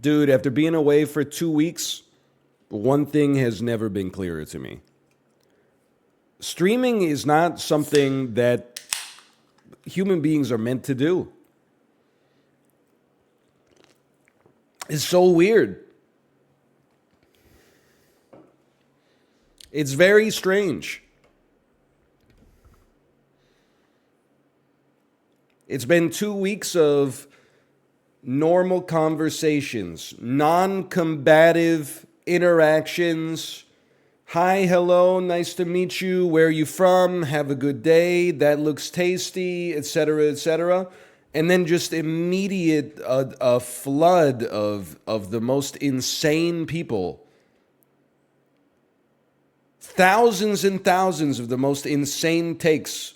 Dude, after being away for 2 weeks, one thing has never been clearer to me. Streaming is not something that human beings are meant to do. It's so weird. It's very strange. It's been 2 weeks of normal conversations, non-combative interactions. Hi, hello, nice to meet you. Where are you from? Have a good day. That looks tasty, etc., etc. And then just immediate a flood of the most insane people. Thousands and thousands of the most insane takes,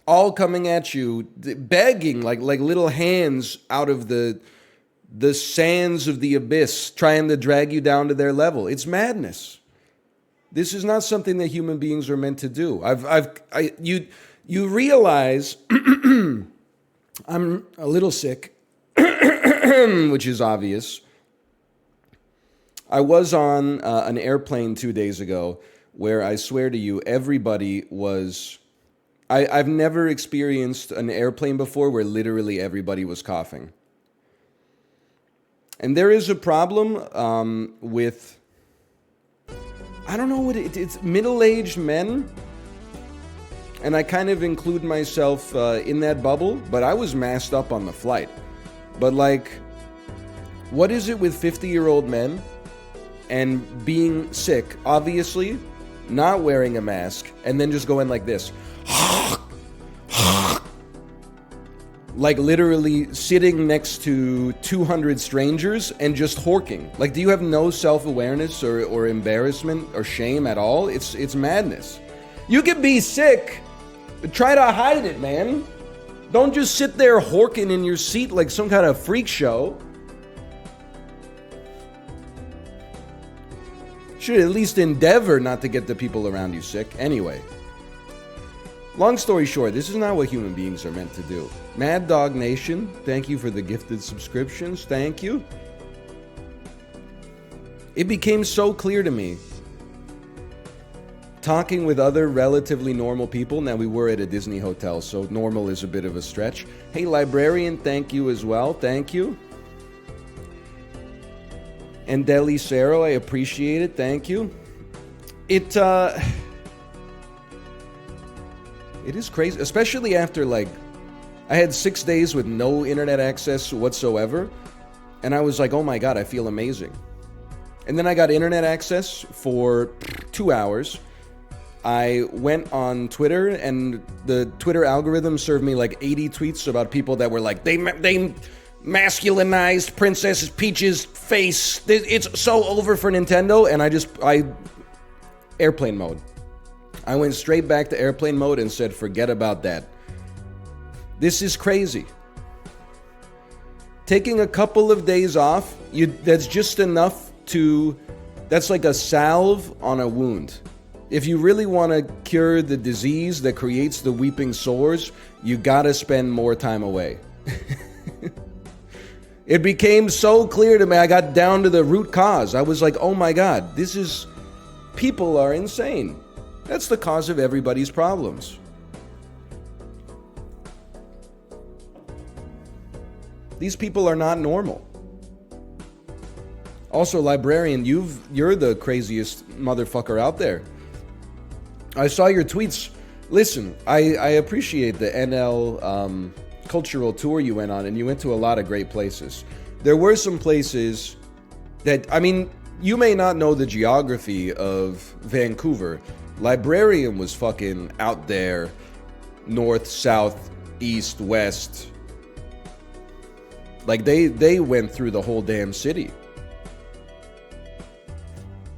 all coming at you, begging like little hands out of the sands of the abyss, trying to drag you down to their level. It's madness. This is not something that human beings are meant to do. You realize I'm a little sick, which is obvious. I was on an airplane 2 days ago where I swear to you, everybody was... I've never experienced an airplane before where literally everybody was coughing. And there is a problem with... I don't know what it's middle-aged men. And I kind of include myself in that bubble, but I was masked up on the flight. But like, what is it with 50-year-old men and being sick, obviously, not wearing a mask, and then just going like this? Like literally sitting next to 200 strangers and just horking. Like, do you have no self-awareness or embarrassment or shame at all? It's madness. You can be sick, but try to hide it, man. Don't just sit there horking in your seat like some kind of freak show. Should at least endeavor not to get the people around you sick. Anyway. Long story short, this is not what human beings are meant to do. Mad Dog Nation, thank you for the gifted subscriptions. Thank you. It became so clear to me, talking with other relatively normal people. Now, we were at a Disney hotel, so normal is a bit of a stretch. Hey, Librarian, thank you as well. Thank you. And Delicero, I appreciate it. Thank you. It is crazy, especially after, like, I had 6 days with no internet access whatsoever, and I was like, oh my god, I feel amazing. And then I got internet access for 2 hours. I went on Twitter, and the Twitter algorithm served me like 80 tweets about people that were like, they masculinized Princess Peach's face. It's so over for Nintendo, and I airplane mode. I went straight back to airplane mode and said, forget about that. This is crazy. Taking a couple of days off, that's just enough to... That's like a salve on a wound. If you really want to cure the disease that creates the weeping sores, you gotta spend more time away. It became so clear to me, I got down to the root cause. I was like, oh my god, this is... People are insane. That's the cause of everybody's problems. These people are not normal. Also, Librarian, you're the craziest motherfucker out there. I saw your tweets. Listen, I appreciate the NL cultural tour you went on, and you went to a lot of great places. There were some places that, I mean, you may not know the geography of Vancouver. Librarian was fucking out there, north, south, east, west. Like, they went through the whole damn city.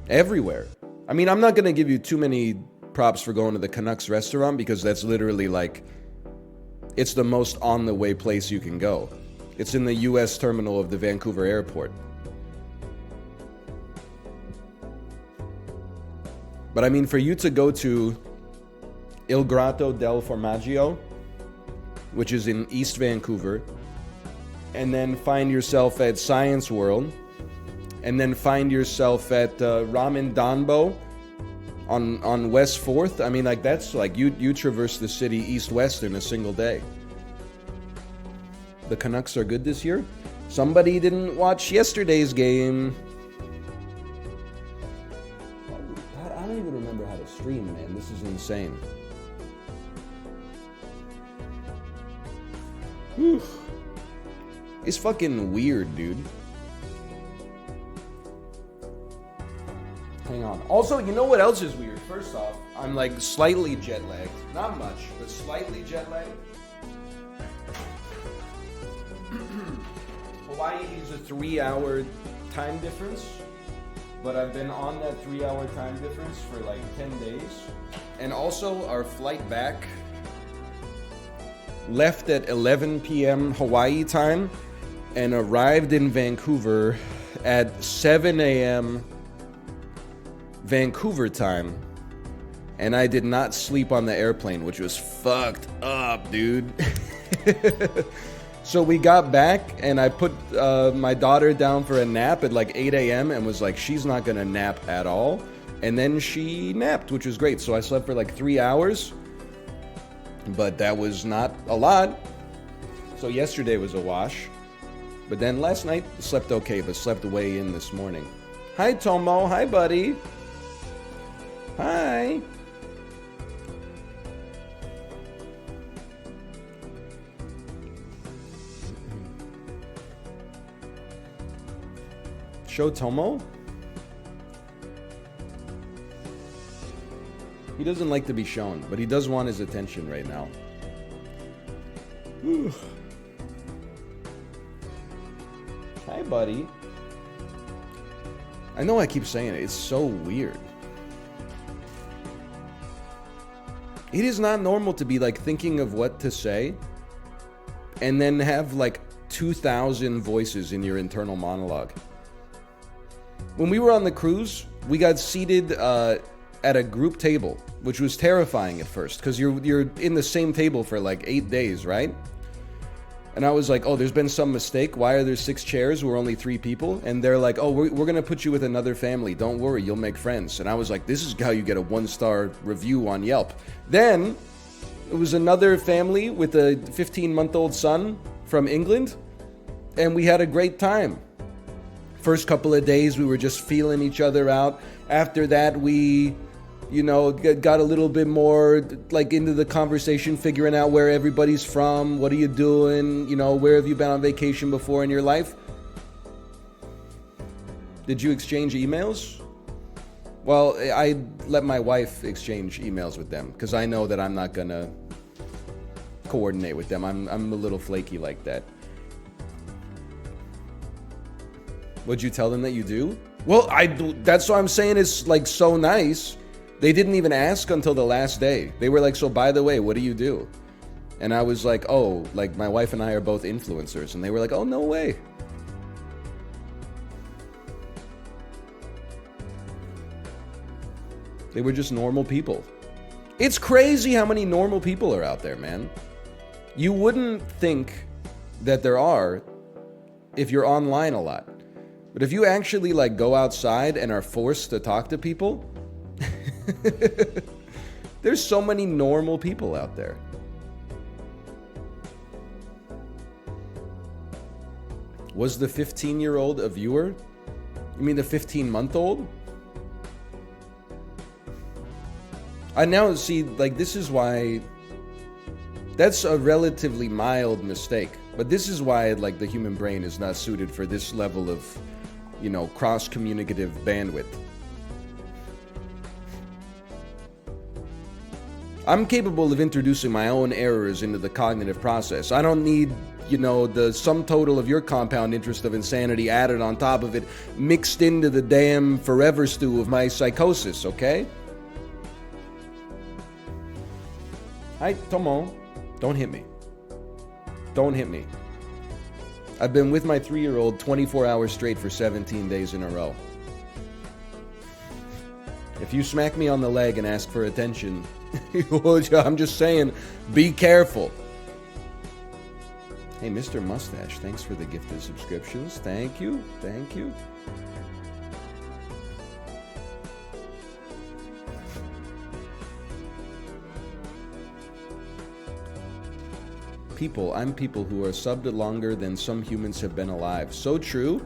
Everywhere. I mean, I'm not going to give you too many props for going to the Canucks restaurant, because that's literally like, it's the most on-the-way place you can go. It's in the U.S. terminal of the Vancouver airport. But I mean, for you to go to Il Grotto del Formaggio, which is in East Vancouver, and then find yourself at Science World, and then find yourself at Ramen Danbo on West 4th. I mean, like, that's like you traverse the city east-west in a single day. The Canucks are good this year. Somebody didn't watch yesterday's game. I don't even remember how to stream, man. This is insane. Whew. It's fucking weird, dude. Hang on. Also, you know what else is weird? First off, I'm like slightly jet lagged. Not much, but slightly jet lagged. Hawaii is a 3-hour time difference, but I've been on that 3-hour time difference for like 10 days. And also, our flight back left at 11 p.m. Hawaii time and arrived in Vancouver at 7 a.m. Vancouver time. And I did not sleep on the airplane, which was fucked up, dude. So we got back, and I put my daughter down for a nap at like 8 a.m. and was like, she's not gonna nap at all. And then she napped, which was great. So I slept for like 3 hours, but that was not a lot. So yesterday was a wash. But then last night, slept okay, but slept way in this morning. Hi, Tomo. Hi, buddy. Hi. Show Tomo? He doesn't like to be shown, but he does want his attention right now. Whew. Hi, buddy. I know I keep saying it. It's so weird. It is not normal to be like thinking of what to say and then have like 2,000 voices in your internal monologue. When we were on the cruise, we got seated at a group table, which was terrifying at first because you're in the same table for like 8 days, right? And I was like, oh, there's been some mistake. Why are there 6 chairs? We're only 3 people. And they're like, oh, we're going to put you with another family. Don't worry, you'll make friends. And I was like, this is how you get a 1-star review on Yelp. Then it was another family with a 15-month-old son from England. And we had a great time. First couple of days, we were just feeling each other out. After that, we, you know, got a little bit more like into the conversation, figuring out where everybody's from, what are you doing, you know, where have you been on vacation before in your life? Did you exchange emails? Well, I let my wife exchange emails with them because I know that I'm not gonna coordinate with them. I'm a little flaky like that. Would you tell them that you do? Well, that's what I'm saying is like so nice. They didn't even ask until the last day. They were like, so by the way, what do you do? And I was like, oh, like my wife and I are both influencers. And they were like, oh, no way. They were just normal people. It's crazy how many normal people are out there, man. You wouldn't think that there are if you're online a lot. But if you actually like go outside and are forced to talk to people, there's so many normal people out there. Was the 15-year-old a viewer? You mean the 15-month-old? I now see, like, this is why that's a relatively mild mistake. But this is why, like, the human brain is not suited for this level of, you know, cross-communicative bandwidth. I'm capable of introducing my own errors into the cognitive process. I don't need, you know, the sum total of your compound interest of insanity added on top of it, mixed into the damn forever stew of my psychosis, okay? Hi, Tomo. Don't hit me. Don't hit me. I've been with my 3-year-old 24 hours straight for 17 days in a row. If you smack me on the leg and ask for attention, I'm just saying, be careful. Hey, Mr. Mustache, thanks for the gifted subscriptions. Thank you. Thank you. I'm people who are subbed longer than some humans have been alive. So true.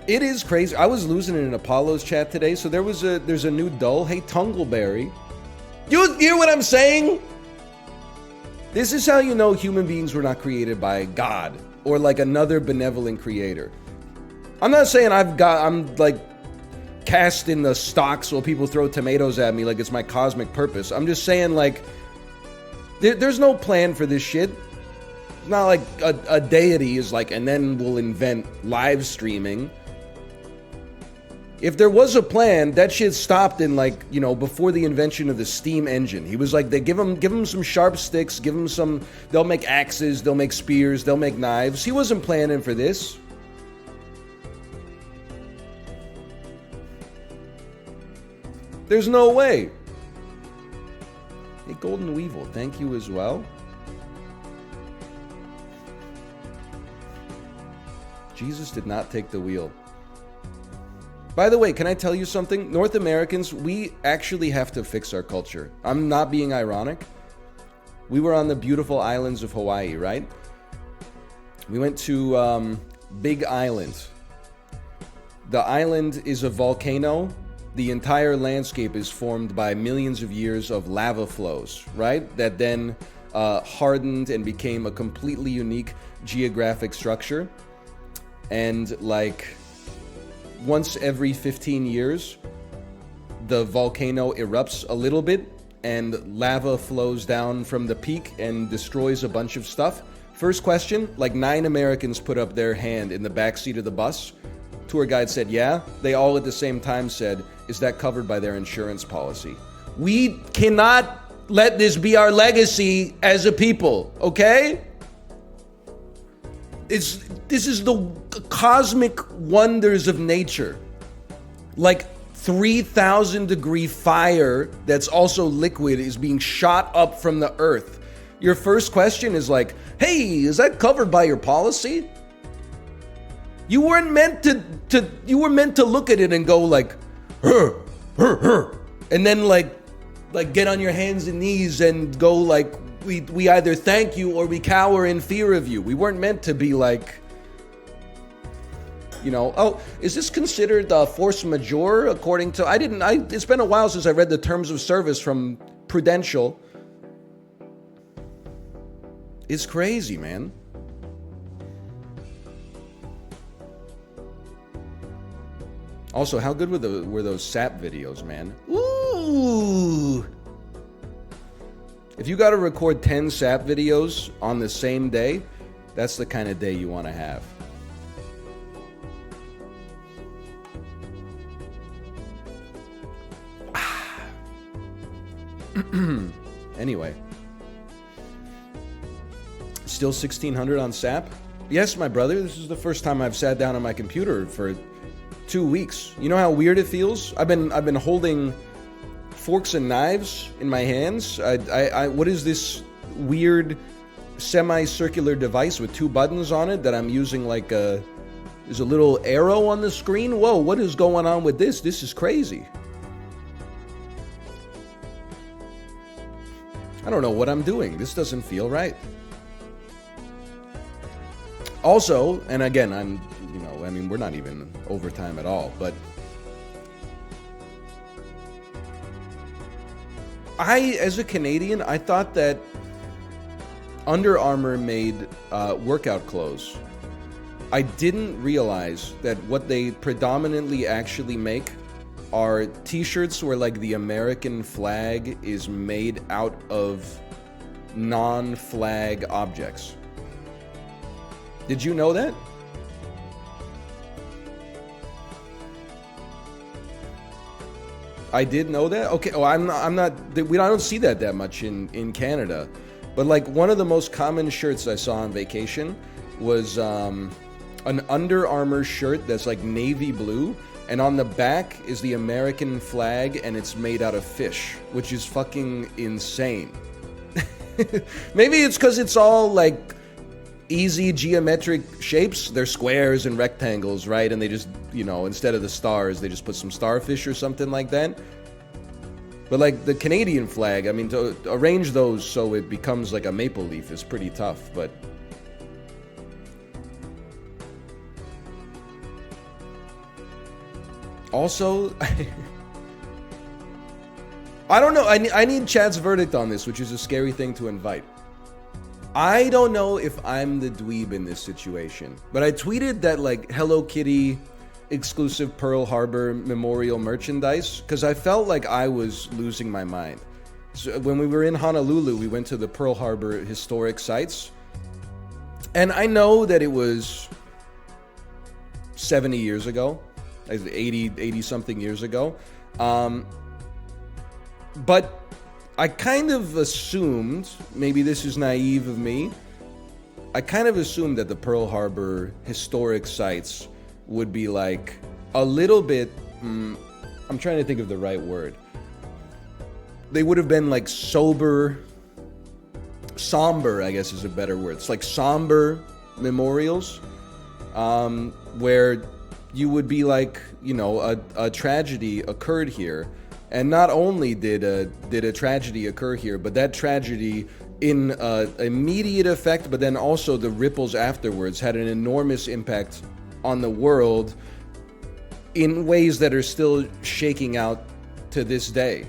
It is crazy. I was losing it in Apollo's chat today, so there's a new dull. Hey, Tungleberry. You hear what I'm saying? This is how you know human beings were not created by God or like another benevolent creator. I'm not saying I'm like cast in the stocks while people throw tomatoes at me like it's my cosmic purpose. I'm just saying like there's no plan for this shit. It's not like a deity is like, and then we'll invent live streaming. If there was a plan, that shit stopped in like, you know, before the invention of the steam engine. He was like, they give him some sharp sticks, give him some, they'll make axes, they'll make spears, they'll make knives. He wasn't planning for this. There's no way. Hey, Golden Weevil, thank you as well. Jesus did not take the wheel. By the way, can I tell you something? North Americans, we actually have to fix our culture. I'm not being ironic. We were on the beautiful islands of Hawaii, right? We went to Big Island. The island is a volcano. The entire landscape is formed by millions of years of lava flows, right? That then hardened and became a completely unique geographic structure. And like once every 15 years, the volcano erupts a little bit and lava flows down from the peak and destroys a bunch of stuff. First question, like 9 Americans put up their hand in the backseat of the bus. Tour guide said, yeah. They all at the same time said, is that covered by their insurance policy? We cannot let this be our legacy as a people, okay? This is the cosmic wonders of nature. Like 3,000 degree fire that's also liquid is being shot up from the earth. Your first question is like, hey, is that covered by your policy? You weren't meant to you were meant to look at it and go like, and then like get on your hands and knees and go like, we either thank you or we cower in fear of you. We weren't meant to be like, you know, oh, is this considered force majeure according to, it's been a while since I read the terms of service from Prudential. It's crazy, man. Also, how good were those SAP videos, man? Ooh! If you got to record 10 SAP videos on the same day, that's the kind of day you want to have. Anyway. Still 1600 on SAP? Yes, my brother. This is the first time I've sat down on my computer for 2 weeks. You know how weird it feels? I've been holding forks and knives in my hands. What is this weird semicircular device with 2 buttons on it that I'm using like there's a little arrow on the screen? Whoa, what is going on with this? This is crazy. I don't know what I'm doing. This doesn't feel right. Also, and again, we're not even overtime at all, but as a Canadian, I thought that Under Armour made workout clothes. I didn't realize that what they predominantly actually make are t-shirts where like the American flag is made out of non-flag objects. Did you know that? I did know that. Okay. Oh, I don't see that much in Canada, but like one of the most common shirts I saw on vacation was an Under Armour shirt that's like navy blue, and on the back is the American flag, and it's made out of fish, which is fucking insane. Maybe it's because it's all like easy geometric shapes. They're squares and rectangles, right? And they just, instead of the stars, they just put some starfish or something like that. But like the Canadian flag, I mean, to arrange those so it becomes like a maple leaf is pretty tough, but... Also, I don't know. I need Chad's verdict on this, which is a scary thing to invite. I don't know if I'm the dweeb in this situation, but I tweeted that like Hello Kitty exclusive Pearl Harbor memorial merchandise because I felt like I was losing my mind. So when we were in Honolulu, we went to the Pearl Harbor historic sites, and I know that it was 70 years ago, 80 something years ago, but I kind of assumed, maybe this is naive of me, I kind of assumed that the Pearl Harbor historic sites would be like a little bit, I'm trying to think of the right word. They would have been like somber, I guess is a better word. It's like somber memorials, where you would be like, a tragedy occurred here. And not only did a tragedy occur here, but that tragedy in immediate effect, but then also the ripples afterwards had an enormous impact on the world in ways that are still shaking out to this day.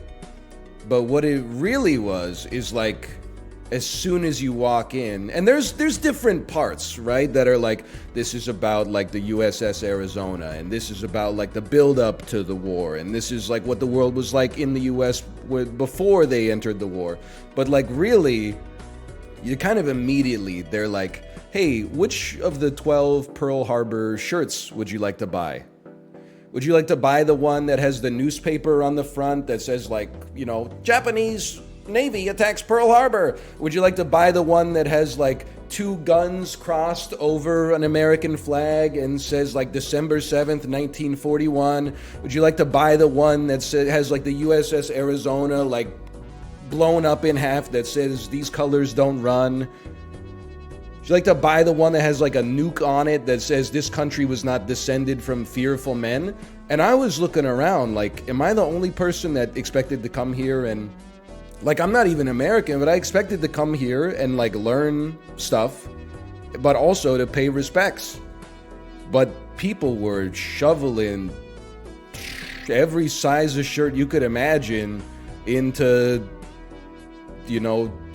But what it really was is like, as soon as you walk in, and there's different parts, right, that are like, this is about like the USS Arizona, and this is about like the build up to the war, and this is like what the world was like in the US before they entered the war. But like really, you kind of immediately, they're like, hey, which of the 12 Pearl Harbor shirts would you like to buy? Would you like to buy the one that has the newspaper on the front that says like, Japanese Navy attacks Pearl Harbor? Would you like to buy the one that has like two guns crossed over an American flag and says like December 7th, 1941? Would you like to buy the one that has like the USS Arizona like blown up in half that says these colors don't run? Would you like to buy the one that has like a nuke on it that says this country was not descended from fearful men? And I was looking around like, am I the only person that expected to come here and like, I'm not even American, but I expected to come here and like learn stuff, but also to pay respects. But people were shoveling every size of shirt you could imagine into,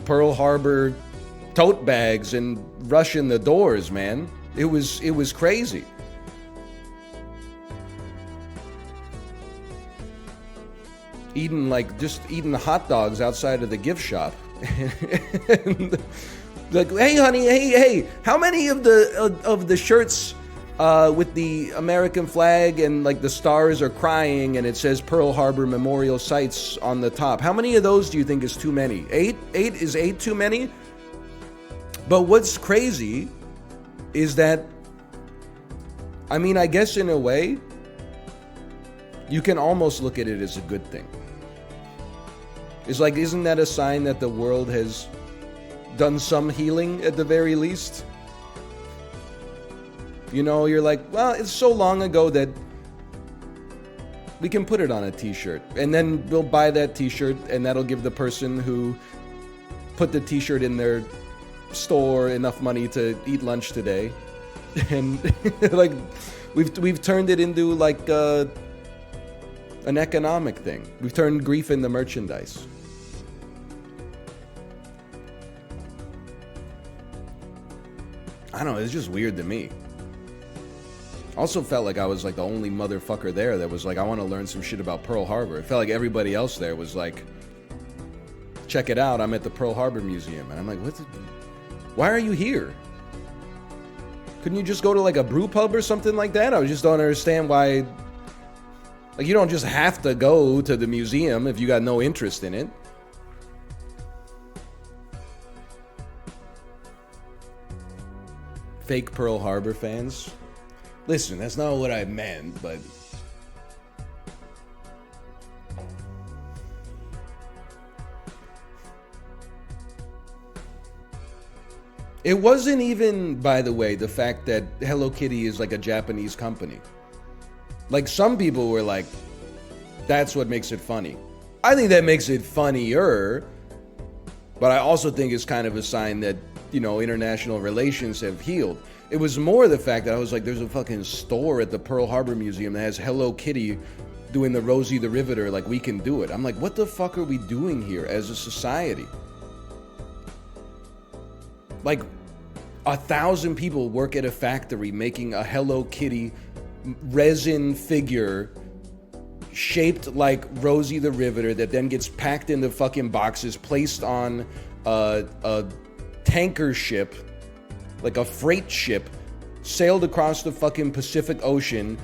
Pearl Harbor tote bags and rushing the doors, man. It was crazy. Just eating hot dogs outside of the gift shop. Like, hey honey, hey, how many of the shirts with the American flag and like the stars are crying and it says Pearl Harbor Memorial Sites on the top, how many of those do you think is too many? 8? Is 8 too many? But what's crazy is that, I mean, I guess in a way, you can almost look at it as a good thing. It's like, isn't that a sign that the world has done some healing at the very least? You're like, well, it's so long ago that we can put it on a t-shirt. And then we'll buy that t-shirt and that'll give the person who put the t-shirt in their store enough money to eat lunch today. And like, we've turned it into like an economic thing. We've turned grief into merchandise. I don't know, it's just weird to me. Also felt like I was like the only motherfucker there that was like, I want to learn some shit about Pearl Harbor. It felt like everybody else there was like, check it out, I'm at the Pearl Harbor Museum. And I'm like, why are you here? Couldn't you just go to like a brew pub or something like that? I just don't understand why. Like, you don't just have to go to the museum if you got no interest in it. Fake Pearl Harbor fans. Listen, that's not what I meant, but It wasn't even, by the way, the fact that Hello Kitty is like a Japanese company. Like, some people were like, that's what makes it funny. I think that makes it funnier, but I also think it's kind of a sign that, you know, international relations have healed. It was more the fact that I was like, there's a fucking store at the Pearl Harbor Museum that has Hello Kitty doing the Rosie the Riveter, like, we can do it. I'm like, what the fuck are we doing here as a society? Like, 1,000 people work at a factory making a Hello Kitty resin figure shaped like Rosie the Riveter that then gets packed into fucking boxes, placed on a tanker ship, like a freight ship, sailed across the fucking Pacific Ocean,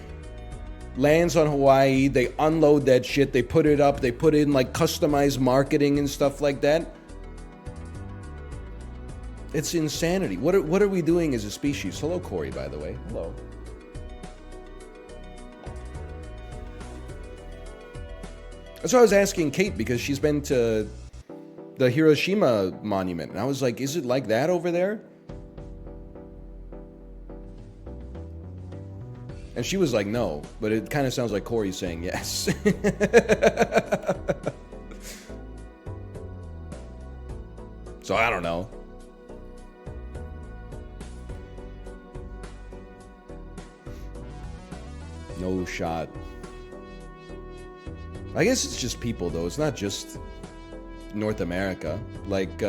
lands on Hawaii, they unload that shit, they put it up, they put in like customized marketing and stuff like that. It's insanity. What are we doing as a species? Hello, Corey, by the way. Hello. So I was asking Kate because she's been to the Hiroshima monument, and I was like, is it like that over there? And she was like, no, but it kind of sounds like Corey saying yes. So I don't know. No shot. I guess it's just people, though. It's not just North America. Like,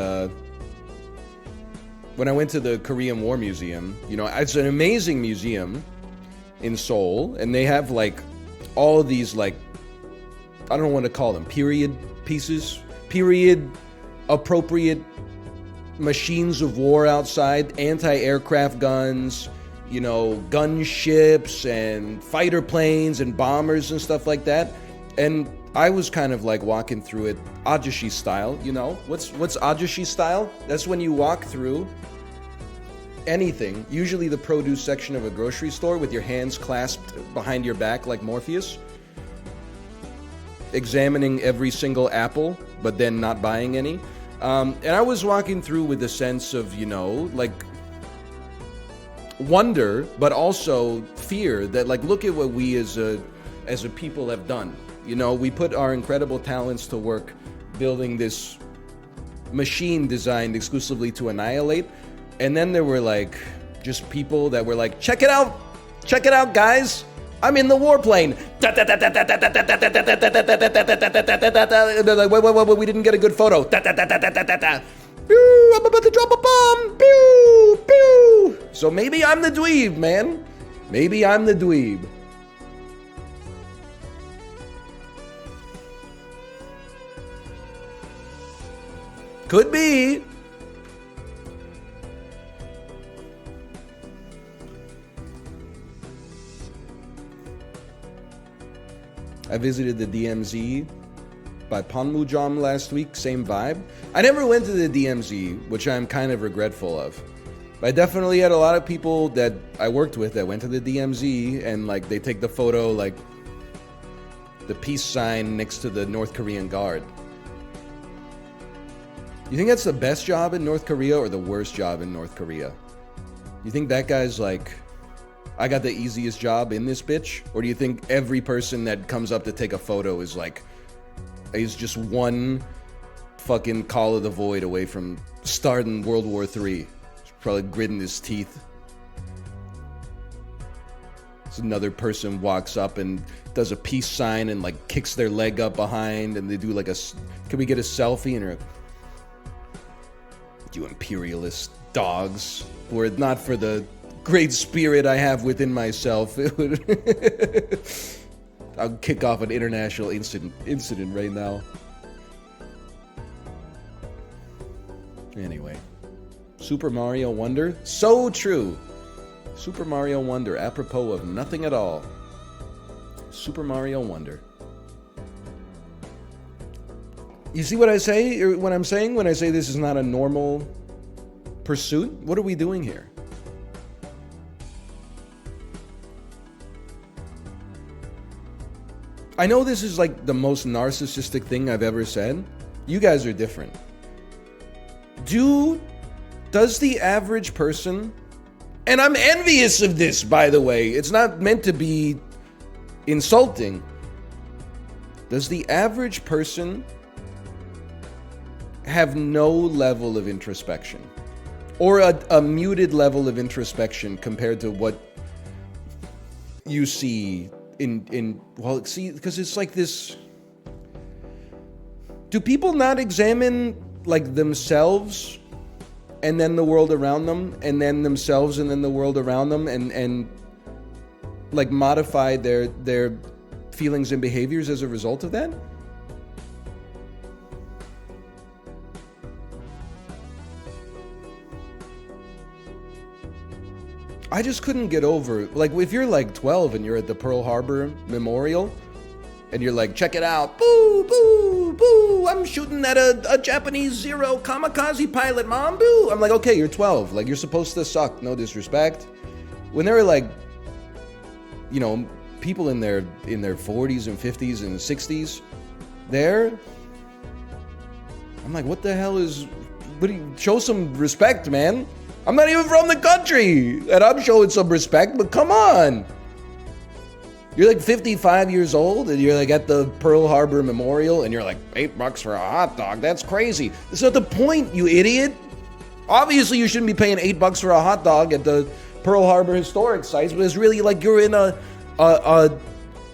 when I went to the Korean War Museum, you know, it's an amazing museum in Seoul, and they have, like, all of these, like, I don't know what to call them, period pieces, period appropriate machines of war outside, anti-aircraft guns, you know, gunships and fighter planes and bombers and stuff like that. And I was kind of like walking through it ajashi style, you know? What's ajashi style? That's when you walk through anything, usually the produce section of a grocery store, with your hands clasped behind your back like Morpheus, examining every single apple, but then not buying any. And I was walking through with a sense of, you know, like, wonder, but also fear that, like, look at what we as a people have done. You know, we put our incredible talents to work building this machine designed exclusively to annihilate. And then there were, like, just people that were like, check it out, guys. I'm in the warplane. They're like, wait, we didn't get a good photo. I'm about to drop a bomb. Pew, pew. So maybe I'm the dweeb, man. Maybe I'm the dweeb. Could be. I visited the DMZ by Panmunjom last week, same vibe. I never went to the DMZ, which I'm kind of regretful of. But I definitely had a lot of people that I worked with that went to the DMZ, and like they take the photo, like the peace sign next to the North Korean guard. You think that's the best job in North Korea or the worst job in North Korea? You think that guy's like, I got the easiest job in this bitch? Or do you think every person that comes up to take a photo is like, is just one fucking call of the void away from starting World War III? He's probably gritting his teeth. So another person walks up and does a peace sign and like kicks their leg up behind, and they do like a, can we get a selfie? And you're like, you imperialist dogs. Were it not for the great spirit I have within myself, it would I'll kick off an international incident right now. Anyway, Super Mario Wonder, so true. Super Mario Wonder, apropos of nothing at all. Super Mario Wonder. You see what I say, or what I'm saying when I say this is not a normal pursuit? What are we doing here? I know this is like the most narcissistic thing I've ever said. You guys are different. Does does the average person, and I'm envious of this, by the way, it's not meant to be insulting, does the average person have no level of introspection? Or a muted level of introspection compared to what you see because it's like this. Do people not examine like themselves and then the world around them, and then themselves and then the world around them, and like modify their feelings and behaviors as a result of that? I just couldn't get over, like, if you're like 12 and you're at the Pearl Harbor Memorial and you're like, check it out, boo, boo, boo, I'm shooting at a Japanese Zero kamikaze pilot, mom, boo. I'm like, okay, you're 12, like, you're supposed to suck, no disrespect. When there were like, you know, people in their 40s and 50s and 60s there, I'm like, what the hell show some respect, man. I'm not even from the country, and I'm showing some respect, but come on. You're like 55 years old, and you're like at the Pearl Harbor Memorial, and you're like, $8 for a hot dog, that's crazy. That's not the point, you idiot. Obviously, you shouldn't be paying $8 for a hot dog at the Pearl Harbor Historic Sites, but it's really like you're in a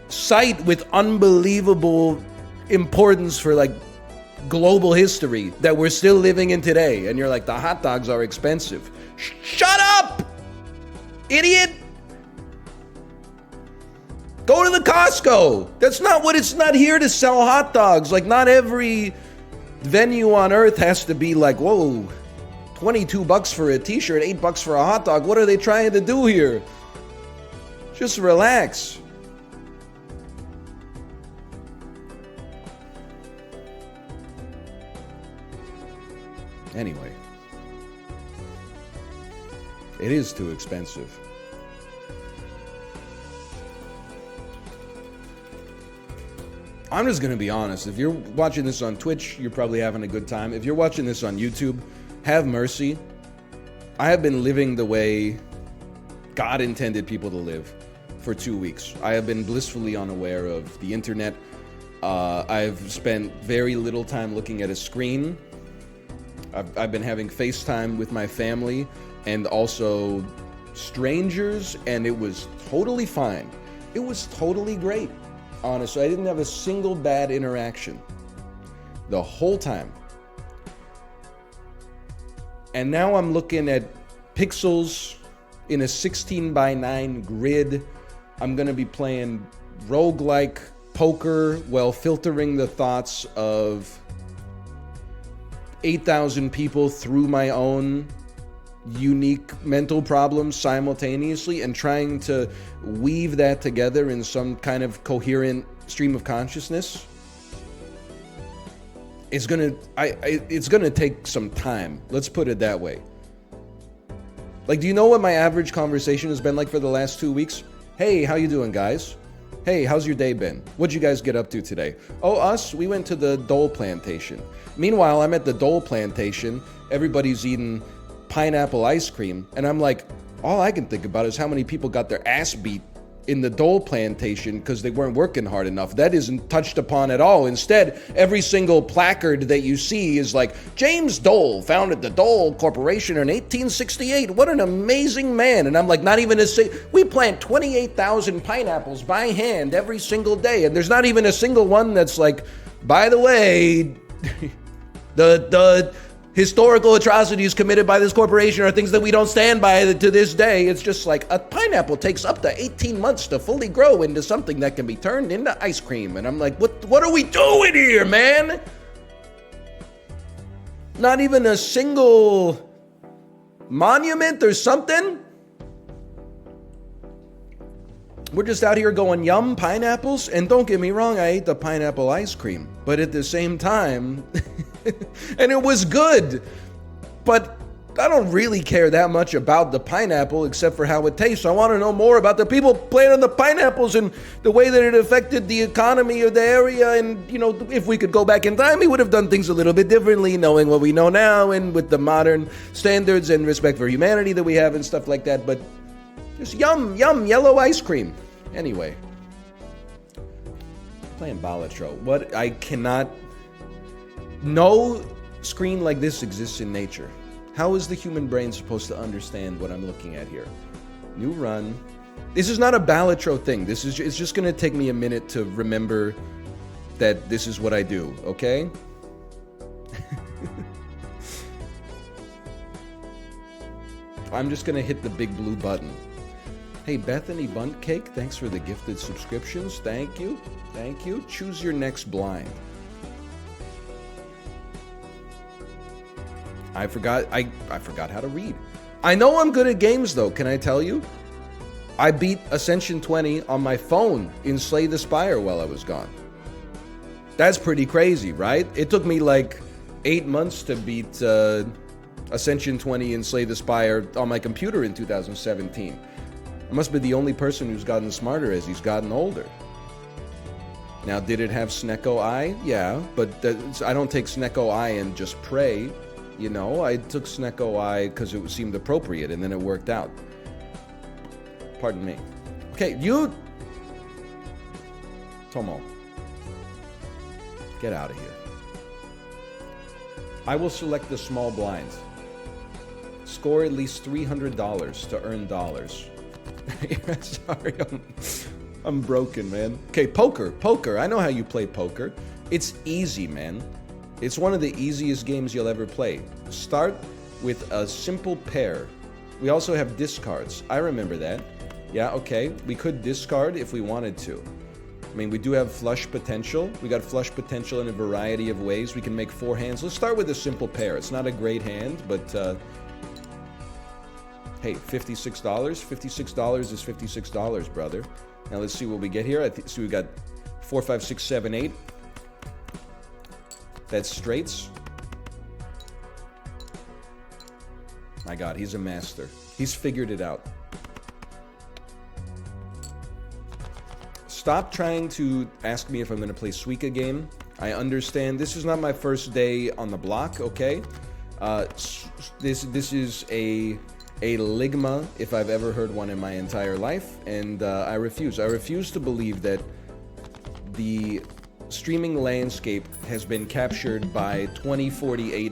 site with unbelievable importance for like global history that we're still living in today, and you're like, the hot dogs are expensive. Shut up, idiot! Go to the Costco. That's not what it's not here to sell hot dogs. Like, not every venue on earth has to be like, whoa, $22 for a t-shirt, $8 for a hot dog. What are they trying to do here? Just relax. Anyway, it is too expensive. I'm just gonna be honest. If you're watching this on Twitch, you're probably having a good time. If you're watching this on YouTube, have mercy. I have been living the way God intended people to live for 2 weeks. I have been blissfully unaware of the internet. I've spent very little time looking at a screen. I've been having FaceTime with my family and also strangers, and it was totally fine. It was totally great. Honestly, I didn't have a single bad interaction the whole time. And now I'm looking at pixels in a 16:9 grid. I'm going to be playing roguelike poker while filtering the thoughts of 8,000 people through my own unique mental problems simultaneously, and trying to weave that together in some kind of coherent stream of consciousness. It's gonna take some time. Let's put it that way. Like, do you know what my average conversation has been like for the last 2 weeks? Hey, how you doing, guys? Hey, how's your day been? What'd you guys get up to today? Oh, us? We went to the Dole Plantation. Meanwhile, I'm at the Dole Plantation. Everybody's eating pineapple ice cream. And I'm like, all I can think about is how many people got their ass beat in the Dole Plantation because they weren't working hard enough. That isn't touched upon at all. Instead, every single placard that you see is like, James Dole founded the Dole Corporation in 1868. What an amazing man. And I'm like, not even we plant 28,000 pineapples by hand every single day. And there's not even a single one that's like, by the way, the historical atrocities committed by this corporation are things that we don't stand by to this day. It's just like, a pineapple takes up to 18 months to fully grow into something that can be turned into ice cream. And I'm like, what are we doing here, man? Not even a single monument or something? We're just out here going, yum, pineapples. And don't get me wrong, I ate the pineapple ice cream. But at the same time, and it was good. But I don't really care that much about the pineapple except for how it tastes. I want to know more about the people planting the pineapples and the way that it affected the economy of the area. And, you know, if we could go back in time, we would have done things a little bit differently, knowing what we know now and with the modern standards and respect for humanity that we have and stuff like that. But just yum, yellow ice cream. Anyway, playing Balatro. What? I cannot... No screen like this exists in nature. How is the human brain supposed to understand what I'm looking at here? New run. This is not a Balatro thing. It's just going to take me a minute to remember that this is what I do, okay? I'm just going to hit the big blue button. Hey, Bethany Bunt Cake, thanks for the gifted subscriptions. Thank you. Thank you. Choose your next blind. I forgot how to read. I know I'm good at games, though. Can I tell you? I beat Ascension 20 on my phone in Slay the Spire while I was gone. That's pretty crazy, right? It took me like 8 months to beat Ascension 20 and Slay the Spire on my computer in 2017. I must be the only person who's gotten smarter as he's gotten older. Now, did it have Snecko Eye? Yeah, but I don't take Snecko Eye and just pray. You know, I took Snecko Eye because it seemed appropriate, and then it worked out. Pardon me. Okay, you... Tomo. Get out of here. I will select the small blind. Score at least $300 to earn dollars. Sorry, I'm broken, man. Okay, poker. I know how you play poker. It's easy, man. It's one of the easiest games you'll ever play. Start with a simple pair. We also have discards. I remember that. Yeah, okay. We could discard if we wanted to. I mean, we do have flush potential. We got flush potential in a variety of ways. We can make 4 hands. Let's start with a simple pair. It's not a great hand, but... hey, $56? $56 is $56, brother. Now let's see what we get here. So we got 4, 5, 6, 7, 8. That's straights. My God, he's a master. He's figured it out. Stop trying to ask me if I'm going to play Suika game. I understand. This is not my first day on the block, okay? This is a ligma, if I've ever heard one in my entire life, and I refuse. I refuse to believe that the streaming landscape has been captured by 2048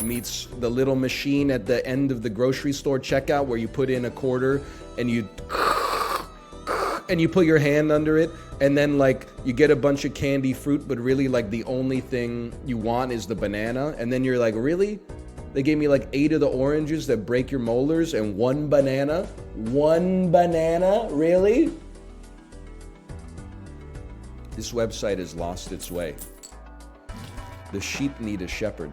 meets the little machine at the end of the grocery store checkout where you put in a quarter and you put your hand under it, and then like you get a bunch of candy fruit, but really like the only thing you want is the banana, and then you're like, really? They gave me like 8 of the oranges that break your molars and 1 banana? 1 banana? Really? This website has lost its way. The sheep need a shepherd.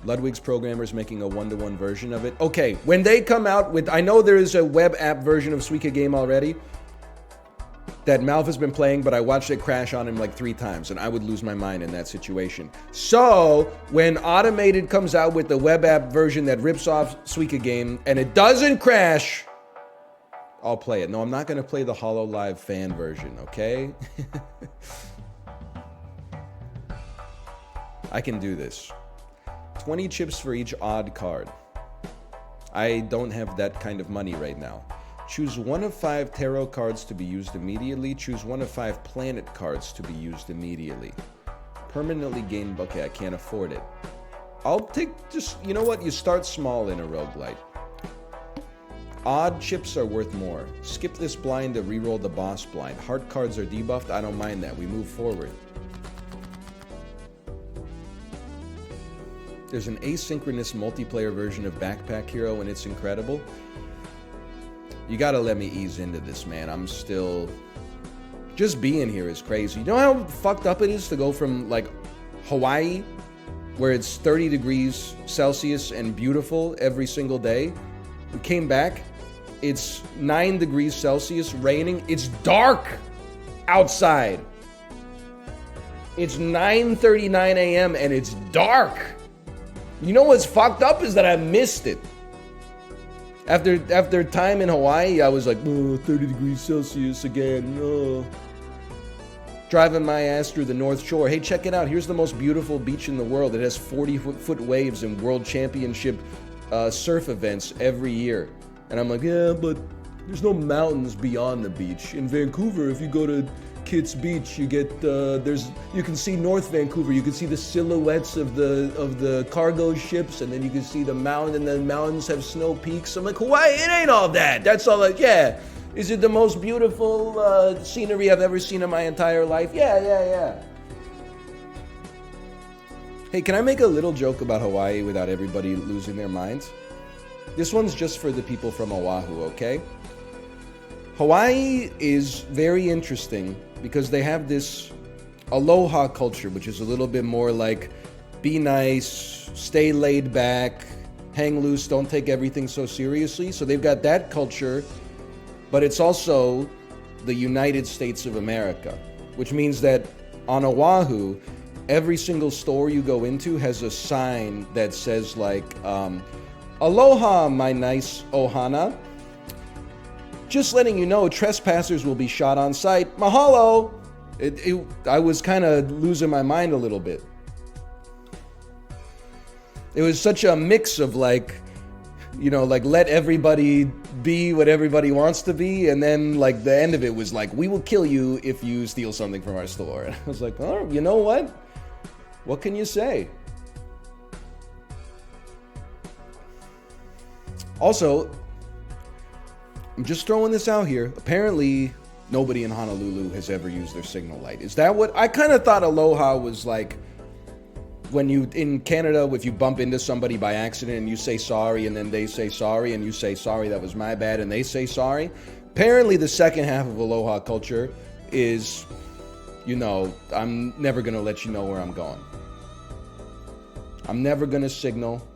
Ludwig's programmer's making a 1-to-1 version of it. Okay, when they come out with... I know there is a web app version of Suika game already that Malv has been playing, but I watched it crash on him like 3 times, and I would lose my mind in that situation. So, when Automated comes out with the web app version that rips off Suika game, and it doesn't crash... I'll play it. No, I'm not going to play the HoloLive fan version, okay? I can do this. 20 chips for each odd card. I don't have that kind of money right now. Choose 1 of 5 tarot cards to be used immediately. Choose 1 of 5 planet cards to be used immediately. Permanently gain... Okay, I can't afford it. I'll take just... You know what? You start small in a roguelite. Odd chips are worth more. Skip this blind to reroll the boss blind. Heart cards are debuffed. I don't mind that. We move forward. There's an asynchronous multiplayer version of Backpack Hero, and it's incredible. You gotta let me ease into this, man. I'm still... Just being here is crazy. You know how fucked up it is to go from, like, Hawaii, where it's 30 degrees Celsius and beautiful every single day? We came back, it's 9 degrees Celsius, raining, it's dark outside. It's 9:39 a.m. and it's dark. You know what's fucked up is that I missed it. After time in Hawaii, I was like, oh, 30 degrees Celsius again. Oh. Driving my ass through the North Shore. Hey, check it out. Here's the most beautiful beach in the world. It has 40-foot waves and world championship surf events every year. And I'm like, yeah, but there's no mountains beyond the beach. In Vancouver, if you go to Kitts Beach, you get you can see North Vancouver. You can see the silhouettes of the cargo ships, and then you can see the mountain, and the mountains have snow peaks. I'm like, Hawaii, it ain't all that. That's all. Like, yeah, is it the most beautiful scenery I've ever seen in my entire life? Yeah. Hey, can I make a little joke about Hawaii without everybody losing their minds? This one's just for the people from Oahu, okay? Hawaii is very interesting because they have this aloha culture, which is a little bit more like be nice, stay laid back, hang loose, don't take everything so seriously. So they've got that culture, but it's also the United States of America, which means that on Oahu, every single store you go into has a sign that says like, aloha, my nice ohana. Just letting you know, trespassers will be shot on sight. Mahalo! I was kind of losing my mind a little bit. It was such a mix of like, you know, like let everybody be what everybody wants to be, and then like the end of it was like, we will kill you if you steal something from our store. And I was like, oh, you know what? What can you say? Also, I'm just throwing this out here. Apparently, nobody in Honolulu has ever used their signal light. Is that what... I kind of thought aloha was like when you... In Canada, if you bump into somebody by accident and you say sorry and then they say sorry and you say sorry, that was my bad, and they say sorry. Apparently, the second half of aloha culture is, you know, I'm never going to let you know where I'm going. I'm never going to signal.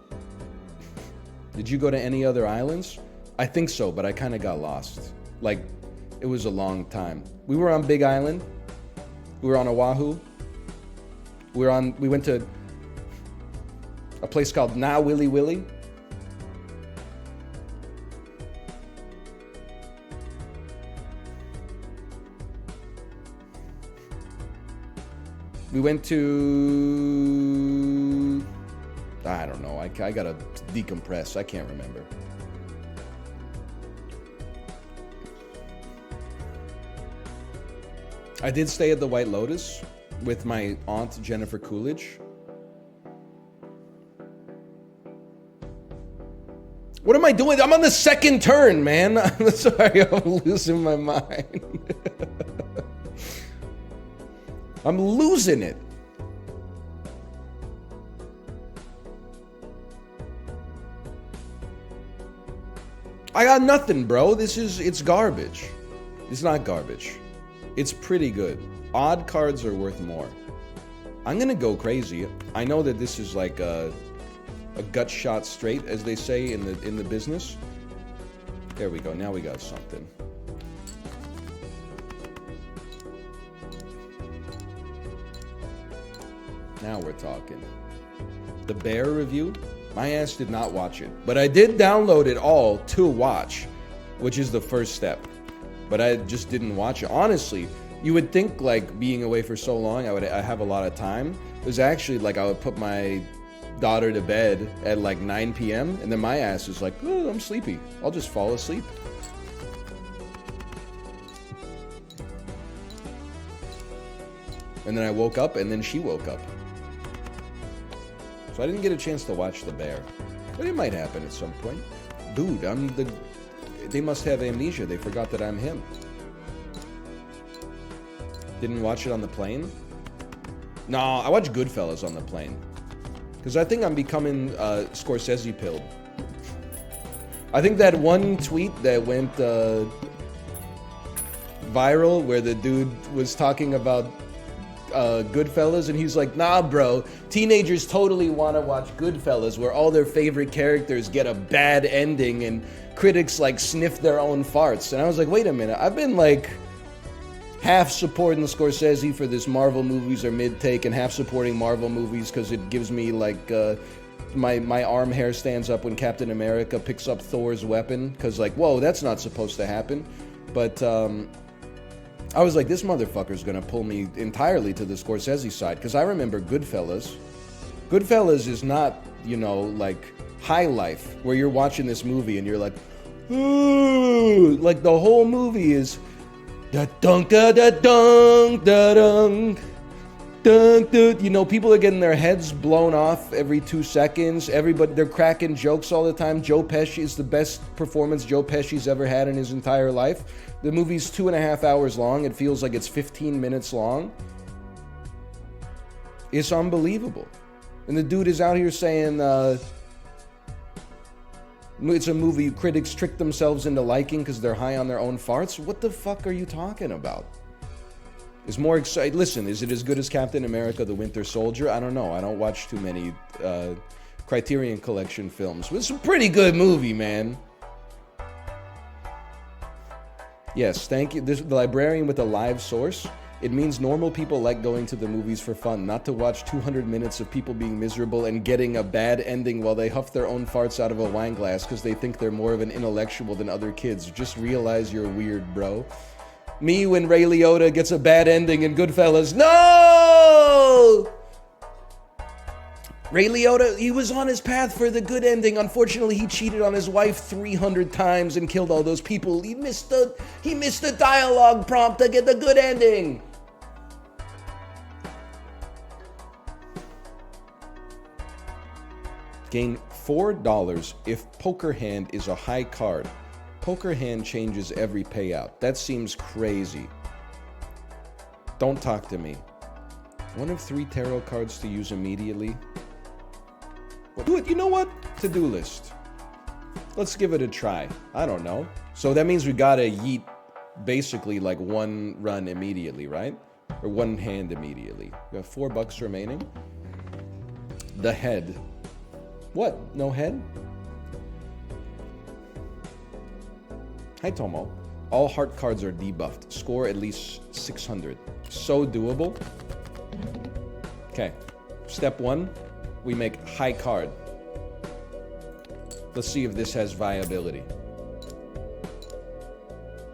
Did you go to any other islands? I think so, but I kind of got lost. Like, it was a long time. We were on Big Island. We were on Oahu. We went to a place called Na Wili Wili. We went to... I don't know. I gotta decompress. I can't remember. I did stay at the White Lotus with my aunt, Jennifer Coolidge. What am I doing? I'm on the second turn, man. I'm sorry, I'm losing my mind. I'm losing it. I got nothing, bro. It's garbage. It's not garbage. It's pretty good. Odd cards are worth more. I'm gonna go crazy. I know that this is like a gut shot straight, as they say in the business. There we go. Now we got something. Now we're talking. The Bear review? My ass did not watch it, but I did download it all to watch, which is the first step. But I just didn't watch it. Honestly, you would think like being away for so long, I have a lot of time. It was actually like I would put my daughter to bed at like 9 p.m. and then my ass is like, oh, I'm sleepy. I'll just fall asleep. And then I woke up and then she woke up. So I didn't get a chance to watch The Bear. But it might happen at some point. Dude, they must have amnesia. They forgot that I'm him. Didn't watch it on the plane? No, I watched Goodfellas on the plane. Because I think I'm becoming Scorsese-pilled. I think that one tweet that went viral where the dude was talking about Goodfellas, and he's like, nah, bro, teenagers totally want to watch Goodfellas, where all their favorite characters get a bad ending and critics like sniff their own farts. And I was like, wait a minute, I've been like half supporting Scorsese for this Marvel movies are mid-take, and half supporting Marvel movies because it gives me like my arm hair stands up when Captain America picks up Thor's weapon, because like, whoa, that's not supposed to happen. But I was like, this motherfucker's gonna pull me entirely to the Scorsese side, because I remember Goodfellas. Goodfellas is not, you know, like High Life, where you're watching this movie and you're like, ooh, like the whole movie is da dunk da da dunk da dunk dunk dunk. You know, people are getting their heads blown off every 2 seconds. Everybody, they're cracking jokes all the time. Joe Pesci is the best performance Joe Pesci's ever had in his entire life. The movie's 2.5 hours long. It feels like it's 15 minutes long. It's unbelievable. And the dude is out here saying it's a movie critics trick themselves into liking because they're high on their own farts. What the fuck are you talking about? Is more exciting. Listen, is it as good as Captain America: The Winter Soldier? I don't know. I don't watch too many Criterion Collection films. But it's a pretty good movie, man. Yes, thank you. The librarian with a live source. It means normal people like going to the movies for fun, not to watch 200 minutes of people being miserable and getting a bad ending while they huff their own farts out of a wine glass because they think they're more of an intellectual than other kids. Just realize you're weird, bro. Me when Ray Liotta gets a bad ending in Goodfellas. No! Ray Liotta, he was on his path for the good ending. Unfortunately, he cheated on his wife 300 times and killed all those people. He missed the dialogue prompt to get the good ending. Gain $4 if poker hand is a high card. Poker hand changes every payout. That seems crazy. Don't talk to me. 1 of 3 tarot cards to use immediately. Do it. You know what? To-do list. Let's give it a try. I don't know. So that means we gotta yeet basically like 1 run immediately, right? Or 1 hand immediately. We have $4 remaining. The head. What? No head? Hi, Tomo. All heart cards are debuffed. Score at least 600. So doable. Okay. Step 1. We make high card. Let's see if this has viability.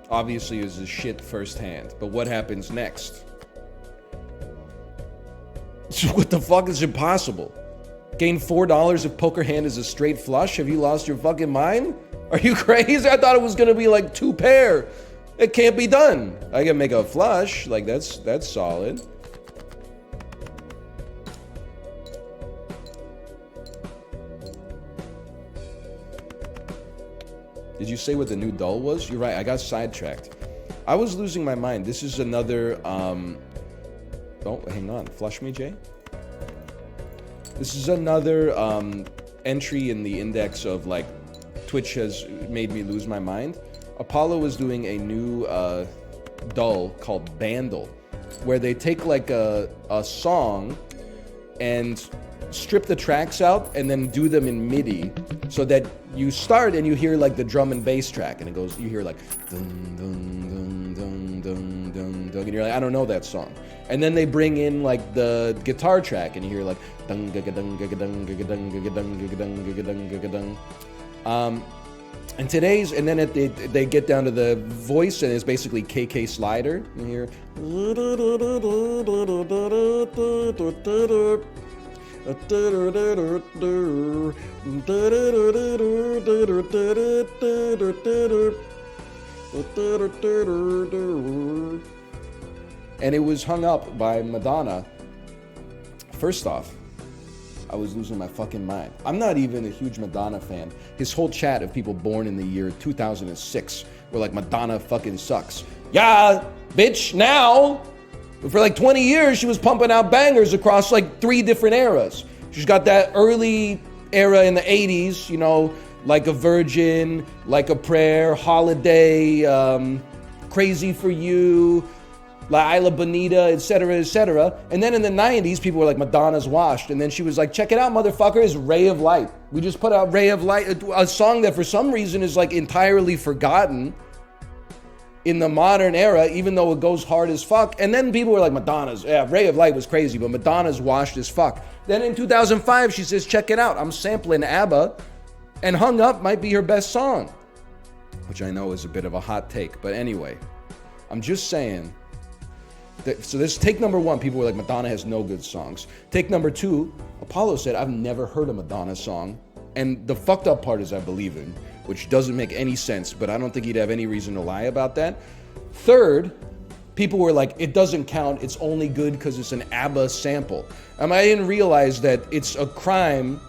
Obviously, it's a shit first hand. But what happens next? What the fuck is impossible? Gain $4 if poker hand is a straight flush? Have you lost your fucking mind? Are you crazy? I thought it was gonna be like 2 pair. It can't be done. I can make a flush. Like that's solid. Did you say what the new doll was? You're right, I got sidetracked. I was losing my mind. This is another, oh, hang on. Flush me, Jay? This is another entry in the index of, like, Twitch has made me lose my mind. Apollo is doing a new doll called Bandle, where they take, like, a song and strip the tracks out and then do them in MIDI so that you start and you hear like the drum and bass track and it goes, you hear like dun dun dun dun dun dun dun, and you're like, I don't know that song. And then they bring in like the guitar track and you hear like dun ga ga dun ga ga dun ga ga dun ga ga dun ga ga dun ga ga dun ga ga dun. And today's, and then they get down to the voice and it's basically KK Slider. You hear and it was hung up by Madonna. First off, I was losing my fucking mind. I'm not even a huge Madonna fan. His whole chat of people born in the year 2006 were like, Madonna fucking sucks. Yeah, bitch, now. But for like 20 years, she was pumping out bangers across like 3 different eras. She's got that early era in the 80s, you know, Like a Virgin, Like a Prayer, Holiday, Crazy for You, La Isla Bonita, etc., etc. And then in the 90s, people were like, Madonna's washed. And then she was like, check it out, motherfucker, it's Ray of Light. We just put out Ray of Light, a song that for some reason is like entirely forgotten. in the modern era, even though it goes hard as fuck. And then people were like, Madonna's, Ray of Light was crazy, but Madonna's washed as fuck. Then in 2005, she says, check it out, I'm sampling ABBA, and Hung Up might be her best song. Which I know is a bit of a hot take, but anyway, I'm just saying. So this take number one, people were like, Madonna has no good songs. Take number two, Apollo said, I've never heard a Madonna song. And the fucked up part is I believe him, which doesn't make any sense, but I don't think he'd have any reason to lie about that. Third, people were like, it doesn't count, it's only good because it's an ABBA sample. I didn't realize that it's a crime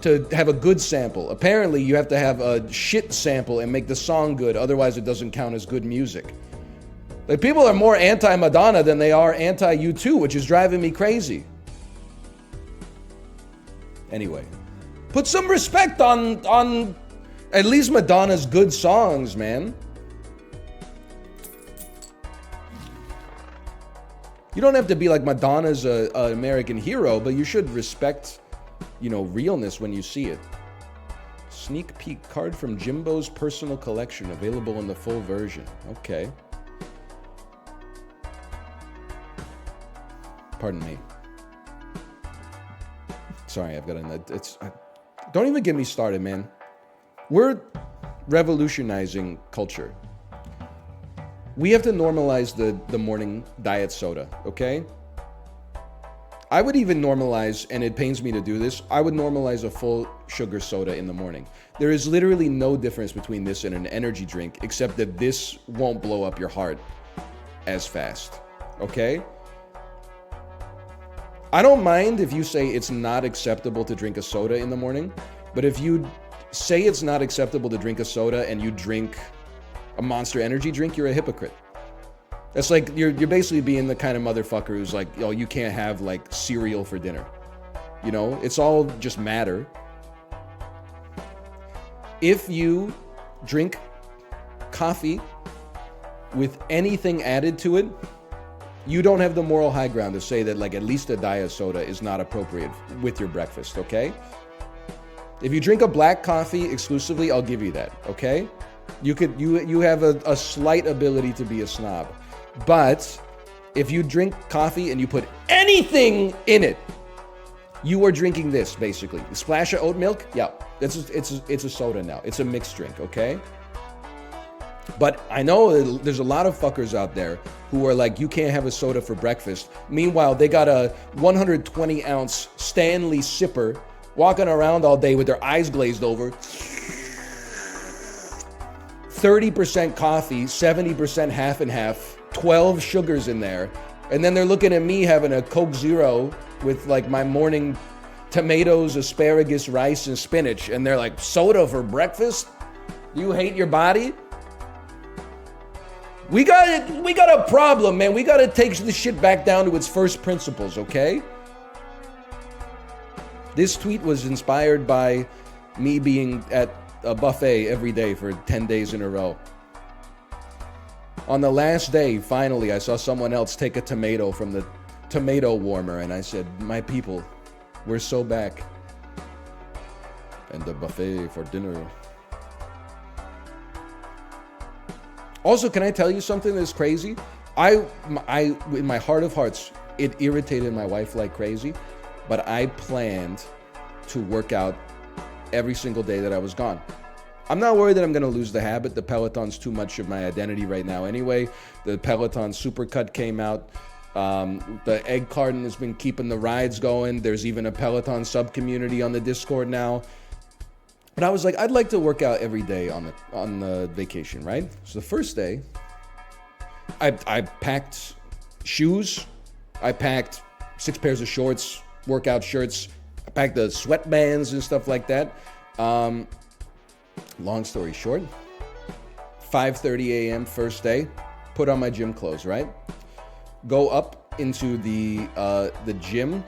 to have a good sample. Apparently, you have to have a shit sample and make the song good, otherwise it doesn't count as good music. Like, people are more anti-Madonna than they are anti-U2, which is driving me crazy. Anyway, put some respect on at least Madonna's good songs, man. You don't have to be like Madonna's an American hero, but you should respect, realness when you see it. Sneak peek card from Jimbo's personal collection, available in the full version. Okay. Pardon me. Sorry, I've got don't even get me started, man. We're revolutionizing culture. We have to normalize the morning diet soda, okay? I would even normalize, and it pains me to do this, I would normalize a full sugar soda in the morning. There is literally no difference between this and an energy drink, except that this won't blow up your heart as fast, okay? I don't mind if you say it's not acceptable to drink a soda in the morning, but if you say it's not acceptable to drink a soda and you drink a Monster Energy drink, you're a hypocrite. That's like, you're basically being the kind of motherfucker who's like, you can't have like cereal for dinner. It's all just matter. If you drink coffee with anything added to it, you don't have the moral high ground to say that like at least a diet soda is not appropriate with your breakfast, okay? If you drink a black coffee exclusively, I'll give you that, okay? You have a slight ability to be a snob. But if you drink coffee and you put anything in it, you are drinking this, basically. A splash of oat milk, yeah, it's a soda now. It's a mixed drink, okay? But I know there's a lot of fuckers out there who are like, you can't have a soda for breakfast. Meanwhile, they got a 120-ounce Stanley sipper walking around all day with their eyes glazed over. 30% coffee, 70% half and half, 12 sugars in there. And then they're looking at me having a Coke Zero with like my morning tomatoes, asparagus, rice, and spinach. And they're like, soda for breakfast? You hate your body? We got a problem, man. We got to take this shit back down to its first principles, okay? This tweet was inspired by me being at a buffet every day for 10 days in a row. On the last day, finally, I saw someone else take a tomato from the tomato warmer, and I said, my people, we're so back. And the buffet for dinner. Also, can I tell you something that's crazy? I, in my heart of hearts, it irritated my wife like crazy, but I planned to work out every single day that I was gone. I'm not worried that I'm going to lose the habit. The Peloton's too much of my identity right now anyway. The Peloton Supercut came out. The Egg Carton has been keeping the rides going. There's even a Peloton sub-community on the Discord now. But I was like, I'd like to work out every day on the vacation, right? So the first day, I packed shoes. I packed 6 pairs of shorts, workout shirts. I packed the sweatbands and stuff like that. Long story short, 5:30 a.m. first day, put on my gym clothes, right? Go up into the gym,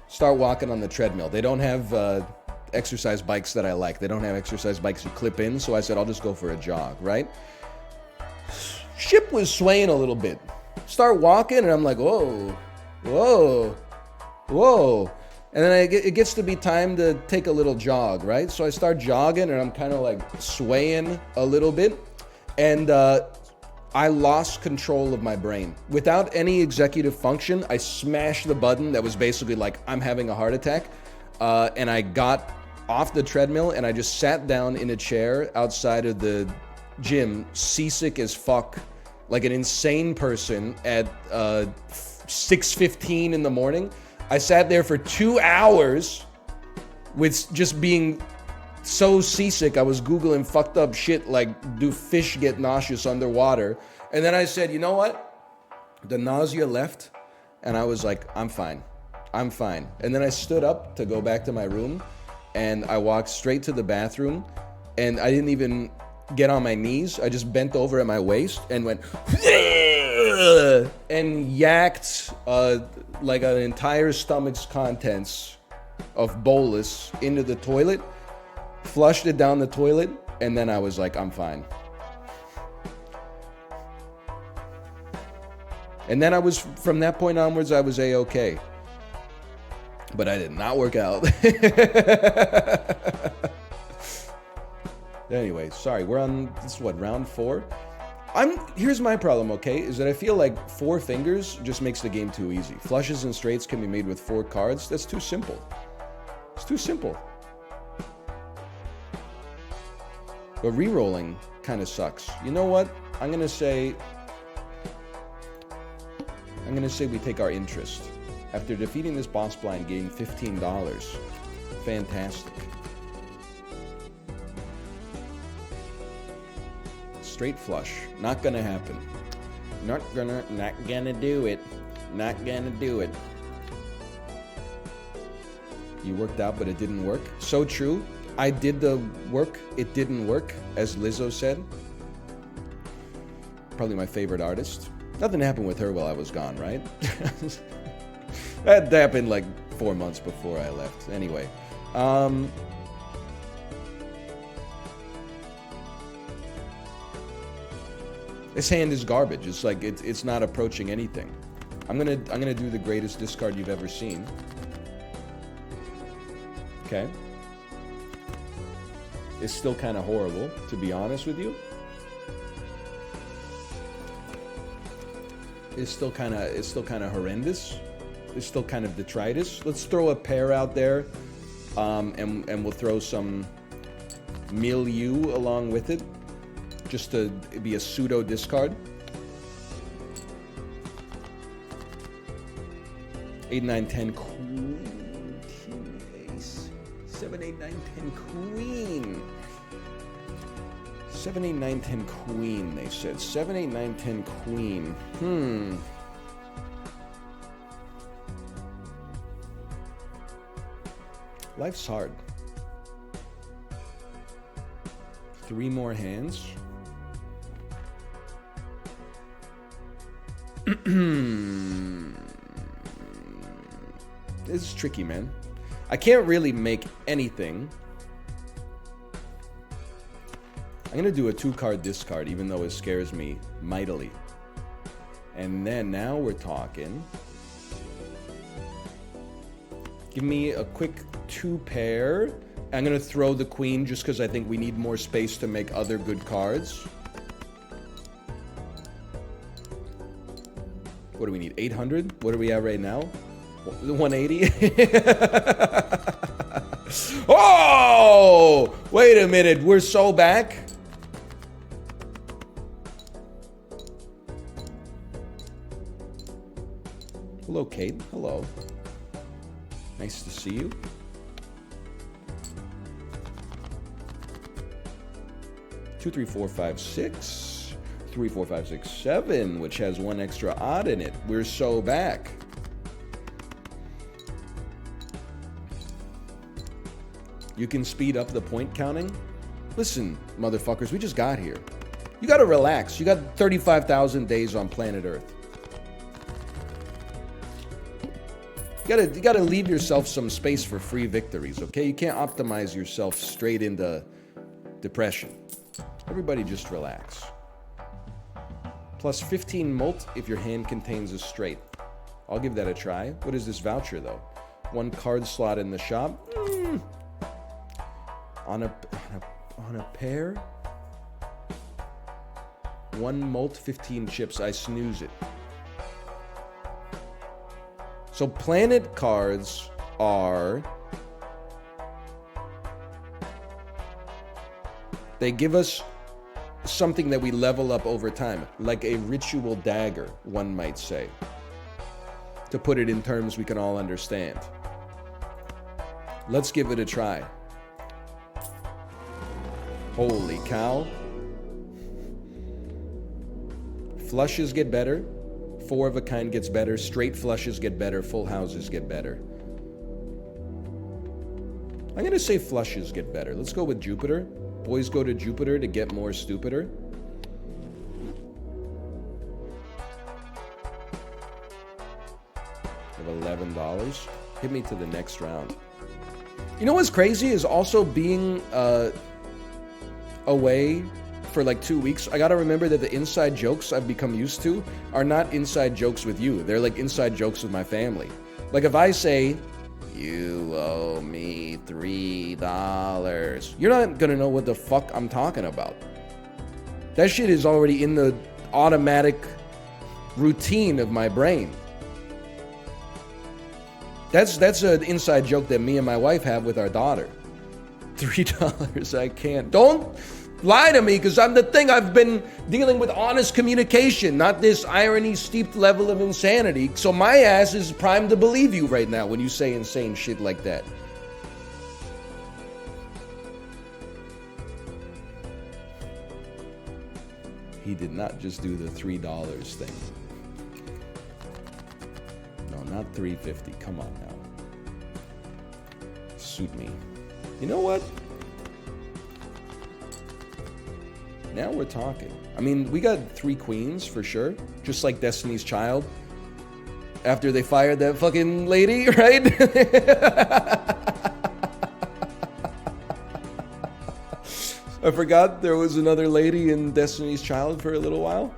start walking on the treadmill. They don't have exercise bikes that I like. They don't have exercise bikes you clip in, so I said, I'll just go for a jog, right? Ship was swaying a little bit. Start walking, and I'm like, whoa, whoa, whoa. And then it gets to be time to take a little jog, right? So I start jogging, and I'm kind of like swaying a little bit. And I lost control of my brain. Without any executive function, I smashed the button that was basically like, I'm having a heart attack. And I got off the treadmill and I just sat down in a chair outside of the gym, seasick as fuck, like an insane person at 6:15 in the morning. I sat there for 2 hours with just being so seasick. I was Googling fucked up shit like, do fish get nauseous underwater? And then I said, you know what? The nausea left and I was like, I'm fine. I'm fine. And then I stood up to go back to my room and I walked straight to the bathroom and I didn't even get on my knees. I just bent over at my waist and went and yacked like an entire stomach's contents of bolus into the toilet, flushed it down the toilet, and then I was like, I'm fine. And then from that point onwards, I was A-okay. But I did not work out. Anyway, sorry, we're on, this is what, round 4? Here's my problem, okay, is that I feel like 4 fingers just makes the game too easy. Flushes and straights can be made with 4 cards. That's too simple. It's too simple. But re-rolling kind of sucks. You know what? I'm gonna say we take our interest. After defeating this boss blind, getting $15. Fantastic. Straight flush. Not gonna happen. Not gonna do it. Not gonna do it. You worked out, but it didn't work. So true. I did the work. It didn't work, as Lizzo said. Probably my favorite artist. Nothing happened with her while I was gone, right? That happened like 4 months before I left. Anyway. This hand is garbage. It's like it's not approaching anything. I'm gonna do the greatest discard you've ever seen. Okay. It's still kind of horrible, to be honest with you. It's still kind of horrendous. It's still kind of detritus. Let's throw a pair out there, and we'll throw some milieu along with it, just to be a pseudo discard. 8, 9, 10 queen, ace, 7, 8, 9, 10 queen. 7, 8, 9, 10 queen, they said. 7, 8, 9, 10 queen. Life's hard. 3 more hands. This is tricky, man. I can't really make anything. I'm gonna do a 2-card discard, even though it scares me mightily. And then now we're talking. Give me a quick 2 pair. I'm gonna throw the queen just because I think we need more space to make other good cards. What do we need? 800? What are we at right now? 180? Oh! Wait a minute, we're so back? Hello, Kate. Hello. Nice to see you. Two, 3, 4, 5, 6. 3, 4, 5, 6, 7, which has 1 extra odd in it. We're so back. You can speed up the point counting. Listen, motherfuckers, we just got here. You gotta relax. You got 35,000 days on planet Earth. You gotta leave yourself some space for free victories, okay? You can't optimize yourself straight into depression. Everybody just relax. Plus 15 molt if your hand contains a straight. I'll give that a try. What is this voucher, though? 1 card slot in the shop? On a pair? 1 molt, 15 chips. I snooze it. So planet cards are... They give us something that we level up over time, like a ritual dagger, one might say. To put it in terms we can all understand. Let's give it a try. Holy cow. Flushes get better. 4 of a kind gets better. Straight flushes get better. Full houses get better. I'm gonna say flushes get better. Let's go with Jupiter. Boys go to Jupiter to get more stupider. Of $11. Hit me to the next round. You know what's crazy is also being away for like 2 weeks. I gotta remember that the inside jokes I've become used to are not inside jokes with you. They're like inside jokes with my family. Like if I say, you owe me $3, you're not gonna know what the fuck I'm talking about. That shit is already in the automatic routine of my brain. That's an inside joke that me and my wife have with our daughter. $3, I can't. Don't lie to me, because I'm the thing. I've been dealing with honest communication, not this irony-steeped level of insanity. So my ass is primed to believe you right now when you say insane shit like that. He did not just do the $3 thing. No, not $3.50. Come on now. Suit me. You know what? Now we're talking. I mean, we got 3 queens for sure. Just like Destiny's Child. After they fired that fucking lady, right? I forgot there was another lady in Destiny's Child for a little while.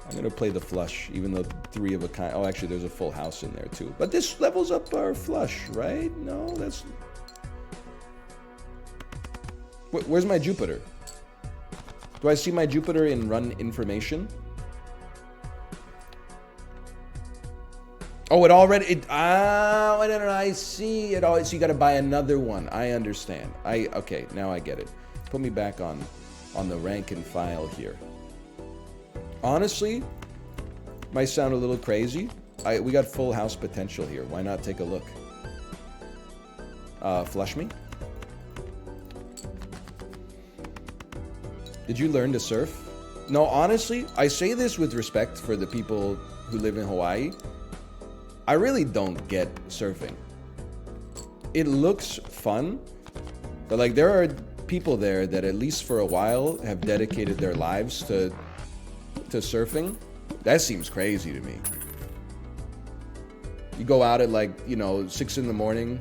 I'm gonna play the flush, even though 3 of a kind. Oh, actually, there's a full house in there too. But this levels up our flush, right? No, that's... Where's my Jupiter? Do I see my Jupiter in run information? Oh, it already... I see it all. So you gotta buy another one. I understand. Okay, now I get it. Put me back on the rank and file here. Honestly, might sound a little crazy. We got full house potential here. Why not take a look? Flush me. Did you learn to surf? No, honestly, I say this with respect for the people who live in Hawaii. I really don't get surfing. It looks fun, but like there are people there that at least for a while have dedicated their lives to surfing. That seems crazy to me. You go out at like, 6 in the morning,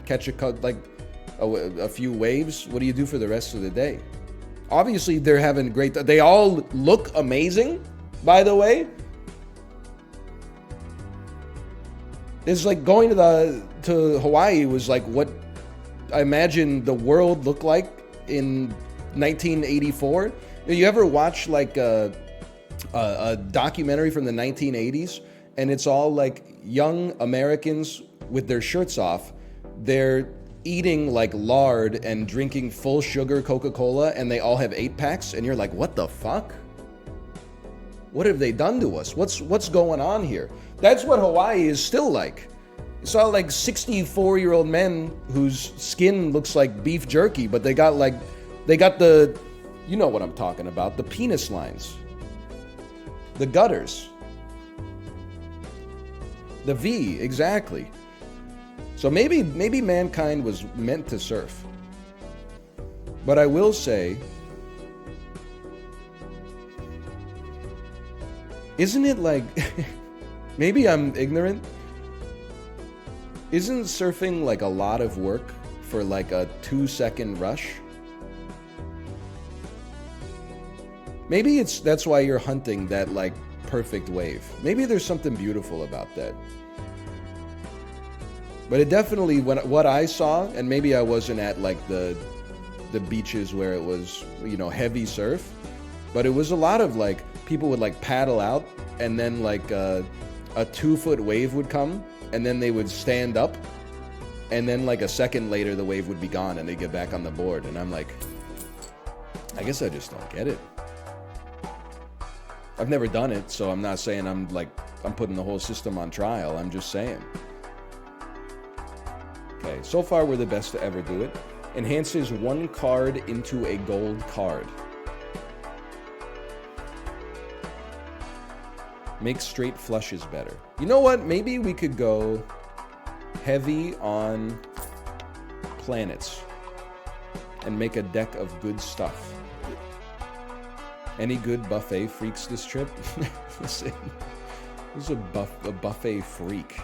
catch a few waves. What do you do for the rest of the day? Obviously, they're having great... They all look amazing, by the way. It's like going to Hawaii was like what I imagine the world looked like in 1984. You ever watch like a documentary from the 1980s, and it's all like young Americans with their shirts off. They're eating like lard and drinking full sugar Coca-Cola, and they all have 8-packs, and you're like, what the fuck? What have they done to us? What's going on here? That's what Hawaii is still like. It's all like 64-year-old men whose skin looks like beef jerky, but they got the, you know what I'm talking about, the penis lines, the gutters, the V, exactly. So maybe mankind was meant to surf. But I will say, isn't it like, maybe I'm ignorant, isn't surfing like a lot of work for like a 2-second rush? Maybe that's why you're hunting that like perfect wave. Maybe there's something beautiful about that. But it definitely, what I saw, and maybe I wasn't at like the beaches where it was, heavy surf, But it was a lot of like, people would like paddle out, and then like a 2-foot wave would come, and then they would stand up, and then like a second later the wave would be gone and they'd get back on the board. And I'm like, I guess I just don't get it. I've never done it, so I'm not saying I'm putting the whole system on trial. I'm just saying. Okay, so far we're the best to ever do it. Enhances 1 card into a gold card. Makes straight flushes better. You know what? Maybe we could go heavy on planets and make a deck of good stuff. Any good buffet freaks this trip? Listen, who's a buffet freak?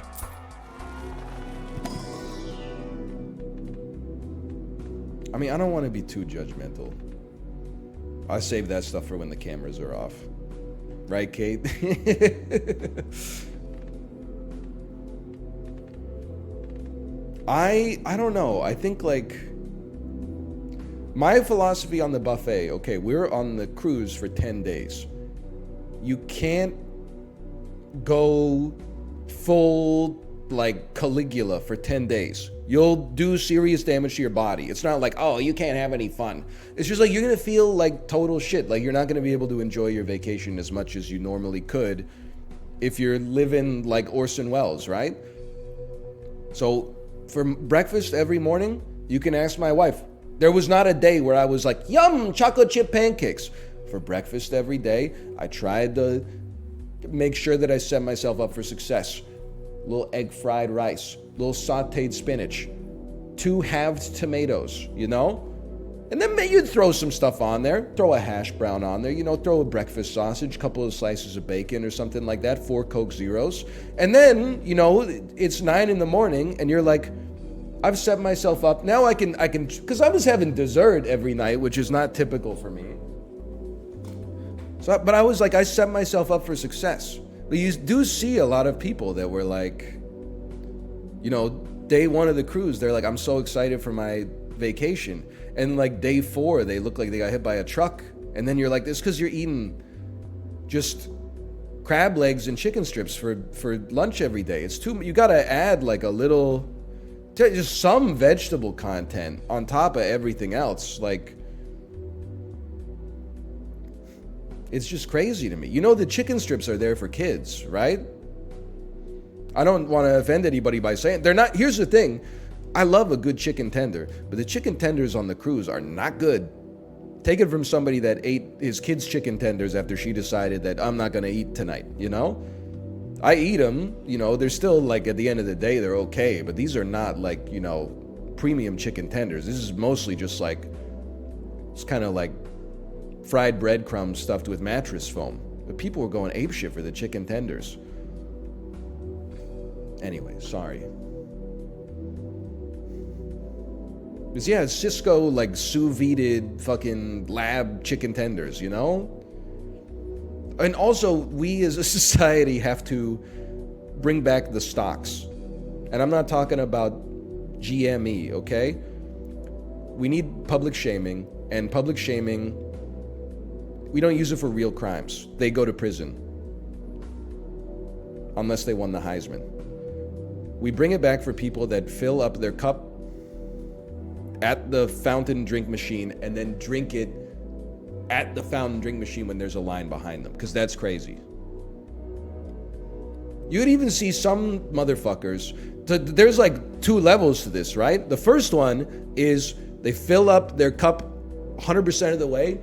I mean, I don't want to be too judgmental. I save that stuff for when the cameras are off. Right, Kate? I don't know. I think like my philosophy on the buffet, okay, we're on the cruise for 10 days. You can't go full like Caligula for 10 days. You'll do serious damage to your body. It's not like, oh, you can't have any fun. It's just like you're going to feel like total shit. Like you're not going to be able to enjoy your vacation as much as you normally could if you're living like Orson Welles, right? So for breakfast every morning, you can ask my wife. There was not a day where I was like, yum, chocolate chip pancakes. For breakfast every day, I tried to make sure that I set myself up for success. Little egg fried rice, little sauteed spinach, 2 halved tomatoes, you know? And then you'd throw some stuff on there, throw a hash brown on there, you know, throw a breakfast sausage, couple of slices of bacon or something like that, 4 Coke Zeros. And then, you know, it's 9 in the morning and you're like, I've set myself up. Now I can, because I was having dessert every night, which is not typical for me. So, but I was like, I set myself up for success. But you do see a lot of people that were like, you know, day 1 of the cruise, they're like, I'm so excited for my vacation. And like day 4, they look like they got hit by a truck. And then you're like, this because you're eating just crab legs and chicken strips for lunch every day. It's too, you got to add like a little, just some vegetable content on top of everything else. Like, it's just crazy to me. You know, the chicken strips are there for kids, right? I don't want to offend anybody by saying they're not. Here's the thing. I love a good chicken tender, but the chicken tenders on the cruise are not good. Take it from somebody that ate his kids' chicken tenders after she decided that I'm not going to eat tonight, you know? I eat them, you know, they're still like at the end of the day, they're okay, but these are not like, you know, premium chicken tenders. This is mostly just like, it's kind of like fried breadcrumbs stuffed with mattress foam. But people were going apeshit for the chicken tenders. Anyway, sorry. Because yeah, it's Cisco like sous vide fucking lab chicken tenders, you know? And also, we as a society have to bring back the stocks. And I'm not talking about GME, okay? We need public shaming, and public shaming, we don't use it for real crimes. They go to prison. Unless they won the Heisman. We bring it back for people that fill up their cup at the fountain drink machine and then drink it at the fountain drink machine when there's a line behind them, because that's crazy. You'd even see some motherfuckers, there's like 2 levels to this, right? The first one is they fill up their cup 100% of the way,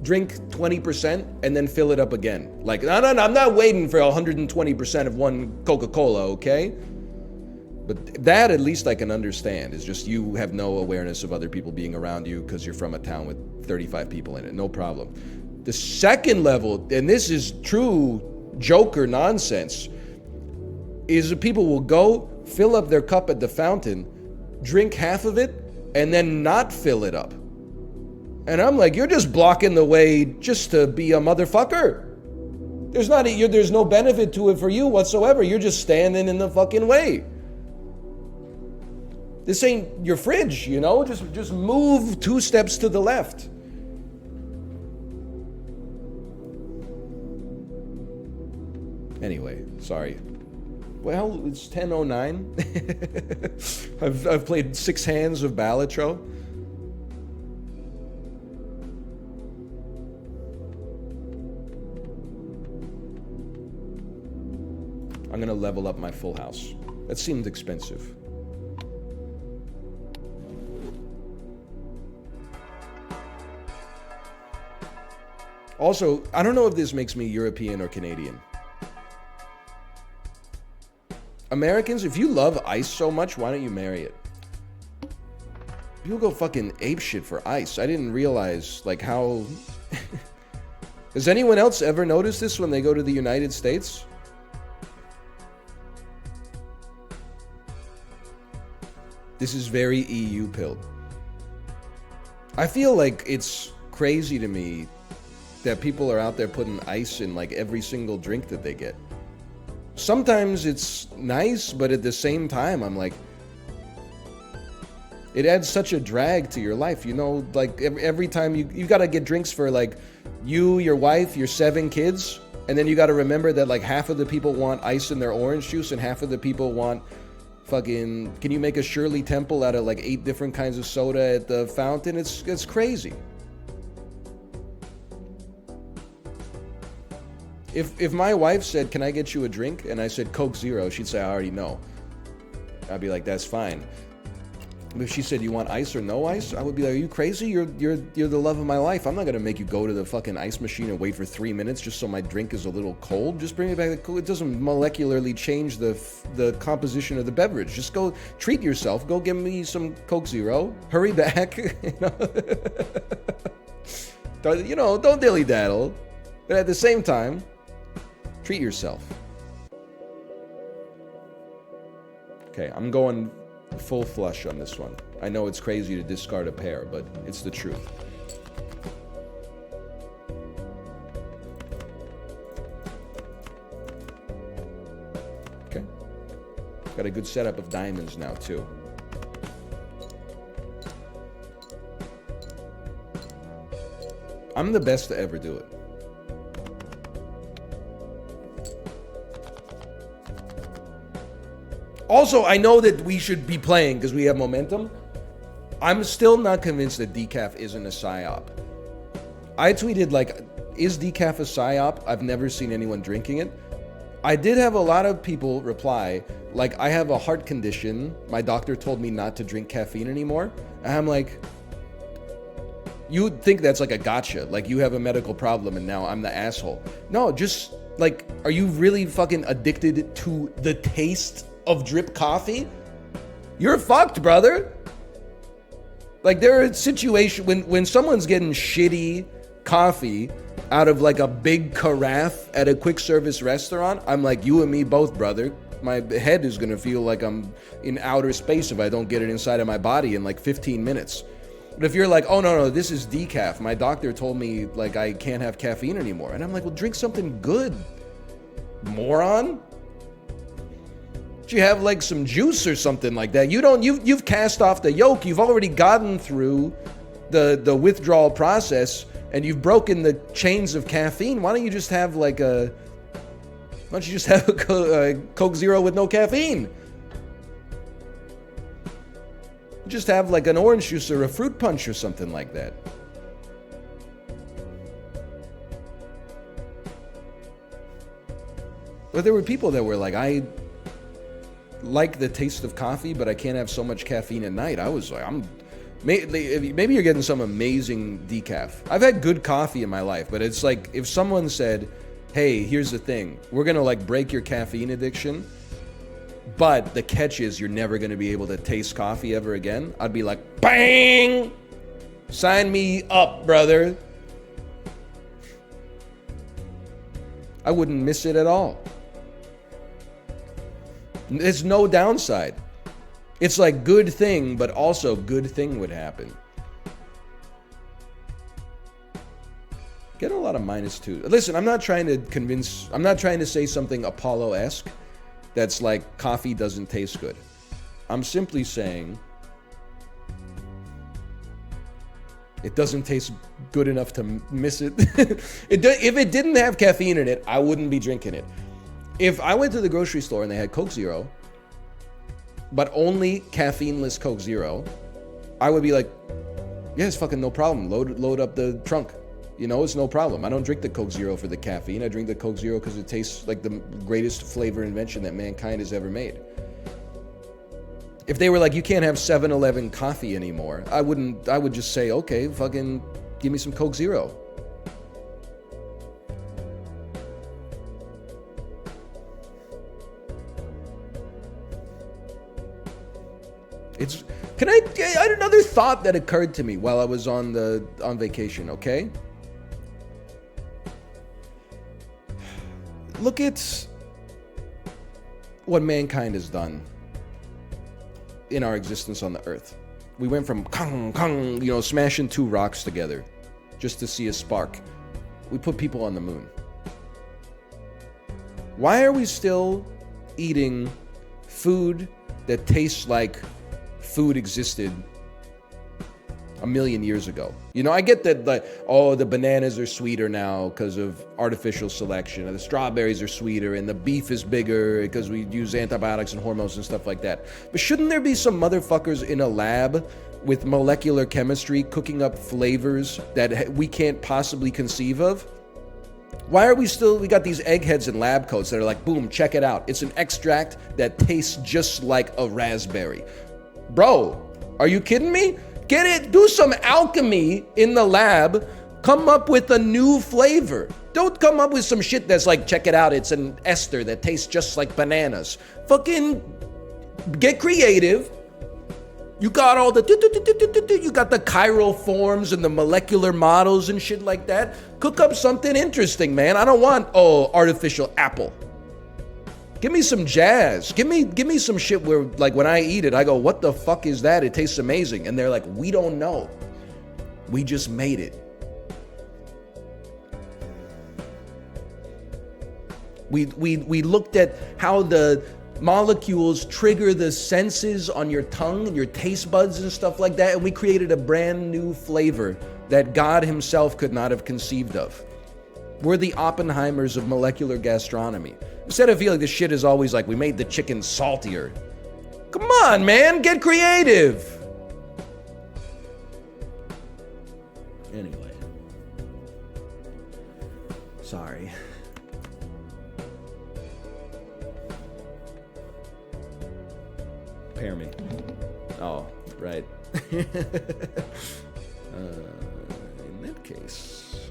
drink 20%, and then fill it up again. Like, no, I'm not waiting for 120% of one Coca-Cola, okay? But that at least I can understand. It's just you have no awareness of other people being around you because you're from a town with 35 people in it. No problem. The second level, and this is true Joker nonsense, is that people will go fill up their cup at the fountain, drink half of it, and then not fill it up. And I'm like, you're just blocking the way just to be a motherfucker. There's no benefit to it for you whatsoever. You're just standing in the fucking way. This ain't your fridge, you know? Just move 2 steps to the left. Anyway, sorry. Well, it's 10:09. I've played 6 hands of Balatro. I'm gonna level up my full house. That seemed expensive. Also, I don't know if this makes me European or Canadian. Americans, if you love ice so much, why don't you marry it? People go fucking apeshit for ice. I didn't realize, like, how... Has anyone else ever noticed this when they go to the United States? This is very EU pilled. I feel like it's crazy to me that people are out there putting ice in like every single drink that they get. Sometimes it's nice, but at the same time, I'm like, it adds such a drag to your life. You know, like every time you gotta get drinks for like you, your wife, your 7 kids. And then you gotta remember that like half of the people want ice in their orange juice and half of the people want fucking, can you make a Shirley Temple out of like 8 different kinds of soda at the fountain? It's crazy. If my wife said, can I get you a drink? And I said, Coke Zero, she'd say, I already know. I'd be like, that's fine. If she said, you want ice or no ice? I would be like, are you crazy? You're the love of my life. I'm not gonna make you go to the fucking ice machine and wait for 3 minutes just so my drink is a little cold. Just bring it back. It doesn't molecularly change the composition of the beverage. Just go treat yourself. Go give me some Coke Zero. Hurry back. You know, don't dilly-daddle. But at the same time, treat yourself. Okay, I'm going full flush on this one. I know it's crazy to discard a pair, but it's the truth. Okay. Got a good setup of diamonds now, too. I'm the best to ever do it. Also, I know that we should be playing because we have momentum. I'm still not convinced that decaf isn't a psyop. I tweeted like, is decaf a psyop? I've never seen anyone drinking it. I did have a lot of people reply, like, I have a heart condition. My doctor told me not to drink caffeine anymore. And I'm like, you would think that's like a gotcha. Like you have a medical problem and now I'm the asshole. No, just like, are you really fucking addicted to the taste of drip coffee? You're fucked, brother. Like there are situations when someone's getting shitty coffee out of like a big carafe at a quick service restaurant, I'm like, you and me both, brother. My head is gonna feel like I'm in outer space if I don't get it inside of my body in like 15 minutes. But if you're like, oh no, this is decaf. My doctor told me like I can't have caffeine anymore. And I'm like, well, drink something good, moron. You have like some juice or something like that. You've cast off the yolk. You've already gotten through the withdrawal process and you've broken the chains of caffeine. Why don't you just have like a Coke Zero with no caffeine? Just have like an orange juice or a fruit punch or something like that. But there were people that were like, I like the taste of coffee, but I can't have so much caffeine at night. I was like, maybe you're getting some amazing decaf. I've had good coffee in my life, but it's like if someone said, hey, here's the thing, we're gonna like break your caffeine addiction, but the catch is you're never gonna be able to taste coffee ever again, I'd be like, bang, sign me up, brother. I wouldn't miss it at all. There's no downside. It's like good thing, but also good thing would happen. Get a lot of -2. Listen, I'm not trying to say something Apollo-esque that's like coffee doesn't taste good. I'm simply saying it doesn't taste good enough to miss it. If it didn't have caffeine in it, I wouldn't be drinking it. If I went to the grocery store and they had Coke Zero, but only caffeineless Coke Zero, I would be like, yeah, it's fucking no problem. Load up the trunk. You know, it's no problem. I don't drink the Coke Zero for the caffeine. I drink the Coke Zero because it tastes like the greatest flavor invention that mankind has ever made. If they were like, you can't have 7-Eleven coffee anymore, I would just say, okay, fucking give me some Coke Zero. I had another thought that occurred to me while I was on vacation, okay? Look at what mankind has done in our existence on the earth. We went from smashing two rocks together just to see a spark. We put people on the moon. Why are we still eating food that tastes like food existed a million years ago? You know, I get that the bananas are sweeter now because of artificial selection, and the strawberries are sweeter, and the beef is bigger because we use antibiotics and hormones and stuff like that. But shouldn't there be some motherfuckers in a lab with molecular chemistry cooking up flavors that we can't possibly conceive of? Why are we got these eggheads in lab coats that are like, boom, check it out. It's an extract that tastes just like a raspberry. Bro, are you kidding me? Get it, do some alchemy in the lab, come up with a new flavor. Don't come up with some shit that's like, check it out, it's an ester that tastes just like bananas. Fucking get creative. You got all you got the chiral forms and the molecular models and shit like that. Cook up something interesting, man. I don't want, artificial apple. Give me some jazz. Give me some shit where, like, when I eat it, I go, what the fuck is that? It tastes amazing. And they're like, we don't know. We just made it. We looked at how the molecules trigger the senses on your tongue and your taste buds and stuff like that, and we created a brand new flavor that God himself could not have conceived of. We're the Oppenheimers of molecular gastronomy. Instead of feeling this shit is always like, we made the chicken saltier. Come on, man, get creative. Anyway. Sorry. Pair me. Oh, right. In that case,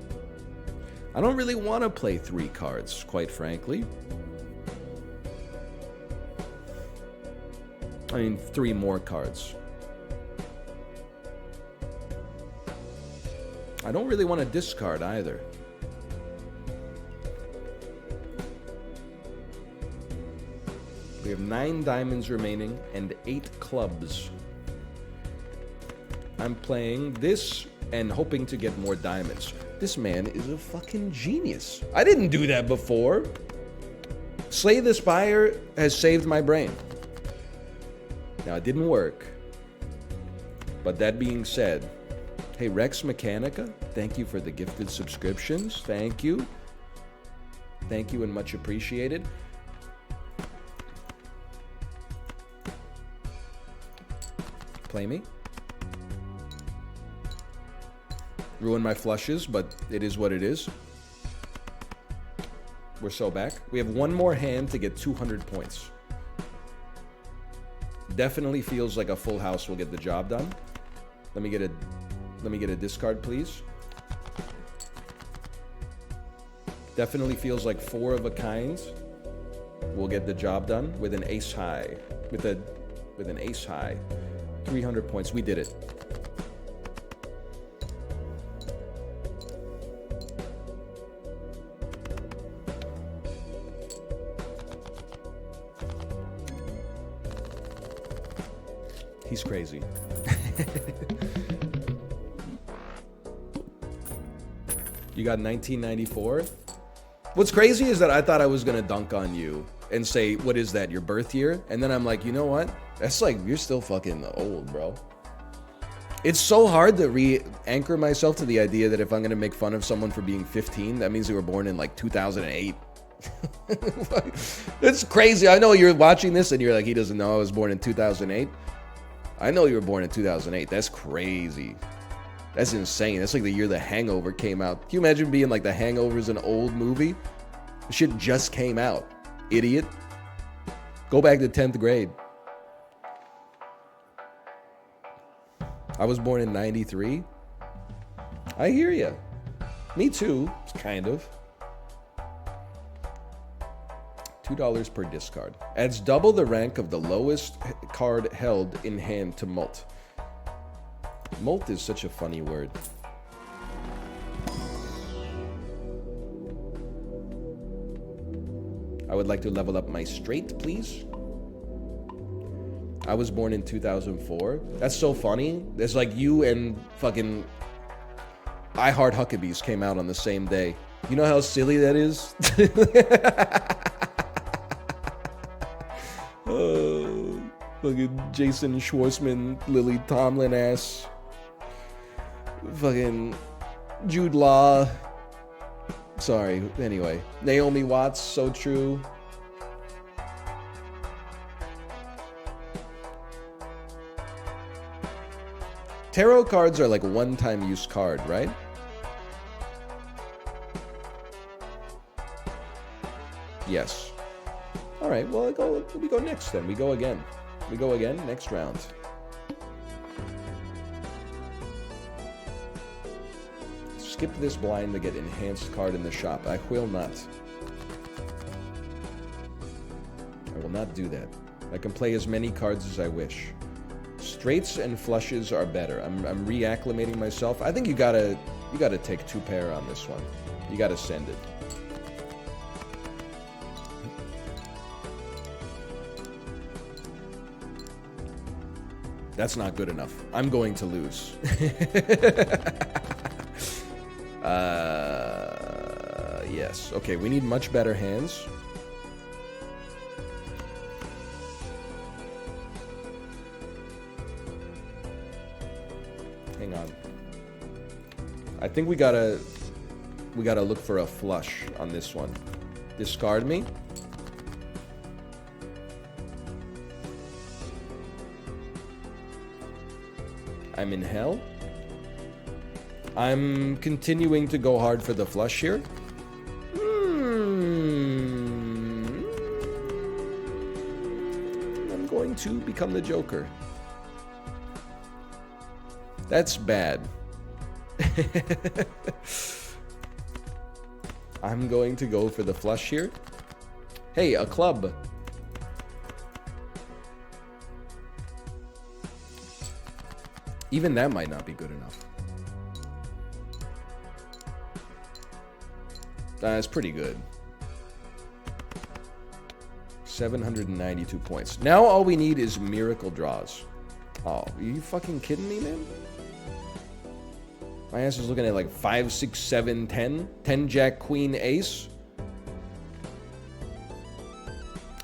I don't really want to play 3 cards, quite frankly. I mean, 3 more cards. I don't really want to discard either. We have 9 diamonds remaining and 8 clubs. I'm playing this and hoping to get more diamonds. This man is a fucking genius. I didn't do that before. Slay the Spire has saved my brain. Now, it didn't work. But that being said, hey, Rex Mechanica, thank you for the gifted subscriptions. Thank you. Thank you and much appreciated. Play me. Ruin my flushes, but it is what it is. We're so back. We have 1 more hand to get 200 points. Definitely feels like a full house will get the job done. Let me get a discard, please. Definitely feels like 4 of a kind will get the job done with an ace high. With an ace high. 300 points. We did it. He's crazy. You got 1994? What's crazy is that I thought I was gonna dunk on you and say, what is that, your birth year? And then I'm like, you know what? That's like, you're still fucking old, bro. It's so hard to re-anchor myself to the idea that if I'm gonna make fun of someone for being 15, that means they were born in like 2008. It's crazy. I know you're watching this and you're like, he doesn't know I was born in 2008. I know you were born in 2008. That's crazy. That's insane. That's like the year The Hangover came out. Can you imagine being like The Hangover's an old movie? The shit just came out. Idiot. Go back to 10th grade. I was born in 93. I hear ya. Me too, kind of. $2 per discard. Adds double the rank of the lowest card held in hand to Molt. Molt is such a funny word. I would like to level up my straight, please. I was born in 2004. That's so funny. It's like you and fucking I Heart Huckabees came out on the same day. You know how silly that is? Oh, fucking Jason Schwartzman, Lily Tomlin ass. Fucking Jude Law. Sorry, anyway. Naomi Watts, so true. Tarot cards are like a one-time use card, right? Yes. All right, well, we go next then. We go again. We go again next round. Skip this blind to get enhanced card in the shop. I will not. I will not do that. I can play as many cards as I wish. Straights and flushes are better. I'm reacclimating myself. I think you gotta take 2 pair on this one. You gotta send it. That's not good enough. I'm going to lose. Yes. Okay, we need much better hands. Hang on. I think we gotta look for a flush on this one. Discard me. I'm in hell. I'm continuing to go hard for the flush here. I'm going to become the Joker. That's bad. I'm going to go for the flush here. Hey, a club. Even that might not be good enough. That's pretty good. 792 points. Now all we need is miracle draws. Oh, are you fucking kidding me, man? My ass is looking at like 5, 6, 7, 10. 10 Jack, Queen, Ace.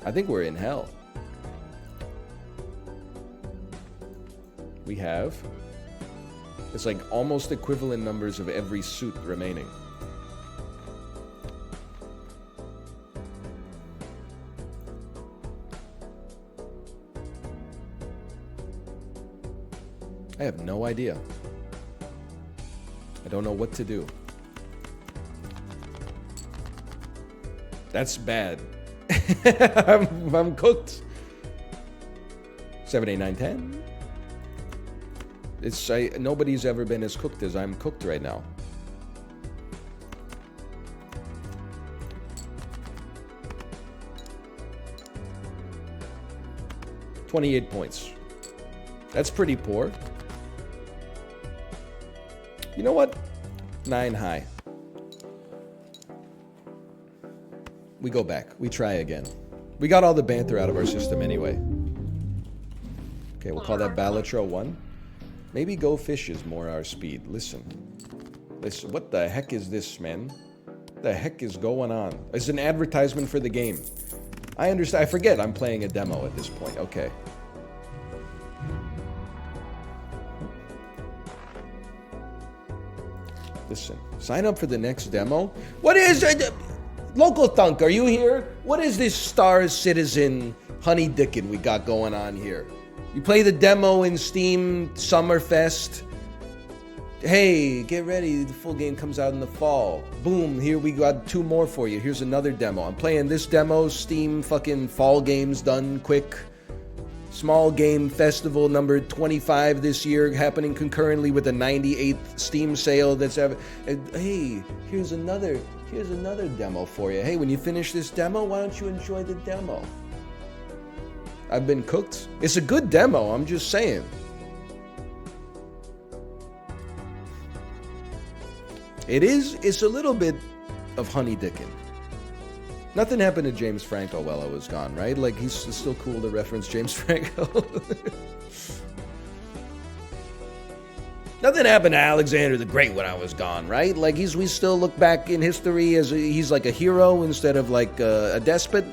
I think we're in hell. We have... It's like almost equivalent numbers of every suit remaining. I have no idea. I don't know what to do. That's bad. I'm cooked. 7, 8, 9, 10. Nobody's ever been as cooked as I'm cooked right now. $28 points. That's pretty poor. You know what? 9 high. We go back. We try again. We got all the banter out of our system anyway. Okay, we'll call that Balatro 1. Maybe Go Fish is more our speed. Listen. Listen, what the heck is this, man? What the heck is going on? It's an advertisement for the game. I understand. I forget I'm playing a demo at this point. Okay. Listen, sign up for the next demo. What is it? Local Thunk, are you here? What is this Star Citizen Honey Dickin' we got going on here? You play the demo in Steam Summerfest. Hey, get ready, the full game comes out in the fall. Boom, here we got 2 more for you. Here's another demo. I'm playing this demo, Steam fucking fall games done quick. Small Game Festival number 25 this year, happening concurrently with the 98th Steam sale that's ever. Hey, here's another demo for you. Hey, when you finish this demo, why don't you enjoy the demo? I've been cooked. It's a good demo, I'm just saying. It's a little bit of Honey Dickin'. Nothing happened to James Franco while I was gone, right? Like, he's still cool to reference James Franco. Nothing happened to Alexander the Great when I was gone, right? Like, we still look back in history as he's like a hero instead of like a despot.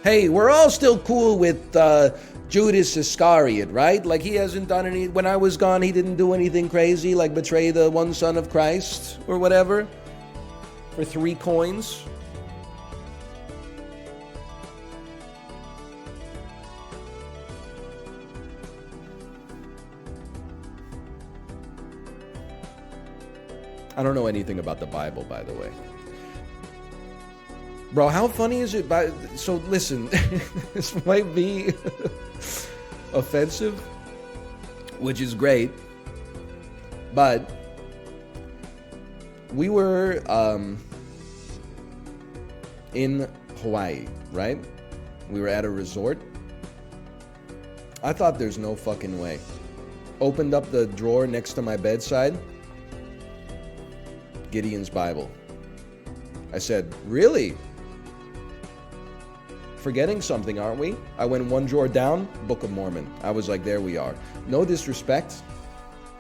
Hey, we're all still cool with Judas Iscariot, right? Like, he hasn't done any. When I was gone, he didn't do anything crazy, like betray the one son of Christ or whatever for 3 coins. I don't know anything about the Bible, by the way. Bro, how funny is it? So listen, this might be offensive, which is great, but we were in Hawaii, right? We were at a resort. I thought there's no fucking way. Opened up the drawer next to my bedside. Gideon's Bible. I said, really? Forgetting something, aren't we? I went 1 drawer down, Book of Mormon. I was like, there we are. No disrespect,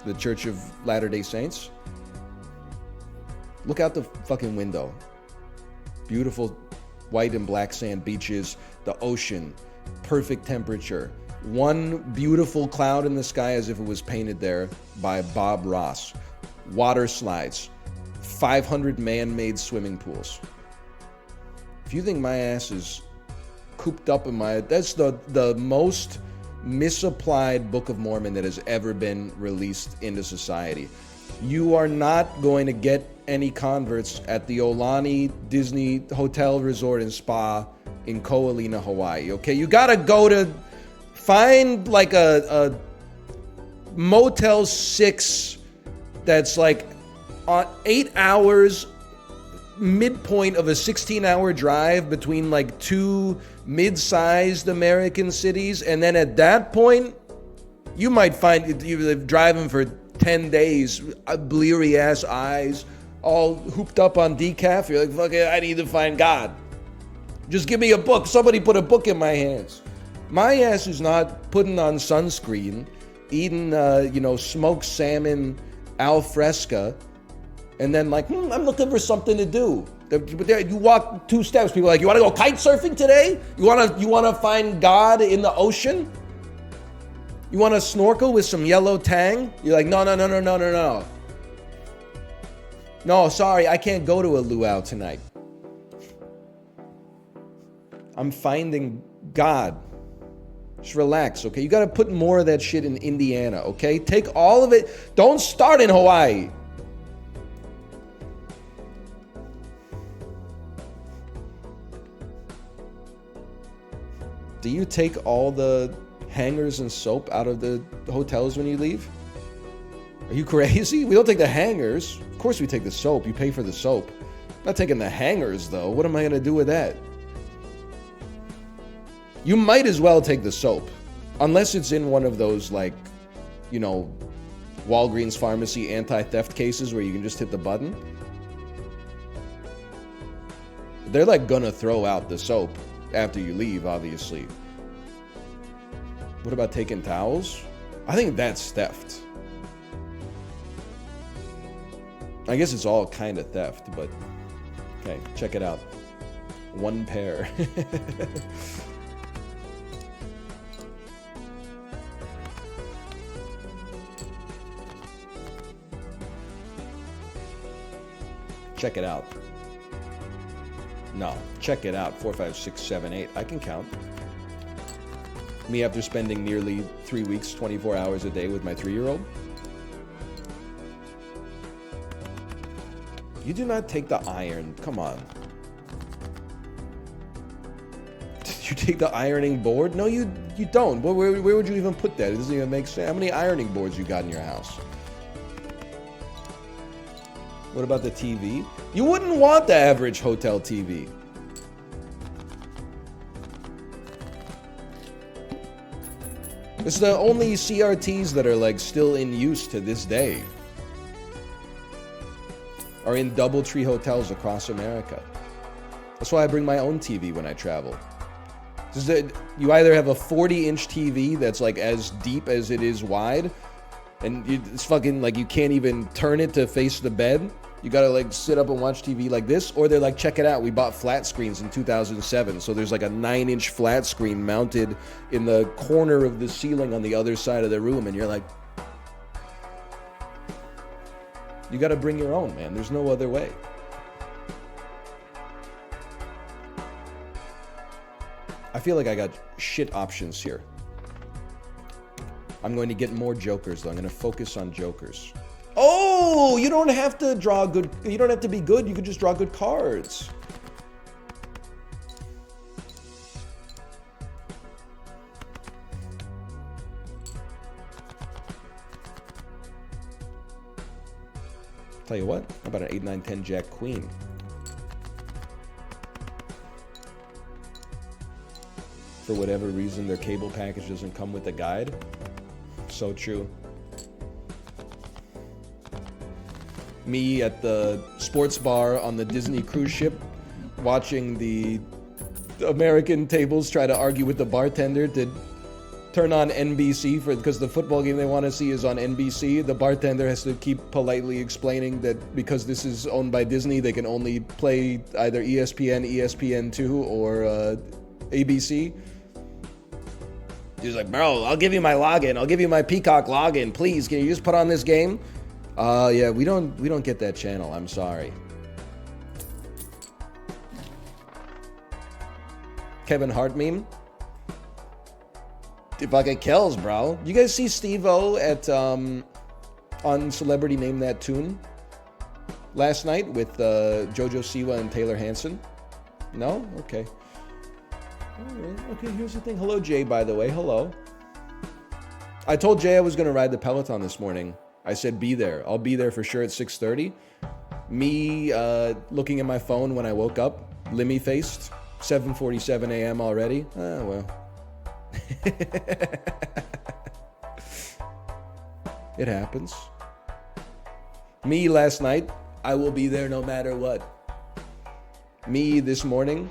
the Church of Latter-day Saints. Look out the fucking window. Beautiful white and black sand beaches, the ocean, perfect temperature. 1 beautiful cloud in the sky as if it was painted there by Bob Ross. Water slides. 500 man-made swimming pools. If you think my ass is cooped up in my... That's the most misapplied Book of Mormon that has ever been released into society. You are not going to get any converts at the Olani Disney Hotel Resort and Spa in Ko Olina, Hawaii, okay? You gotta go to... Find like a Motel 6 that's like on 8 hours, midpoint of a 16-hour drive between like 2 mid-sized American cities, and then at that point, you might find you're driving for 10 days, bleary ass eyes, all hooped up on decaf. You're like, fuck it, I need to find God. Just give me a book. Somebody put a book in my hands. My ass is not putting on sunscreen, eating, smoked salmon al fresca, and then like, I'm looking for something to do. But there, you walk 2 steps, people are like, you want to go kite surfing today? You want to find God in the ocean? You want to snorkel with some yellow tang? You're like, no. No, sorry, I can't go to a luau tonight. I'm finding God. Just relax, okay? You got to put more of that shit in Indiana, okay? Take all of it. Don't start in Hawaii. Do you take all the hangers and soap out of the hotels when you leave? Are you crazy? We don't take the hangers. Of course we take the soap. You pay for the soap. I'm not taking the hangers, though. What am I going to do with that? You might as well take the soap. Unless it's in one of those, like, Walgreens pharmacy anti-theft cases where you can just hit the button. They're, like, gonna throw out the soap after you leave, obviously. What about taking towels? I think that's theft. I guess it's all kind of theft, but... Okay, check it out. 1 pair. Check it out. No, check it out. 4, 5, 6, 7, 8. I can count. Me after spending nearly 3 weeks, 24 hours a day with my 3-year-old. You do not take the iron. Come on. Did you take the ironing board? No, you don't. Where would you even put that? It doesn't even make sense. How many ironing boards you got in your house? What about the TV? You wouldn't want the average hotel TV. It's the only CRTs that are like still in use to this day. Are in DoubleTree hotels across America. That's why I bring my own TV when I travel. You either have a 40-inch TV that's like as deep as it is wide, and it's fucking like you can't even turn it to face the bed. You gotta like sit up and watch TV like this, or they're like, check it out, we bought flat screens in 2007, so there's like a 9-inch flat screen mounted in the corner of the ceiling on the other side of the room, and you're like, you gotta bring your own, man. There's no other way. I feel like I got shit options here. I'm going to get more jokers, though. I'm going to focus on jokers. Oh, you don't have to draw good. You don't have to be good. You can just draw good cards. Tell you what, how about an 8, 9, 10 Jack Queen? For whatever reason, their cable package doesn't come with a guide. So true. Me at the sports bar on the Disney cruise ship, watching the American tables try to argue with the bartender to turn on NBC because the football game they want to see is on NBC. The bartender has to keep politely explaining that because this is owned by Disney, they can only play either ESPN, ESPN2, or ABC. He's like, bro, I'll give you my login. I'll give you my Peacock login. Please, can you just put on this game? Yeah, we don't get that channel. I'm sorry. Kevin Hart meme. Dude, fucking kills, bro. You guys see Steve-O at on Celebrity Name That Tune last night with Jojo Siwa and Taylor Hanson? No? Okay. Alright, okay, here's the thing. Hello, Jay, by the way. Hello. I told Jay I was going to ride the Peloton this morning. I said be there. I'll be there for sure at 6:30. Me looking at my phone when I woke up, Limmy-faced, 7:47 a.m. already. Oh, well. It happens. Me last night, I will be there no matter what. Me this morning,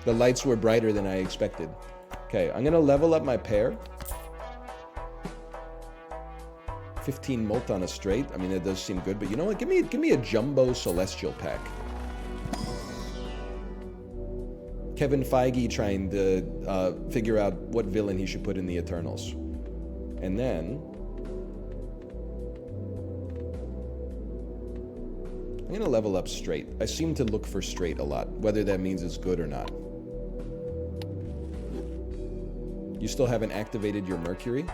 the lights were brighter than I expected. Okay, I'm gonna level up my pair. 15 molt on a straight. I mean, that does seem good, but you know what? Give me a jumbo celestial pack. Kevin Feige trying to figure out what villain he should put in the Eternals. And then I'm gonna level up straight. I seem to look for straight a lot, whether that means it's good or not. You still haven't activated your Mercury?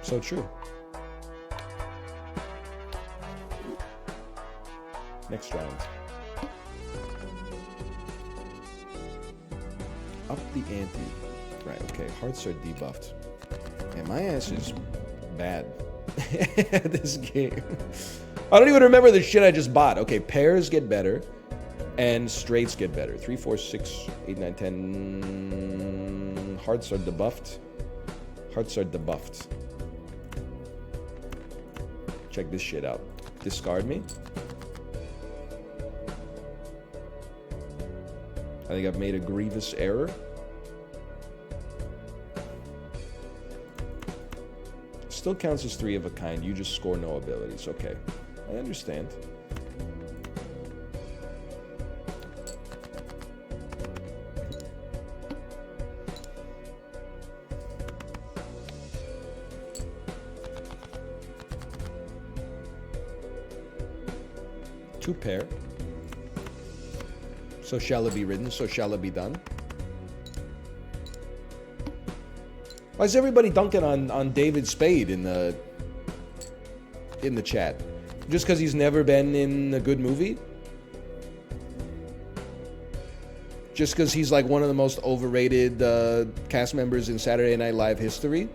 So true. Next round. Up the ante. Right, okay. Hearts are debuffed. Man, my ass is bad at this game. I don't even remember the shit I just bought. Okay, pairs get better. And straights get better. 3, 4, 6, 8, 9, 10. Hearts are debuffed. Hearts are debuffed. Check this shit out. Discard me. I think I've made a grievous error. Still counts as 3 of a kind. You just score no abilities. Okay. I understand. Two pair. So shall it be written, so shall it be done. Why is everybody dunking on David Spade in the chat? Just because he's never been in a good movie? Just because he's like one of the most overrated cast members in Saturday Night Live history?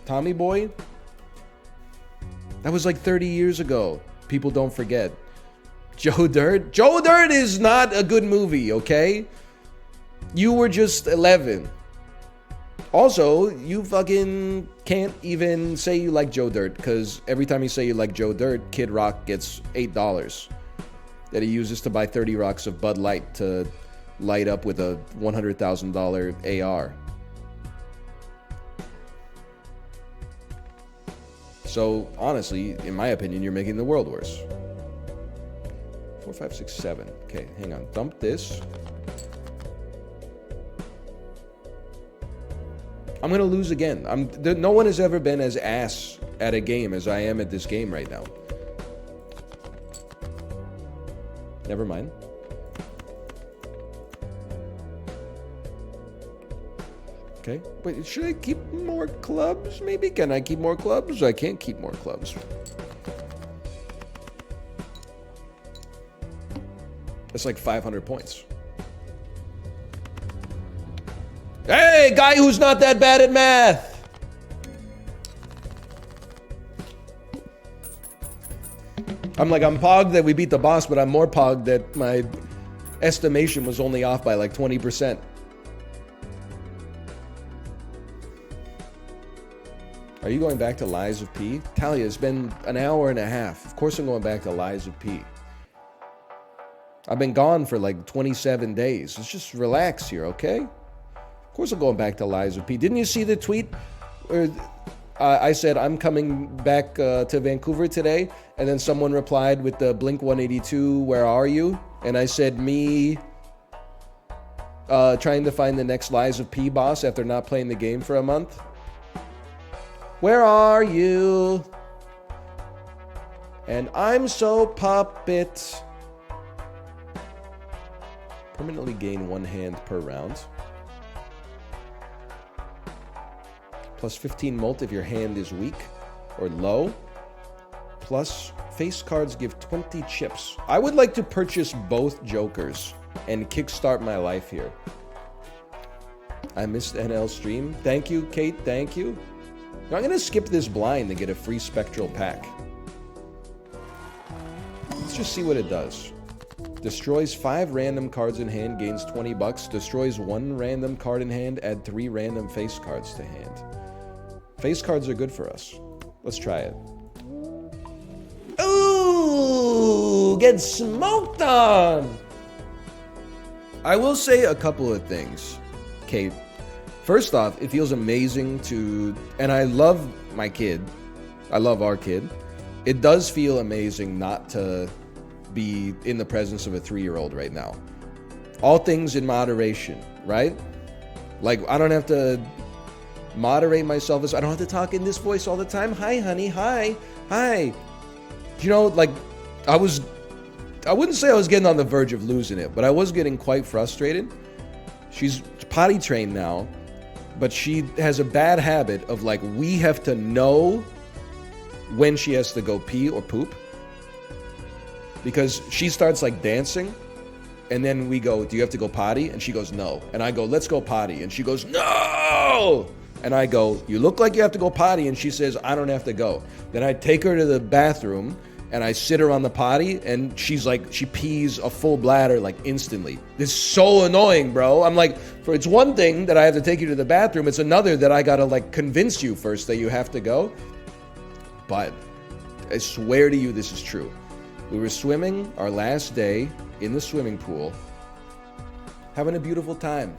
Tommy Boy? That was like 30 years ago. People don't forget. Joe Dirt? Joe Dirt is not a good movie, okay? You were just 11. Also, you fucking can't even say you like Joe Dirt, because every time you say you like Joe Dirt, Kid Rock gets $8 that he uses to buy 30 rocks of Bud Light to light up with a $100,000 AR. So, honestly, in my opinion, you're making the world worse. 4, 5, 6, 7. Okay, hang on. Dump this. I'm going to lose again. No one has ever been as ass at a game as I am at this game right now. Never mind. Okay. Wait, should I keep more clubs? Maybe? Can I keep more clubs? I can't keep more clubs. That's like 500 points. Hey, guy who's not that bad at math. I'm pogged that we beat the boss, but I'm more pogged that my estimation was only off by like 20%. Are you going back to Lies of P? Talia, it's been an hour and a half. Of course I'm going back to Lies of P. I've been gone for like 27 days. Let's just relax here, okay? Of course I'm going back to Lies of P. Didn't you see the tweet where I said I'm coming back to Vancouver today? And then someone replied with the Blink 182, where are you? And I said, me trying to find the next Lies of P boss after not playing the game for a month. Where are you? And I'm so puppet. Permanently gain 1 hand per round. Plus 15 molt if your hand is weak or low. Plus face cards give 20 chips. I would like to purchase both jokers and kickstart my life here. I missed NL stream. Thank you, Kate. Thank you. I'm going to skip this blind and get a free spectral pack. Let's just see what it does. Destroys 5 random cards in hand, gains 20 bucks. Destroys 1 random card in hand, add 3 random face cards to hand. Face cards are good for us. Let's try it. Ooh, get smoked on! I will say a couple of things, Kate. First off, it feels amazing to, and I love my kid. I love our kid. It does feel amazing not to be in the presence of a 3-year-old right now. All things in moderation, right? Like, I don't have to moderate myself. I don't have to talk in this voice all the time. Hi, honey. Hi. Hi. You know, like, I wouldn't say I was getting on the verge of losing it, but I was getting quite frustrated. She's potty trained now, but she has a bad habit of, like, we have to know when she has to go pee or poop. Because she starts, like, dancing, and then we go, do you have to go potty? And she goes, no. And I go, let's go potty. And she goes, no! And I go, you look like you have to go potty. And she says, I don't have to go. Then I take her to the bathroom, and I sit her on the potty, and she's like, she pees a full bladder, like, instantly. This is so annoying, bro. I'm like, it's one thing that I have to take you to the bathroom. It's another that I gotta, like, convince you first that you have to go. But I swear to you, this is true. We were swimming our last day in the swimming pool, having a beautiful time.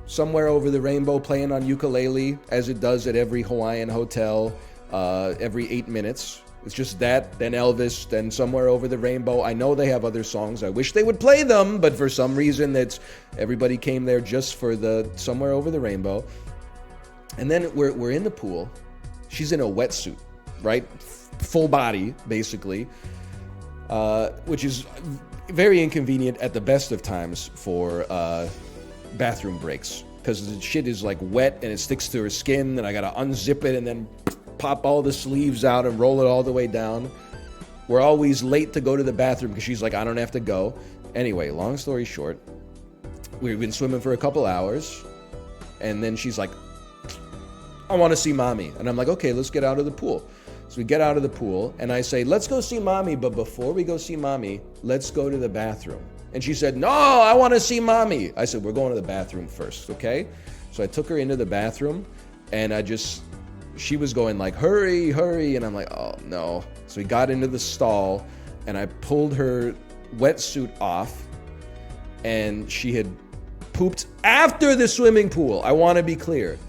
Somewhere over the rainbow, playing on ukulele, as it does at every Hawaiian hotel, every 8 minutes. It's just that, then Elvis, then Somewhere Over the Rainbow. I know they have other songs. I wish they would play them, but for some reason, everybody came there just for the Somewhere Over the Rainbow. And then we're in the pool. She's in a wetsuit. right? Full body, basically, which is very inconvenient at the best of times for bathroom breaks, because the shit is like wet and it sticks to her skin, and I gotta unzip it and then pop all the sleeves out and roll it all the way down. We're always late to go to the bathroom because she's like, I don't have to go. Anyway, long story short, we've been swimming for a couple hours, and then she's like, I want to see mommy. And I'm like, okay, let's get out of the pool. So we get out of the pool, and I say, let's go see mommy, but before we go see mommy, let's go to the bathroom. And she said, no, I want to see mommy. I said, we're going to the bathroom first, okay? So I took her into the bathroom, and she was going like, hurry, hurry. And I'm like, oh, no. So we got into the stall, and I pulled her wetsuit off, and she had pooped after the swimming pool. I want to be clear.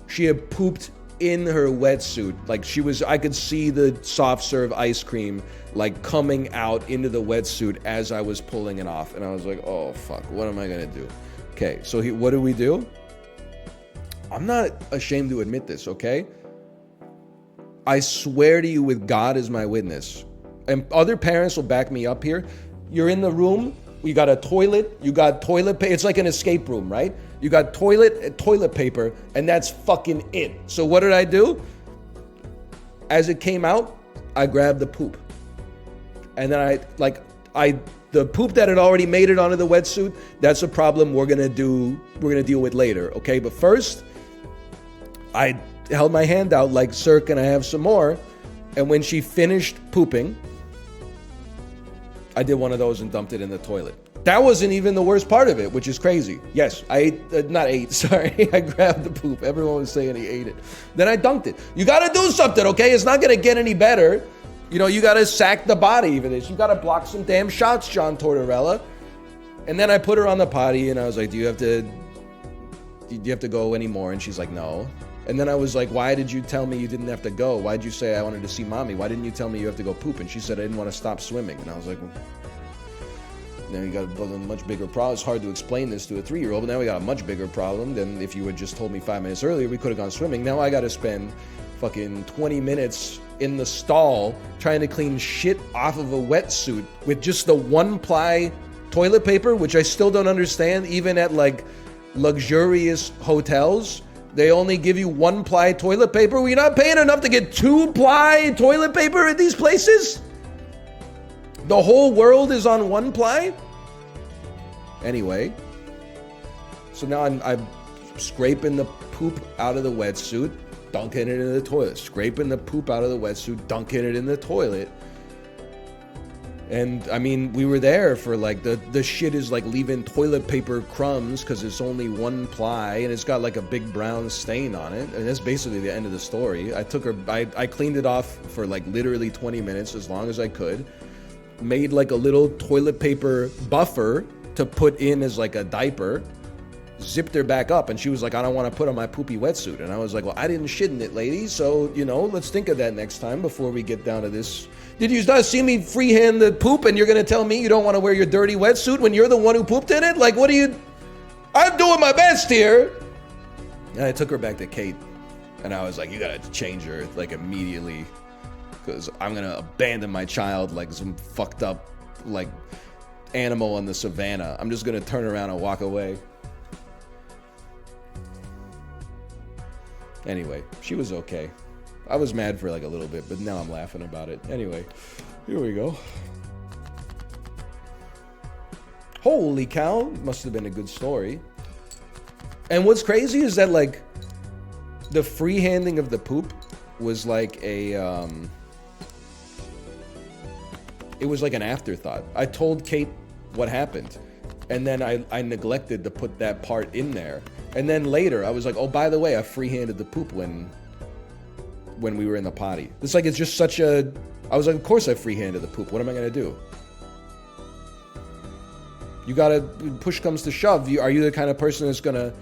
She had pooped in her wetsuit. Like, I could see the soft serve ice cream like coming out into the wetsuit as I was pulling it off. And I was like, oh fuck, what am I gonna do? Okay, so what do we do? I'm not ashamed to admit this, okay? I swear to you with God as my witness, and other parents will back me up here. You're in the room, you got a toilet, you got toilet paper. It's like an escape room, right? You got toilet paper, and that's fucking it. So what did I do? As it came out, I grabbed the poop. And then the poop that had already made it onto the wetsuit, that's a problem we're gonna deal with later, okay? But first, I held my hand out like, sir, can I have some more? And when she finished pooping, I did one of those and dumped it in the toilet. That wasn't even the worst part of it, which is crazy. Yes, I grabbed the poop. Everyone was saying he ate it. Then I dunked it. You gotta do something, okay? It's not gonna get any better. You know, you gotta sack the body for this. You gotta block some damn shots, John Tortorella. And then I put her on the potty, and I was like, do you have to go anymore? And she's like, no. And then I was like, why did you tell me you didn't have to go? Why did you say I wanted to see mommy? Why didn't you tell me you have to go poop? And she said, I didn't want to stop swimming. And I was like, well, now you got a much bigger problem. It's hard to explain this to a 3-year-old, but now we got a much bigger problem than if you had just told me 5 minutes earlier. We could have gone swimming. Now I got to spend fucking 20 minutes in the stall trying to clean shit off of a wetsuit with just the 1-ply toilet paper, which I still don't understand. Even at like luxurious hotels, they only give you 1-ply toilet paper. Well, you're not paying enough to get 2-ply toilet paper at these places? The whole world is on 1-ply? Anyway, so now I'm scraping the poop out of the wetsuit, dunking it in the toilet. Scraping the poop out of the wetsuit, dunking it in the toilet. And I mean, we were there for like, the shit is like leaving toilet paper crumbs because it's only 1-ply and it's got like a big brown stain on it. And that's basically the end of the story. I cleaned it off for like literally 20 minutes, as long as I could. Made like a little toilet paper buffer to put in as like a diaper. Zipped her back up, and she was like, I don't want to put on my poopy wetsuit. And I was like, well, I didn't shit in it, lady, so, you know, let's think of that next time before we get down to this. Did you not see me freehand the poop, and you're going to tell me you don't want to wear your dirty wetsuit when you're the one who pooped in it? Like, what are you... I'm doing my best here! And I took her back to Kate, and I was like, you got to change her, like, immediately, because I'm going to abandon my child like some fucked up, like, animal in the savannah. I'm just going to turn around and walk away. Anyway, she was okay. I was mad for like a little bit, but now I'm laughing about it. Anyway, here we go. Holy cow, must have been a good story. And what's crazy is that like the freehanding of the poop was like it was like an afterthought. I told Kate what happened, and then I neglected to put that part in there. And then later, I was like, oh, by the way, I freehanded the poop when we were in the potty. It's like, it's just such a... I was like, of course I freehanded the poop. What am I going to do? You got to... Push comes to shove. Are you the kind of person that's going to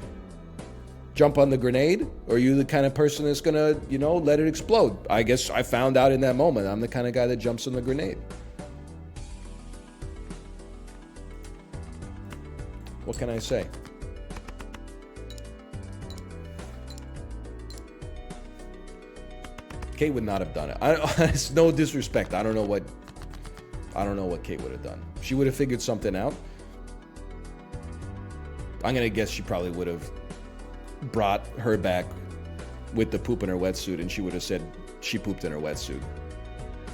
jump on the grenade? Or are you the kind of person that's going to, you know, let it explode? I guess I found out in that moment I'm the kind of guy that jumps on the grenade. What can I say? Kate would not have done it. It's no disrespect. I don't know what Kate would have done. She would have figured something out. I'm gonna guess she probably would have brought her back with the poop in her wetsuit, and she would have said she pooped in her wetsuit.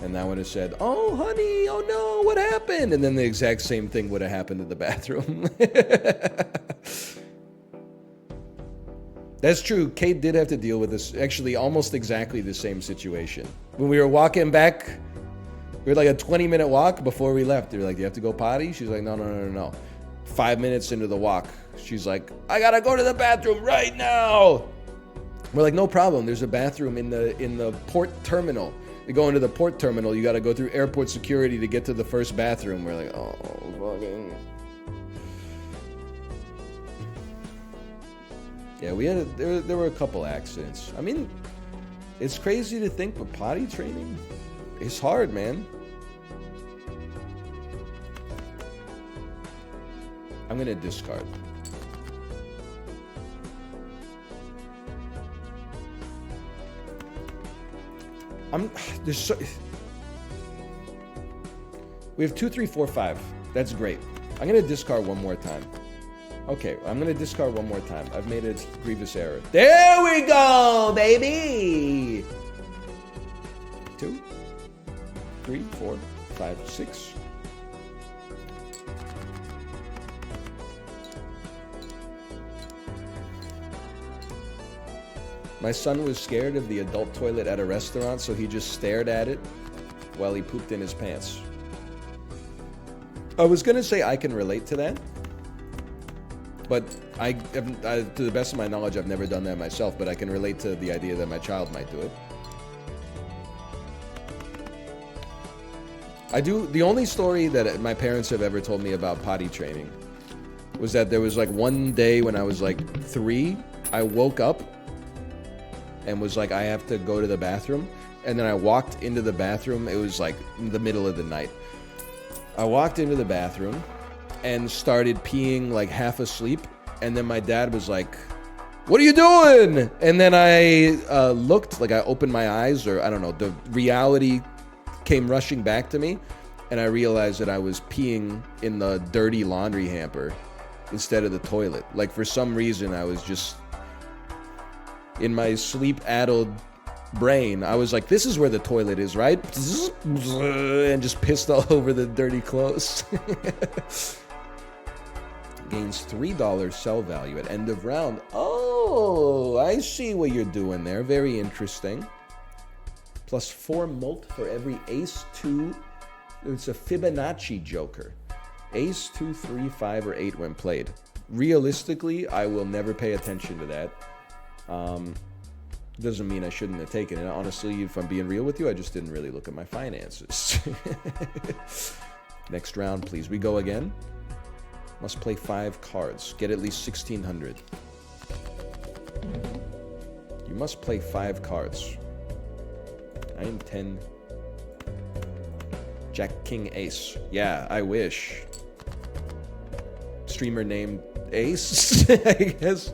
And I would have said, "Oh, honey, oh no, what happened?" And then the exact same thing would have happened in the bathroom. That's true. Kate did have to deal with this, actually almost exactly the same situation. When we were walking back, we were like a 20-minute walk before we left. They were like, "Do you have to go potty?" She's like, No. 5 minutes into the walk, she's like, "I gotta go to the bathroom right now." We're like, "No problem. There's a bathroom in the port terminal. You go into the port terminal, you gotta go through airport security to get to the first bathroom." We're like, "Oh, fucking." Yeah, there were a couple accidents. I mean, it's crazy to think, but potty training is hard, man. I'm gonna discard. We have 2, 3, 4, 5. That's great. I'm gonna discard one more time. Okay, I'm gonna discard one more time. I've made a grievous error. There we go, baby! 2, 3, 4, 5, 6. My son was scared of the adult toilet at a restaurant, so he just stared at it while he pooped in his pants. I was gonna say I can relate to that, but to the best of my knowledge, I've never done that myself, but I can relate to the idea that my child might do it. The only story that my parents have ever told me about potty training was that there was like one day when I was like 3, I woke up and was like, I have to go to the bathroom. And then I walked into the bathroom. It was like in the middle of the night. I walked into the bathroom and started peeing like half asleep. And then my dad was like, "What are you doing?" And then I looked, like I opened my eyes, or I don't know, the reality came rushing back to me. And I realized that I was peeing in the dirty laundry hamper instead of the toilet. Like for some reason, I was just, in my sleep-addled brain, I was like, "This is where the toilet is, right?" And just pissed all over the dirty clothes. Gains $3 sell value at end of round. Oh, I see what you're doing there. Very interesting. Plus 4 molt for every ace 2. It's a Fibonacci joker. Ace 2, 3, 5, or 8 when played. Realistically, I will never pay attention to that. Doesn't mean I shouldn't have taken it. Honestly, if I'm being real with you, I just didn't really look at my finances. Next round, please. We go again. Must play 5 cards. Get at least 1,600. You must play 5 cards. 9, 10. Jack, King, Ace. Yeah, I wish. Streamer named Ace, I guess.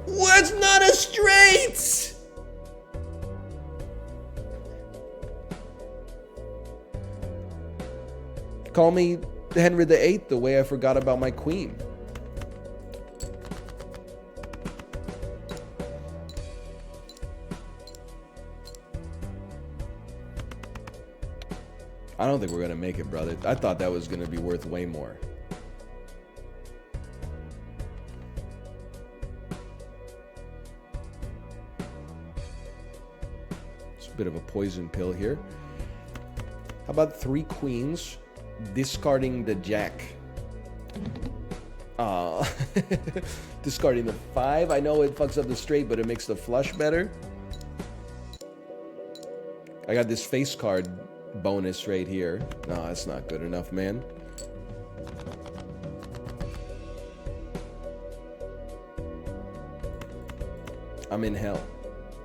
What's not a straight? Call me Henry VIII the way I forgot about my queen. I don't think we're gonna make it, brother. I thought that was gonna be worth way more. Bit of a poison pill here. How about 3 queens, discarding the jack? Discarding the 5. I know it fucks up the straight, but it makes the flush better. I got this face card bonus right here. No, that's not good enough, man. I'm in hell.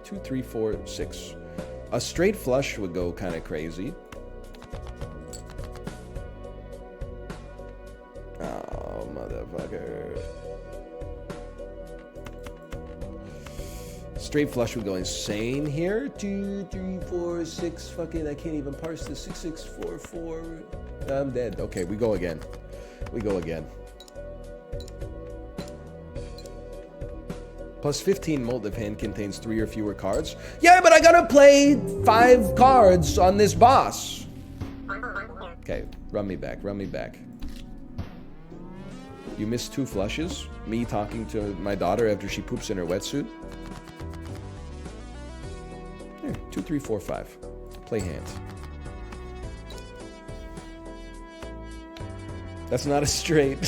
2, 3, 4, 6. A straight flush would go kind of crazy. Oh, motherfucker. Straight flush would go insane here. 2, 3, 4, 6. Fucking, I can't even parse this. 6, 6, 4, 4. I'm dead. Okay, we go again. We go again. Plus 15 molt if hand contains 3 or fewer cards. Yeah, but I gotta play 5 cards on this boss. Okay, run me back, run me back. You missed 2 flushes? Me talking to my daughter after she poops in her wetsuit? Here, 2, 3, 4, 5. Play hands. That's not a straight.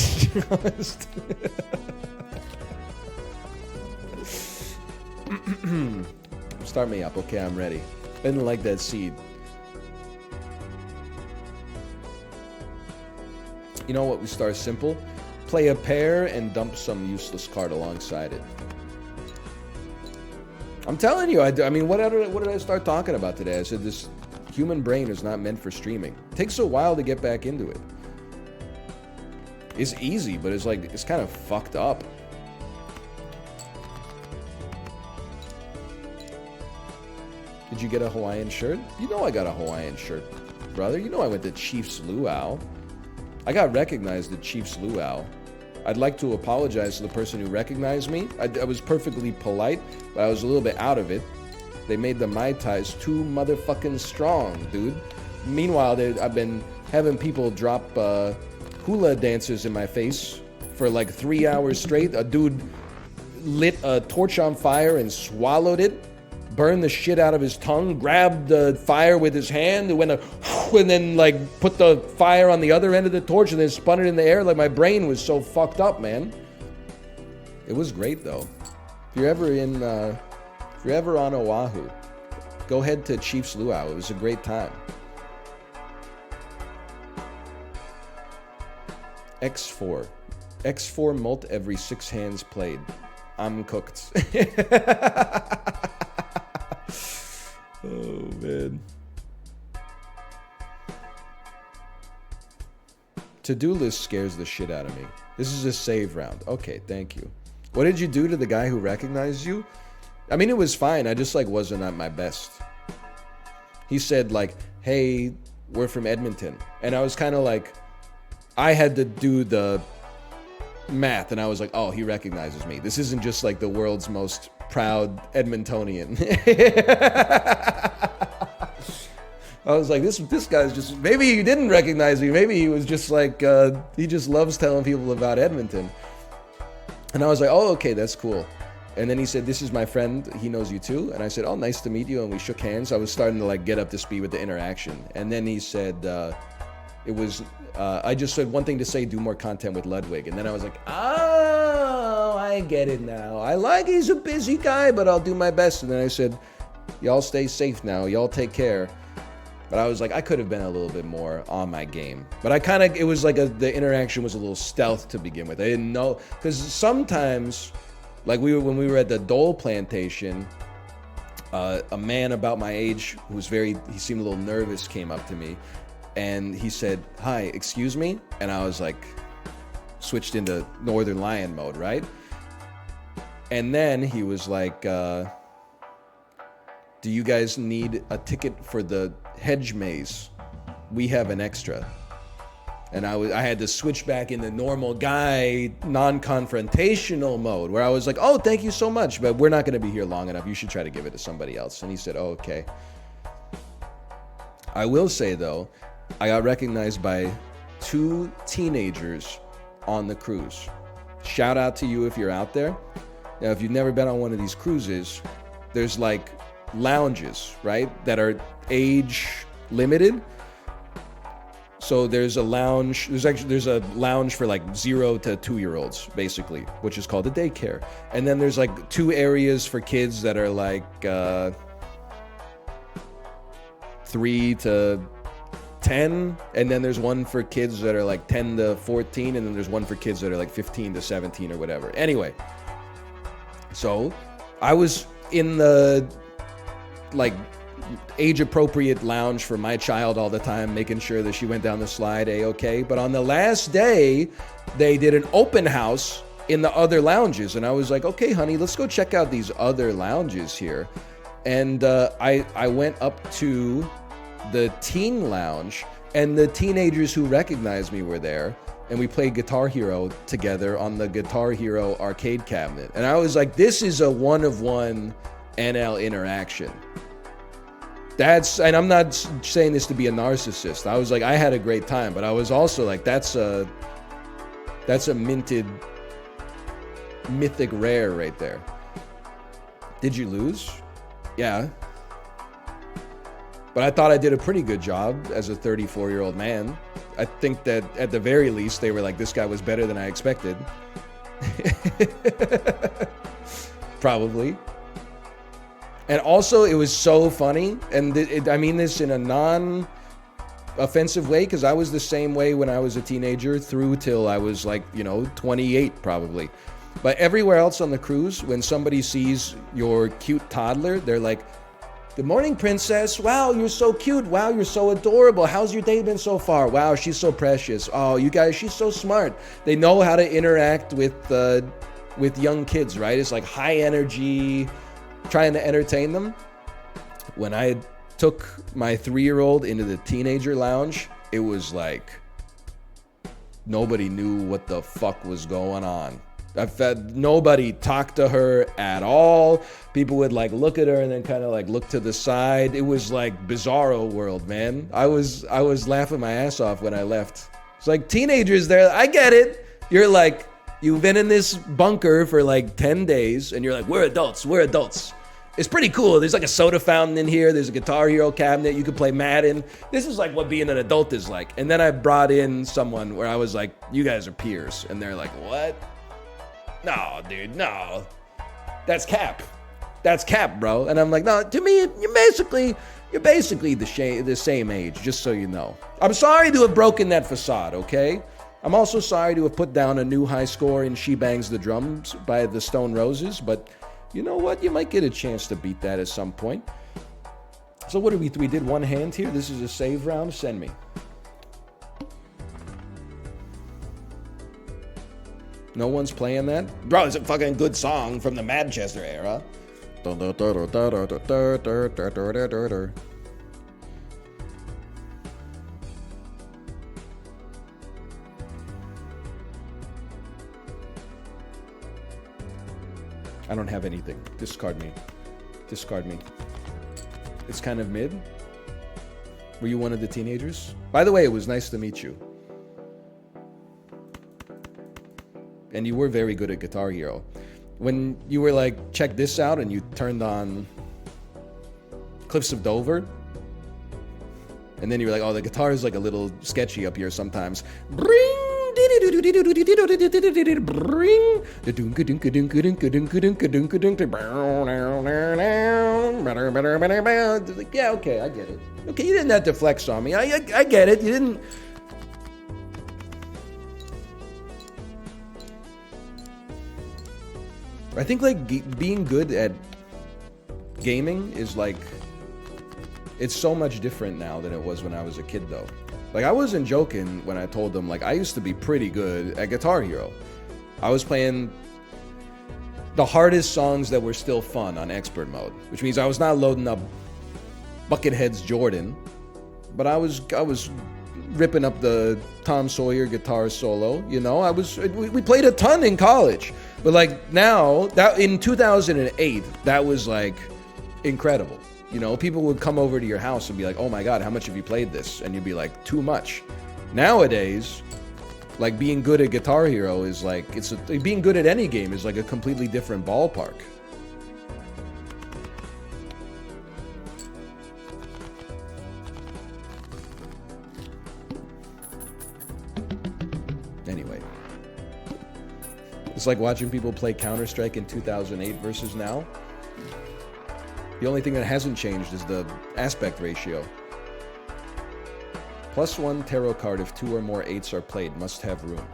Start me up. Okay, I'm ready. I didn't like that seed. You know what? We start simple. Play a pair and dump some useless card alongside it. I'm telling you, I mean, what did I start talking about today? I said this human brain is not meant for streaming. It takes a while to get back into it. It's easy, but it's like, it's kind of fucked up. Did you get a Hawaiian shirt? You know I got a Hawaiian shirt, brother. You know I went to Chief's Luau. I got recognized at Chief's Luau. I'd like to apologize to the person who recognized me. I was perfectly polite, but I was a little bit out of it. They made the Mai Tais too motherfucking strong, dude. Meanwhile, I've been having people drop hula dancers in my face for like 3 hours straight. A dude lit a torch on fire and swallowed it, burned the shit out of his tongue, grabbed the fire with his hand, and then like put the fire on the other end of the torch and then spun it in the air. Like my brain was so fucked up, man. It was great though. If you're ever on Oahu, go head to Chief's Luau. It was a great time. X4. X4 molt every 6 hands played. I'm cooked. Oh, man. To-do list scares the shit out of me. This is a save round. Okay, thank you. What did you do to the guy who recognized you? I mean, it was fine. I just, like, wasn't at my best. He said, like, hey, we're from Edmonton. And I was kind of like, I had to do the math, and I was like, oh, he recognizes me. This isn't just, like, the world's most proud Edmontonian. I was like, this guy's just, maybe he didn't recognize me. Maybe he was just like, he just loves telling people about Edmonton. And I was like, oh, okay, that's cool. And then he said, this is my friend. He knows you too. And I said, oh, nice to meet you. And we shook hands. I was starting to like get up to speed with the interaction. And then he said, I just said one thing to say, do more content with Ludwig. And then I was like, oh, I get it now. He's a busy guy, but I'll do my best. And then I said, y'all stay safe now. Y'all take care. But I was like, I could have been a little bit more on my game. But it was like the interaction was a little stealth to begin with. I didn't know, because sometimes, like when we were at the Dole plantation, a man about my age who he seemed a little nervous, came up to me. And he said, hi, excuse me? And I was like, switched into Northern Lion mode, right? And then he was like, do you guys need a ticket for the hedge maze? We have an extra. And I had to switch back into normal guy, non-confrontational mode, where I was like, oh, thank you so much, but we're not going to be here long enough. You should try to give it to somebody else. And he said, oh, okay. I will say, though, I got recognized by 2 teenagers on the cruise. Shout out to you if you're out there. Now, if you've never been on one of these cruises, there's like lounges, right, that are age limited. So there's a lounge, there's a lounge for like 0 to 2-year-olds, basically, which is called a daycare. And then there's like 2 areas for kids that are like 3 to 10, and then there's one for kids that are like 10 to 14, and then there's one for kids that are like 15 to 17 or whatever. Anyway, so I was in the like age-appropriate lounge for my child all the time, making sure that she went down the slide A-okay. But on the last day, they did an open house in the other lounges. And I was like, okay, honey, let's go check out these other lounges here. And I went up to the teen lounge, and the teenagers who recognized me were there. And we played Guitar Hero together on the Guitar Hero arcade cabinet. And I was like, this is a one-of-one NL interaction. And I'm not saying this to be a narcissist. I was like, I had a great time, but I was also like, that's a minted mythic rare right there. Did you lose? Yeah. But I thought I did a pretty good job as a 34-year-old man. I think that at the very least, they were like, this guy was better than I expected. Probably. And also, it was so funny. And I mean this in a non-offensive way, because I was the same way when I was a teenager through till I was like, 28 probably. But everywhere else on the cruise, when somebody sees your cute toddler, they're like, good morning, princess. Wow, you're so cute. Wow, you're so adorable. How's your day been so far? Wow, she's so precious. Oh, you guys, she's so smart. They know how to interact with young kids, right? It's like high energy, trying to entertain them. When I took my 3-year-old into the teenager lounge, it was like nobody knew what the fuck was going on. Nobody talked to her at all. People would like look at her and then kind of like look to the side. It was like bizarro world, man. I was laughing my ass off when I left. It's like teenagers there. I get it. You're like, you've been in this bunker for like 10 days and you're like, we're adults. We're adults. It's pretty cool. There's like a soda fountain in here. There's a Guitar Hero cabinet. You can play Madden. This is like what being an adult is like. And then I brought in someone where I was like, you guys are peers. And they're like, what? No, dude, no. That's cap. That's cap, bro. And I'm like, no, to me, you're basically the same age, just so you know. I'm sorry to have broken that facade, okay? I'm also sorry to have put down a new high score in She Bangs the Drums by the Stone Roses, but you know what? You might get a chance to beat that at some point. So what did we did one hand here. This is a save round. Send me. No one's playing that? Bro, it's a fucking good song from the Manchester era. I don't have anything. Discard me. Discard me. It's kind of mid. Were you one of the teenagers? By the way, it was nice to meet you. And you were very good at Guitar Hero. When you were like, check this out, and you turned on Cliffs of Dover, and then you were like, oh, the guitar is like a little sketchy up here sometimes. Bring. Yeah, okay, I get it. Okay, you didn't have to flex on me. I get it. You didn't. I think like being good at gaming is like, it's so much different now than it was when I was a kid though. Like I wasn't joking when I told them like I used to be pretty good at Guitar Hero. I was playing the hardest songs that were still fun on expert mode, which means I was not loading up Buckethead's Jordan, but I was ripping up the Tom Sawyer guitar solo, you know. We played a ton in college. But like now, that in 2008, that was like incredible. You know, people would come over to your house and be like, oh my God, how much have you played this? And you'd be like, too much. Nowadays, like being good at Guitar Hero is like, being good at any game is like a completely different ballpark. Anyway. It's like watching people play Counter-Strike in 2008 versus now. The only thing that hasn't changed is the aspect ratio. +1 tarot card if 2 or more 8s are played. Must have room.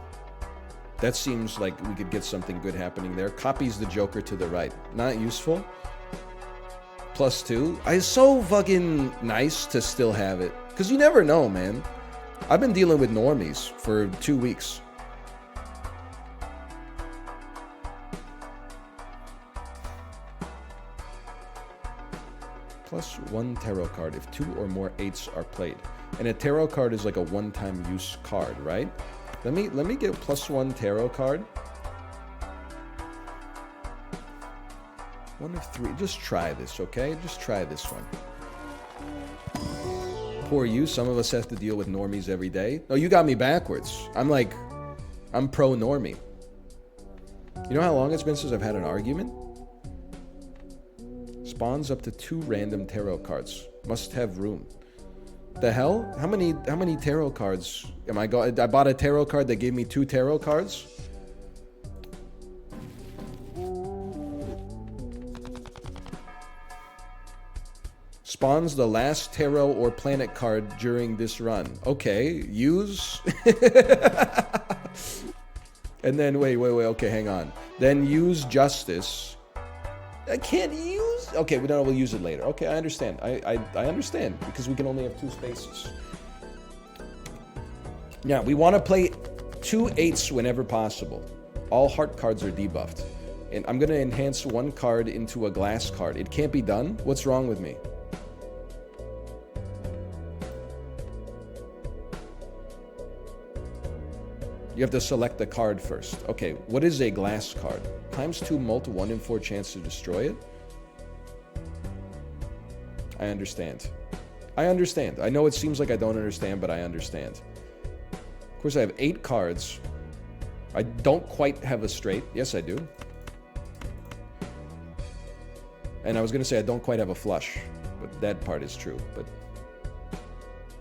That seems like we could get something good happening there. Copies the Joker to the right. Not useful. +2. It's so fucking nice to still have it. Because you never know, man. I've been dealing with normies for 2 weeks. +1 tarot card if 2 or more 8s are played. And a tarot card is like a one-time use card, right? Let me get +1 tarot card. 1 of 3. Just try this, okay? Just try this one. Poor you. Some of us have to deal with normies every day. No, you got me backwards. I'm pro normie. You know how long it's been since I've had an argument? Spawns up to 2 random tarot cards. Must have room. The hell? How many tarot cards am I I bought a tarot card that gave me 2 tarot cards? Spawns the last tarot or planet card during this run. Okay, use. And then wait. Okay, hang on. Then use justice. I can't use. Okay, we'll use it later. Okay, I understand. I understand because we can only have 2 spaces. Now we want to play 2 8s whenever possible. All heart cards are debuffed, and I'm gonna enhance 1 card into a glass card. It can't be done. What's wrong with me? You have to select the card first. Okay, what is a glass card? ×2 mult 1 in 4 chance to destroy it? I understand. I know it seems like I don't understand, but I understand. Of course, I have 8 cards. I don't quite have a straight. Yes, I do. And I was going to say I don't quite have a flush, but that part is true. But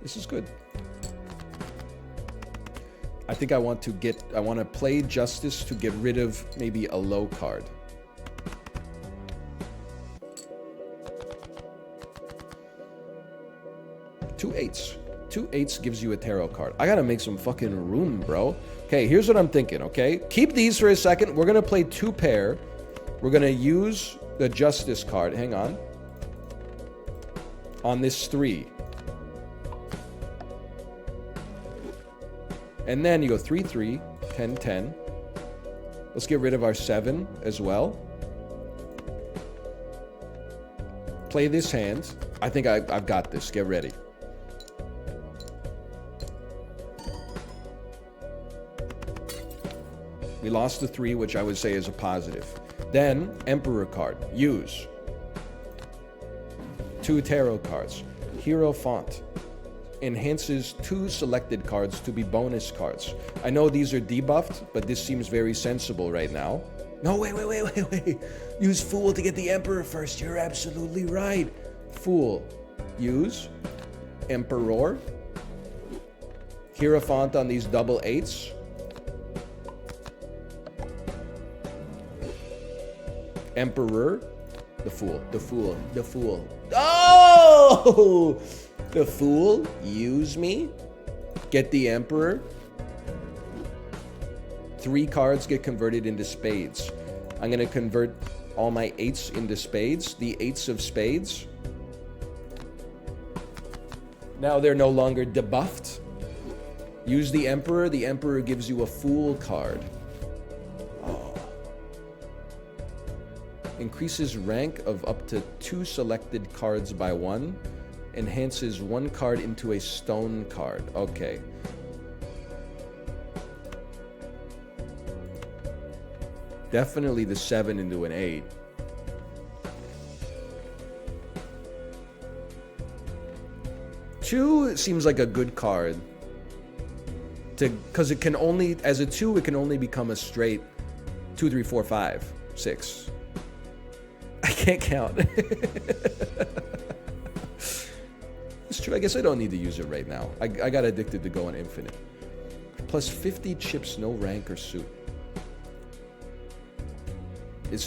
this is good. I think I want to play justice to get rid of maybe a low card. Two eights gives you a tarot card. I gotta make some fucking room, bro. Okay, here's what I'm thinking, okay? Keep these for a second. We're gonna play 2 pair. We're gonna use the justice card. Hang on this 3. And then you go 3, 3, 10, 10. Let's get rid of our 7 as well. Play this hand. I think I've got this. Get ready. We lost the 3, which I would say is a positive. Then, Emperor card. Use. 2 tarot cards. Hero font. Enhances 2 selected cards to be bonus cards. I know these are debuffed, but this seems very sensible right now. No, wait. Use Fool to get the Emperor first. You're absolutely right. Fool. Use. Emperor. Hierophant on these double 8s. Emperor. The Fool. Oh! The Fool, use me, get the Emperor. 3 cards get converted into spades. I'm going to convert all my 8s into spades, the 8s of spades. Now they're no longer debuffed. Use the Emperor gives you a Fool card. Oh. Increases rank of up to 2 selected cards by 1. Enhances 1 card into a stone card. Okay. Definitely the 7 into an 8. Two seems like a good card. Because it can only, as a 2, it can only become a straight 2, 3, 4, 5, 6. I can't count. It's true. I guess I don't need to use it right now. I got addicted to going infinite. Plus 50 chips, no rank or suit.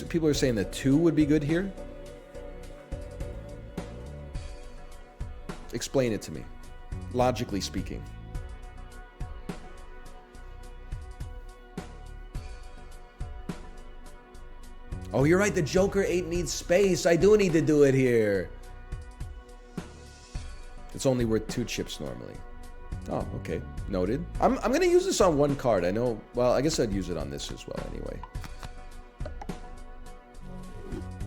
People are saying that 2 would be good here. Explain it to me, logically speaking. Oh, you're right. The Joker 8 needs space. I do need to do it here. It's only worth 2 chips normally. Oh, okay. Noted. I'm going to use this on 1 card. I know. Well, I guess I'd use it on this as well anyway.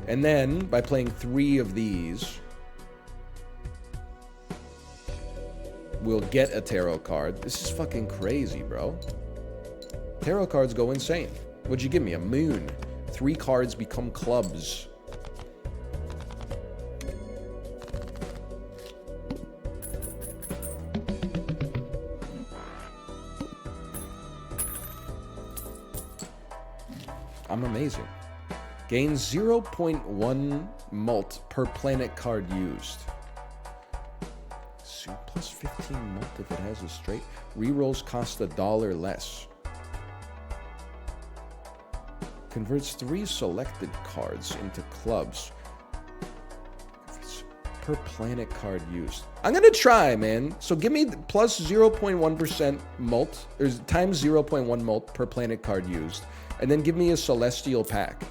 And then, by playing 3 of these, we'll get a tarot card. This is fucking crazy, bro. Tarot cards go insane. What'd you give me? A moon. 3 cards become clubs. I'm amazing. Gains 0.1 mult per planet card used. Plus 15 mult if it has a straight. Rerolls cost $1 less. Converts 3 selected cards into clubs. Per planet card used. I'm gonna try, man. So give me plus 0.1% mult, or times 0.1 mult per planet card used. And then give me a celestial pack.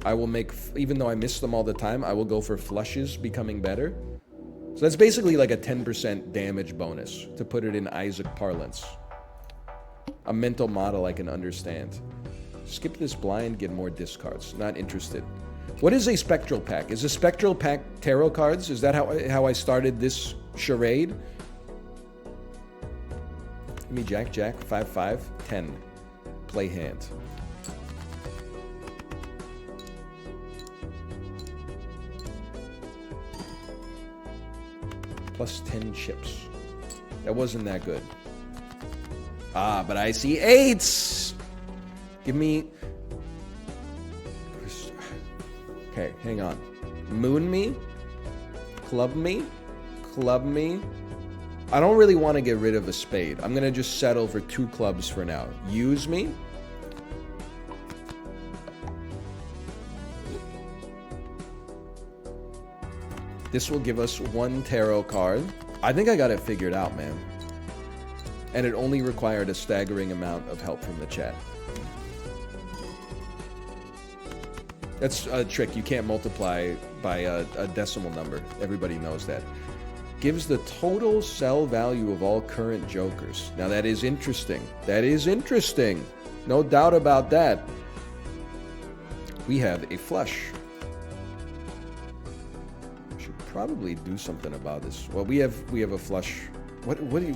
I will make, even though I miss them all the time, I will go for flushes becoming better. So that's basically like a 10% damage bonus, to put it in Isaac parlance. A mental model I can understand. Skip this blind, get more discards. Not interested. What is a spectral pack? Is a spectral pack tarot cards? Is that how I started this charade? Give me Jack, Jack, 5-5, 10. Play hand. Plus 10 chips. That wasn't that good. Ah, but I see 8s! Give me... Okay, hang on. Moon me? Club me? Club me? I don't really want to get rid of a spade. I'm going to just settle for 2 clubs for now. Use me? This will give us 1 tarot card. I think I got it figured out, man. And it only required a staggering amount of help from the chat. That's a trick. You can't multiply by a decimal number. Everybody knows that. Gives the total sell value of all current jokers. Now that is interesting. That is interesting. No doubt about that. We have a flush. Should probably do something about this. Well, we have a flush. What do you...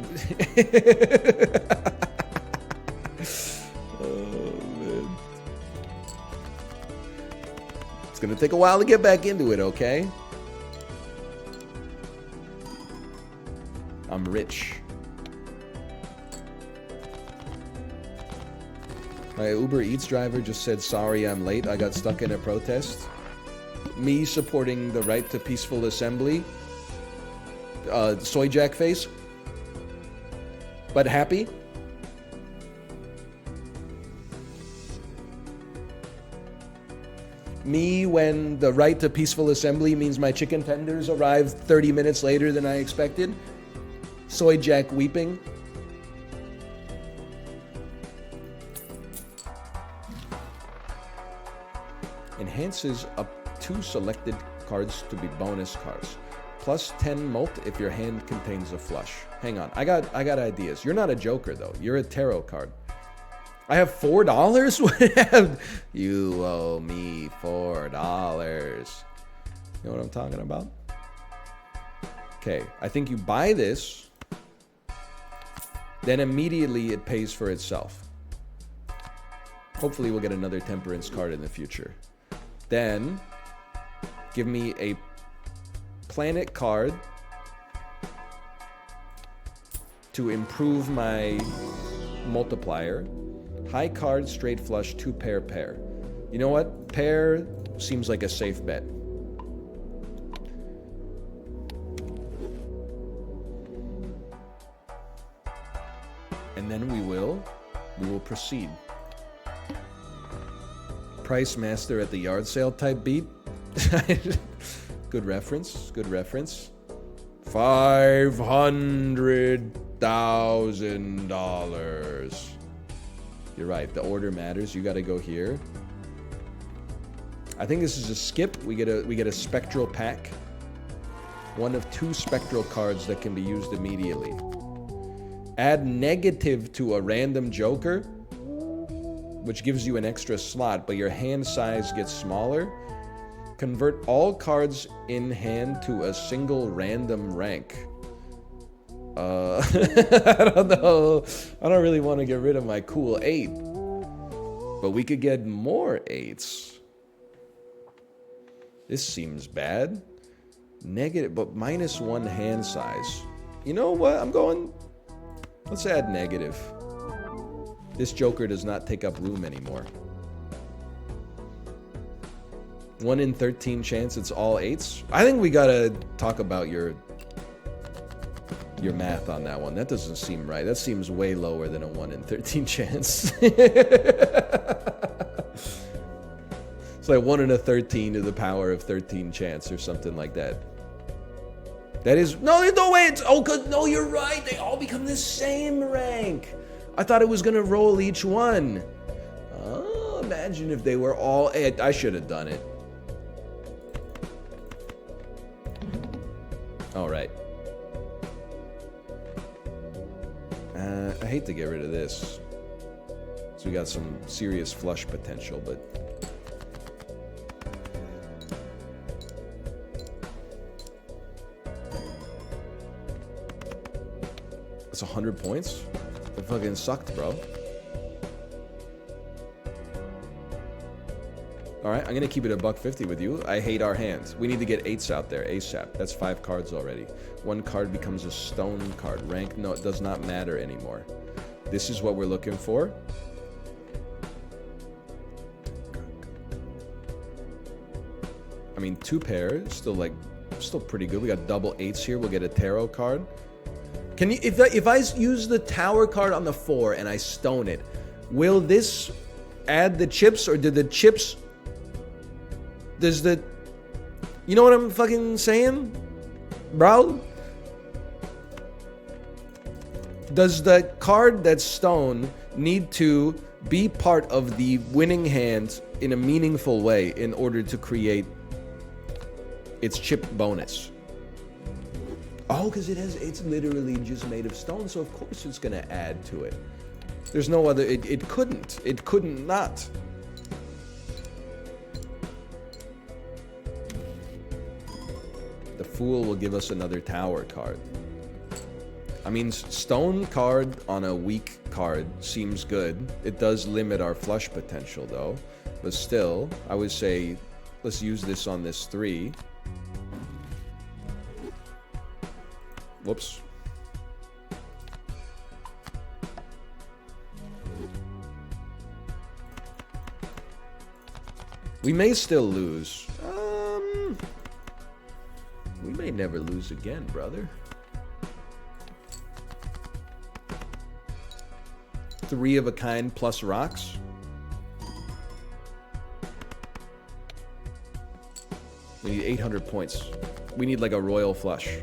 Oh, man. It's gonna take a while to get back into it, okay? I'm rich. My Uber Eats driver just said, sorry I'm late, I got stuck in a protest. Me supporting the right to peaceful assembly. Soy Jack face. But happy. Me when the right to peaceful assembly means my chicken tenders arrived 30 minutes later than I expected. Soy Jack weeping. Enhances up 2 selected cards to be bonus cards. Plus 10 mult if your hand contains a flush. Hang on, I got ideas. You're not a joker though. You're a tarot card. I have $4? You owe me $4. You know what I'm talking about? Okay, I think you buy this, then immediately it pays for itself. Hopefully we'll get another temperance card in the future. Then, give me a planet card to improve my multiplier. High card, straight flush, 2 pair, pair. You know what? Pair seems like a safe bet. And then we will proceed. Price master at the yard sale type beat. Good reference. Good reference. $500,000. You're right. The order matters. You got to go here. I think this is a skip. We get a spectral pack. One of 2 spectral cards that can be used immediately. Add negative to a random joker, which gives you an extra slot, but your hand size gets smaller. Convert all cards in hand to a single random rank. I don't know. I don't really want to get rid of my cool 8. But we could get more 8s. This seems bad. Negative, but -1 hand size. You know what? I'm going... Let's add negative. This joker does not take up room anymore. 1 in 13 chance it's all 8s? I think we gotta talk about your math on that one. That doesn't seem right. That seems way lower than a 1 in 13 chance. It's like 1 in a 13 to the power of 13 chance or something like that. That is... No, there's no way it's... Oh, no, you're right. They all become the same rank. I thought it was going to roll each one. Oh, imagine if they were all... I should have done it. All right. I hate to get rid of this. So we got some serious flush potential, but... It's 100 points? It fucking sucked, bro. Alright, I'm gonna keep it $1.50 with you. I hate our hands. We need to get 8s out there ASAP. That's 5 cards already. 1 card becomes a stone card. Rank, no, it does not matter anymore. This is what we're looking for. I mean, 2 pair, still pretty good. We got double 8s here. We'll get a tarot card. Can you, if I use the tower card on the 4 and I stone it, will this add the chips, or did the chips... Does the... You know what I'm fucking saying? Bro? Does the card that's stone need to be part of the winning hand in a meaningful way in order to create its chip bonus? Oh, because it's literally just made of stone, so of course it's gonna add to it. There's no other... It couldn't. It couldn't not. The Fool will give us another tower card. I mean, stone card on a weak card seems good. It does limit our flush potential, though. But still, I would say, let's use this on this 3. Whoops. We may still lose. We may never lose again, brother. 3 of a kind plus rocks. We need 800 points. We need like a royal flush.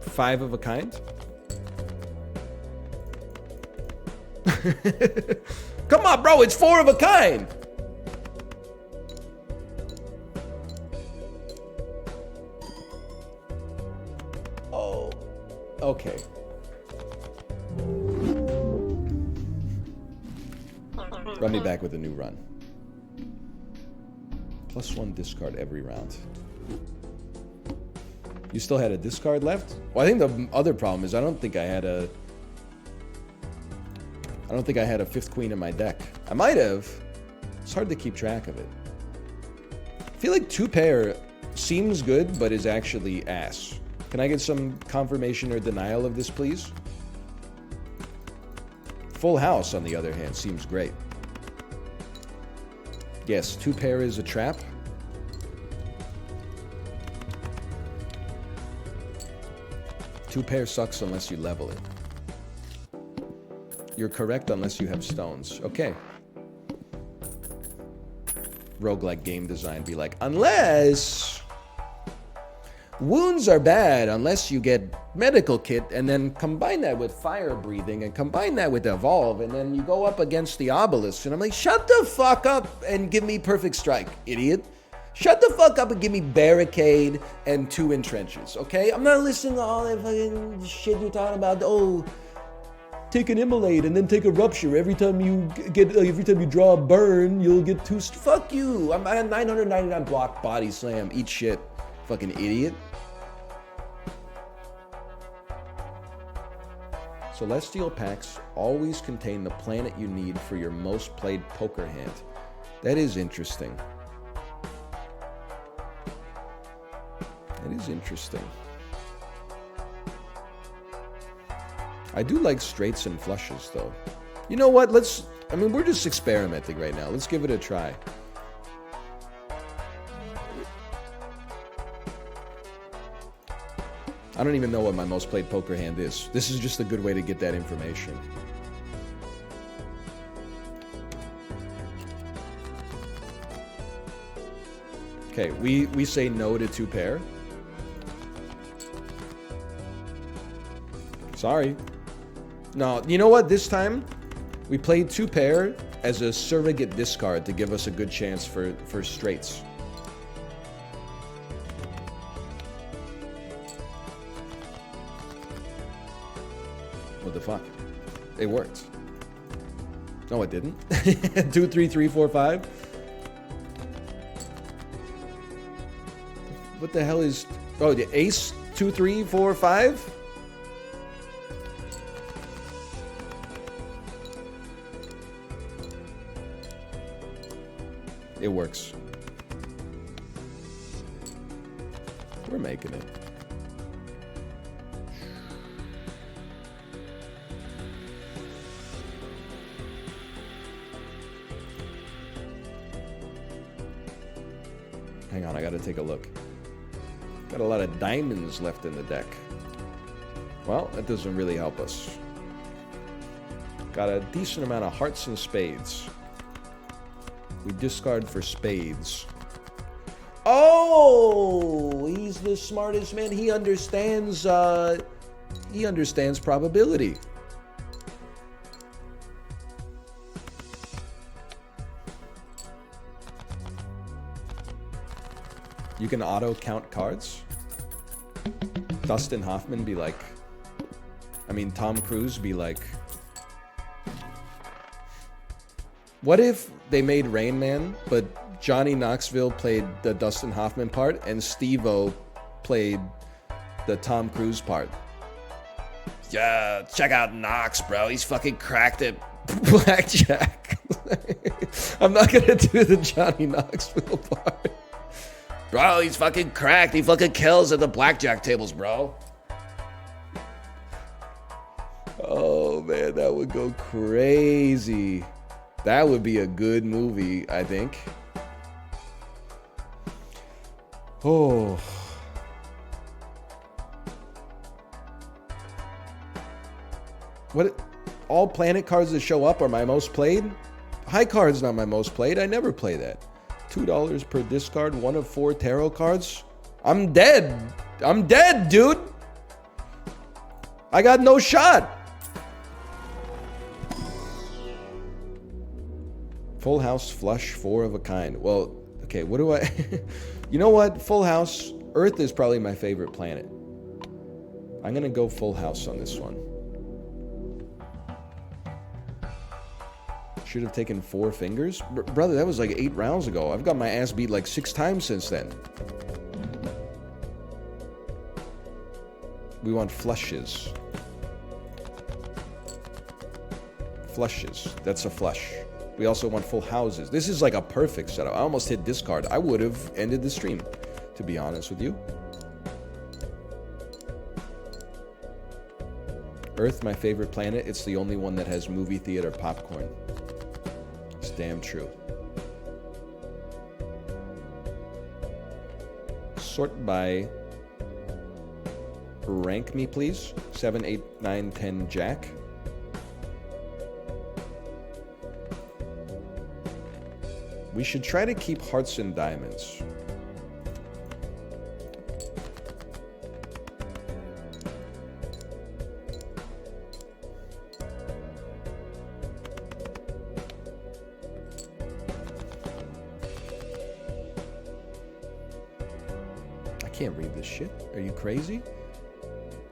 5 of a kind. Come on, bro, it's 4 of a kind. Oh, okay. Run me back with a new run. +1 discard every round. You still had a discard left? Well, I think the other problem is I don't think I had a 5th queen in my deck. I might have. It's hard to keep track of it. I feel like 2 pair seems good, but is actually ass. Can I get some confirmation or denial of this, please? Full house, on the other hand, seems great. Yes, 2 pair is a trap. Two pair sucks unless you level it. You're correct unless you have stones. Okay. Roguelike game design be like, unless... Wounds are bad unless you get medical kit and then combine that with fire breathing and combine that with evolve and then you go up against the obelisk and I'm like, shut the fuck up and give me perfect strike, idiot. Shut the fuck up and give me barricade and 2 entrenches, okay? I'm not listening to all that fucking shit you're talking about. Oh, take an immolate and then take a rupture. Every time you draw a burn, you'll get 2. Fuck you. I had 999 block body slam. Eat shit, fucking idiot. Celestial packs always contain the planet you need for your most played poker hand. That is interesting. That is interesting. I do like straights and flushes, though. You know what? We're just experimenting right now. Let's give it a try. I don't even know what my most played poker hand is. This is just a good way to get that information. Okay, we say no to 2 pair. Sorry. No, you know what? This time, we played 2 pair as a surrogate discard to give us a good chance for straights. What the fuck? It worked. No, it didn't. 2, 3, 3, 4, 5. What the hell is... Oh, the ace? 2, 3, 4, 5? It works. We're making it. Hang on, I gotta take a look. Got a lot of diamonds left in the deck. Well, that doesn't really help us. Got a decent amount of hearts and spades. We discard for spades. Oh, he's the smartest man. He understands probability. You can auto count cards. Dustin Hoffman be like, Tom Cruise be like, what if they made Rain Man, but Johnny Knoxville played the Dustin Hoffman part and Steve-O played the Tom Cruise part? Yeah, check out Knox, bro. He's fucking cracked at blackjack. I'm not gonna do the Johnny Knoxville part. Bro, he's fucking cracked. He fucking kills at the blackjack tables, bro. Oh, man, that would go crazy. That would be a good movie, I think. Oh. What? All planet cards that show up are my most played? High card's not my most played. I never play that. $2 per discard, 1 of 4 tarot cards. I'm dead. I'm dead, dude. I got no shot. Full house, flush, 4 of a kind. Well, okay, what do I... You know what? Full house. Earth is probably my favorite planet. I'm going to go full house on this one. Should have taken 4 fingers. Brother, that was like 8 rounds ago. I've got my ass beat like 6 times since then. We want flushes. Flushes. That's a flush. We also want full houses. This is like a perfect setup. I almost hit discard. I would have ended the stream, to be honest with you. Earth, my favorite planet. It's the only one that has movie theater popcorn. It's damn true. Sort by rank me, please. 7, 8, 9, 10, Jack. We should try to keep hearts and diamonds. I can't read this shit. Are you crazy?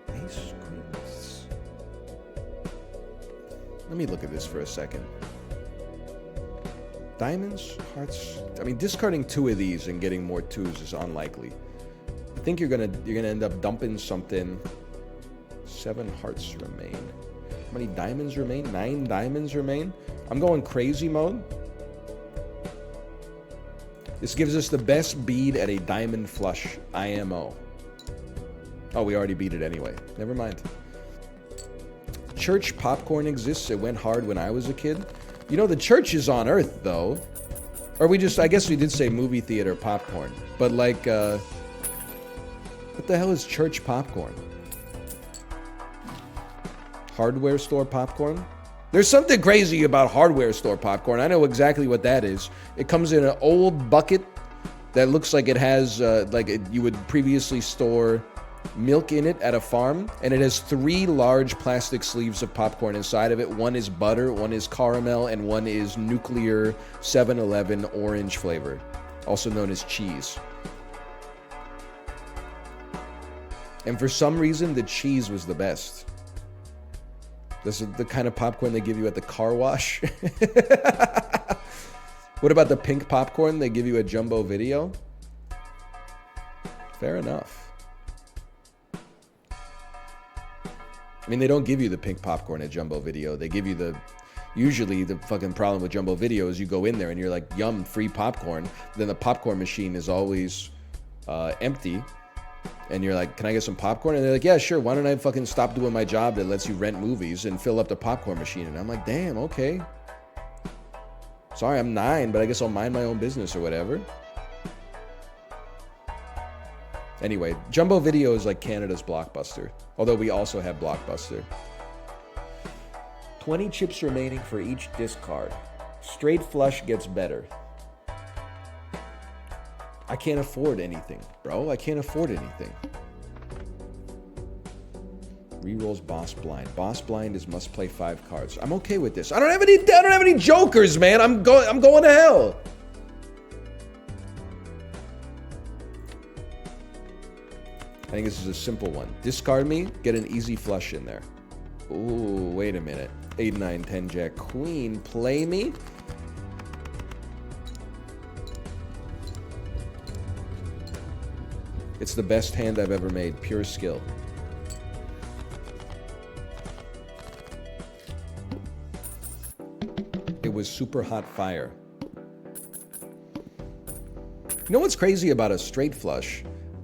Ace, queens. Let me look at this for a second. Diamonds, hearts. I mean, discarding 2 of these and getting more 2s is unlikely. I think you're gonna end up dumping something. 7 hearts remain. How many diamonds remain? 9 diamonds remain. I'm going crazy mode. This gives us the best bead at a diamond flush IMO. Oh, we already beat it anyway. Never mind. Church popcorn exists. It went hard when I was a kid. You know, the church is on Earth, though. Or I guess we did say movie theater popcorn. But, like, what the hell is church popcorn? Hardware store popcorn? There's something crazy about hardware store popcorn. I know exactly what that is. It comes in an old bucket that looks like it has, you would previously store milk in it at a farm, and it has 3 large plastic sleeves of popcorn inside of it. One is butter, one is caramel, and one is nuclear 7-Eleven orange flavor, also known as cheese. And for some reason, the cheese was the best. This is the kind of popcorn they give you at the car wash. What about the pink popcorn they give you at Jumbo Video? Fair enough. I mean, they don't give you the pink popcorn at Jumbo Video. They give you usually the fucking problem with Jumbo Video is you go in there and you're like, yum, free popcorn. Then the popcorn machine is always empty. And you're like, can I get some popcorn? And they're like, yeah, sure. Why don't I fucking stop doing my job that lets you rent movies and fill up the popcorn machine? And I'm like, damn, okay. Sorry, I'm 9, but I guess I'll mind my own business or whatever. Anyway, Jumbo Video is like Canada's Blockbuster. Although we also have Blockbuster. 20 chips remaining for each discard. Straight flush gets better. I can't afford anything, bro. I can't afford anything. Rerolls boss blind. Boss blind is must play 5 cards. I'm okay with this. I don't have any jokers, man. I'm going to hell. I think this is a simple one. Discard me, get an easy flush in there. Ooh, wait a minute. 8, 9, 10, jack, queen. Play me. It's the best hand I've ever made. Pure skill. It was super hot fire. You know what's crazy about a straight flush?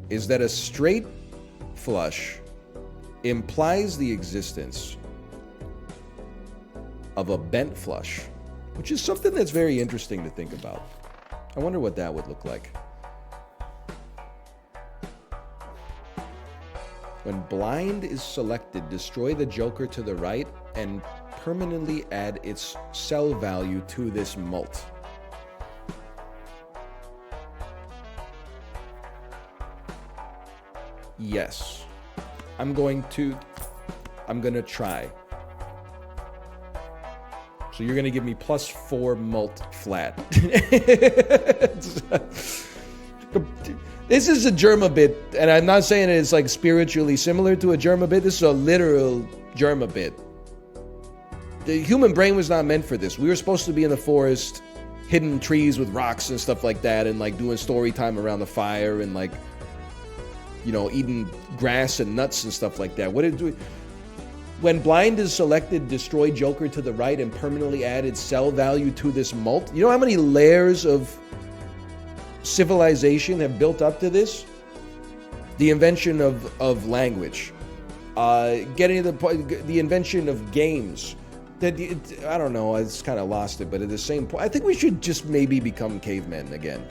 Is that a straight flush implies the existence of a bent flush, which is something that's very interesting to think about. I wonder what that would look like. When blind is selected, destroy the joker to the right and permanently add its sell value to this mult. Yes. I'm gonna try. So you're gonna give me +4 mult flat. This is a Germa bit, and I'm not saying it's like spiritually similar to a Germa bit. This is a literal Germa bit. The human brain was not meant for this. We were supposed to be in the forest, hidden trees with rocks and stuff like that, and like doing story time around the fire and like, you know, eating grass and nuts and stuff like that. When blind is selected, destroy joker to the right and permanently added sell value to this mult. You know how many layers of civilization have built up to this? The invention of language, getting to the invention of games. I don't know, it's kind of lost it, but at the same point, I think we should just maybe become cavemen again.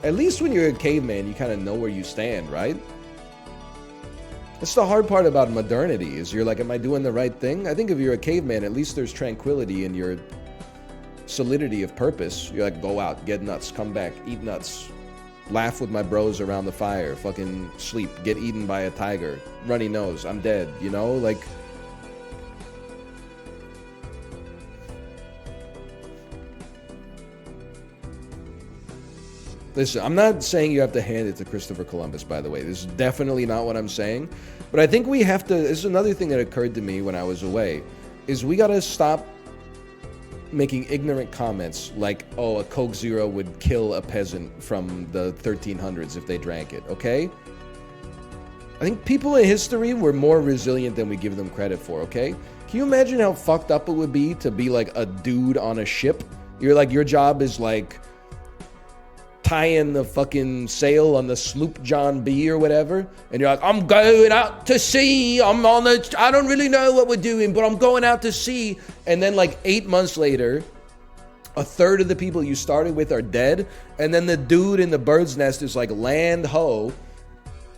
At least when you're a caveman, you kind of know where you stand, right? That's the hard part about modernity, is you're like, am I doing the right thing? I think if you're a caveman, at least there's tranquility in your solidity of purpose. You're like, go out, get nuts, come back, eat nuts, laugh with my bros around the fire, fucking sleep, get eaten by a tiger, runny nose, I'm dead, you know? Like, Listen, I'm not saying you have to hand it to Christopher Columbus, by the way. This is definitely not what I'm saying. But I think we have to, this is another thing that occurred to me when I was away, is we gotta stop making ignorant comments like, oh, a Coke Zero would kill a peasant from the 1300s if they drank it, okay? I think people in history were more resilient than we give them credit for, okay? Can you imagine how fucked up it would be to be like a dude on a ship? You're like, your job is like tying the fucking sail on the sloop John B or whatever, and you're like, I'm going out to sea, I don't really know what we're doing, but I'm going out to sea. And then like 8 months later, a third of the people you started with are dead, and then the dude in the bird's nest is like, land ho,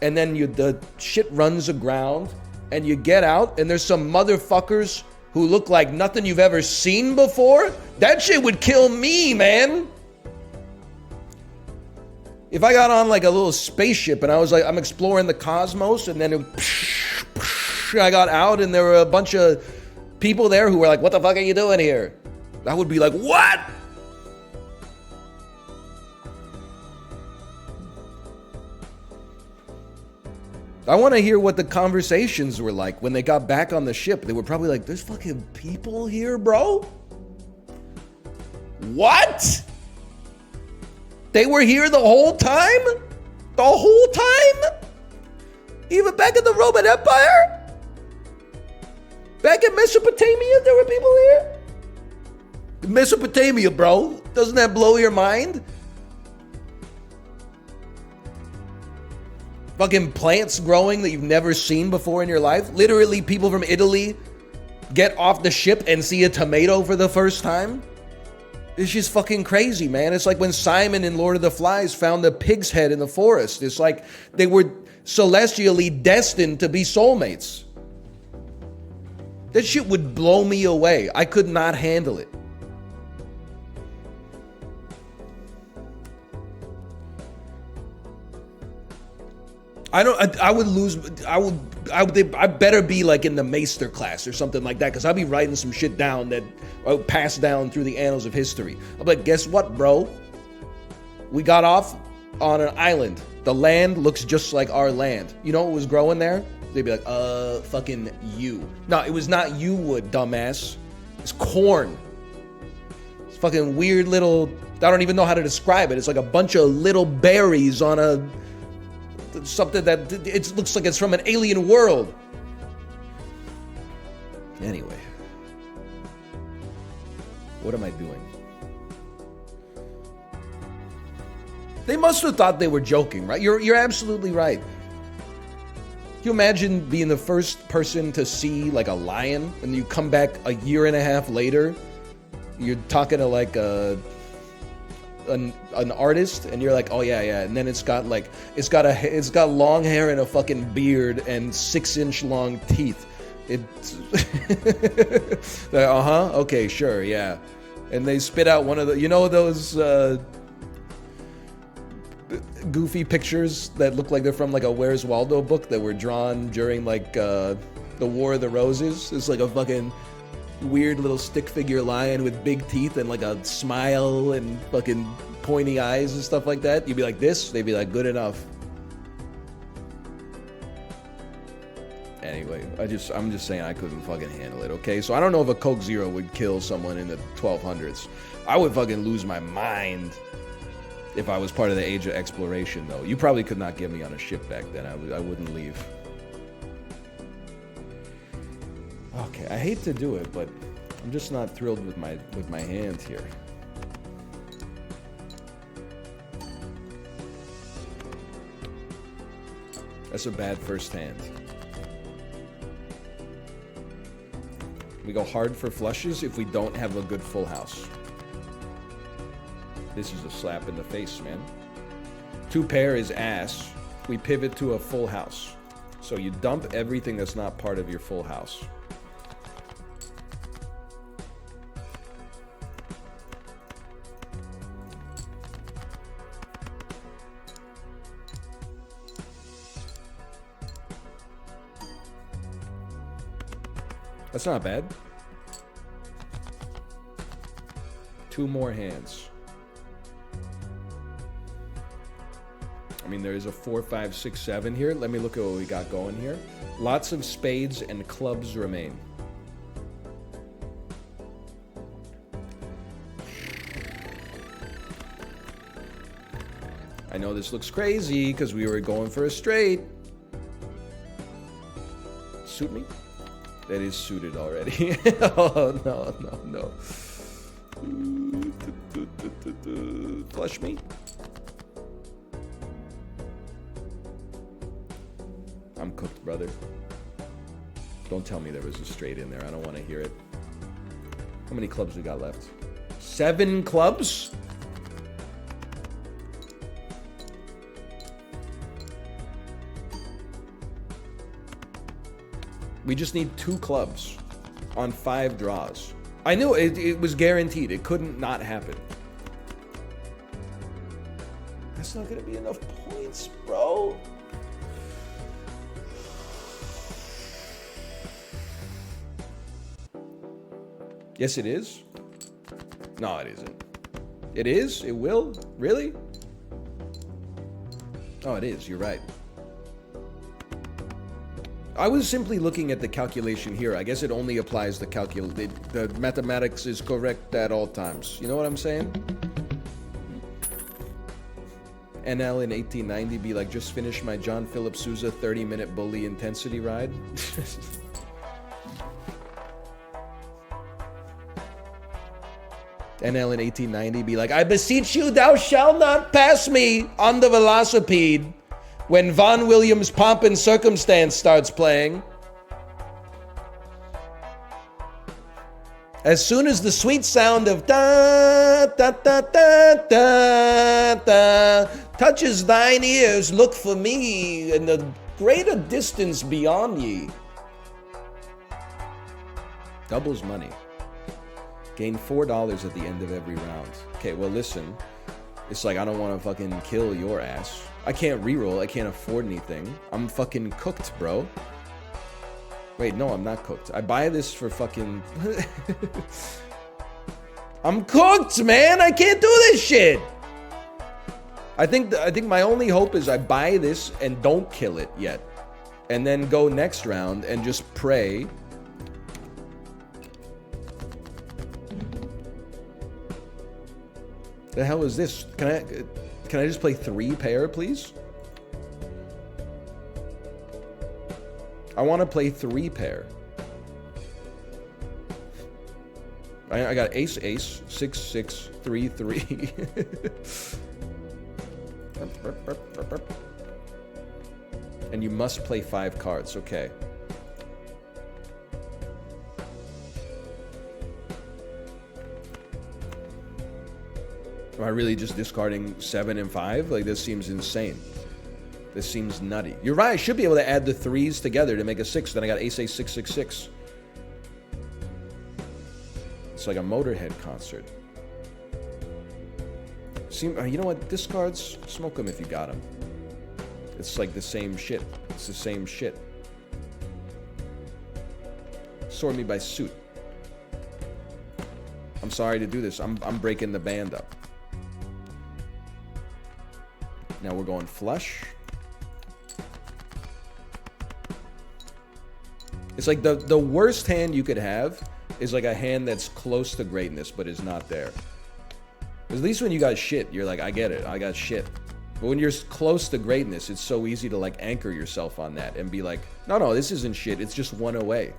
and then the shit runs aground, and you get out, and there's some motherfuckers who look like nothing you've ever seen before. That shit would kill me, man. If I got on like a little spaceship and I was like, I'm exploring the cosmos, and then I got out and there were a bunch of people there who were like, what the fuck are you doing here? I would be like, what? I want to hear what the conversations were like when they got back on the ship. They were probably like, there's fucking people here, bro? What? They were here the whole time? The whole time? Even back in the Roman Empire? Back in Mesopotamia, there were people here? Mesopotamia, bro. Doesn't that blow your mind? Fucking plants growing that you've never seen before in your life. Literally, people from Italy get off the ship and see a tomato for the first time. It's just fucking crazy, man. It's like when Simon in Lord of the Flies found the pig's head in the forest. It's like they were celestially destined to be soulmates. That shit would blow me away. I could not handle it. I better be like in the Maester class or something like that, because I'll be writing some shit down that I'll pass down through the annals of history. I'm like, guess what, bro? We got off on an island. The land looks just like our land. You know what was growing there? They'd be like, fucking you. No, it was not you wood, dumbass. It's corn. It's fucking weird little, I don't even know how to describe it. It's like a bunch of little berries on a, something that it looks like it's from an alien world. Anyway, what am I doing? They must have thought they were joking, right? You're absolutely right. Can you imagine being the first person to see like a lion, and you come back a year and a half later, you're talking to like an artist, and you're like, oh yeah, and then it's got long hair and a fucking beard and 6-inch long teeth. It's okay, sure, yeah. And they spit out one of the, you know, those goofy pictures that look like they're from like a Where's Waldo book that were drawn during like the War of the Roses. It's like a fucking weird little stick figure lion with big teeth and like a smile and fucking pointy eyes and stuff like that. You'd be like, this? They'd be like, good enough. Anyway, I'm just saying I couldn't fucking handle it, okay? So I don't know if a Coke Zero would kill someone in the 1200s. I would fucking lose my mind if I was part of the age of exploration, though. You probably could not get me on a ship back then. I wouldn't leave. Okay, I hate to do it, but I'm just not thrilled with my hand here. That's a bad first hand. We go hard for flushes if we don't have a good full house. This is a slap in the face, man. 2 pair is ass. We pivot to a full house. So you dump everything that's not part of your full house. That's not bad. 2 more hands. mean, there is a 4, 5, 6, 7 here. Let me look at what we got going here. Lots of spades and clubs remain. I know this looks crazy because we were going for a straight. Suit me? That is suited already. Oh, no. Flush me? I'm cooked, brother. Don't tell me there was a straight in there. I don't want to hear it. How many clubs we got left? 7 clubs? We just need 2 clubs on 5 draws. I knew it was guaranteed. It couldn't not happen. That's not gonna be enough points, bro. Yes, it is. No, it isn't. It is? It will? Really? Oh, it is. You're right. I was simply looking at the calculation here. I guess it only applies the mathematics is correct at all times. You know what I'm saying? NL in 1890 be like, just finished my John Philip Sousa 30-minute bully intensity ride. NL in 1890 be like, I beseech you, thou shalt not pass me on the velocipede when Von Williams' Pomp and Circumstance starts playing. As soon as the sweet sound of da da da da da da touches thine ears, look for me in the greater distance beyond ye. Doubles money. Gain $4 at the end of every round. Okay, well listen. It's like I don't want to fucking kill your ass. I can't reroll. I can't afford anything. I'm fucking cooked, bro. Wait, no, I'm not cooked. I buy this for fucking... I'm cooked, man! I can't do this shit! I think my only hope is I buy this and don't kill it yet. And then go next round and just pray. The hell is this? Can I just play 3 pair, please? I want to play 3 pair. I got ace, 6, 6, 3, 3. And you must play 5 cards. Okay. Am I really just discarding 7 and 5? Like, this seems insane. This seems nutty. You're right, I should be able to add the 3s together to make a 6. Then I got ace, 6, 6, 6. It's like a Motorhead concert. You know what? Discards, smoke them if you got them. It's like the same shit. It's the same shit. Sort me by suit. I'm sorry to do this. I'm breaking the band up. Now we're going flush. It's like the worst hand you could have is like a hand that's close to greatness but is not there. At least when you got shit, you're like, I get it, I got shit. But when you're close to greatness, it's so easy to like anchor yourself on that and be like, no, this isn't shit, it's just one away.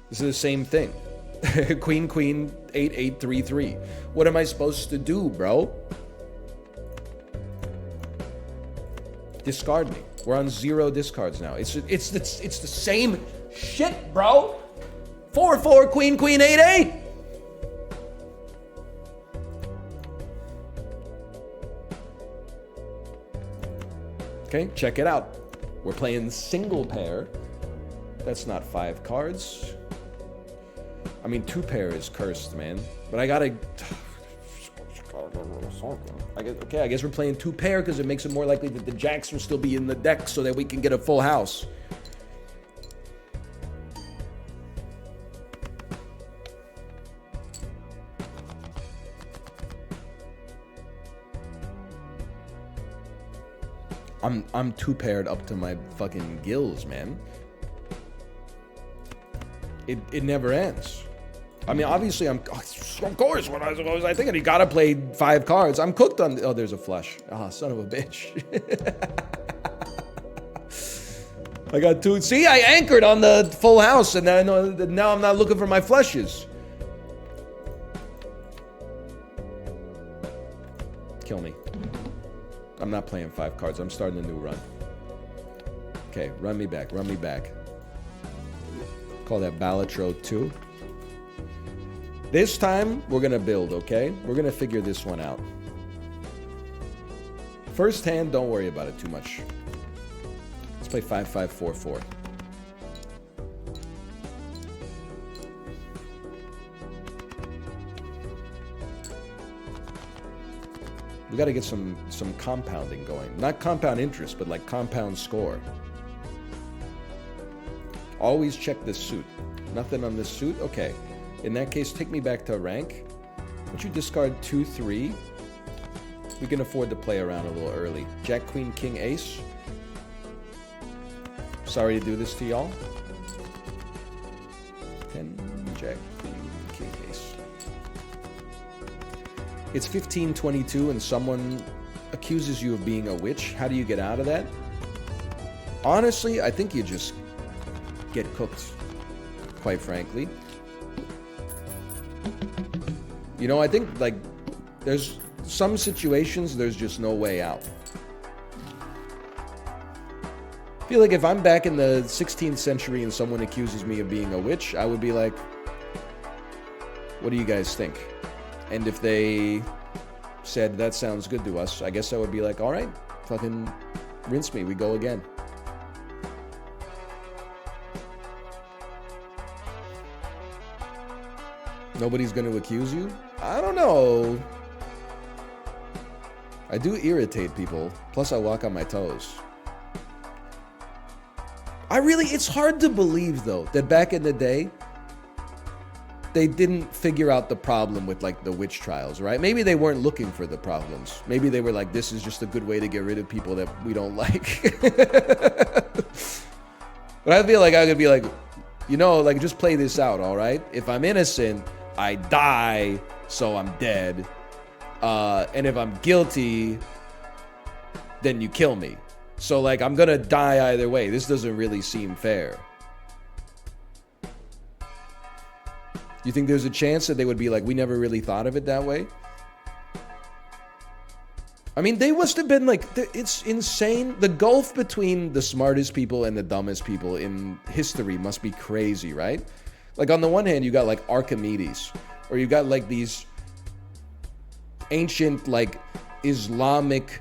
This is the same thing. Queen, queen, 8, 8, 3, 3. What am I supposed to do, bro? Discard me. We're on 0 discards now. It's the same shit, bro. 4, 4, queen, queen, 8, 8. Okay, check it out. We're playing single pair. That's not 5 cards. I mean, 2 pair is cursed, man. But I gotta... I guess we're playing 2 pair because it makes it more likely that the jacks will still be in the deck so that we can get a full house. I'm two paired up to my fucking gills, man. It never ends. I mean, obviously, of course, what I was thinking, you gotta play 5 cards. I'm cooked on, oh, there's a flush. Ah, son of a bitch. I got 2, see, I anchored on the full house, and now I'm not looking for my flushes. Kill me. I'm not playing 5 cards, I'm starting a new run. Okay, run me back, run me back. Call that Balatro 2. This time, we're gonna build, okay? We're gonna figure this one out. First hand, don't worry about it too much. Let's play 5-5-4-4. We gotta get some compounding going. Not compound interest, but like compound score. Always check this suit. Nothing on this suit? Okay. In that case, take me back to rank. Once you discard 2-3, we can afford to play around a little early. Jack, Queen, King, Ace. Sorry to do this to y'all. 10, Jack, Queen, King, Ace. It's 15:22 and someone accuses you of being a witch. How do you get out of that? Honestly, I think you just get cooked, quite frankly. You know, I think, like, there's some situations, there's just no way out. I feel like if I'm back in the 16th century and someone accuses me of being a witch, I would be like, what do you guys think? And if they said, that sounds good to us, I guess I would be like, all right, fucking rinse me, we go again. Nobody's going to accuse you? I don't know. I do irritate people. Plus, I walk on my toes. It's hard to believe, though, that back in the day, they didn't figure out the problem with, like, the witch trials, right? Maybe they weren't looking for the problems. Maybe they were like, this is just a good way to get rid of people that we don't like. But I feel like I could be like, you know, like, just play this out, all right? If I'm innocent, I die, so I'm dead. And if I'm guilty, then you kill me. So, like, I'm gonna die either way. This doesn't really seem fair. You think there's a chance that they would be like, we never really thought of it that way? I mean, they must have been like, it's insane. The gulf between the smartest people and the dumbest people in history must be crazy, right? Like, on the one hand, you got, like, Archimedes, or you got, like, these ancient, like, Islamic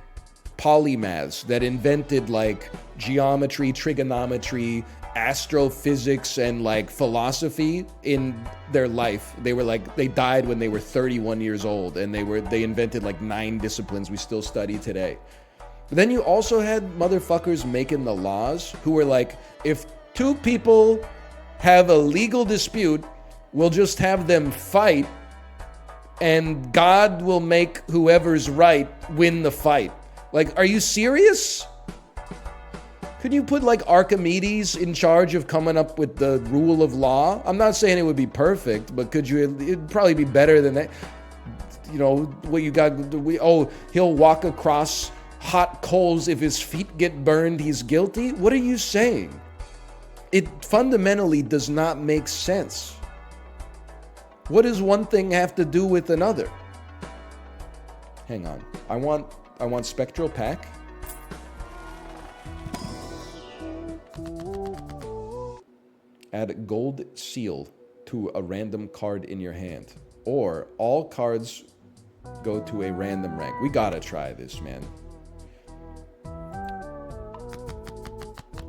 polymaths that invented, like, geometry, trigonometry, astrophysics, and, like, philosophy in their life. They were, like, they died when they were 31 years old, and they invented, like, 9 disciplines we still study today. But then you also had motherfuckers making the laws who were like, if 2 people have a legal dispute, we'll just have them fight, and God will make whoever's right win the fight. Like, are you serious? Could you put, like, Archimedes in charge of coming up with the rule of law? I'm not saying it would be perfect, but it'd probably be better than that. You know, what you got, he'll walk across hot coals. If his feet get burned, he's guilty? What are you saying? It fundamentally does not make sense. What does one thing have to do with another? Hang on. I want Spectral Pack. Add gold seal to a random card in your hand. Or all cards go to a random rank. We gotta try this, man.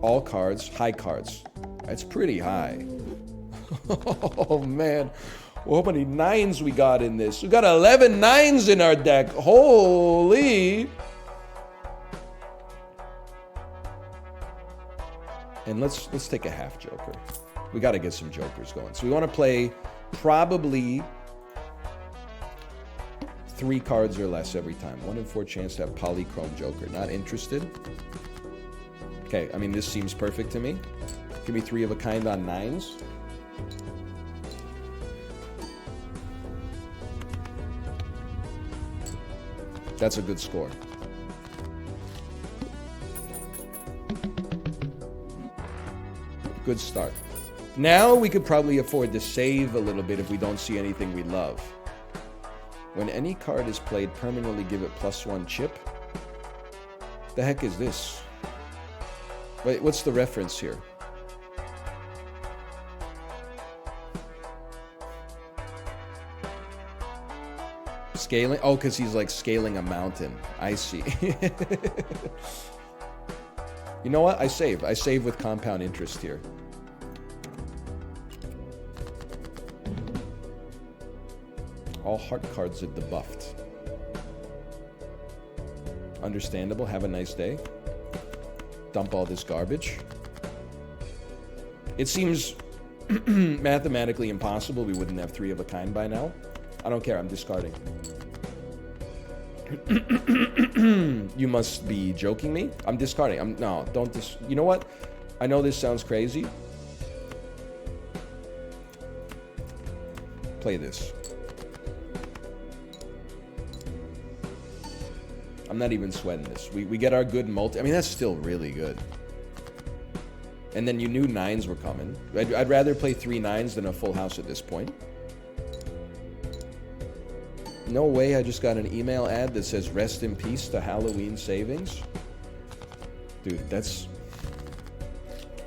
All cards, high cards. That's pretty high. Oh, man. Well, how many 9s we got in this? We got 11 9s in our deck. Holy. And let's take a half joker. We got to get some jokers going. So we want to play probably 3 cards or less every time. 1 in 4 chance to have polychrome Joker. Not interested. Okay, I mean, this seems perfect to me. Give me 3 of a kind on 9s. That's a good score. Good start. Now we could probably afford to save a little bit if we don't see anything we love. When any card is played, permanently give it +1 chip. The heck is this? Wait, what's the reference here? Scaling? Oh, because he's like scaling a mountain. I see. You know what? I save. I save with compound interest here. All heart cards are debuffed. Understandable. Have a nice day. Dump all this garbage. It seems mathematically impossible we wouldn't have 3 of a kind by now. I don't care. I'm discarding. You must be joking me. I'm discarding. No, don't you know what? I know this sounds crazy. Play this. I'm not even sweating this. We get our good multi. I mean, that's still really good. And then you knew 9s were coming. I'd rather play 3 9s than a full house at this point. No way, I just got an email ad that says rest in peace to Halloween savings. Dude,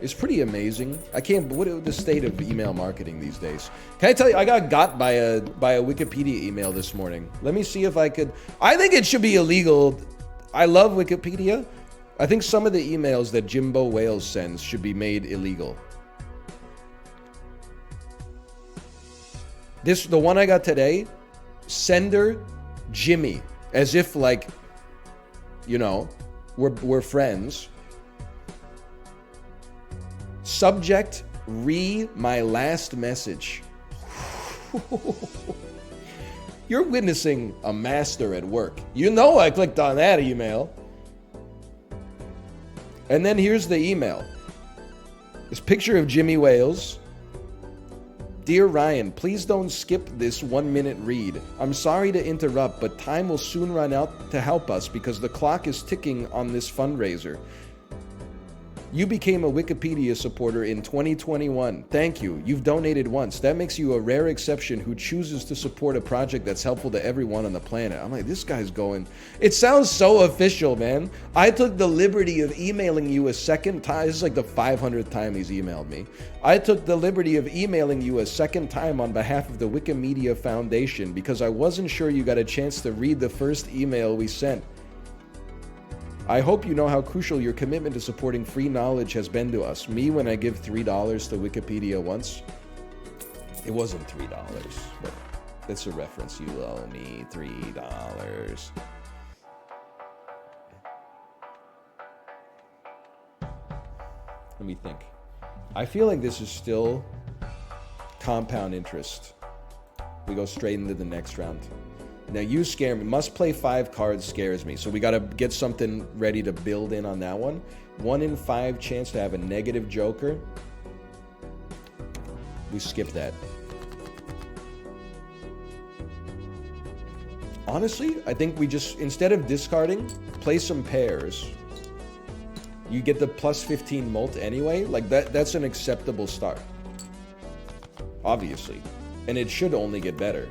it's pretty amazing. I can't, what the state of email marketing these days. Can I tell you, I got by a Wikipedia email this morning. Let me see if I could, I think it should be illegal. I love Wikipedia. I think some of the emails that Jimbo Wales sends should be made illegal. The one I got today, sender Jimmy, as if like, you know, we're friends. Subject, my last message. You're witnessing a master at work. You know I clicked on that email. And then here's the email. This picture of Jimmy Wales. Dear Ryan, please don't skip this 1-minute read. I'm sorry to interrupt, but time will soon run out to help us because the clock is ticking on this fundraiser. You became a Wikipedia supporter in 2021. Thank you. You've donated once. That makes you a rare exception who chooses to support a project that's helpful to everyone on the planet. I'm like, this guy's going... It sounds so official, man. I took the liberty of emailing you a second time. This is like the 500th time he's emailed me. I took the liberty of emailing you a second time on behalf of the Wikimedia Foundation because I wasn't sure you got a chance to read the first email we sent. I hope you know how crucial your commitment to supporting free knowledge has been to us. Me, when I give $3 to Wikipedia once, it wasn't $3, but that's a reference. You owe me $3. Let me think. I feel like this is still compound interest. We go straight into the next round. Now you scare me. Must play 5 cards scares me. So we got to get something ready to build in on that one. 1 in 5 chance to have a negative joker. We skip that. Honestly, I think we just, instead of discarding, play some pairs. You get the +15 mult anyway. Like that's an acceptable start. Obviously. And it should only get better.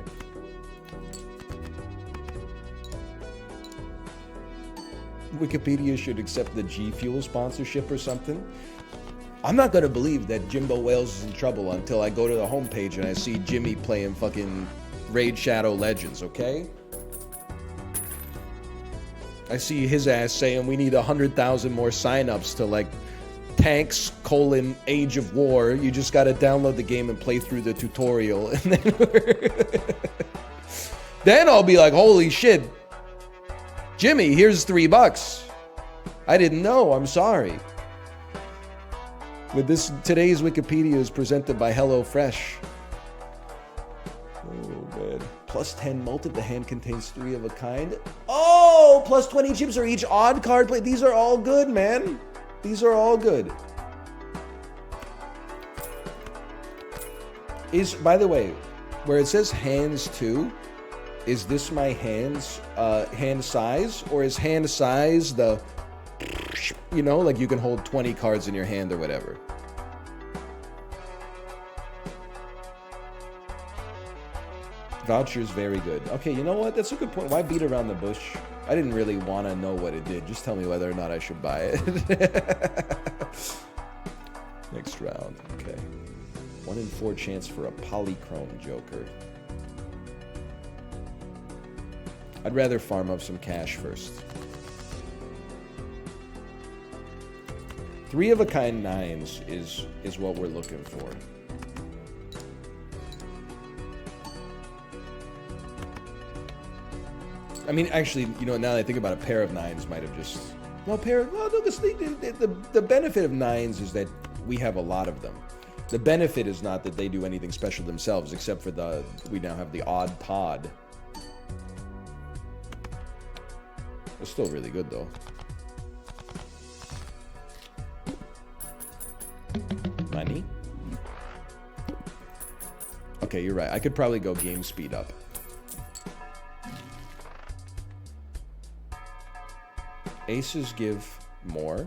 Wikipedia should accept the G Fuel sponsorship or something. I'm not gonna believe that Jimbo Wales is in trouble until I go to the homepage and I see Jimmy playing fucking Raid Shadow Legends, okay? I see his ass saying we need 100,000 more signups to like Tanks: Age of War. You just gotta download the game and play through the tutorial, and then I'll be like, holy shit. Jimmy, here's $3. I didn't know. I'm sorry. With this, today's Wikipedia is presented by HelloFresh. Oh man, Plus 10 multi. The hand contains 3 of a kind. Oh, plus 20 chips are each odd card play. These are all good, man. These are all good. By the way, where it says hands 2, is this my hands, hand size? Or is hand size the, you know, like you can hold 20 cards in your hand or whatever? Voucher's very good. Okay, you know what? That's a good point. Why beat around the bush? I didn't really want to know what it did. Just tell me whether or not I should buy it. Next round. Okay. 1 in 4 chance for a polychrome Joker. I'd rather farm up some cash first. 3 of a kind 9s is what we're looking for. I mean, actually, you know, now that I think about it, a pair of 9s might have just... No, the benefit of 9s is that we have a lot of them. The benefit is not that they do anything special themselves, except for we now have the odd pod. It's still really good, though. Money? Okay, you're right. I could probably go game speed up. Aces give more.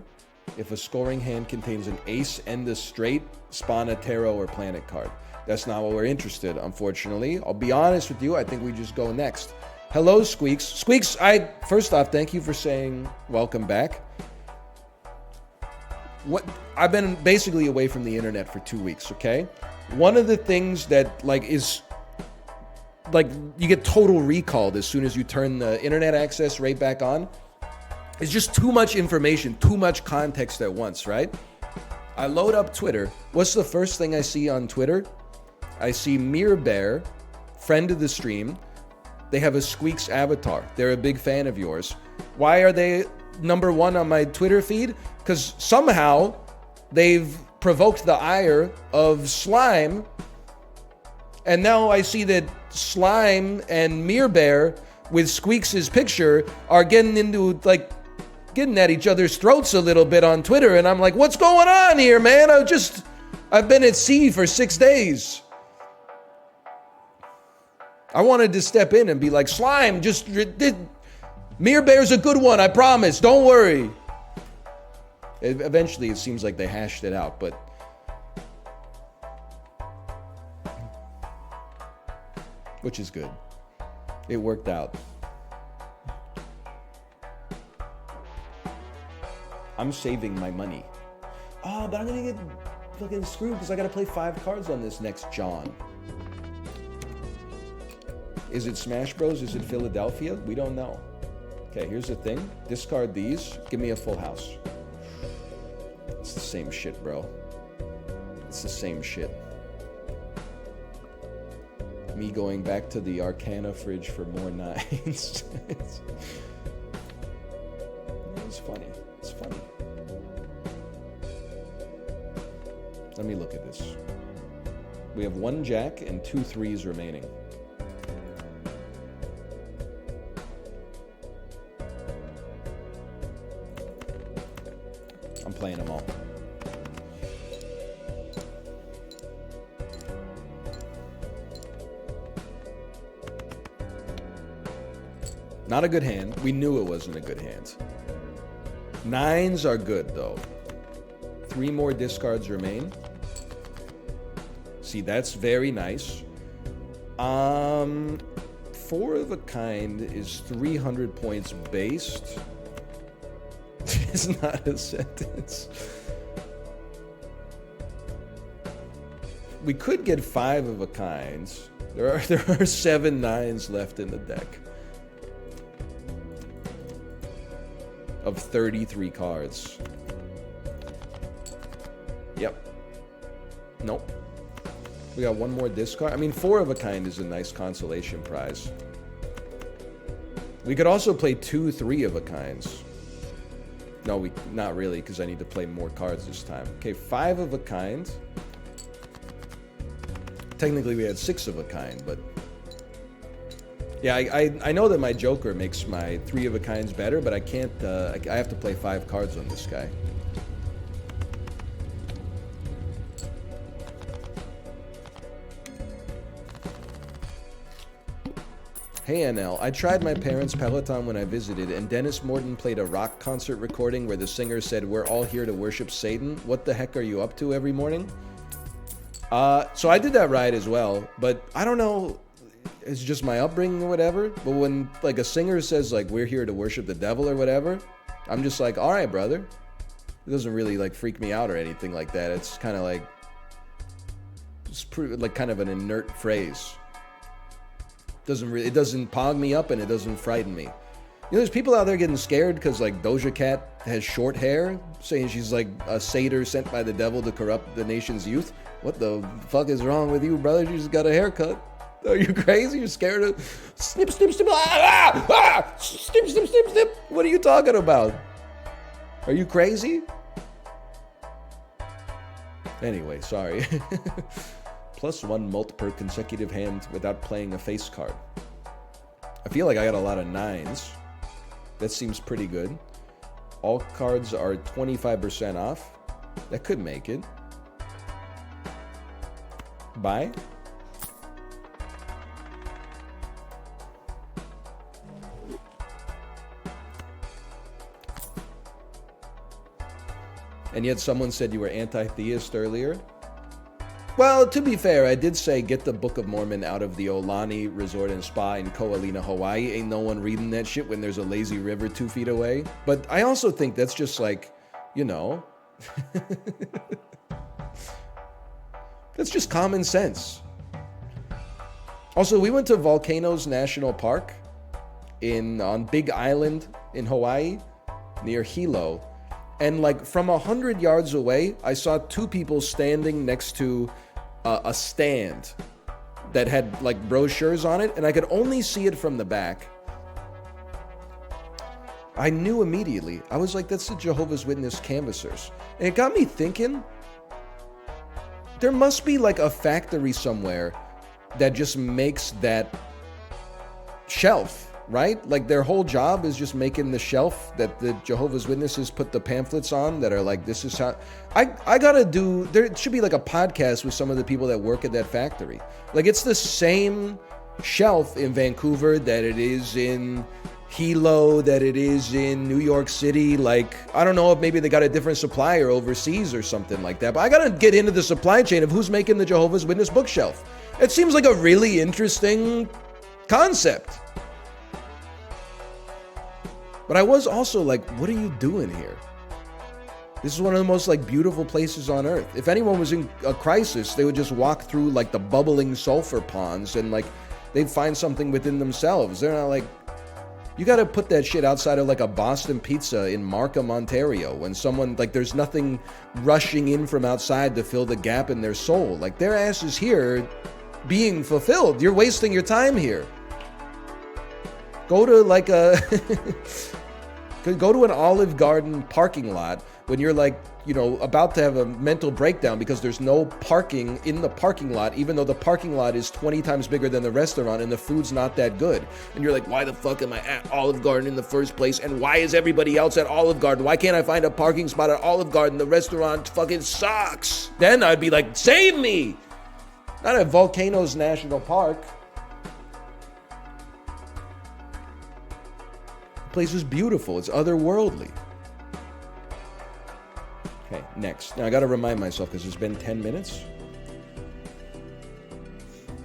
If a scoring hand contains an ace and a straight, spawn a tarot or planet card. That's not what we're interested, unfortunately. I'll be honest with you, I think we just go next. Hello, Squeaks. Squeaks, first off, thank you for saying welcome back. I've been basically away from the internet for 2 weeks, okay? One of the things that, is... you get total recalled as soon as you turn the internet access right back on. It's just too much information, too much context at once, right? I load up Twitter. What's the first thing I see on Twitter? I see Mirror Bear, friend of the stream. They have a Squeaks avatar. They're a big fan of yours. Why are they number 1 on my Twitter feed? Because somehow they've provoked the ire of Slime. And now I see that Slime and Mirror Bear with Squeaks' picture are getting into, getting at each other's throats a little bit on Twitter, and I'm like, what's going on here, man? I've been at sea for 6 days. I wanted to step in and be like, Slime, Mirror Bear's a good one, I promise, don't worry. Eventually, it seems like they hashed it out, but... which is good. It worked out. I'm saving my money. Oh, but I'm gonna get fucking screwed because I gotta play 5 cards on this next John. Is it Smash Bros? Is it Philadelphia? We don't know. Okay, here's the thing. Discard these. Give me a full house. It's the same shit, bro. It's the same shit. Me going back to the Arcana fridge for more 9s. It's funny. It's funny. Let me look at this. We have 1 jack and 2 3s remaining. I'm playing them all. Not a good hand. We knew it wasn't a good hand. 9s are good, though. 3 more discards remain. See, that's very nice. 4 of a kind is 300 points based. It's not a sentence. We could get 5 of a kinds. There are 7 9s left in the deck. Of 33 cards. Yep. Nope. We got 1 more discard. I mean, 4 of a kind is a nice consolation prize. We could also play 2 3 of a kinds. No, not really, because I need to play more cards this time. Okay, 5 of a kind. Technically, we had 6 of a kind, but Yeah, I know that my Joker makes my 3 of a kinds better, but I can't, I have to play 5 cards on this guy. Hey NL, I tried my parents' Peloton when I visited, and Dennis Morton played a rock concert recording where the singer said, "We're all here to worship Satan. What the heck are you up to every morning?" So I did that ride as well, but I don't know, it's just my upbringing or whatever, but when like a singer says like, "We're here to worship the devil" or whatever, I'm just like, all right, brother. It doesn't really like freak me out or anything like that. It's kind of like, it's like kind of an inert phrase. It doesn't pog me up and it doesn't frighten me. You know, there's people out there getting scared because like Doja Cat has short hair, saying she's like a satyr sent by the devil to corrupt the nation's youth. What the fuck is wrong with you, brother? You just got a haircut. Are you crazy? You're scared of snip, snip, snip, snip, snip, snip, snip. What are you talking about? Are you crazy? Anyway, sorry. +1 mult per consecutive hand without playing a face card. I feel like I got a lot of 9s. That seems pretty good. All cards are 25% off. That could make it. Buy. And yet someone said you were anti-theist earlier. Well, to be fair, I did say get the Book of Mormon out of the Olani Resort and Spa in Koalina, Hawaii. Ain't no one reading that shit when there's a lazy river 2 feet away. But I also think that's just like, you know, that's just common sense. Also, we went to Volcanoes National Park on Big Island in Hawaii, near Hilo. And like from 100 yards away, I saw 2 people standing next to a stand that had like brochures on it, and I could only see it from the back. I knew immediately. I was like, that's the Jehovah's Witness canvassers. And it got me thinking, there must be like a factory somewhere that just makes that shelf. Right? Like their whole job is just making the shelf that the Jehovah's Witnesses put the pamphlets on that are like, this is how I gotta do. There should be like a podcast with some of the people that work at that factory. Like it's the same shelf in Vancouver that it is in Hilo, that it is in New York City. Like, I don't know if maybe they got a different supplier overseas or something like that, but I gotta get into the supply chain of who's making the Jehovah's Witness bookshelf. It seems like a really interesting concept. But I was also like, what are you doing here? This is one of the most like beautiful places on earth. If anyone was in a crisis, they would just walk through like the bubbling sulfur ponds and like they'd find something within themselves. They're not like, you got to put that shit outside of like a Boston Pizza in Markham, Ontario, when someone like there's nothing rushing in from outside to fill the gap in their soul. Like their ass is here being fulfilled. You're wasting your time here. Go to like a go to an Olive Garden parking lot when you're like, you know, about to have a mental breakdown because there's no parking in the parking lot, even though the parking lot is 20 times bigger than the restaurant and the food's not that good. And you're like, why the fuck am I at Olive Garden in the first place? And why is everybody else at Olive Garden? Why can't I find a parking spot at Olive Garden? The restaurant fucking sucks. Then I'd be like, save me! Not at Volcanoes National Park. Place is beautiful. It's otherworldly. Okay, next. Now I gotta remind myself because it's been 10 minutes.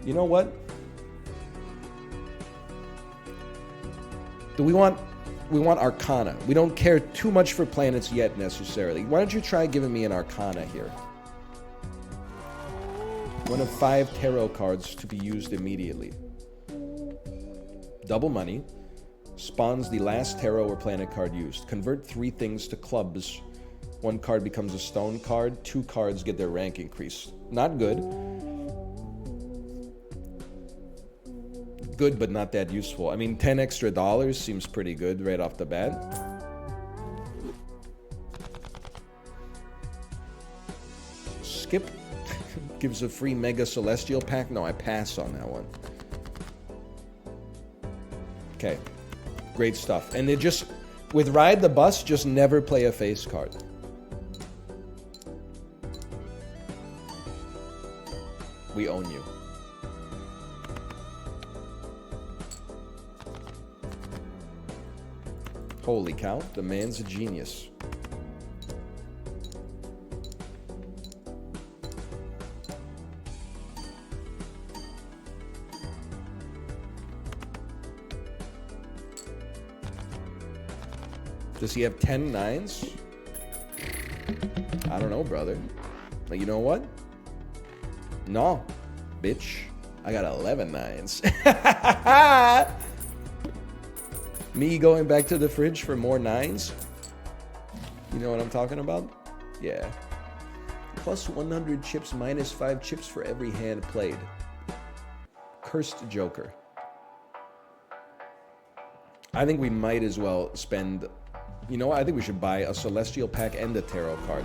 You know what? We want Arcana. We don't care too much for planets yet necessarily. Why don't you try giving me an Arcana here? 1 of 5 tarot cards to be used immediately. Double money. Spawns the last tarot or planet card used. Convert 3 things to clubs. 1 card becomes a stone card. 2 cards get their rank increased. Not good. Good, but not that useful. I mean, $10 extra seems pretty good right off the bat. Skip. Gives a free Mega Celestial pack. No, I pass on that one. Okay. Great stuff. And it just, with Ride the Bus, just never play a face card. We own you. Holy cow, the man's a genius. Does he have 10 nines? I don't know, brother. But you know what? No, bitch. I got 11 nines. Me going back to the fridge for more nines? You know what I'm talking about? Yeah. Plus 100 chips, minus 5 chips for every hand played. Cursed Joker. I think we might as well spend... You know what? I think we should buy a Celestial pack and a Tarot card.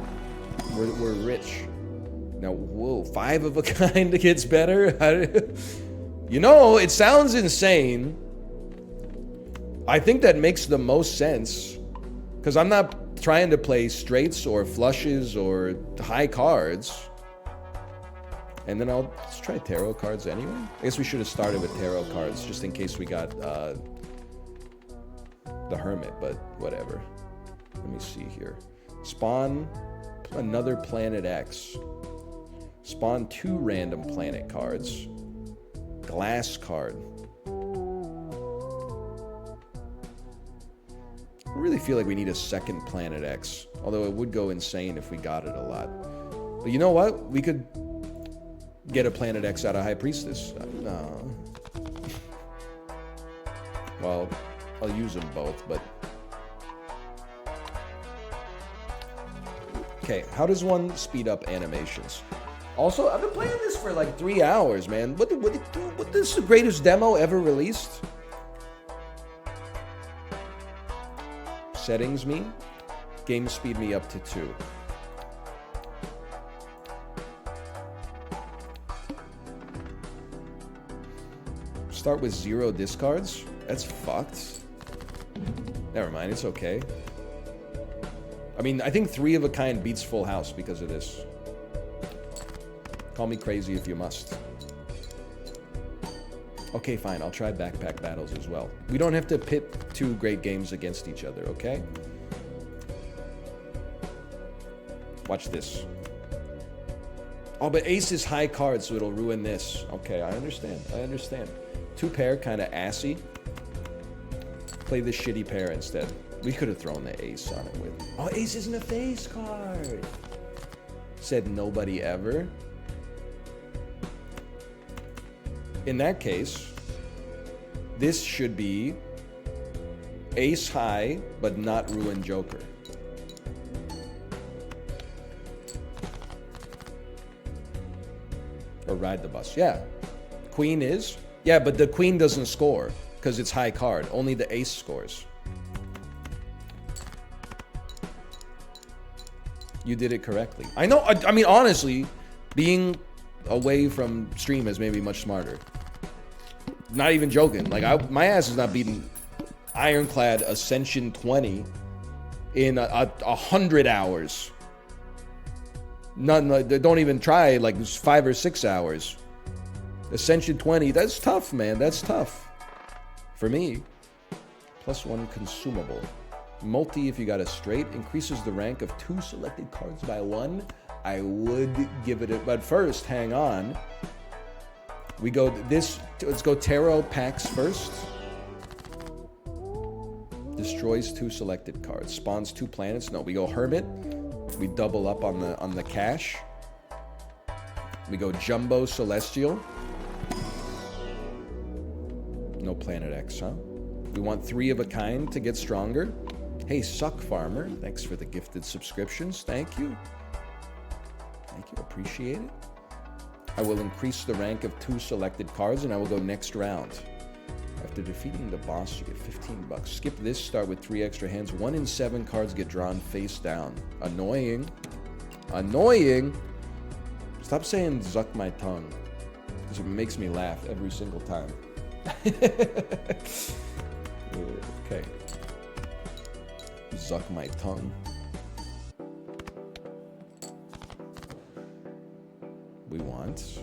We're rich. Now, whoa, 5 of a kind gets better? You know, it sounds insane. I think that makes the most sense. Because I'm not trying to play straights or flushes or high cards. And then I'll just try Tarot cards anyway. I guess we should have started with Tarot cards just in case we got the Hermit, but whatever. Let me see here. Spawn another Planet X. Spawn 2 random planet cards. Glass card. I really feel like we need a second Planet X. Although it would go insane if we got it a lot. But you know what? We could get a Planet X out of High Priestess. No. Well, I'll use them both, but... Okay, how does one speed up animations? Also, I've been playing this for like 3 hours, man. What is the greatest demo ever released? Settings me. Game speed me up to 2. Start with 0 discards? That's fucked. Never mind, it's okay. I mean, I think 3 of a kind beats Full House because of this. Call me crazy if you must. Okay, fine, I'll try backpack battles as well. We don't have to pit 2 great games against each other, okay? Watch this. Oh, but ace is high card, so it'll ruin this. Okay, I understand. 2 pair, kind of assy. Play the shitty pair instead. We could have thrown the ace on it with... Oh, ace isn't a face card! Said nobody ever. In that case, this should be ace high, but not ruin Joker. Or Ride the Bus. Yeah. Queen is? Yeah, but the queen doesn't score because it's high card. Only the ace scores. You did it correctly. I know. I mean, honestly, being away from stream has made me much smarter. Not even joking. Like, my ass is not beating Ironclad Ascension 20 in 100 hours. None. Don't even try. Like, 5 or 6 hours. Ascension 20. That's tough, man. That's tough. For me. +1 consumable. Multi, if you got a straight, increases the rank of 2 selected cards by 1. I would give it a... But first, hang on. We go this... Let's go Tarot packs first. Destroys 2 selected cards. Spawns 2 planets. No, we go Hermit. We double up on the cash. We go Jumbo Celestial. No Planet X, huh? We want 3 of a kind to get stronger. Hey, Suck Farmer, thanks for the gifted subscriptions. Thank you. Thank you, appreciate it. I will increase the rank of 2 selected cards, and I will go next round. After defeating the boss, you get $15. Skip this, start with 3 extra hands. 1 in 7 cards get drawn face down. Annoying. Annoying. Stop saying zuck my tongue, because it makes me laugh every single time. Okay. Zuck my tongue. We want...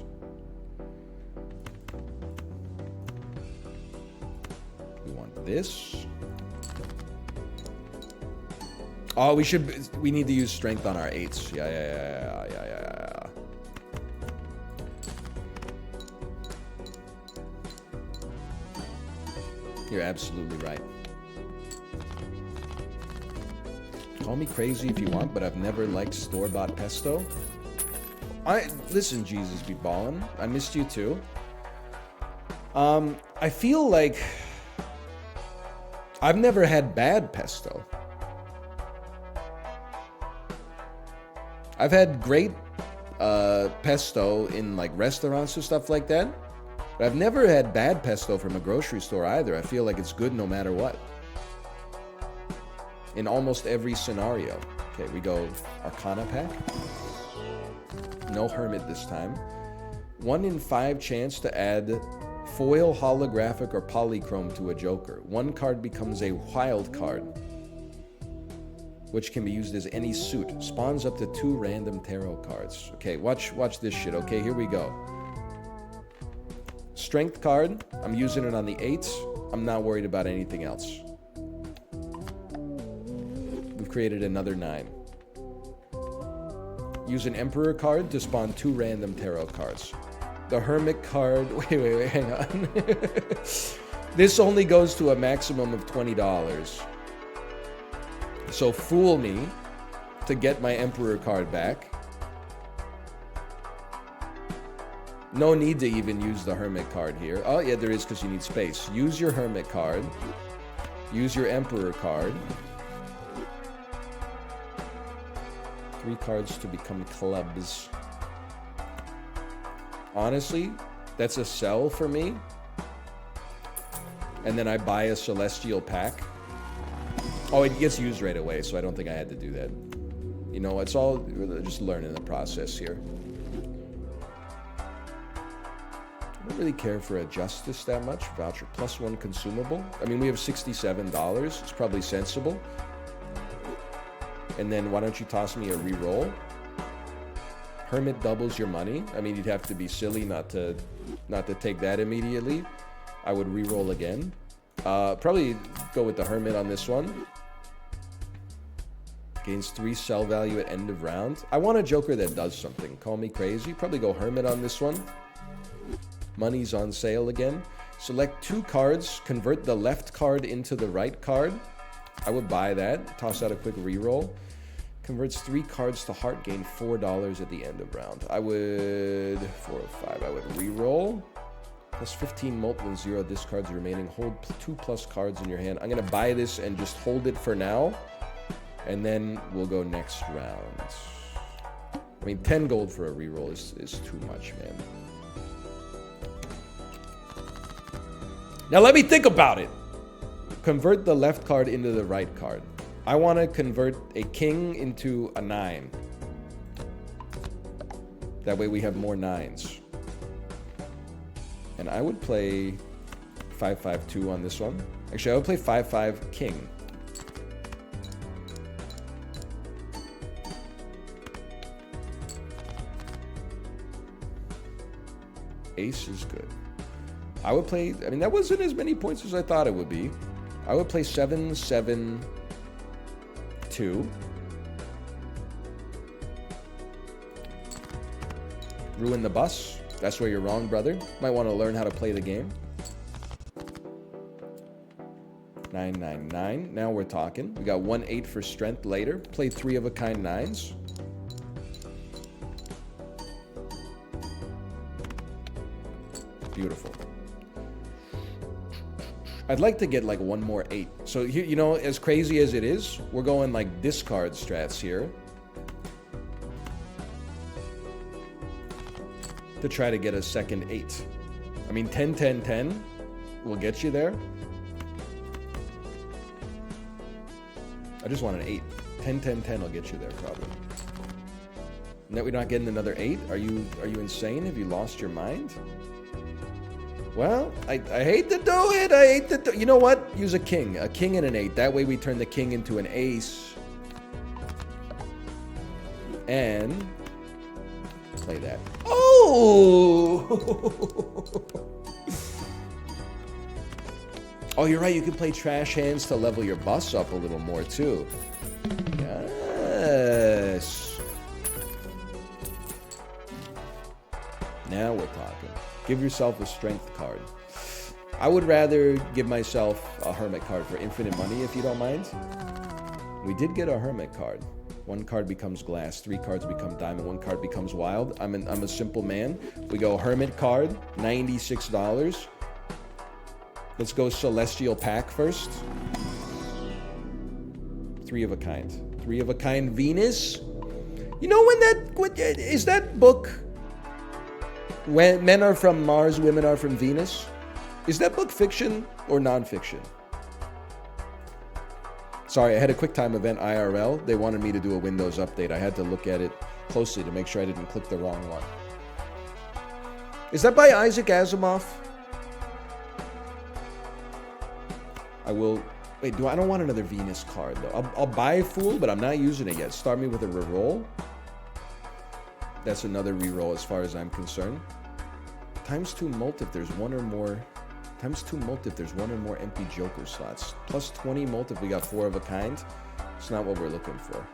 this. Oh, we need to use strength on our 8s. Yeah. You're absolutely right. Call me crazy if you want, but I've never liked store-bought pesto. Listen, Jesus be ballin'. I missed you too. I feel like I've never had bad pesto. I've had great pesto in like restaurants and stuff like that, but I've never had bad pesto from a grocery store either. I feel like it's good no matter what. In almost every scenario. Okay, we go Arcana pack. No Hermit this time. 1 in 5 chance to add foil, holographic, or polychrome to a Joker. 1 card becomes a wild card, which can be used as any suit. Spawns up to 2 random tarot cards. Okay, watch this shit. Okay, here we go. Strength card. I'm using it on the 8s. I'm not worried about anything else. We've created another 9. Use an Emperor card to spawn 2 random tarot cards. The Hermit card... Wait, hang on. This only goes to a maximum of $20. So fool me to get my Emperor card back. No need to even use the Hermit card here. Oh, yeah, there is because you need space. Use your Hermit card. Use your Emperor card. 3 cards to become clubs. Honestly, that's a sell for me. And then I buy a Celestial pack. Oh, it gets used right away, so I don't think I had to do that. You know, it's all just learning the process here. I don't really care for a Justice that much. Voucher +1 consumable. I mean, we have $67. It's probably sensible. And then why don't you toss me a reroll? Hermit doubles your money. I mean, you'd have to be silly not to take that immediately. I would reroll again. Probably go with the Hermit on this one. Gains 3 sell value at end of round. I want a Joker that does something. Call me crazy. Probably go Hermit on this one. Money's on sale again. Select 2 cards. Convert the left card into the right card. I would buy that. Toss out a quick reroll. Converts 3 cards to heart, gain $4 at the end of round. I would... 4 or 5. I would reroll. Plus 15 molten 0 discards remaining. Hold 2+ cards in your hand. I'm going to buy this and just hold it for now. And then we'll go next round. I mean, 10 gold for a reroll is too much, man. Now let me think about it. Convert the left card into the right card. I want to convert a king into a 9. That way we have more 9s. And I would play 5-5-2 on this one. Actually, I would play 5-5 king. Ace is good. I would play... I mean, that wasn't as many points as I thought it would be. I would play 7-7-2. Ruin the bus. That's where you're wrong, brother. Might want to learn how to play the game. 9-9-9. Now we're talking. We got 1-8 for strength later. Play 3 of a kind 9s. Beautiful. I'd like to get like one more 8. So, you know, as crazy as it is, we're going like discard strats here. To try to get a second 8. I mean, 10-10-10 will get you there. I just want an 8. 10-10-10 will get you there probably. And that we're not getting another 8? Are you insane? Have you lost your mind? Well, I hate to do it. I hate to do. You know what? Use a king and an 8. That way we turn the king into an ace. And play that. Oh! Oh, you're right. You can play trash hands to level your bus up a little more, too. Yes. Now we're talking. Give yourself a strength card. I would rather give myself a hermit card for infinite money, if you don't mind. We did get a hermit card. 1 card becomes glass, 3 cards become diamond, 1 card becomes wild. I'm a simple man. We go hermit card, $96. Let's go celestial pack first. 3 of a kind. 3 of a kind Venus. You know what is that book? When Men Are From Mars, Women Are From Venus. Is that book fiction or non-fiction? Sorry, I had a QuickTime event IRL. They wanted me to do a Windows update. I had to look at it closely to make sure I didn't click the wrong one. Is that by Isaac Asimov? I will... Wait, I don't want another Venus card, though. I'll buy a Fool, but I'm not using it yet. Start me with a reroll. That's another reroll as far as I'm concerned. ×2 mult if there's one or more... ×2 mult if there's 1 or more empty Joker slots. Plus 20 mult if we got 4 of a kind. It's not what we're looking for.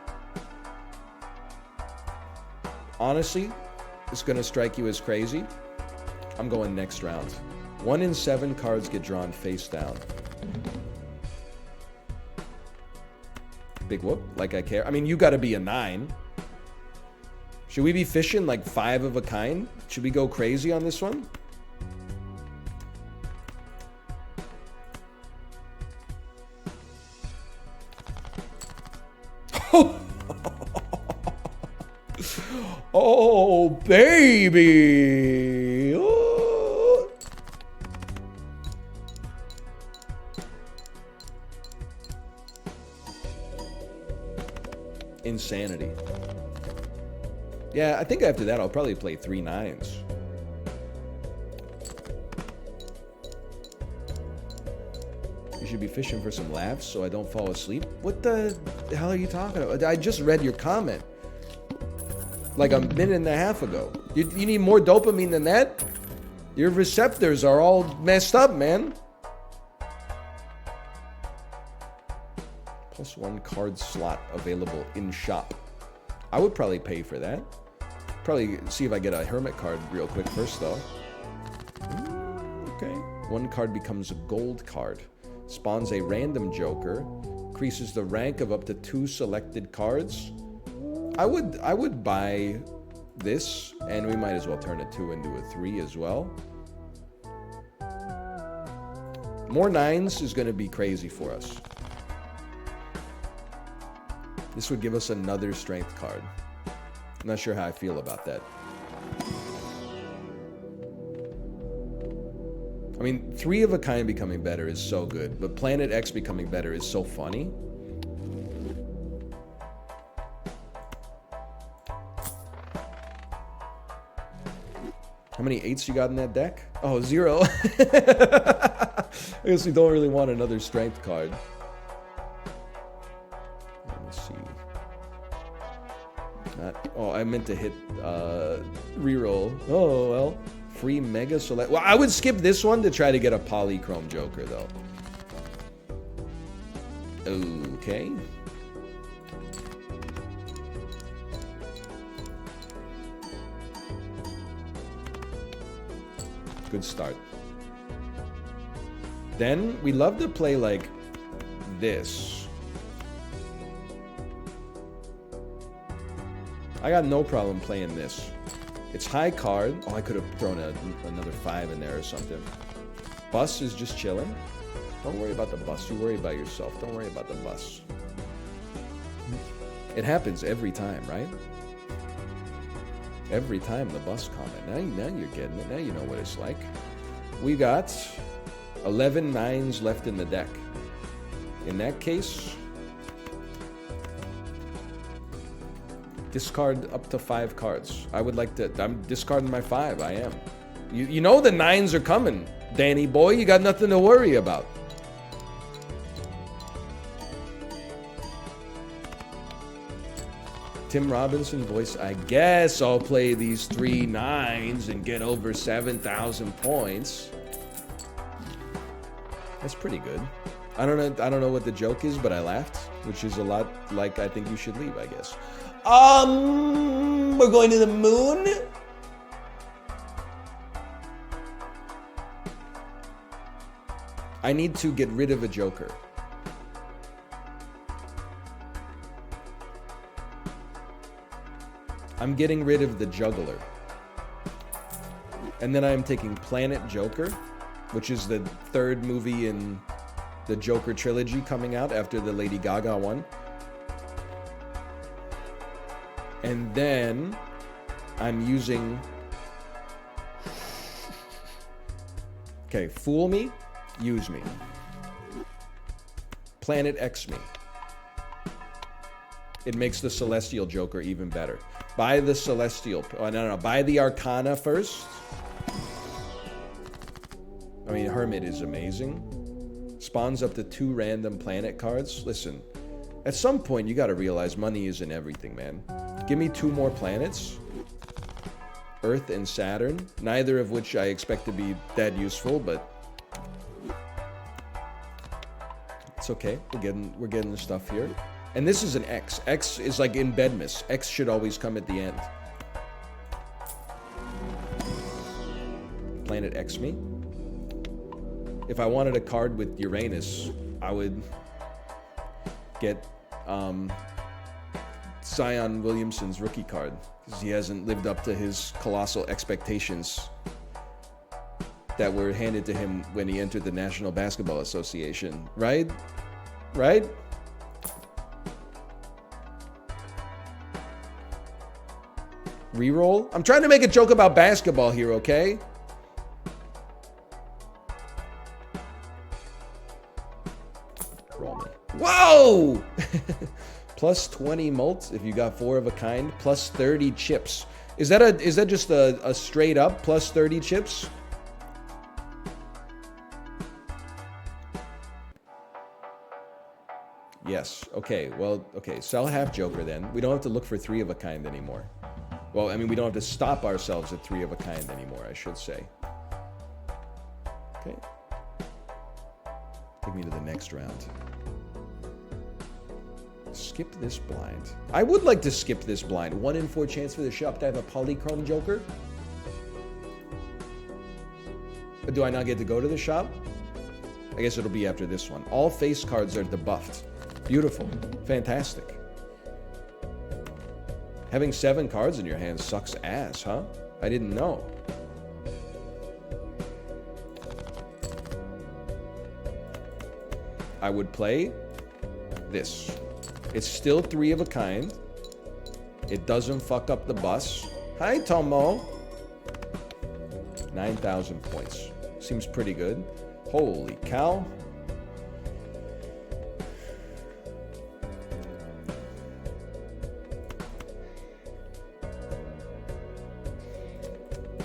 Honestly, it's going to strike you as crazy. I'm going next round. 1 in 7 cards get drawn face down. Big whoop, like I care. I mean, you got to be a 9. Should we be fishing like 5 of a kind? Should we go crazy on this one? Oh, baby. Oh. Insanity. Yeah, I think after that I'll probably play 3 9s. You should be fishing for some laughs so I don't fall asleep. What the hell are you talking about? I just read your comment like a minute and a half ago. You need more dopamine than that? Your receptors are all messed up, man. +1 card slot available in shop. I would probably pay for that. Probably see if I get a hermit card real quick first, though. Okay. 1 card becomes a gold card. Spawns a random joker. Increases the rank of up to 2 selected cards. I would buy this, and we might as well turn a 2 into a 3 as well. More 9s is going to be crazy for us. This would give us another strength card. I'm not sure how I feel about that. I mean, 3 of a kind becoming better is so good, but Planet X becoming better is so funny. How many 8s you got in that deck? Oh, 0. I guess we don't really want another strength card. Let me see. Oh, I meant to hit reroll. Oh, well. Free Mega Select. Well, I would skip this one to try to get a Polychrome Joker, though. Okay. Good start. Then, we love to play like this. I got no problem playing this. It's high card. Oh, I could have thrown another 5 in there or something. Bus is just chilling. Don't worry about the bus. You worry about yourself. Don't worry about the bus. It happens every time, right? Every time the bus comment. Now you're getting it. Now you know what it's like. We got 11 9s left in the deck. In that case, discard up to 5 cards. I would like to... I'm discarding my 5. I am. You know the 9s are coming. Danny boy, you got nothing to worry about. Tim Robinson voice, I guess I'll play these 3 9s and get over 7,000 points. That's pretty good. I don't know what the joke is, but I laughed, which is a lot like I think you should leave, I guess. We're going to the moon? I need to get rid of a joker. I'm getting rid of the juggler. And then I'm taking Planet Joker, which is the 3rd movie in the Joker trilogy coming out after the Lady Gaga one. And then I'm using... Okay, fool me, use me. Planet X me. It makes the Celestial Joker even better. Buy the Celestial... Oh, no. Buy the Arcana first. I mean, Hermit is amazing. Spawns up to 2 random planet cards. Listen, at some point, you gotta realize money isn't everything, man. Give me 2 more planets. Earth and Saturn. Neither of which I expect to be that useful, but... It's okay. We're getting the stuff here. And this is an X. X is like in Bedmas. X should always come at the end. Planet X me. If I wanted a card with Uranus, I would get Zion Williamson's rookie card, because he hasn't lived up to his colossal expectations that were handed to him when he entered the National Basketball Association. Right? Right? Reroll? I'm trying to make a joke about basketball here, okay? Roll me. Whoa! Plus 20 mults if you got 4 of a kind. Plus 30 chips. Is that just a straight up plus 30 chips? Yes. Okay. Well, okay. Sell half Joker then. We don't have to look for 3 of a kind anymore. Well, I mean, we don't have to stop ourselves at 3 of a kind anymore, I should say. Okay. Take me to the next round. Skip this blind. I would like to skip this blind. 1 in 4 chance for the shop to have a Polychrome Joker. But do I not get to go to the shop? I guess it'll be after this one. All face cards are debuffed. Beautiful. Fantastic. Having 7 cards in your hand sucks ass, huh? I didn't know. I would play this. It's still 3 of a kind. It doesn't fuck up the bus. Hi, Tomo. 9,000 points. Seems pretty good. Holy cow.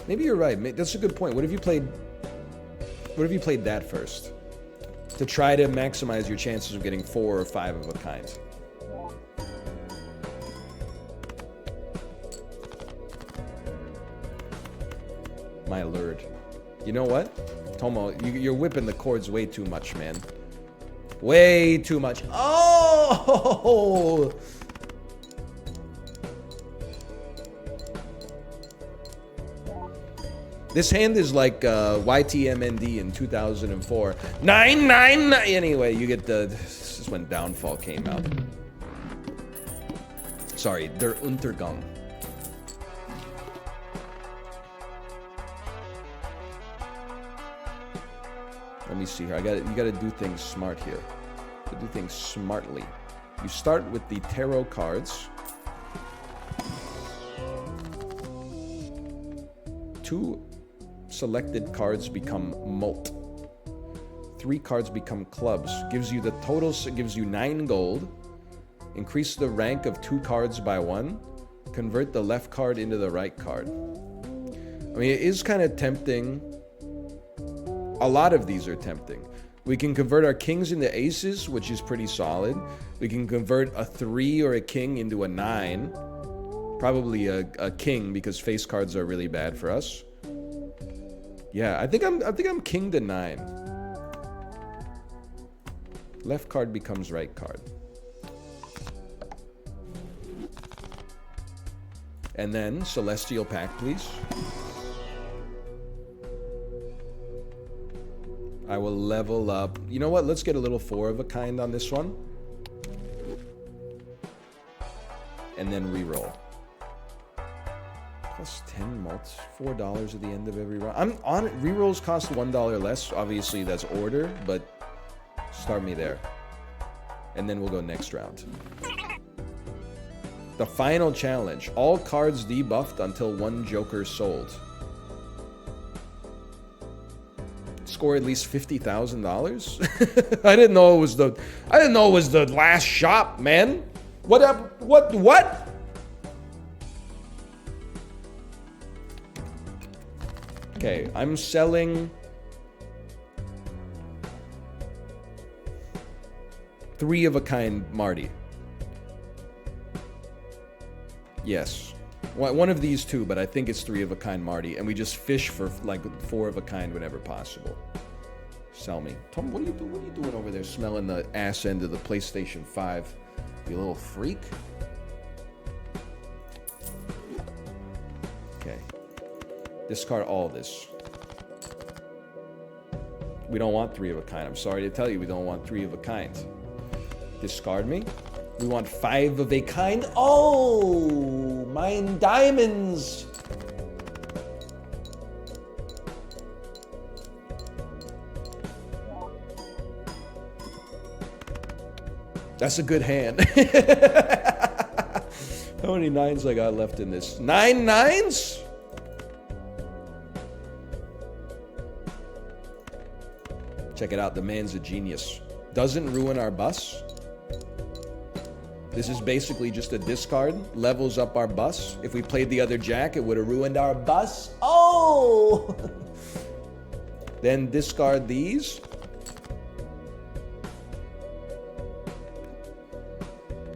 Maybe you're right. That's a good point. What if you played that first? To try to maximize your chances of getting 4 or 5 of a kind. My lord. You know what? Tomo, you're whipping the cords way too much, man. Way too much. Oh! This hand is like YTMND in 2004. 999. Anyway, you get the. This is when Downfall came out. Sorry, Der Untergang. Let me see here. You gotta do things smart here. You gotta do things smartly. You start with the tarot cards. 2 selected cards become mult. 3 cards become clubs. Gives you the total. Gives you 9 gold. Increase the rank of 2 cards by 1. Convert the left card into the right card. I mean, it is kind of tempting. A lot of these are tempting. We can convert our kings into aces, which is pretty solid. We can convert a 3 or a king into a 9. Probably a king, because face cards are really bad for us. Yeah, I think I'm king to 9. Left card becomes right card. And then Celestial Pack, please. I will level up. You know what? Let's get a little 4 of a kind on this one. And then re-roll. Plus 10 mults, $4 at the end of every round. I'm on it. Re-rolls cost $1 less. Obviously, that's order, but start me there. And then we'll go next round. The final challenge. All cards debuffed until 1 Joker sold. Score at least $50,000? I didn't know it was the last shop, man. What? Okay, I'm selling 3 of a kind Marty. Yes. One of these 2, but I think it's 3 of a kind Marty, and we just fish for like 4 of a kind whenever possible. Sell me. Tom, what are you doing over there smelling the ass end of the PlayStation 5? You little freak. Okay. Discard all this. We don't want 3 of a kind. I'm sorry to tell you, we don't want 3 of a kind. Discard me. We want 5 of a kind. Oh, mine diamonds. That's a good hand. How many 9s I got left in this? 9 9s? Check it out. The man's a genius. Doesn't ruin our bus. This is basically just a discard. Levels up our bus. If we played the other jack, it would have ruined our bus. Oh! Then discard these.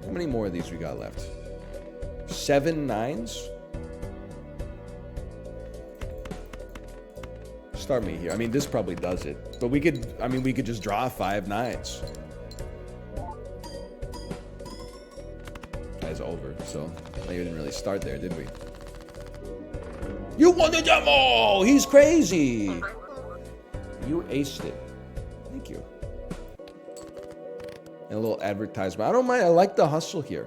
How many more of these we got left? 7 9s? Start me here. I mean, this probably does it. But we could just draw 5 9s. Guy's over, so we didn't really start there, did we? You won the demo! He's crazy! You aced it. Thank you. And a little advertisement. I don't mind. I like the hustle here.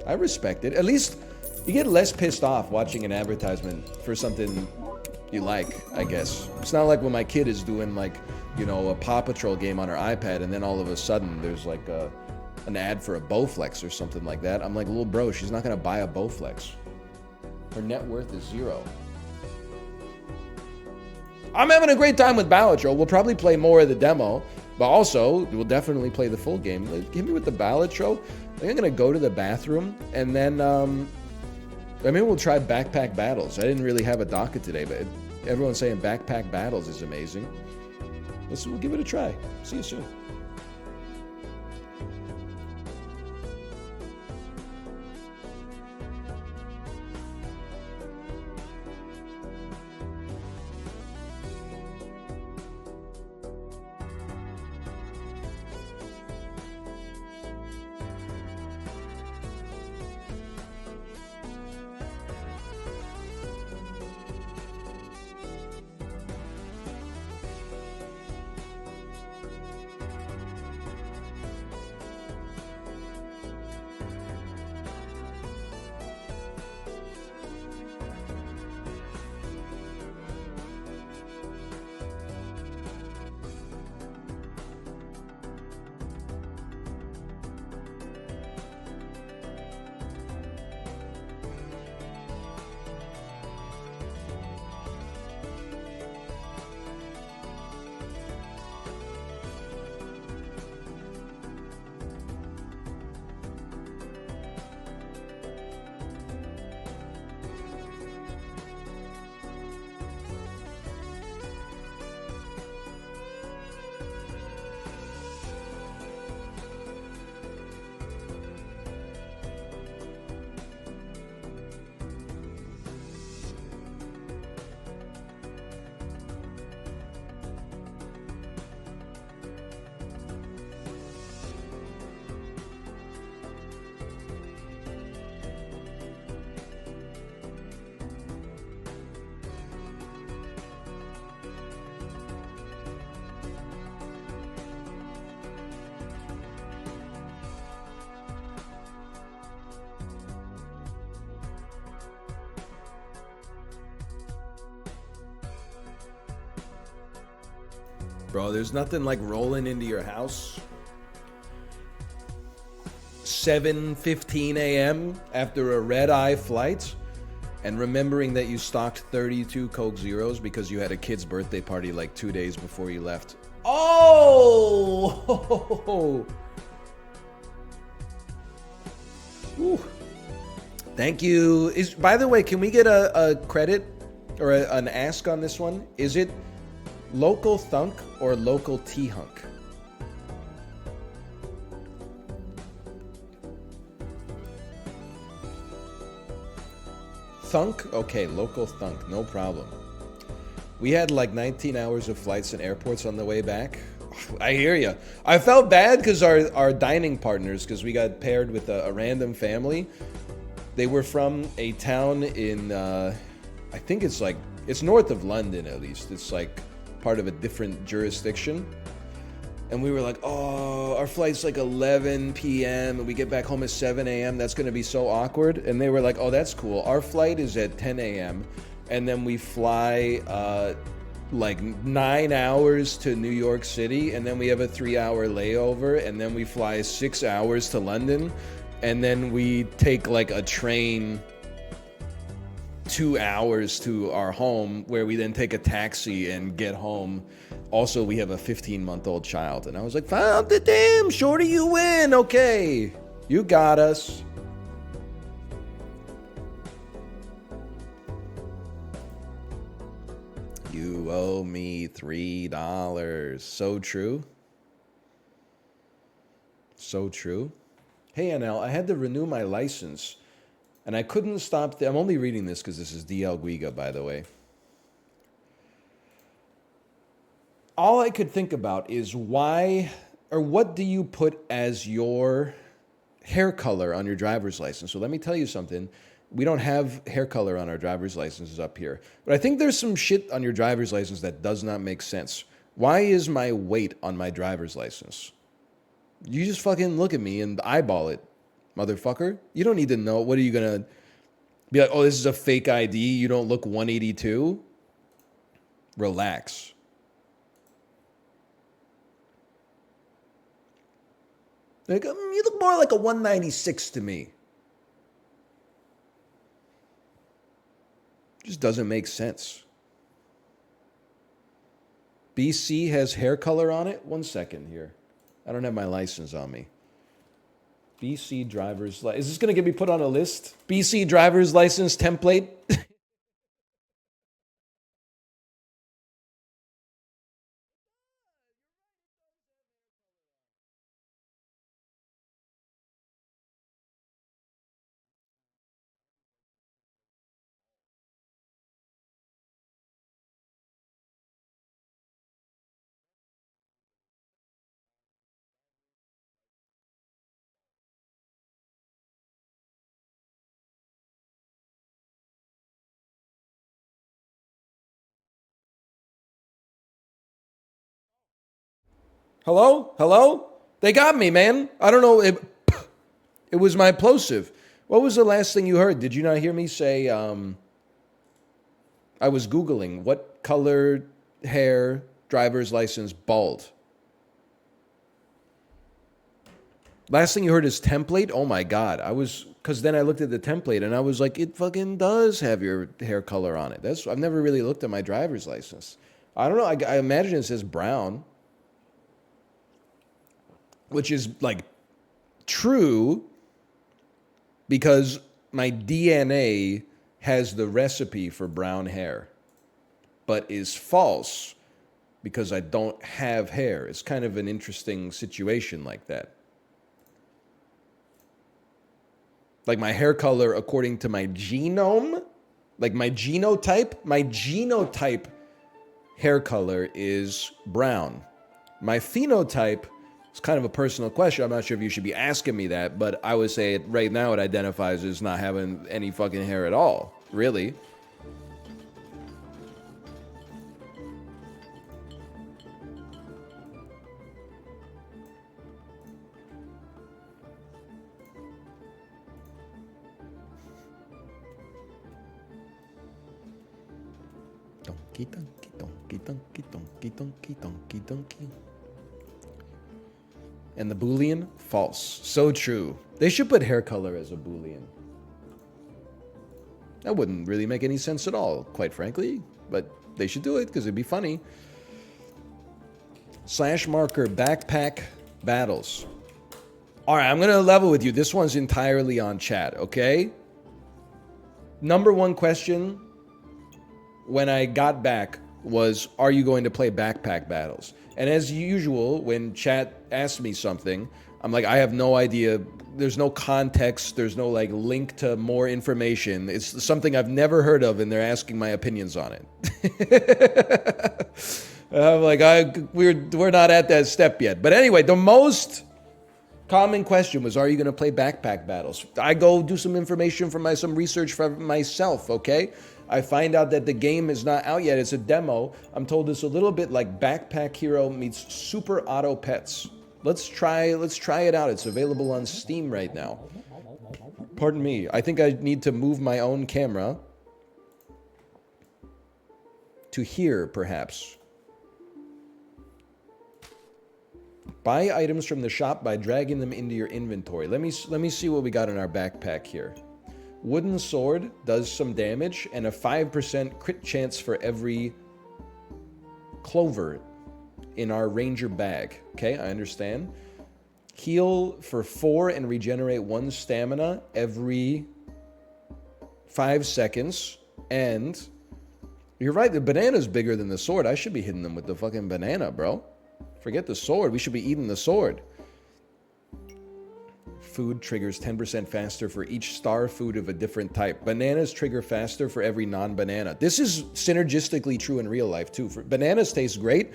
I respect it. At least you get less pissed off watching an advertisement for something you like, I guess. It's not like when my kid is doing, like, you know, a Paw Patrol game on her iPad, and then all of a sudden there's like an ad for a Bowflex or something like that. I'm like, little bro, she's not gonna buy a Bowflex. Her net worth is 0. I'm having a great time with Balatro. We'll probably play more of the demo, but also we'll definitely play the full game. Give me with the Balatro. I think I'm gonna go to the bathroom, and then maybe we'll try backpack battles. I didn't really have a docket today, but everyone's saying backpack battles is amazing. We'll give it a try. See you soon. Bro, there's nothing like rolling into your house 7:15 a.m. after a red-eye flight and remembering that you stocked 32 Coke Zeros because you had a kid's birthday party like 2 days before you left. Oh! Ooh. Thank you. By the way, can we get a credit or an ask on this one? Is it local thunk or local T-hunk? Thunk? Okay, local thunk, no problem. We had like 19 hours of flights and airports on the way back. I hear you. I felt bad because our dining partners, because we got paired with a random family. They were from a town in, I think it's north of London at least. It's like part of a different jurisdiction. And we were like, oh, our flight's like 11 p.m. and we get back home at 7 a.m. That's going to be so awkward. And they were like, oh, that's cool. Our flight is at 10 a.m. And then we fly like 9 hours to New York City. And then we have a 3-hour layover. And then we fly 6 hours to London. And then we take like a train 2 hours to our home where we then take a taxi and get home. Also, we have a 15-month-old child. And I was like, found the damn shorty, you win. Okay, you got us. You owe me $3. So true. So true. Hey, NL, I had to renew my license, and I couldn't stop. I'm only reading this because this is DL Guiga, by the way. All I could think about is why, or what do you put as your hair color on your driver's license? So let me tell you something. We don't have hair color on our driver's licenses up here. But I think there's some shit on your driver's license that does not make sense. Why is my weight on my driver's license? You just fucking look at me and eyeball it, motherfucker. You don't need to know. What are you going to be like, oh, this is a fake ID. You don't look 182? Relax. Like, you look more like a 196 to me. Just doesn't make sense. BC has hair color on it? 1 second here. I don't have my license on me. BC driver's license. Is this going to get me put on a list? BC driver's license template? Hello? Hello? They got me, man. I don't know. It was my plosive. What was the last thing you heard? Did you not hear me say, I was Googling what color hair driver's license bald? Last thing you heard is template? Oh my God. Because then I looked at the template and I was like, it fucking does have your hair color on it. I've never really looked at my driver's license. I don't know. I imagine it says brown, which is like true because my DNA has the recipe for brown hair, but is false because I don't have hair. It's kind of an interesting situation like that. Like my hair color according to my genome, like my genotype hair color is brown. My phenotype is kind of a personal question. I'm not sure if you should be asking me that, but I would say right now it identifies as not having any fucking hair at all, really. Donkey, donkey, donkey, donkey, donkey, donkey, donkey. And the Boolean? False. So true. They should put hair color as a Boolean. That wouldn't really make any sense at all, quite frankly. But they should do it because it'd be funny. Slash marker backpack battles. All right, I'm going to level with you. This one's entirely on chat, okay? Number one question when I got back was, are you going to play backpack battles? And as usual, when chat asks me something, I'm like, I have no idea. There's no context. There's no like link to more information. It's something I've never heard of, and they're asking my opinions on it. I'm like, we're not at that step yet. But anyway, the most common question was, are you going to play backpack battles? I go do some information for some research for myself, okay? I find out that the game is not out yet. It's a demo. I'm told it's a little bit like Backpack Hero meets Super Auto Pets. Let's try it out. It's available on Steam right now. Pardon me. I think I need to move my own camera to here, perhaps. Buy items from the shop by dragging them into your inventory. Let me see what we got in our backpack here. Wooden sword does some damage and a 5% crit chance for every clover in our ranger bag. Okay, I understand. Heal for 4 and regenerate 1 stamina every 5 seconds. And you're right, the banana's bigger than the sword. I should be hitting them with the fucking banana, bro. Forget the sword. We should be eating the sword. Food triggers 10% faster for each star food of a different type. Bananas trigger faster for every non-banana. This is synergistically true in real life, too. Bananas taste great,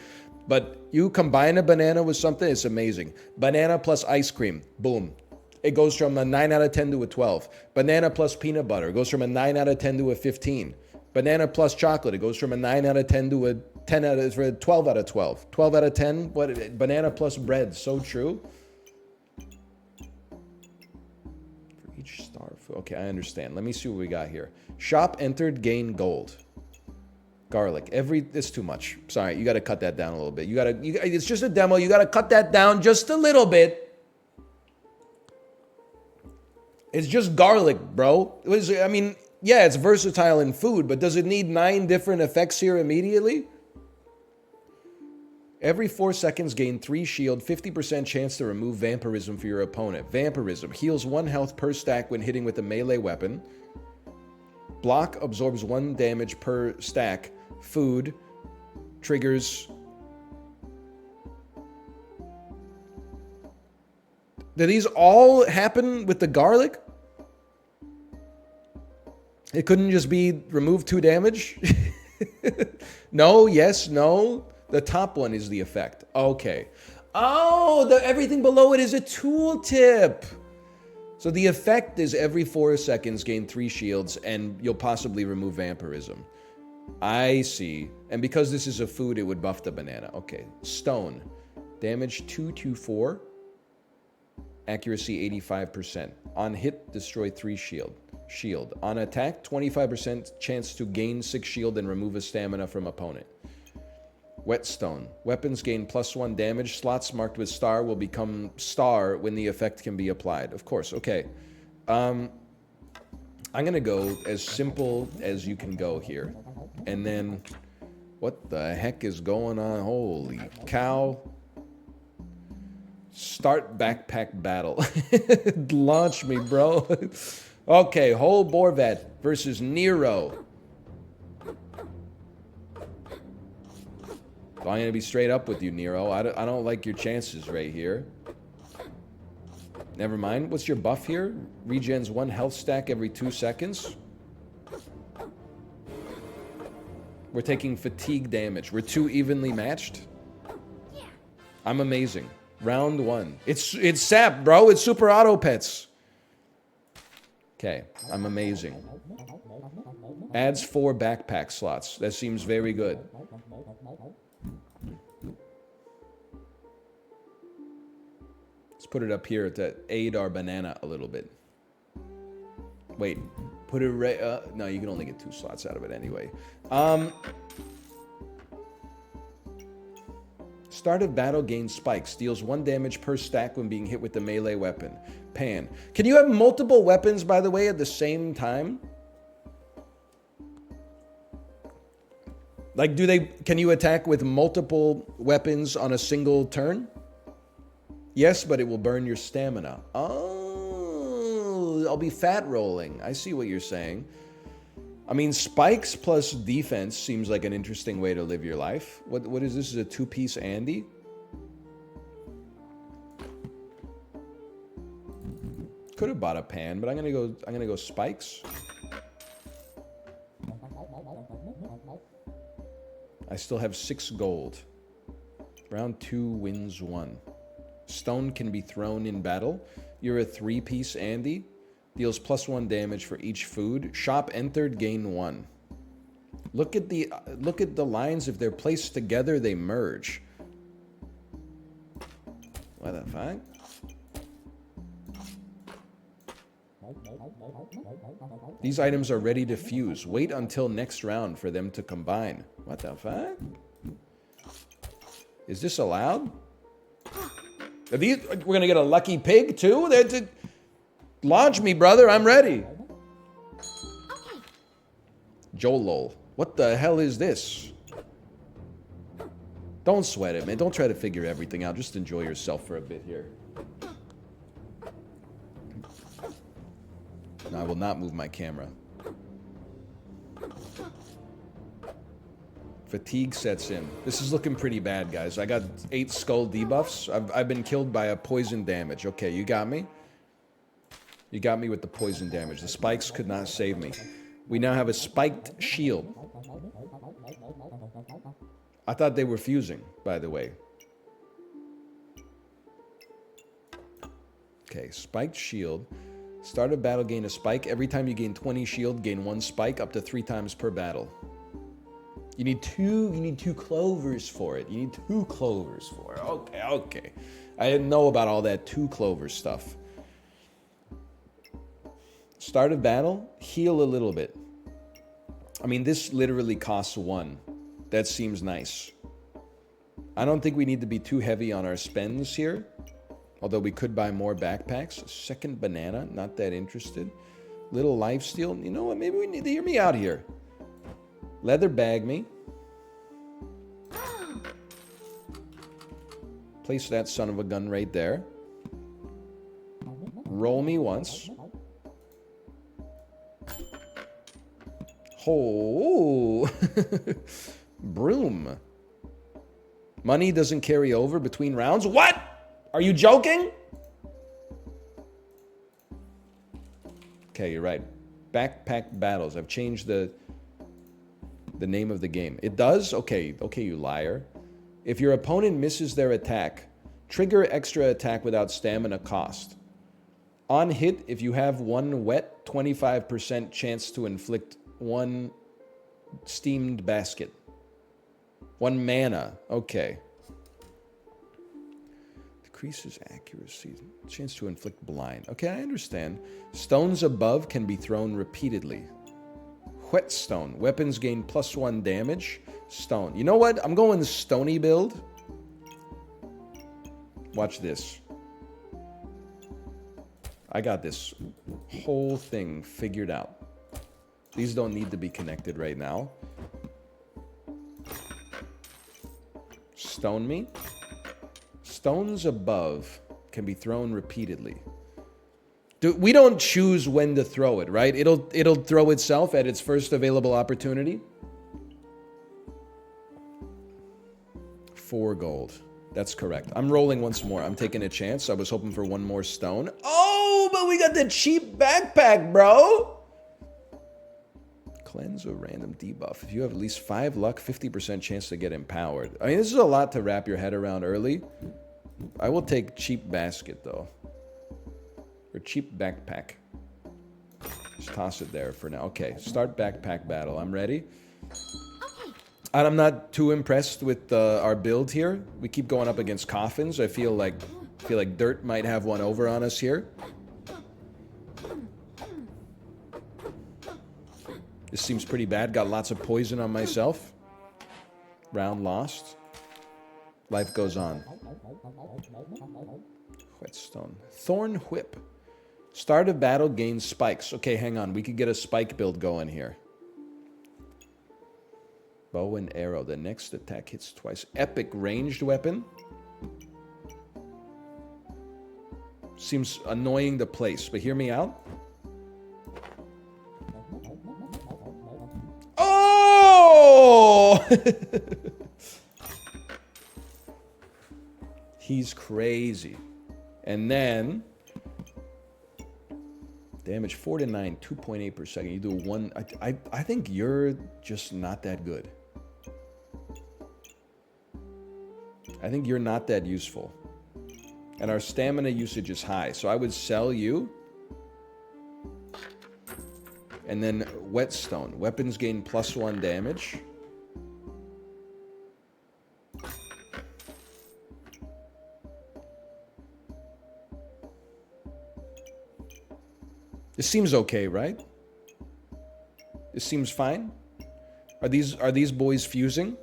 but you combine a banana with something, it's amazing. Banana plus ice cream, boom. It goes from a 9 out of 10 to a 12. Banana plus peanut butter goes from a 9 out of 10 to a 15. Banana plus chocolate, it goes from a 9 out of 10 to a 10 out of 12 out of 12. 12 out of 10, what? Banana plus bread, so true. For each star food. Okay, I understand. Let me see what we got here. Shop entered, gain gold. Garlic. It's too much. Sorry, you got to cut that down a little bit. It's just a demo. You got to cut that down just a little bit. It's just garlic, bro. Yeah, it's versatile in food, but does it need 9 different effects here immediately? Every 4 seconds, gain 3 shield, 50% chance to remove vampirism for your opponent. Vampirism heals 1 health per stack when hitting with a melee weapon. Block absorbs 1 damage per stack. Food triggers. Do these all happen with the garlic? It couldn't just be remove 2 damage? No, yes, no. The top one is the effect. Okay. Oh, everything below it is a tooltip. So the effect is every 4 seconds gain 3 shields and you'll possibly remove vampirism. I see. And because this is a food, it would buff the banana. Okay. Stone. Damage 224. Accuracy 85%. On hit, destroy 3 shield. On attack, 25% chance to gain 6 shield and remove a stamina from opponent. Whetstone. Weapons gain +1 damage. Slots marked with star will become star when the effect can be applied. Of course. Okay. I'm going to go as simple as you can go here. And then, what the heck is going on? Holy cow. Start backpack battle. Launch me, bro. Okay, Hol Borvat versus Nero. I'm going to be straight up with you, Nero. I don't like your chances right here. Never mind. What's your buff here? Regens 1 health stack every 2 seconds. We're taking fatigue damage. We're 2 evenly matched. I'm amazing. Round 1. It's sap, bro. It's super auto pets. Okay, I'm amazing. Adds 4 backpack slots. That seems very good. Let's put it up here to aid our banana a little bit. Wait, put it right... no, you can only get 2 slots out of it anyway. Start of battle, gain spikes. Deals 1 damage per stack when being hit with the melee weapon. Pan. Can you have multiple weapons, by the way, at the same time? Like, can you attack with multiple weapons on a single turn? Yes, but it will burn your stamina. Oh, I'll be fat rolling. I see what you're saying. I mean, spikes plus defense seems like an interesting way to live your life. What is this? Is a 2-piece Andy? Could have bought a pan, but I'm gonna go spikes. I still have 6 gold. Round 2 wins 1. Stone can be thrown in battle. You're a 3-piece Andy. Deals +1 damage for each food. Shop entered, gain 1. Look at the lines. If they're placed together, they merge. What the fuck? These items are ready to fuse. Wait until next round for them to combine. What the fuck? Is this allowed? We're gonna get a lucky pig too? Launch me, brother. I'm ready. Okay. Jolol. What the hell is this? Don't sweat it, man. Don't try to figure everything out. Just enjoy yourself for a bit here. No, I will not move my camera. Fatigue sets in. This is looking pretty bad, guys. I got 8 skull debuffs. I've been killed by a poison damage. Okay, you got me? You got me with the poison damage. The spikes could not save me. We now have a spiked shield. I thought they were fusing, by the way. Okay, spiked shield. Start a battle, gain a spike. Every time you gain 20 shield, gain 1 spike, up to 3 times per battle. You need two clovers for it. You need 2 clovers for it. Okay. I didn't know about all that 2 clover stuff. Start of battle, heal a little bit. I mean, this literally costs 1. That seems nice. I don't think we need to be too heavy on our spends here. Although we could buy more backpacks. Second banana, not that interested. Little lifesteal. You know what? Maybe we need to hear me out here. Leather bag me. Place that son of a gun right there. Roll me once. Oh, broom. Money doesn't carry over between rounds. What? Are you joking? Okay, you're right. Backpack battles. I've changed the name of the game. It does? Okay, you liar. If your opponent misses their attack, trigger extra attack without stamina cost. On hit, if you have 1 wet, 25% chance to inflict 1 steamed basket. 1 mana. Okay. Decreases accuracy. Chance to inflict blind. Okay, I understand. Stones above can be thrown repeatedly. Whetstone. Weapons gain +1 damage. Stone. You know what? I'm going stony build. Watch this. I got this whole thing figured out. These don't need to be connected right now. Stone me. Stones above can be thrown repeatedly. We don't choose when to throw it, right? It'll throw itself at its first available opportunity. 4 gold. That's correct. I'm rolling once more. I'm taking a chance. I was hoping for 1 more stone. Oh, but we got the cheap backpack, bro. Cleanse a random debuff. If you have at least 5 luck, 50% chance to get empowered. I mean, this is a lot to wrap your head around early. I will take cheap basket, though. Or cheap backpack. Just toss it there for now. Okay, start backpack battle. I'm ready. Okay. And I'm not too impressed with our build here. We keep going up against coffins. I feel like dirt might have one over on us here. This seems pretty bad. Got lots of poison on myself. Round lost. Life goes on. Whetstone. Thorn Whip. Start of battle gains spikes. Okay, hang on. We could get a spike build going here. Bow and arrow. The next attack hits twice. Epic ranged weapon. Seems annoying to place, but hear me out. Oh! He's crazy. And then damage 4 to 9, 2.8 per second. You do one. I think you're just not that good. I think you're not that useful. And our stamina usage is high. So I would sell you. And then Whetstone. Weapons gain +1 damage. This seems okay, right? This seems fine. Are these boys fusing?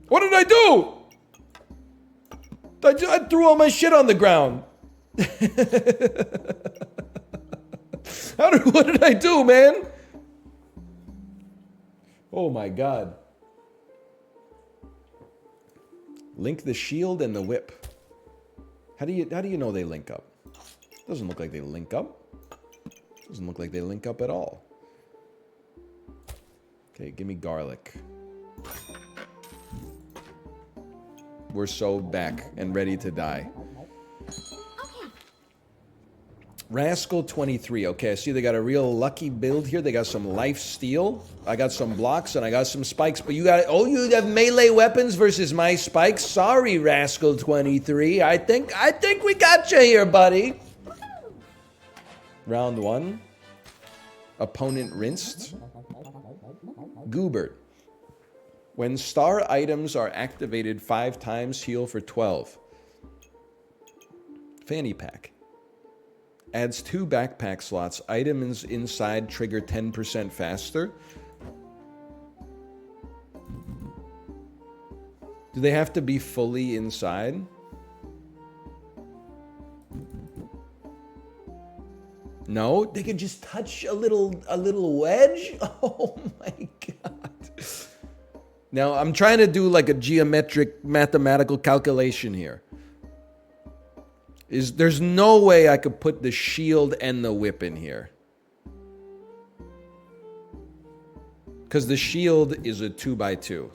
What did I do? I threw all my shit on the ground. What did I do, man? Oh my god. Link the shield and the whip. How do you know they link up? Doesn't look like they link up. Doesn't look like they link up at all. Okay, give me garlic. We're so back and ready to die. Rascal 23. Okay, I see they got a real lucky build here. They got some life steal. I got some blocks and I got some spikes. But you have melee weapons versus my spikes. Sorry, Rascal 23. I think we got you here, buddy. Round 1. Opponent rinsed. Goobert. When star items are activated 5 times, heal for 12. Fanny pack. Adds 2 backpack slots. Items inside trigger 10% faster. Do they have to be fully inside? No, they can just touch a little wedge. Oh my god. Now I'm trying to do like a geometric mathematical calculation here. There's no way I could put the shield and the whip in here. Because the shield is a 2x2.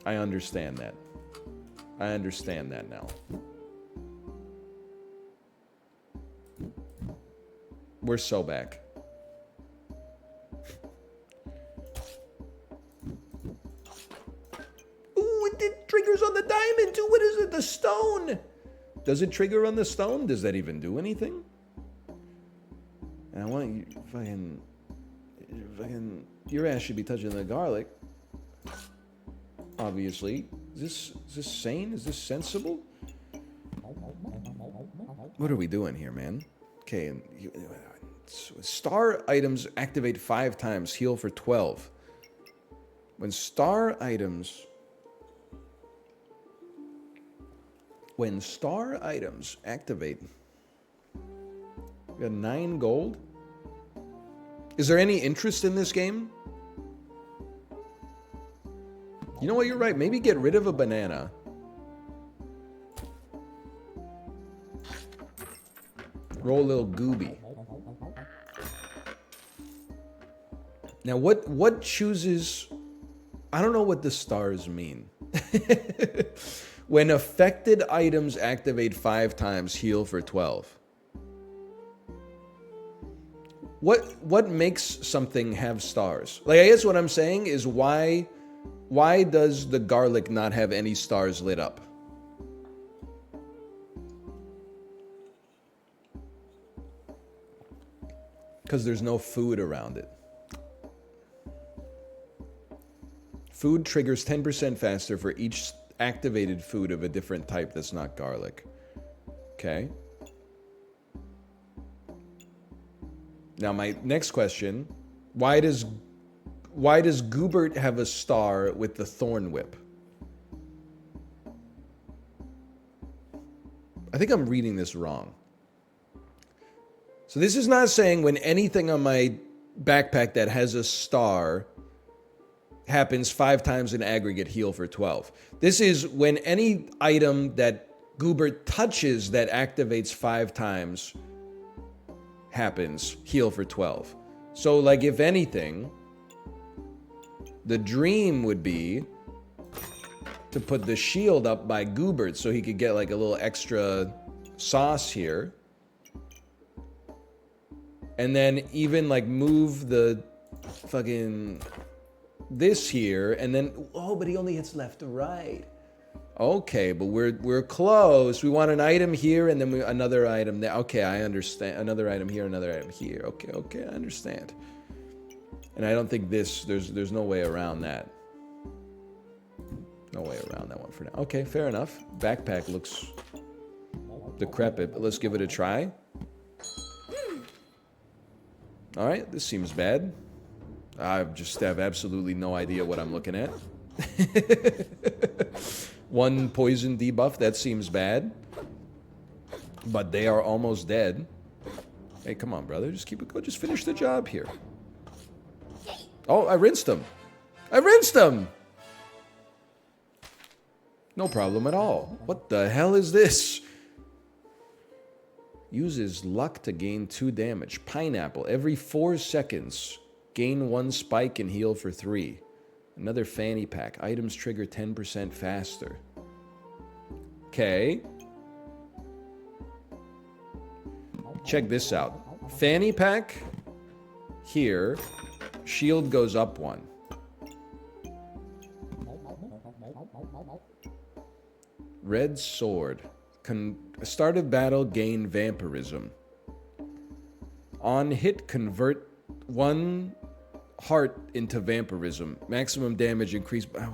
I understand that. I understand that now. We're so back. Ooh, it triggers on the diamond too. What is it? The stone. Does it trigger on the stone? Does that even do anything? And I want you fucking your ass should be touching the garlic. Obviously. Is this sane? Is this sensible? What are we doing here, man? Okay, and star items activate 5 times, heal for 12. When star items activate, we got 9 gold. Is there any interest in this game? You know what, you're right. Maybe get rid of a banana. Roll a little gooby. Now, what chooses... I don't know what the stars mean. When affected items activate 5 times, heal for 12. What makes something have stars? Like, I guess what I'm saying is why does the garlic not have any stars lit up? Because there's no food around it. Food triggers 10% faster for each activated food of a different type that's not garlic. Okay. Now my next question, why does why does Goobert have a star with the Thorn Whip? I think I'm reading this wrong. So this is not saying when anything on my backpack that has a star happens 5 times in aggregate, heal for 12. This is when any item that Goobert touches that activates 5 times happens, heal for 12. So, like, if anything, the dream would be to put the shield up by Goobert so he could get, like, a little extra sauce here. And then even, like, move the fucking this here, and then, oh, but he only hits left to right. Okay, but we're close. We want an item here, and then another item there. Okay, I understand. Another item here, another item here. Okay, I understand. And I don't think there's no way around that. No way around that one for now. Okay, fair enough. Backpack looks decrepit, but let's give it a try. All right, this seems bad. I just have absolutely no idea what I'm looking at. 1 poison debuff, that seems bad. But they are almost dead. Hey, come on, brother. Just keep it going. Just finish the job here. Oh, I rinsed him. I rinsed him! No problem at all. What the hell is this? Uses luck to gain 2 damage. Pineapple. Every 4 seconds, gain 1 spike and heal for 3. Another fanny pack. Items trigger 10% faster. Okay. Check this out. Fanny pack. Here. Shield goes up 1. Red sword. Start of battle, gain vampirism. On hit, convert 1 heart into vampirism. Maximum damage increased by...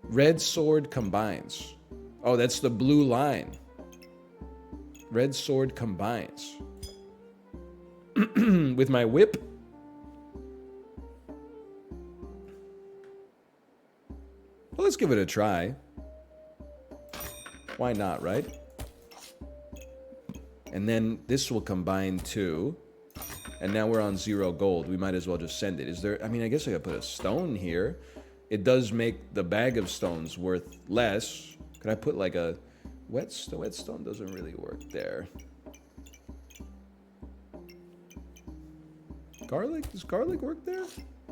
Red sword combines. Oh, that's the blue line. Red sword combines. With my whip. Well, let's give it a try. Why not, right? And then this will combine too. And now we're on 0 gold. We might as well just send it. Is there... I mean, I guess I could put a stone here. It does make the bag of stones worth less. Could I put like a... The whetstone doesn't really work there. Garlic? Does garlic work there?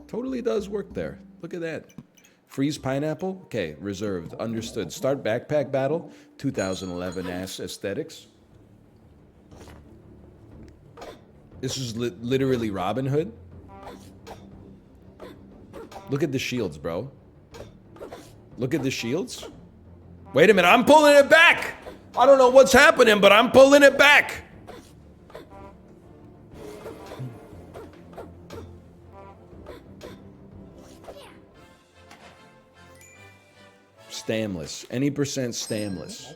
Totally does work there. Look at that. Freeze pineapple? Okay, reserved. Understood. Start backpack battle. 2011 ass aesthetics. This is literally Robin Hood. Look at the shields, bro. Look at the shields. Wait a minute, I'm pulling it back! I don't know what's happening, but I'm pulling it back! Stamless. Any percent stamless.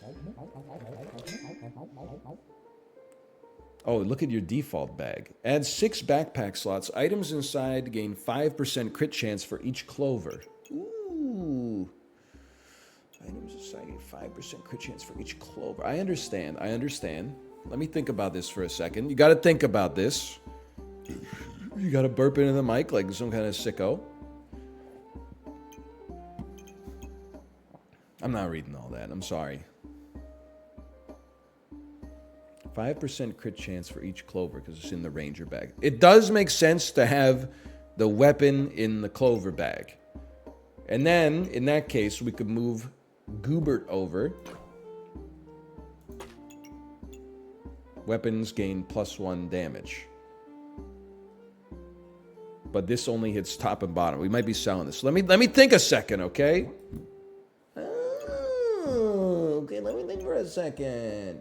Oh, look at your default bag. Add 6 backpack slots. Items inside gain 5% crit chance for each clover. Ooh. Items inside gain 5% crit chance for each clover. I understand. Let me think about this for a second. You gotta think about this. You gotta burp into the mic like some kind of sicko. I'm not reading all that. I'm sorry. 5% crit chance for each clover because it's in the ranger bag. It does make sense to have the weapon in the clover bag. And then, in that case, we could move Goobert over. Weapons gain +1 damage. But this only hits top and bottom. We might be selling this. Let me think a second, okay? Oh, okay, let me think for a second.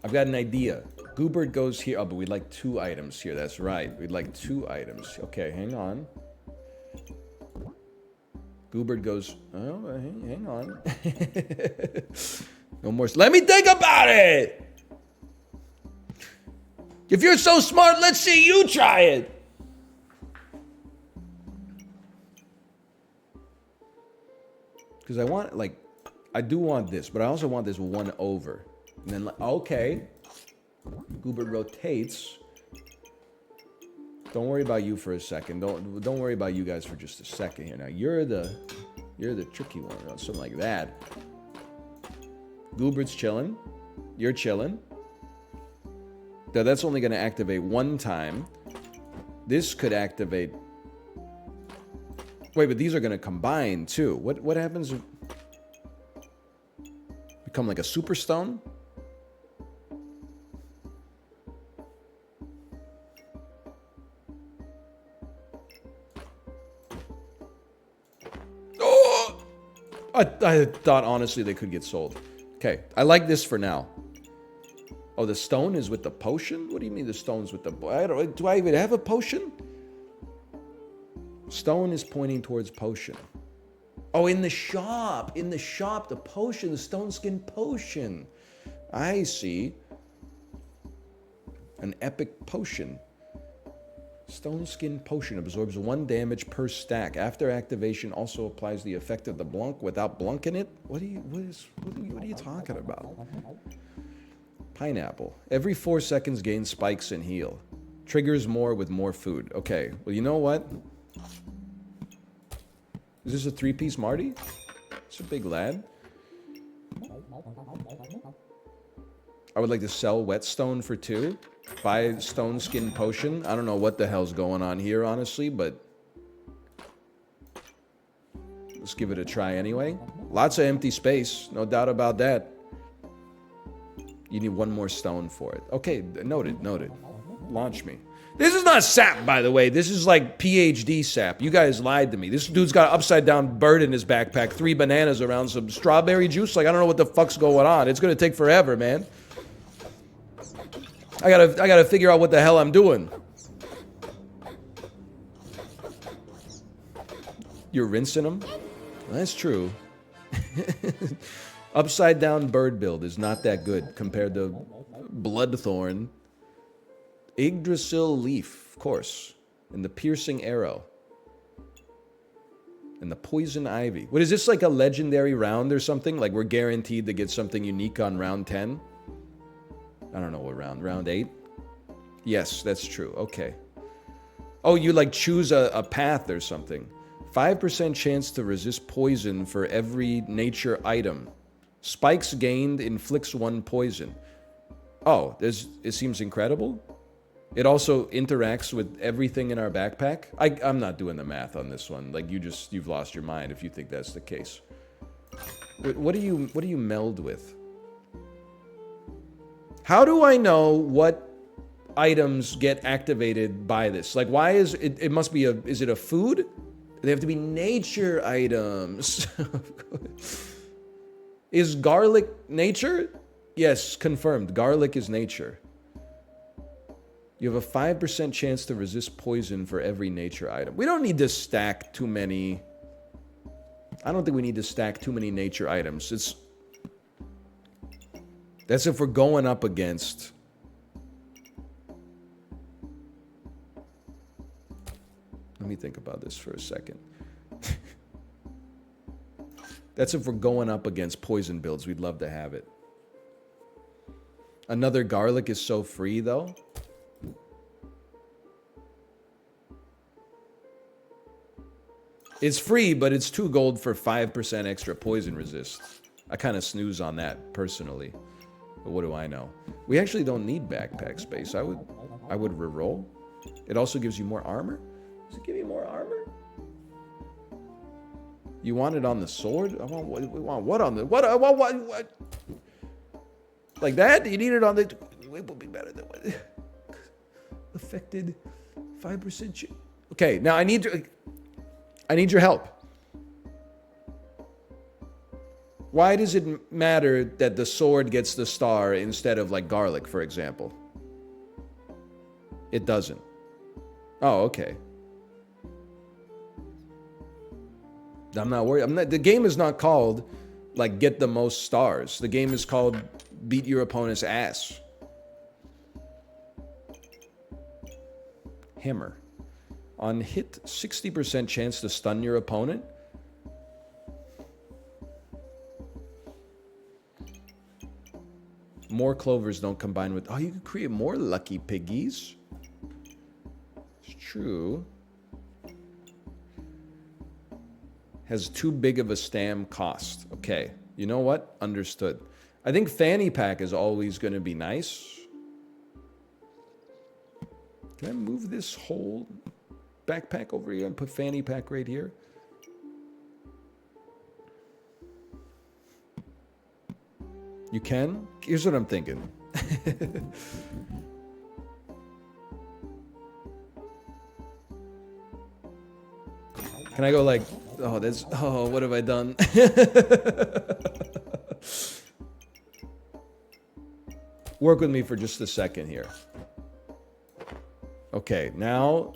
I've got an idea. Goobert goes here. Oh, but we'd like 2 items here. That's right. We'd like 2 items. Okay, hang on. Goobert goes... Oh, hang on. No more... Let me think about it! If you're so smart, let's see you try it. Because I want, like, I do want this, but I also want this 1 over. And then, okay. Goober rotates. Don't worry about you for a second. Don't worry about you guys for just a second here. Now, you're the tricky one, or something like that. Goobert's chilling. You're chilling. Now, that's only going to activate 1 time. This could activate... Wait, but these are going to combine, too. What happens if... Become like a super stone? Oh! I thought, honestly, they could get sold. Okay, I like this for now. Oh, the stone is with the potion? What do you mean the stone's with the... do I even have a potion? Stone is pointing towards potion. Oh, in the shop. In the shop, the potion, the stone skin potion. I see. An epic potion. Stone skin potion absorbs 1 damage per stack. After activation, also applies the effect of the blunk without blunking it. What are you talking about? Pineapple. Every 4 seconds gains spikes and heal. Triggers more with more food. Okay, well, you know what? Is this a 3-piece Marty? It's a big lad. I would like to sell whetstone for 2. Buy stone skin potion. I don't know what the hell's going on here, honestly, but let's give it a try anyway. Lots of empty space, no doubt about that. You need 1 more stone for it. Okay, noted. Launch me. This is not sap, by the way. This is like PhD sap. You guys lied to me. This dude's got an upside-down bird in his backpack, 3 bananas around, some strawberry juice. Like, I don't know what the fuck's going on. It's gonna take forever, man. I gotta figure out what the hell I'm doing. You're rinsing them? That's true. Upside-down bird build is not that good compared to Bloodthorn. Yggdrasil leaf, of course. And the piercing arrow. And the poison ivy. What is this, like a legendary round or something? Like we're guaranteed to get something unique on round 10? I don't know what round. Round 8? Yes, that's true. Okay. Oh, you like choose a path or something. 5% chance to resist poison for every nature item. Spikes gained inflicts 1 poison. Oh, it seems incredible. It also interacts with everything in our backpack. I'm not doing the math on this one. Like you've lost your mind if you think that's the case. What do you meld with? How do I know what items get activated by this? Like why is it must be is it a food? They have to be nature items. Is garlic nature? Yes, confirmed. Garlic is nature. You have a 5% chance to resist poison for every nature item. We don't need to stack too many. I don't think we need to stack too many nature items. That's if we're going up against. Let me think about this for a second. That's if we're going up against poison builds. We'd love to have it. Another garlic is so free, though. It's free, but it's 2 gold for 5% extra poison resist. I kind of snooze on that, personally. But what do I know? We actually don't need backpack space. I would reroll. It also gives you more armor? Does it give you more armor? You want it on the sword? I want what on the... What? I want what? Like that? You need it on the... It will be better than what... Affected 5%... Okay, now I need your help. Why does it matter that the sword gets the star instead of like garlic, for example? It doesn't. Oh, okay. I'm not worried. The game is not called like get the most stars. The game is called beat your opponent's ass. Hammer. On hit, 60% chance to stun your opponent. More clovers don't combine with... Oh, you can create more lucky piggies. It's true. Has too big of a stam cost. Okay. You know what? Understood. I think fanny pack is always going to be nice. Can I move this whole backpack over here and put fanny pack right here? You can? Here's what I'm thinking. Can I go like, oh, that's, oh, what have I done? Work with me for just a second here. Okay, now.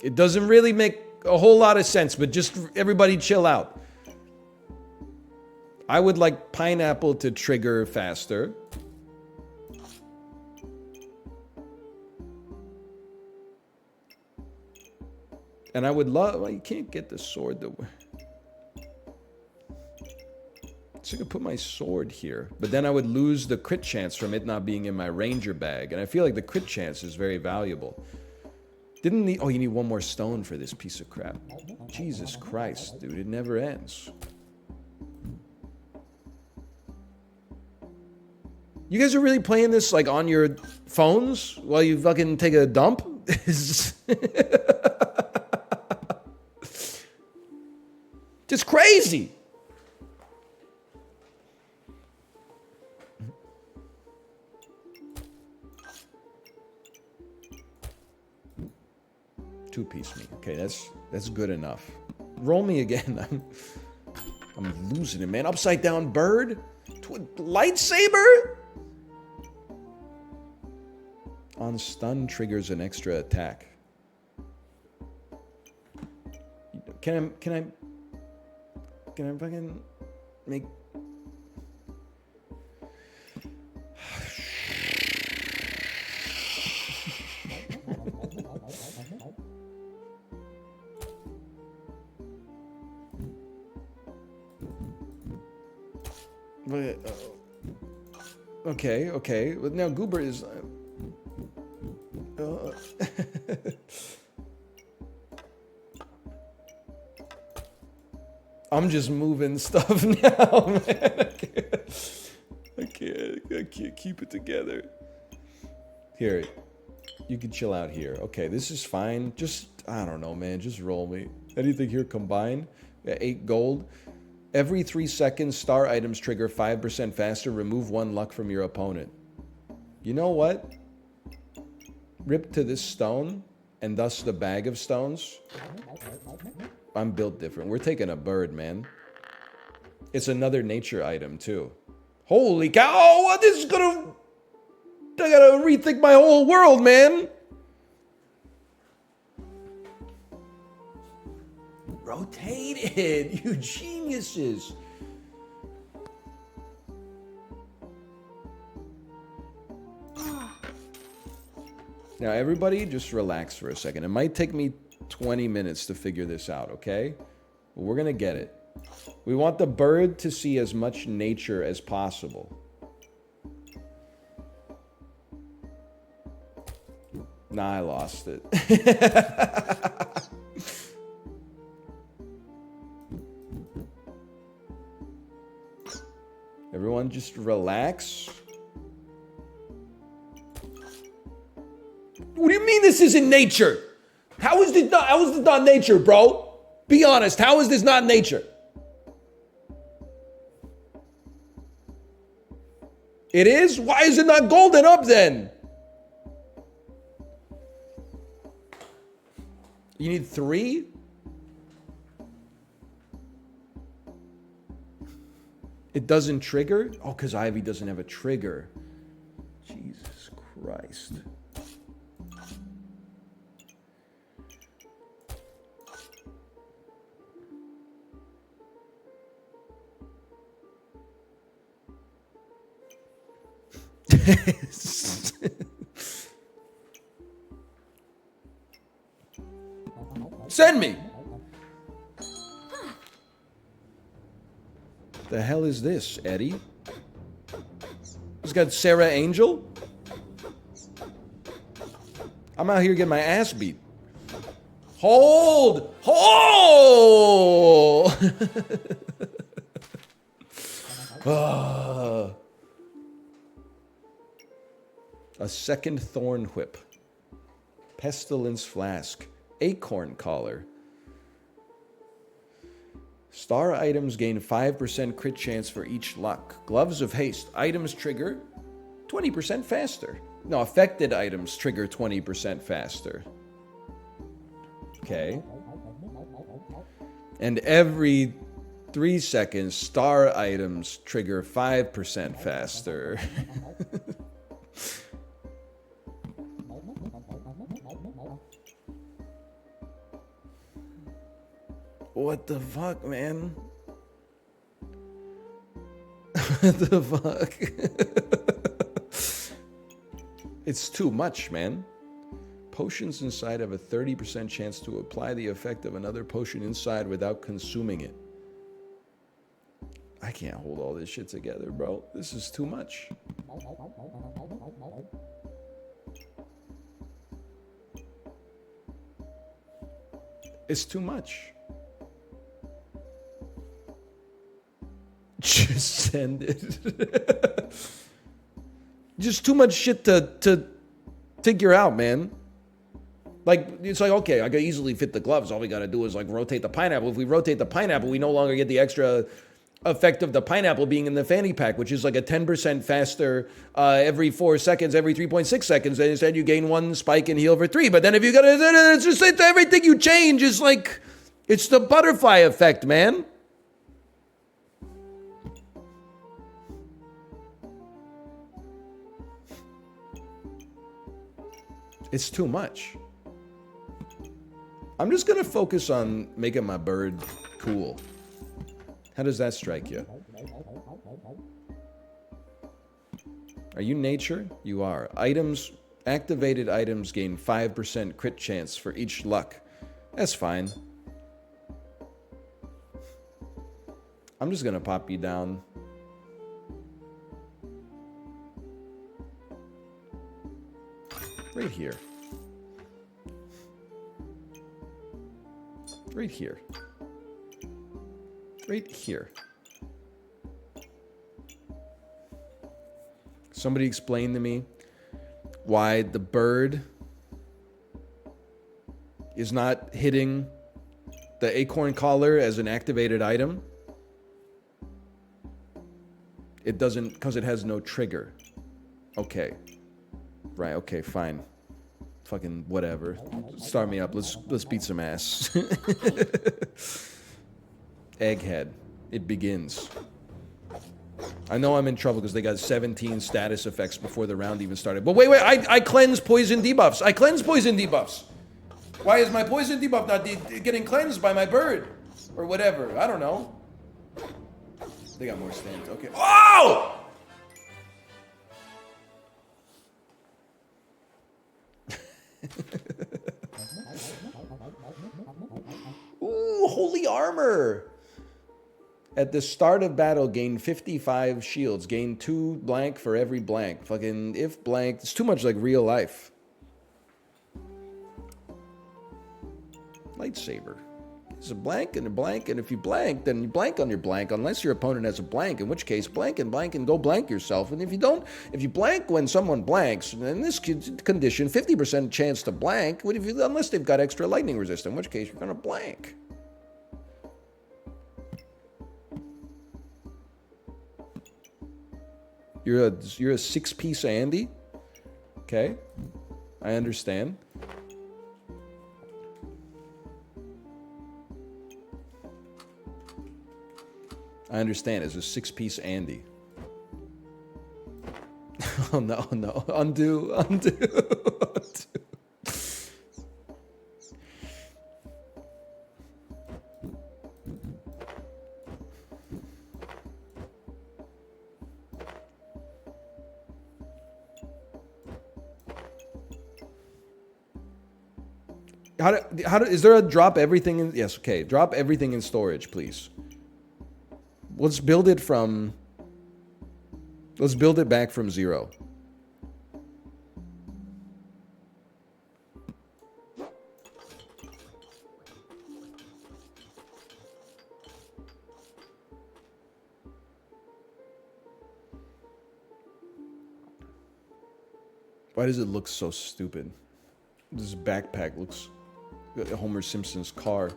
It doesn't really make a whole lot of sense, but just everybody chill out. I would like pineapple to trigger faster. And I would love... Well, you can't get the sword though. So I could put my sword here. But then I would lose the crit chance from it not being in my ranger bag. And I feel like the crit chance is very valuable. Didn't need... Oh, you need one more stone for this piece of crap. Jesus Christ, dude. It never ends. You guys are really playing this, like, on your phones while you fucking take a dump? Just crazy. Two-piece me. Okay, that's good enough. Roll me again. I'm losing it, man. Upside down bird? Lightsaber? On stun triggers an extra attack. Can I fucking make... Okay. But now Goober is... I'm just moving stuff now, man. I can't keep it together. Here, you can chill out here. Okay, this is fine. Just, I don't know, man. Just roll me. Anything here combined? Yeah, 8 gold. Every 3 seconds, star items trigger 5% faster. Remove 1 luck from your opponent. You know what? Rip to this stone, and thus the bag of stones. I'm built different. We're taking a bird, man. It's another nature item, too. Holy cow! Oh, this is gonna... I gotta rethink my whole world, man! Rotate it, you geniuses! Now, everybody, just relax for a second. It might take me 20 minutes to figure this out, okay? But we're gonna get it. We want the bird to see as much nature as possible. Nah, I lost it. Everyone just relax. What do you mean this isn't nature? How is this not nature, bro? Be honest, how is this not nature? It is? Why is it not golden up then? You need 3? It doesn't trigger? Oh, because Ivy doesn't have a trigger. Jesus Christ. Send me. The hell is this, Eddie? He's got Sarah Angel? I'm out here getting my ass beat. Hold! Hold! A second thorn whip. Pestilence flask. Acorn collar. Star items gain 5% crit chance for each luck. Gloves of haste. Items trigger 20% faster. No, affected items trigger 20% faster. Okay. And every 3 seconds, star items trigger 5% faster. What the fuck, man? What the fuck? It's too much, man. Potions inside have a 30% chance to apply the effect of another potion inside without consuming it. I can't hold all this shit together, bro. This is too much. It's too much. Just send it. Just too much shit to figure out, man. Like, it's like, okay, I can easily fit the gloves. All we gotta do is, like, rotate the pineapple. If we rotate the pineapple, we no longer get the extra effect of the pineapple being in the fanny pack, which is like a 10% faster every 4 seconds, every 3.6 seconds. And instead, you gain 1 spike and heal for 3. But then if you gotta, it's just like everything you change is like, it's the butterfly effect, man. It's too much. I'm just gonna focus on making my bird cool. How does that strike you? Are you nature? You are. Items, activated items gain 5% crit chance for each luck. That's fine. I'm just gonna pop you down. Right here. Right here. Right here. Somebody explain to me why the bird is not hitting the acorn collar as an activated item. It doesn't, because it has no trigger. Okay. Right, okay, fine. Fucking whatever. Start me up. Let's beat some ass. Egghead. It begins. I know I'm in trouble because they got 17 status effects before the round even started. But wait, I cleanse poison debuffs. I cleanse poison debuffs. Why is my poison debuff not getting cleansed by my bird? Or whatever. I don't know. They got more stands. Okay. Oh! Ooh, holy armor. At the start of battle, gain 55 shields. Gain 2 blank for every blank. Fucking if blank. It's too much like real life. Lightsaber. It's a blank and a blank, and if you blank, then you blank on your blank, unless your opponent has a blank, in which case blank and go blank yourself. And if you don't, if you blank when someone blanks, in this condition, 50% chance to blank, unless they've got extra lightning resist, in which case you're gonna blank. You're a 6-piece Andy? Okay. I understand. I understand. It's a 6-piece Andy. Oh, no. Undo. Is there a drop everything in? Yes, okay. Drop everything in storage, please. Let's build it back from 0. Why does it look so stupid? This backpack looks like Homer Simpson's car.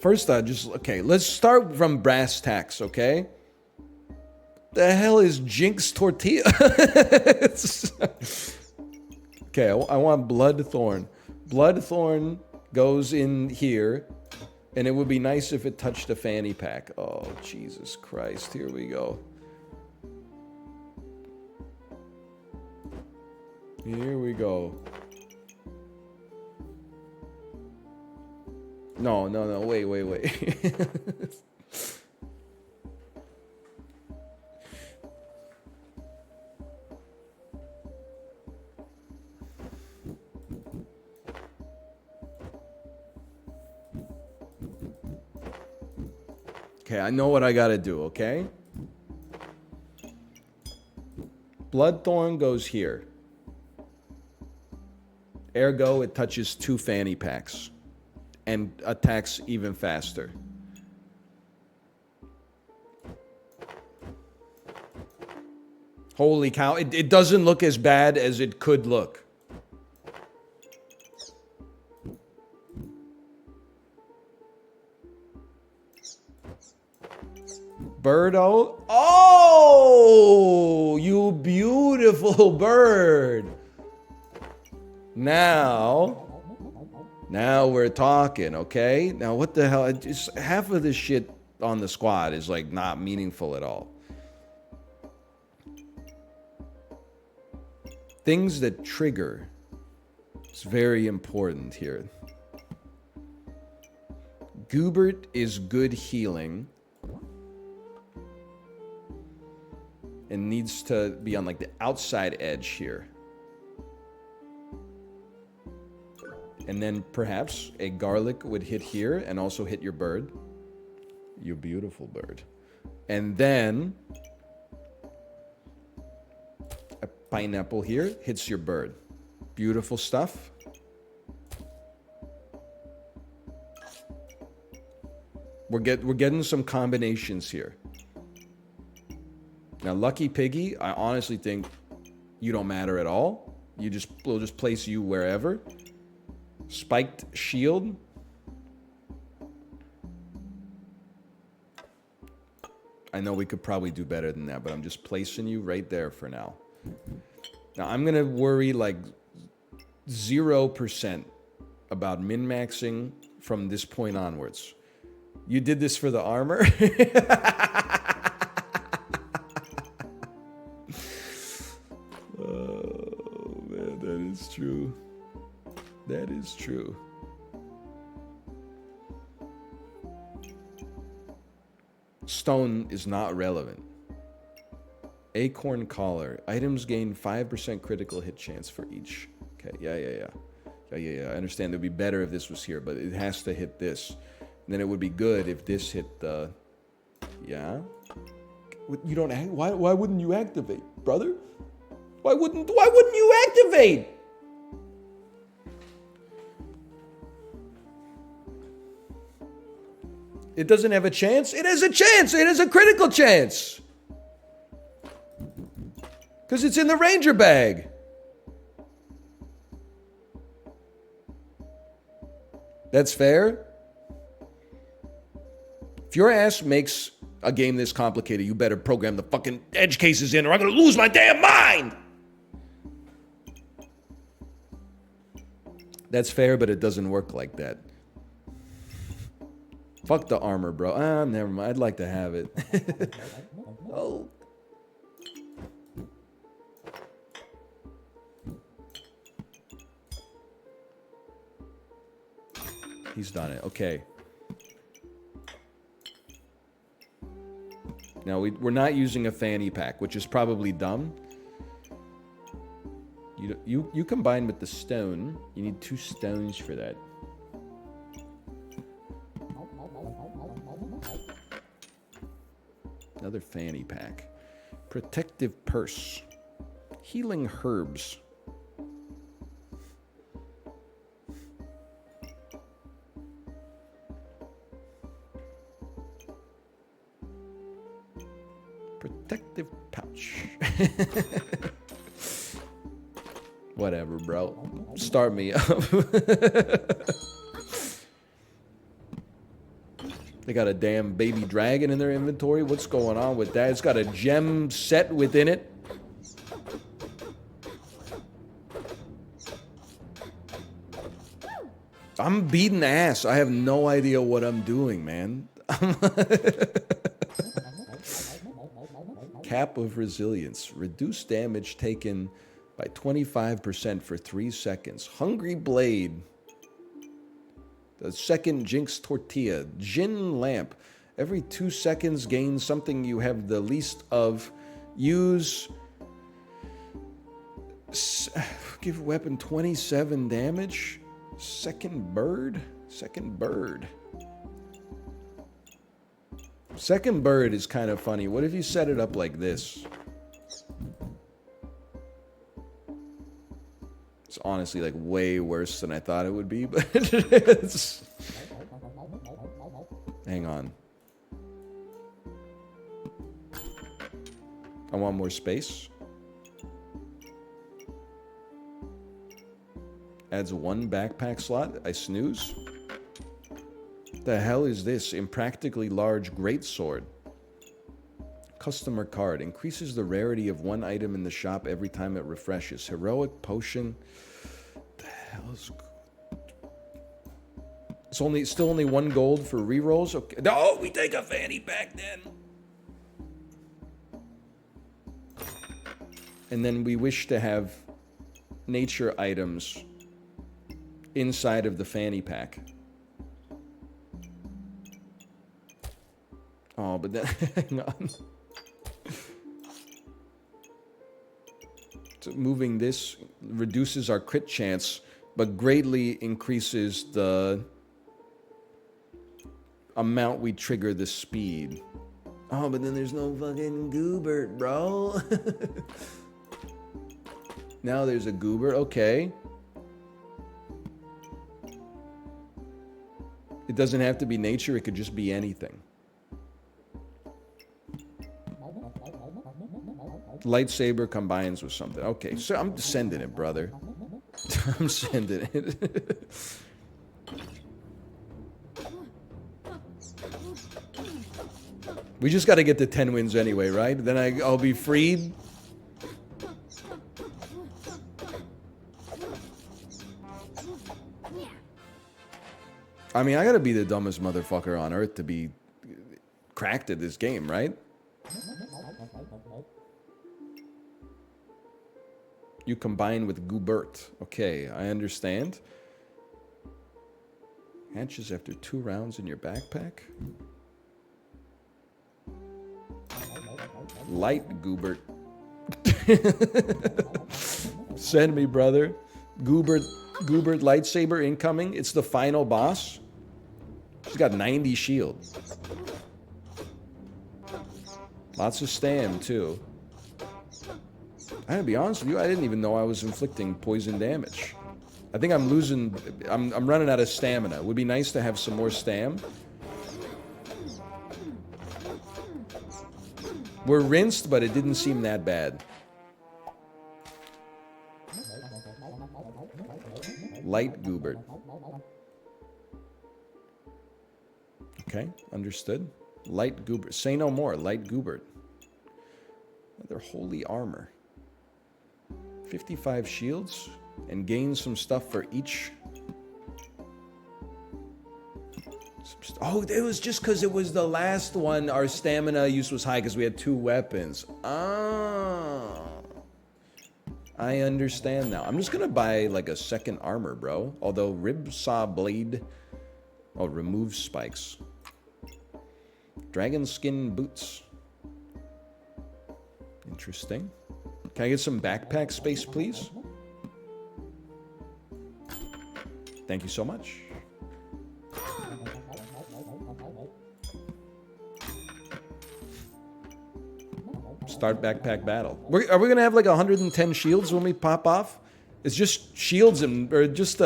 First, let's start from brass tacks, okay? The hell is Jinx Tortilla? Okay, I want Bloodthorn. Bloodthorn goes in here, and it would be nice if it touched a fanny pack. Oh, Jesus Christ, here we go. Here we go. No, wait. Okay, I know what I gotta do, okay? Bloodthorn goes here. Ergo, it touches 2 fanny packs. And attacks even faster. Holy cow, it doesn't look as bad as it could look. Birdo. Oh, you beautiful bird. Now we're talking, okay? Now what the hell? Just half of this shit on the squad is like not meaningful at all. Things that trigger. It's very important here. Goobert is good healing. And needs to be on like the outside edge here. And then perhaps a garlic would hit here and also hit your bird. You beautiful bird. And then a pineapple here hits your bird. Beautiful stuff. We're getting some combinations here. Now, Lucky Piggy, I honestly think you don't matter at all. We'll just place you wherever. Spiked shield. I know we could probably do better than that, but I'm just placing you right there for now. Now, I'm going to worry like 0% about min-maxing from this point onwards. You did this for the armor? Oh, man, that is true. That is true. Stone is not relevant. Acorn collar. Items gain 5% critical hit chance for each. Okay, yeah. I understand it would be better if this was here, but it has to hit this. And then it would be good if this hit the... Yeah? You don't... Why wouldn't you activate, brother? Why wouldn't you activate? It doesn't have a chance? It has a chance! It has a critical chance! Because it's in the ranger bag. That's fair? If your ass makes a game this complicated, you better program the fucking edge cases in or I'm gonna lose my damn mind! That's fair, but it doesn't work like that. Fuck the armor, bro. Never mind. I'd like to have it. Oh. He's done it. Okay. Now, we're not using a fanny pack, which is probably dumb. You combine with the stone. You need 2 stones for that. Another fanny pack. Protective purse. Healing herbs. Protective pouch. Whatever, bro. Start me up. They got a damn baby dragon in their inventory. What's going on with that? It's got a gem set within it. I'm beating ass. I have no idea what I'm doing, man. Cap of resilience. Reduce damage taken by 25% for 3 seconds. Hungry blade. The second Jinx tortilla. Gin lamp. Every 2 seconds gain something you have the least of. Use. Give weapon 27 damage. Second bird. Second bird. Second bird is kind of funny. What if you set it up like this? It's honestly like way worse than I thought it would be, but it's... Hang on. I want more space. Adds 1 backpack slot. I snooze. The hell is this? Impractically large greatsword. Customer card. Increases the rarity of 1 item in the shop every time it refreshes. Heroic potion. The hell is... It's still only 1 gold for rerolls? Okay. No, we take a fanny pack then. And then we wish to have nature items inside of the fanny pack. Oh, but then, hang on. So moving this reduces our crit chance, but greatly increases the amount we trigger the speed. Oh, but then there's no fucking Goobert, bro. Now there's a Goober, okay. It doesn't have to be nature, it could just be anything. Lightsaber combines with something. Okay, so I'm sending it, brother. I'm sending it. We just got to get to 10 wins anyway, right? Then I'll be freed. I mean, I got to be the dumbest motherfucker on earth to be cracked at this game, right? You combine with Goobert. Okay, I understand. Hatches after 2 rounds in your backpack. Light Goobert. Send me, brother. Goobert lightsaber incoming. It's the final boss. She's got 90 shields. Lots of stam, too. I gotta be honest with you, I didn't even know I was inflicting poison damage. I think I'm losing... I'm running out of stamina. It would be nice to have some more stam. We're rinsed, but it didn't seem that bad. Light Goobert. Okay, understood. Light Goobert. Say no more. Light Goobert. Another holy armor. 55 shields. And gain some stuff for each. Oh, it was just because it was the last one. Our stamina use was high because we had 2 weapons. Ah. I understand now. I'm just going to buy like a second armor, bro. Although rib saw blade. Oh, remove spikes. Dragon skin boots. Interesting. Can I get some backpack space, please? Thank you so much. Start backpack battle. Are we gonna have like 110 shields when we pop off? It's just shields and or just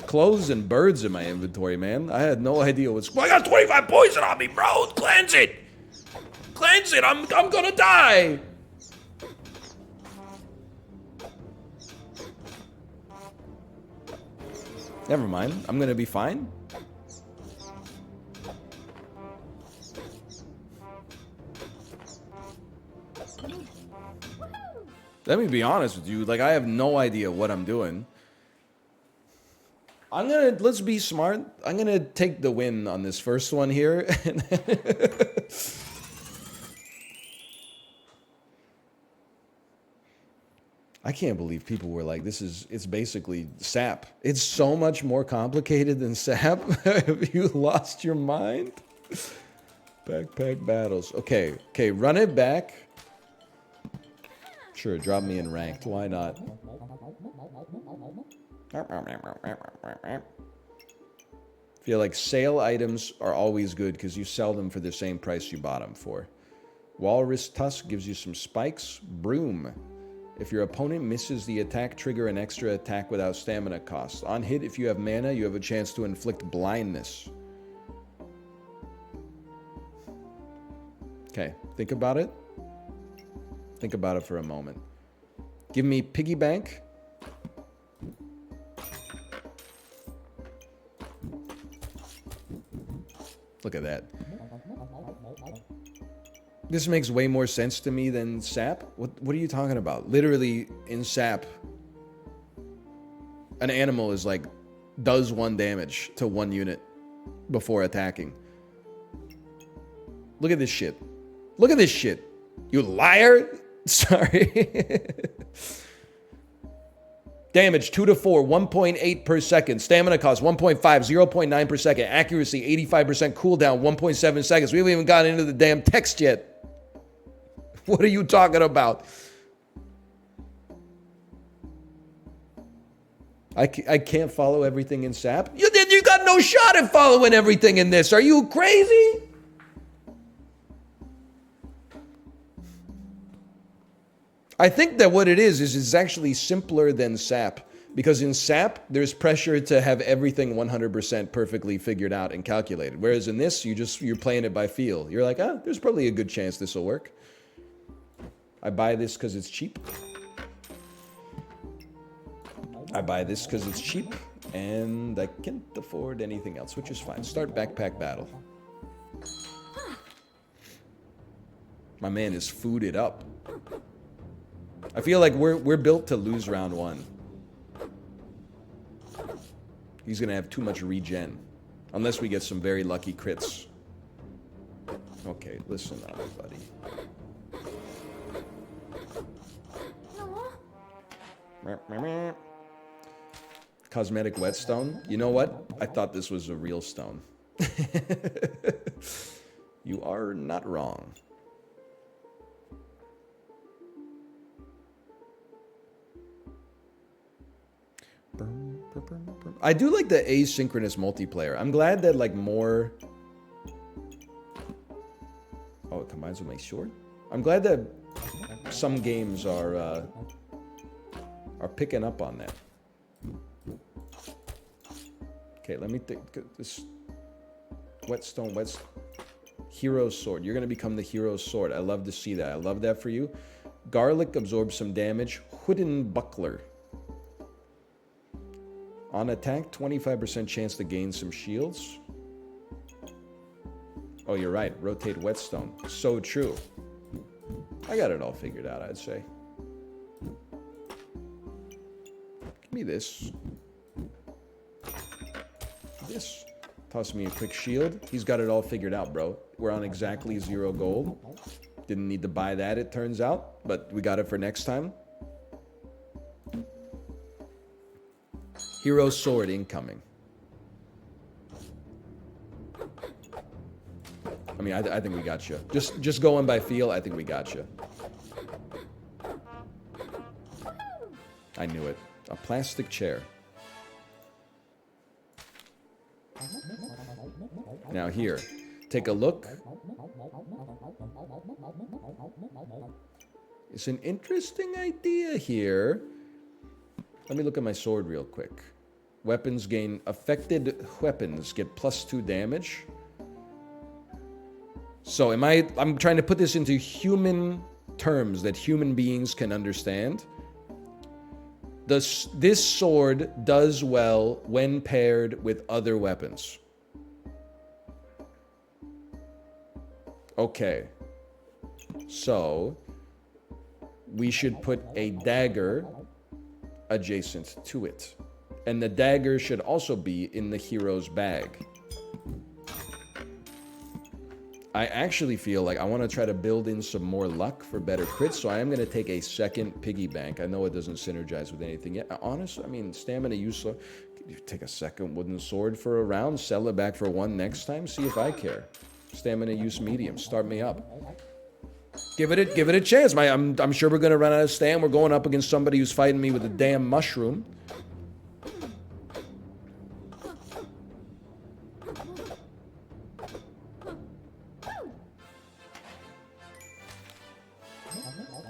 clothes and birds in my inventory, man. I had no idea what's. I got 25 poison on me, bro. Cleanse it. Cleanse it. I'm gonna die. Never mind. I'm gonna be fine. Let me be honest with you. Like, I have no idea what I'm doing. Let's be smart. I'm gonna take the win on this first one here. I can't believe people were like, it's basically SAP. It's so much more complicated than SAP. Have you lost your mind? Backpack battles. Okay, run it back. Sure, drop me in ranked. Why not? Feel like sale items are always good because you sell them for the same price you bought them for. Walrus Tusk gives you some spikes. Broom. If your opponent misses the attack, trigger an extra attack without stamina cost. On hit, if you have mana, you have a chance to inflict blindness. Okay, think about it. Think about it for a moment. Give me piggy bank. Look at that. This makes way more sense to me than SAP. What are you talking about? Literally, in SAP, an animal is like, does 1 damage to 1 unit before attacking. Look at this shit. Look at this shit. You liar. Sorry. Damage 2 to 4, 1.8 per second. Stamina cost 1.5, 0.9 per second. Accuracy 85%. Cooldown 1.7 seconds. We haven't even gotten into the damn text yet. What are you talking about? I can't follow everything in SAP. You got no shot at following everything in this. Are you crazy? I think that what it is it's actually simpler than SAP. Because in SAP, there's pressure to have everything 100% perfectly figured out and calculated. Whereas in this, you're playing it by feel. You're like, there's probably a good chance this will work. I buy this because it's cheap. I buy this because it's cheap. And I can't afford anything else, which is fine. Start backpack battle. My man is fooded up. I feel like we're built to lose round 1. He's gonna have too much regen. Unless we get some very lucky crits. Okay, listen up, buddy. Cosmetic whetstone. You know what? I thought this was a real stone. You are not wrong. I do like the asynchronous multiplayer. I'm glad that like more... Oh, it combines with my sword? I'm glad that some games are picking up on that. Okay, let me think. This whetstone, hero sword. You're gonna become the hero sword. I love to see that. I love that for you. Garlic absorbs some damage. Wooden buckler. On attack, 25% chance to gain some shields. Oh, you're right. Rotate whetstone. So true. I got it all figured out, I'd say. Give me this. This. Toss me a quick shield. He's got it all figured out, bro. We're on exactly 0 gold. Didn't need to buy that, it turns out. But we got it for next time. Hero sword incoming. I mean, I think we got you. Just going by feel, I think we got you. I knew it. A plastic chair. Now here, take a look. It's an interesting idea here. Let me look at my sword real quick. Weapons gain... Affected weapons get +2 damage. So I'm trying to put this into human terms that human beings can understand. This sword does well when paired with other weapons. Okay. So we should put a dagger adjacent to it. And the dagger should also be in the hero's bag. I actually feel like I want to try to build in some more luck for better crits, so I am going to take a second piggy bank. I know it doesn't synergize with anything yet. Honestly, I mean, stamina useless. You take a second wooden sword for a round, sell it back for one next time, see if I care. Stamina use medium, start me up. Give it a chance. I'm sure we're going to run out of stam. We're going up against somebody who's fighting me with a damn mushroom.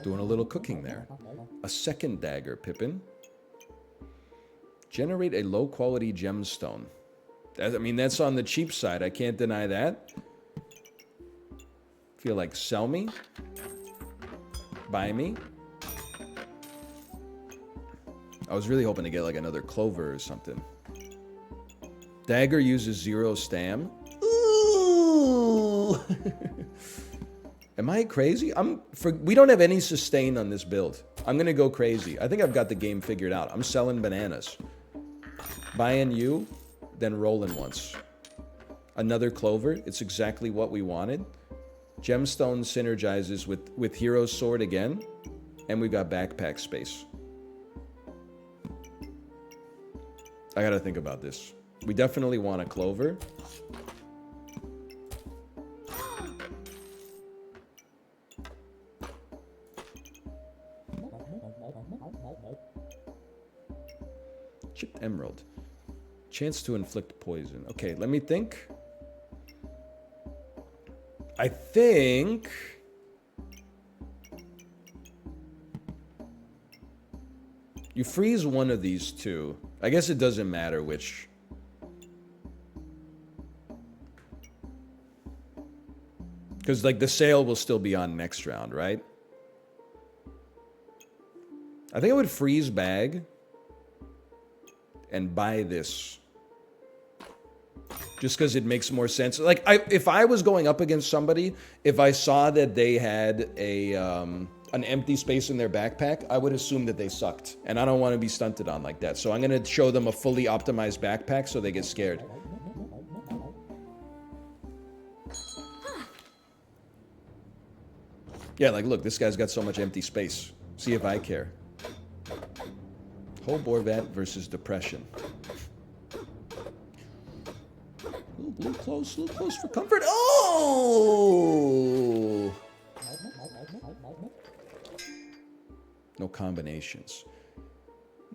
Doing a little cooking there. A second dagger, Pippin. Generate a low-quality gemstone. I mean, that's on the cheap side. I can't deny that. Feel like sell me. Buy me. I was really hoping to get like another clover or something. Dagger uses 0 stam. Ooh! Am I crazy? We don't have any sustain on this build. I'm gonna go crazy. I think I've got the game figured out. I'm selling bananas. Buying you, then rolling once. Another clover. It's exactly what we wanted. Gemstone synergizes with Hero's Sword again. And we've got backpack space. I gotta think about this. We definitely want a clover. Chipped emerald. Chance to inflict poison. Okay, let me think. I think... You freeze one of these two. I guess it doesn't matter which. Because, like, the sale will still be on next round, right? I think I would freeze bag and buy this. Just because it makes more sense. Like, if I was going up against somebody, if I saw that they had a an empty space in their backpack, I would assume that they sucked. And I don't want to be stunted on like that. So I'm going to show them a fully optimized backpack so they get scared. Yeah, like, look, this guy's got so much empty space. See if I care. Whole Borvat versus Depression. A little close for comfort. Oh! No combinations.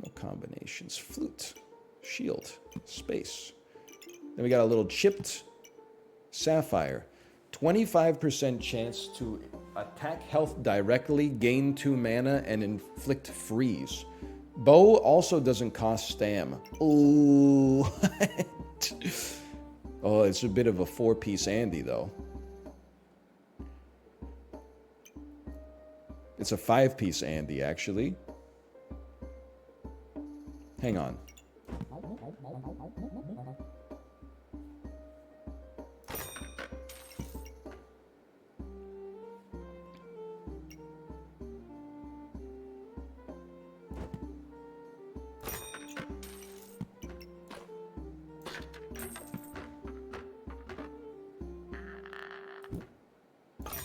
No combinations. Flute. Shield. Space. Then we got a little chipped sapphire. 25% chance to attack health directly, gain 2 mana, and inflict freeze. Bow also doesn't cost stam. Ooh. What? Oh, it's a bit of a 4-piece Andy, though. It's a 5-piece Andy, actually. Hang on.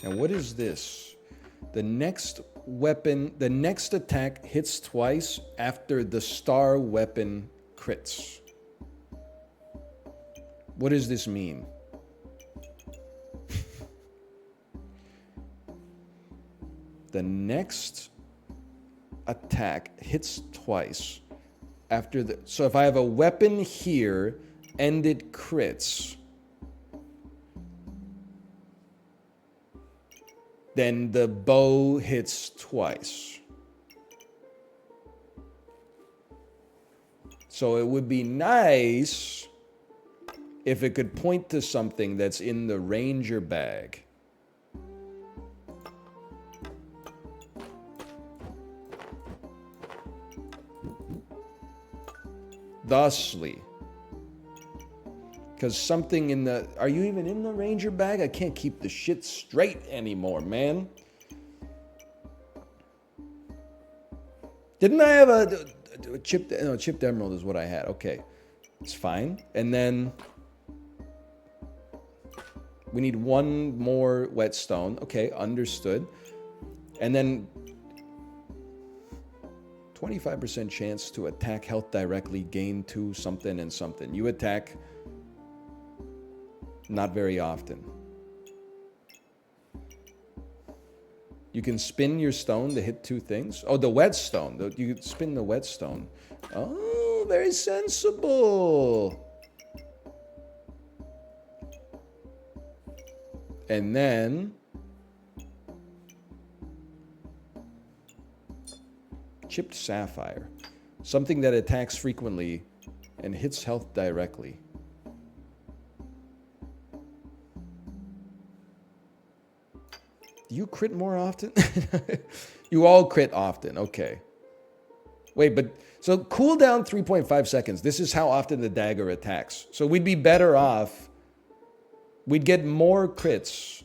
And what is this? The next weapon, the next attack hits twice after the star weapon crits. What does this mean? The next attack hits twice. After the... So if I have a weapon here and it crits, then the bow hits twice. So it would be nice if it could point to something that's in the ranger bag. Thusly. Because something in the... Are you even in the ranger bag? I can't keep the shit straight anymore, man. Didn't I have a chipped... No, chipped emerald is what I had. Okay. It's fine. And then... We need one more whetstone. Okay, understood. And then... 25% chance to attack health directly, gain 2 something and something. You attack not very often. You can spin your stone to hit 2 things. Oh, the whetstone. You can spin the whetstone. Oh, very sensible. And then... Chipped sapphire. Something that attacks frequently and hits health directly. Do you crit more often? You all crit often. Okay. Wait, but... So cooldown 3.5 seconds. This is how often the dagger attacks. So we'd be better off... We'd get more crits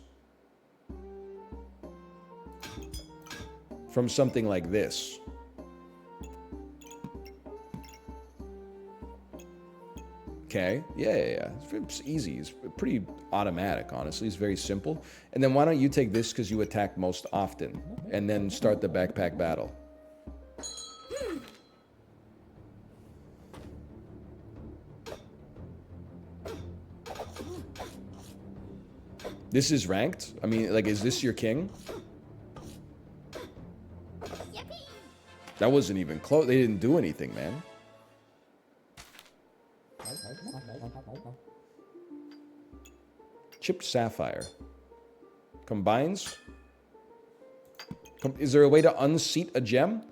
from something like this. Okay, yeah. It's easy. It's pretty automatic, honestly. It's very simple. And then why don't you take this because you attack most often, and then start the backpack battle. This is ranked? I mean, like, is this your king? That wasn't even close. They didn't do anything, man. Chipped sapphire. Combines. Is there a way to unseat a gem?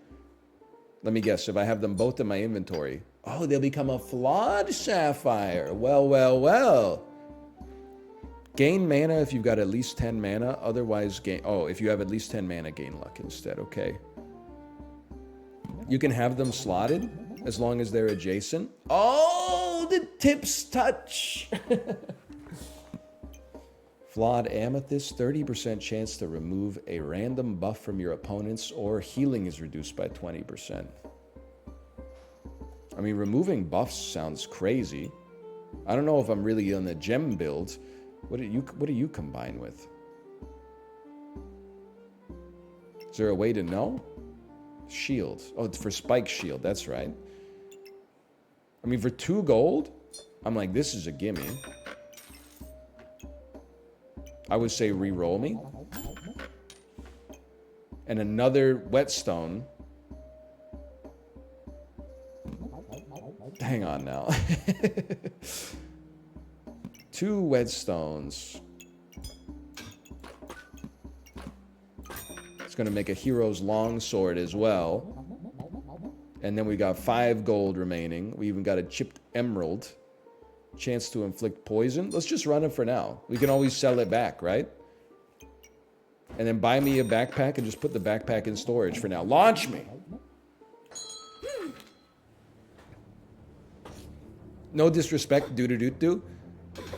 Let me guess. If I have them both in my inventory. Oh, they'll become a flawed sapphire. Well. Gain mana if you've got at least 10 mana. Otherwise, gain... Oh, if you have at least 10 mana, gain luck instead. Okay. You can have them slotted as long as they're adjacent. Oh, the tips touch. Flawed amethyst, 30% chance to remove a random buff from your opponents, or healing is reduced by 20%. I mean, removing buffs sounds crazy. I don't know if I'm really on the gem build. What do you combine with? Is there a way to know? Shield. Oh, it's for spike shield. That's right. I mean, for 2 gold, I'm like, this is a gimme. I would say re-roll me. And another whetstone. Hang on now. 2 whetstones. It's going to make a hero's longsword as well. And then we got 5 gold remaining. We even got a chipped emerald. Chance to inflict poison. Let's just run it for now. We can always sell it back, right? And then buy me a backpack and just put the backpack in storage for now. Launch me! No disrespect, do-do-do-do.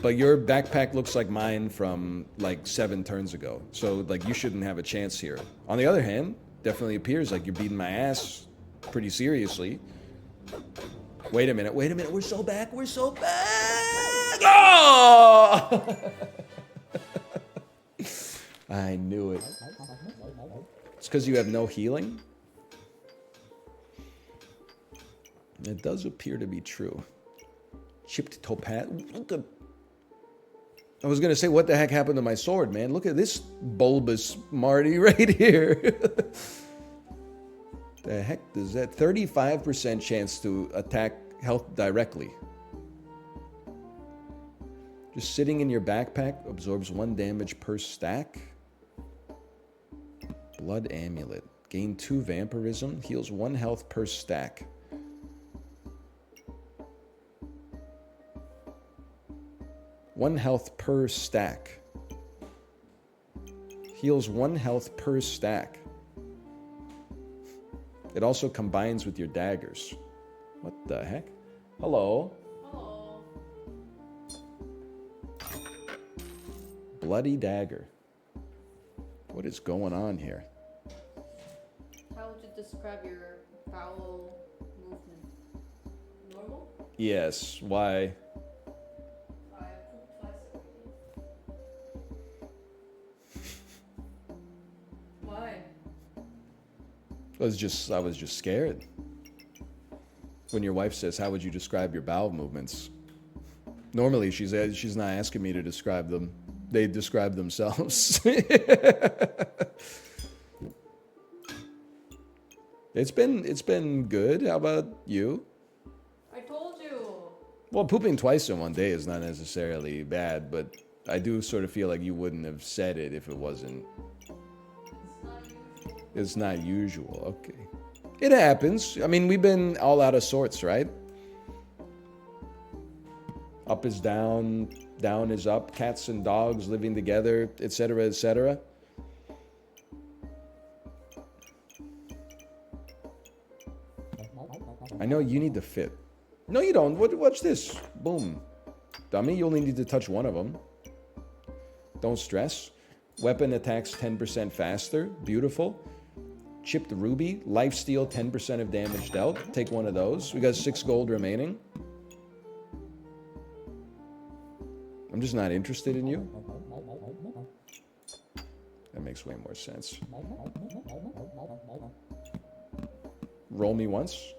But your backpack looks like mine from, like, 7 turns ago. So, like, you shouldn't have a chance here. On the other hand, definitely appears like you're beating my ass pretty seriously. Wait a minute. We're so back. Oh! I knew it. It's because you have no healing? It does appear to be true. Chipped topaz. I was going to say, what the heck happened to my sword, man? Look at this bulbous Marty right here. The heck does that? 35% chance to attack health directly. Just sitting in your backpack absorbs 1 damage per stack. Blood Amulet. Gain 2 vampirism. Heals 1 health per stack. One health per stack. Heals 1 health per stack. It also combines with your daggers. What the heck? Hello. Hello. Bloody dagger. What is going on here? How would you describe your bowel movement? Normal? Yes. Why? I pooped twice already. Why? I was just scared. When your wife says, "How would you describe your bowel movements?" Normally, she's not asking me to describe them. They describe themselves. It's been good. How about you? I told you. Well, pooping twice in one day is not necessarily bad, but I do sort of feel like you wouldn't have said it if it wasn't. It's not usual. It's not usual. Okay. It happens. I mean, we've been all out of sorts, right? Up is down, down is up, cats and dogs living together, etc., etc. I know you need to fit. No, you don't. Watch this. Boom. Dummy, you only need to touch one of them. Don't stress. Weapon attacks 10% faster. Beautiful. Chipped ruby. Lifesteal, 10% of damage dealt. Take one of those. We got 6 gold remaining. I'm just not interested in you. That makes way more sense. Roll me once.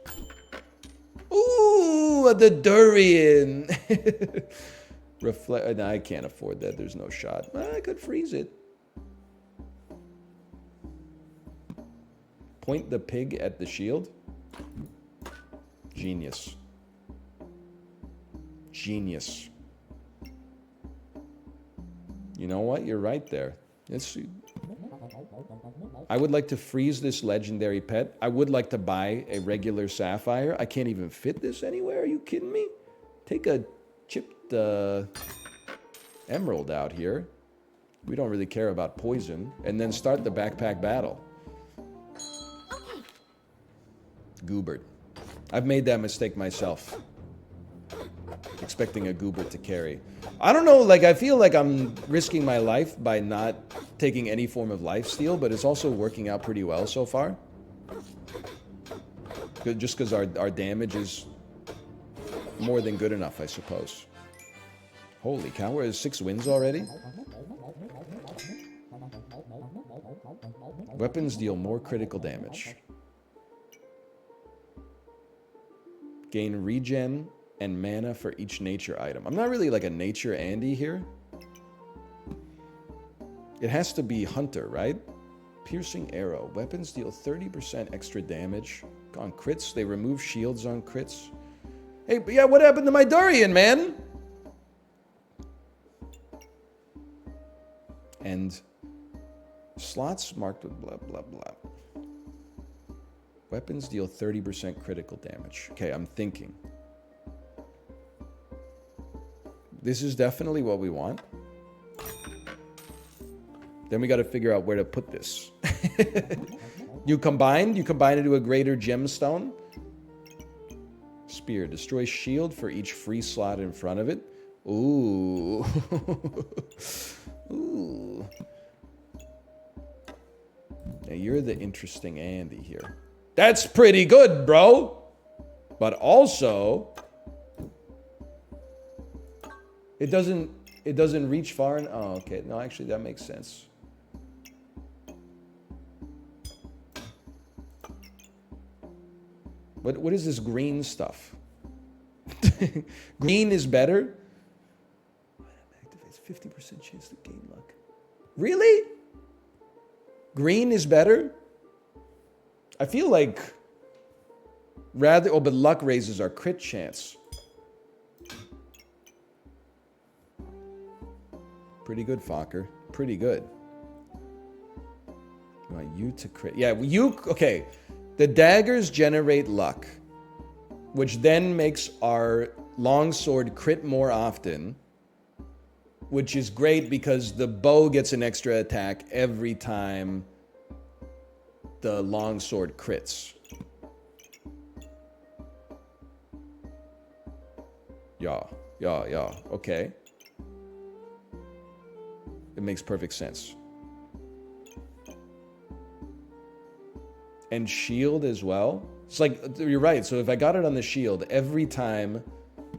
Ooh, the durian. Reflect. No, I can't afford that. There's no shot. I could freeze it. Point the pig at the shield. Genius. Genius. You know what? You're right there. I would like to freeze this legendary pet. I would like to buy a regular sapphire. I can't even fit this anywhere. Are you kidding me? Take a chipped emerald out here. We don't really care about poison. And then start the backpack battle. Goobert. I've made that mistake myself. Expecting a Goobert to carry. I don't know, like, I feel like I'm risking my life by not taking any form of lifesteal, but it's also working out pretty well so far. Just because our damage is more than good enough, I suppose. Holy cow, we're at 6 wins already? Weapons deal more critical damage. Gain regen and mana for each nature item. I'm not really like a nature Andy here. It has to be hunter, right? Piercing arrow. Weapons deal 30% extra damage on crits. They remove shields on crits. Hey, but yeah, what happened to my durian, man? And slots marked with blah, blah, blah. Weapons deal 30% critical damage. Okay, I'm thinking. This is definitely what we want. Then we got to figure out where to put this. You combine into a greater gemstone. Spear. Destroy shield for each free slot in front of it. Ooh. Ooh. Now you're the interesting Andy here. That's pretty good, bro. But also, it doesn't reach far. Oh, okay. No, actually, that makes sense. What is this green stuff? Green is better. Activates 50% chance to gain luck. Really? Green is better? I feel like rather... Oh, but luck raises our crit chance. Pretty good, Fokker. Pretty good. You want you to crit. Yeah, you... Okay. The daggers generate luck, which then makes our longsword crit more often, which is great because the bow gets an extra attack every time the longsword crits. Yeah. Okay. It makes perfect sense. And shield as well. It's like, you're right. So if I got it on the shield, every time,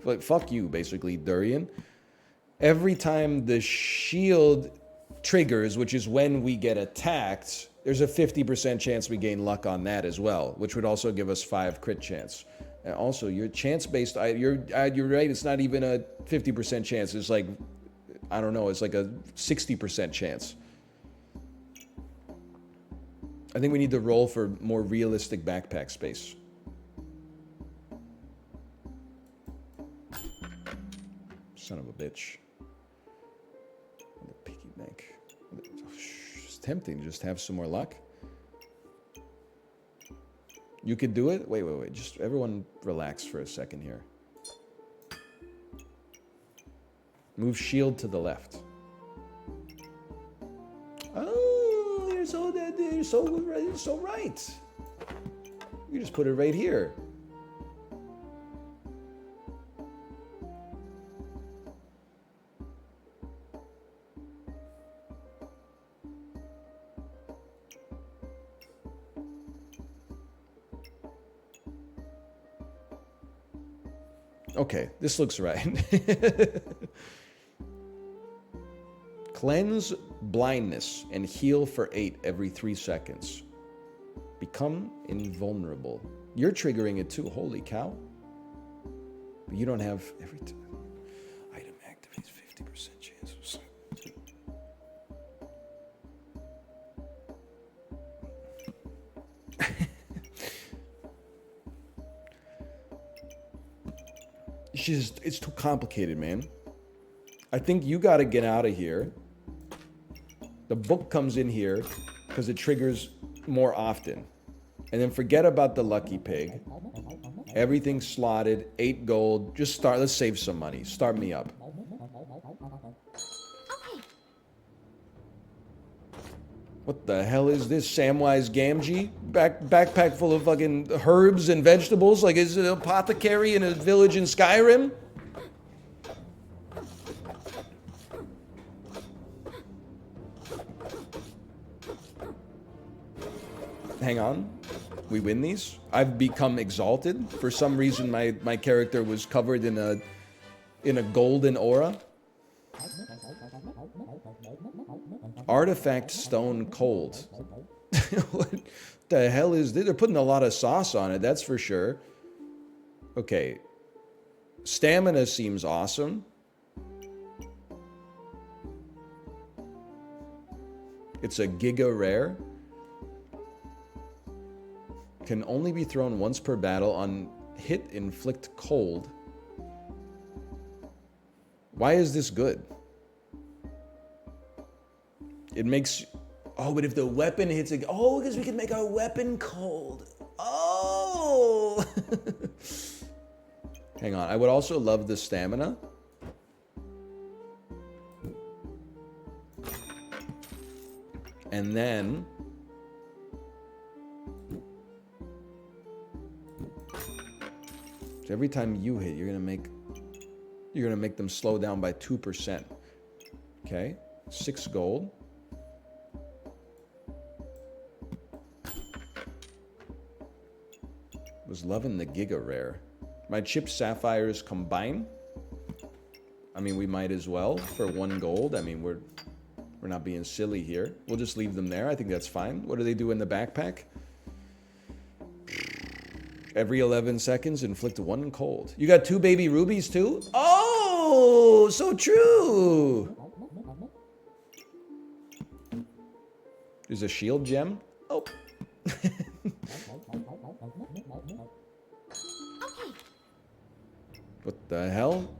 like, fuck you, basically, Durian. Every time the shield triggers, which is when we get attacked, there's a 50% chance we gain luck on that as well, which would also give us 5 crit chance. And also, your chance-based, you're right, it's not even a 50% chance. It's like, I don't know, it's like a 60% chance. I think we need to roll for more realistic backpack space. Son of a bitch. The piggy bank. It's tempting to just have some more luck. You could do it? Wait. Just everyone relax for a second here. Move shield to the left. Oh, you're so right. You just put it right here. Okay, this looks right. Cleanse blindness and heal for 8 every 3 seconds. Become invulnerable. You're triggering it too. Holy cow. But you don't have every item activates 50% chance. It's too complicated, man. I think you got to get out of here. The book comes in here because it triggers more often. And then forget about the lucky pig. Everything's slotted, 8 gold. Just start, let's save some money. Start me up. What the hell is this? Samwise Gamgee? Backpack full of fucking herbs and vegetables? Like, is it an apothecary in a village in Skyrim? Hang on. We win these? I've become exalted. For some reason, my character was covered in a golden aura. Artifact stone cold. What the hell is this? They're putting a lot of sauce on it, that's for sure. Okay. Stamina seems awesome. It's a giga rare. Can only be thrown once per battle. On hit, inflict cold. Why is this good? It makes... Oh, but if the weapon hits it... Oh, because we can make our weapon cold. Oh! Hang on. I would also love the stamina. And then... So every time you hit, you're gonna make them slow down by 2%. Okay? 6 gold. Was loving the Giga Rare. My chip sapphires combine. I mean, we might as well for 1 gold. I mean, we're not being silly here. We'll just leave them there. I think that's fine. What do they do in the backpack? Every 11 seconds, inflict 1 cold. You got 2 baby rubies too? Oh, so true. There's a shield gem. Oh. What the hell?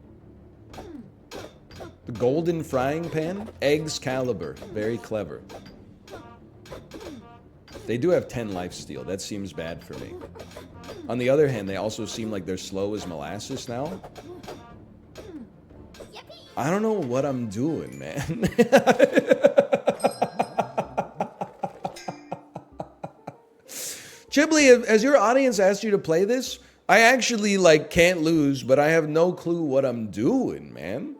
The golden frying pan? Excalibur. Very clever. They do have 10 lifesteal. That seems bad for me. On the other hand, they also seem like they're slow as molasses now. I don't know what I'm doing, man. Chiblee, has your audience asked you to play this? I actually, like, can't lose, but I have no clue what I'm doing, man.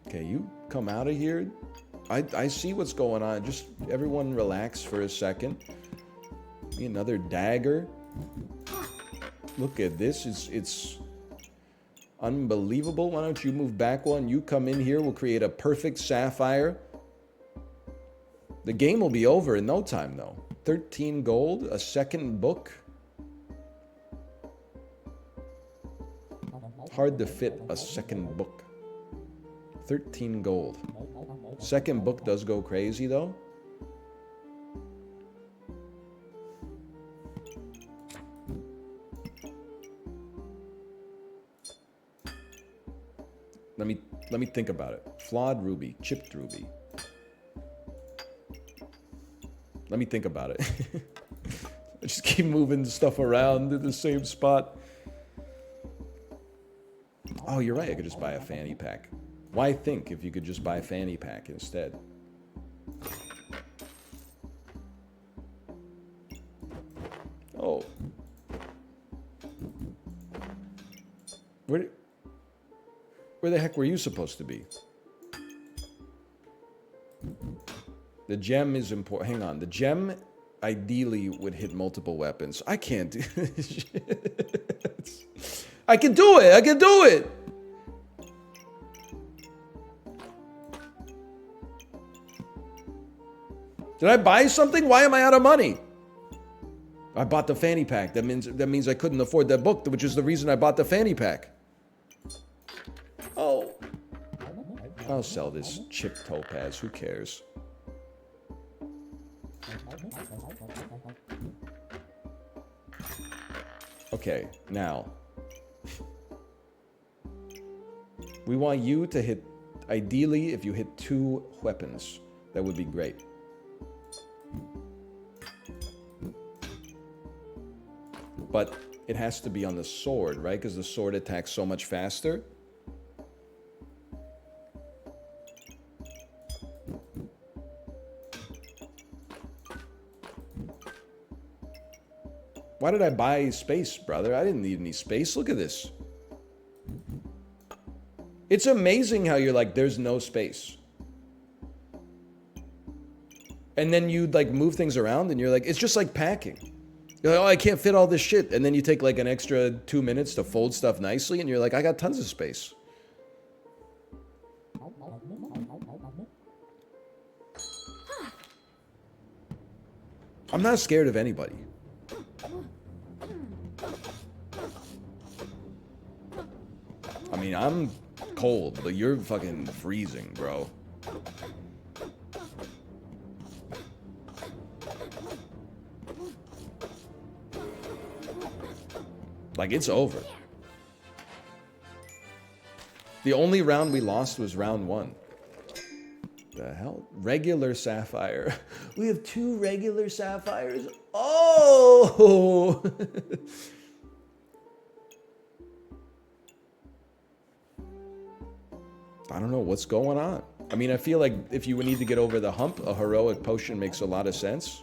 Okay, you come out of here. I see what's going on. Just everyone relax for a second. Another dagger. Look at this. It's unbelievable. Why don't you move back one? You come in here. We'll create a perfect sapphire. The game will be over in no time, though. 13 gold, a second book. Hard to fit a second book. 13 gold. Second book does go crazy, though. Let me think about it. Flawed ruby, chipped ruby. Let me think about it. I just keep moving stuff around in the same spot. Oh, you're right. I could just buy a fanny pack. Why think if you could just buy a fanny pack instead? Oh. Where the heck were you supposed to be? The gem is important. Hang on. The gem ideally would hit multiple weapons. I can't do this shit. I can do it. I can do it. Did I buy something? Why am I out of money? I bought the fanny pack. That means I couldn't afford that book, which is the reason I bought the fanny pack. Oh. I'll sell this chip topaz. Who cares? Okay, now. We want you to hit, ideally, if you hit 2 weapons, that would be great. But it has to be on the sword, right? Because the sword attacks so much faster. Why did I buy space, brother? I didn't need any space. Look at this. It's amazing how you're like, there's no space. And then you like move things around and you're like, it's just like packing. You're like, oh, I can't fit all this shit. And then you take like an extra 2 minutes to fold stuff nicely and you're like, I got tons of space. I'm not scared of anybody. I mean, I'm cold, but you're fucking freezing, bro. Like, it's over. The only round we lost was round 1. The hell? Regular sapphire. We have 2 regular sapphires. Oh! I don't know what's going on. I mean, I feel like if you need to get over the hump, a heroic potion makes a lot of sense.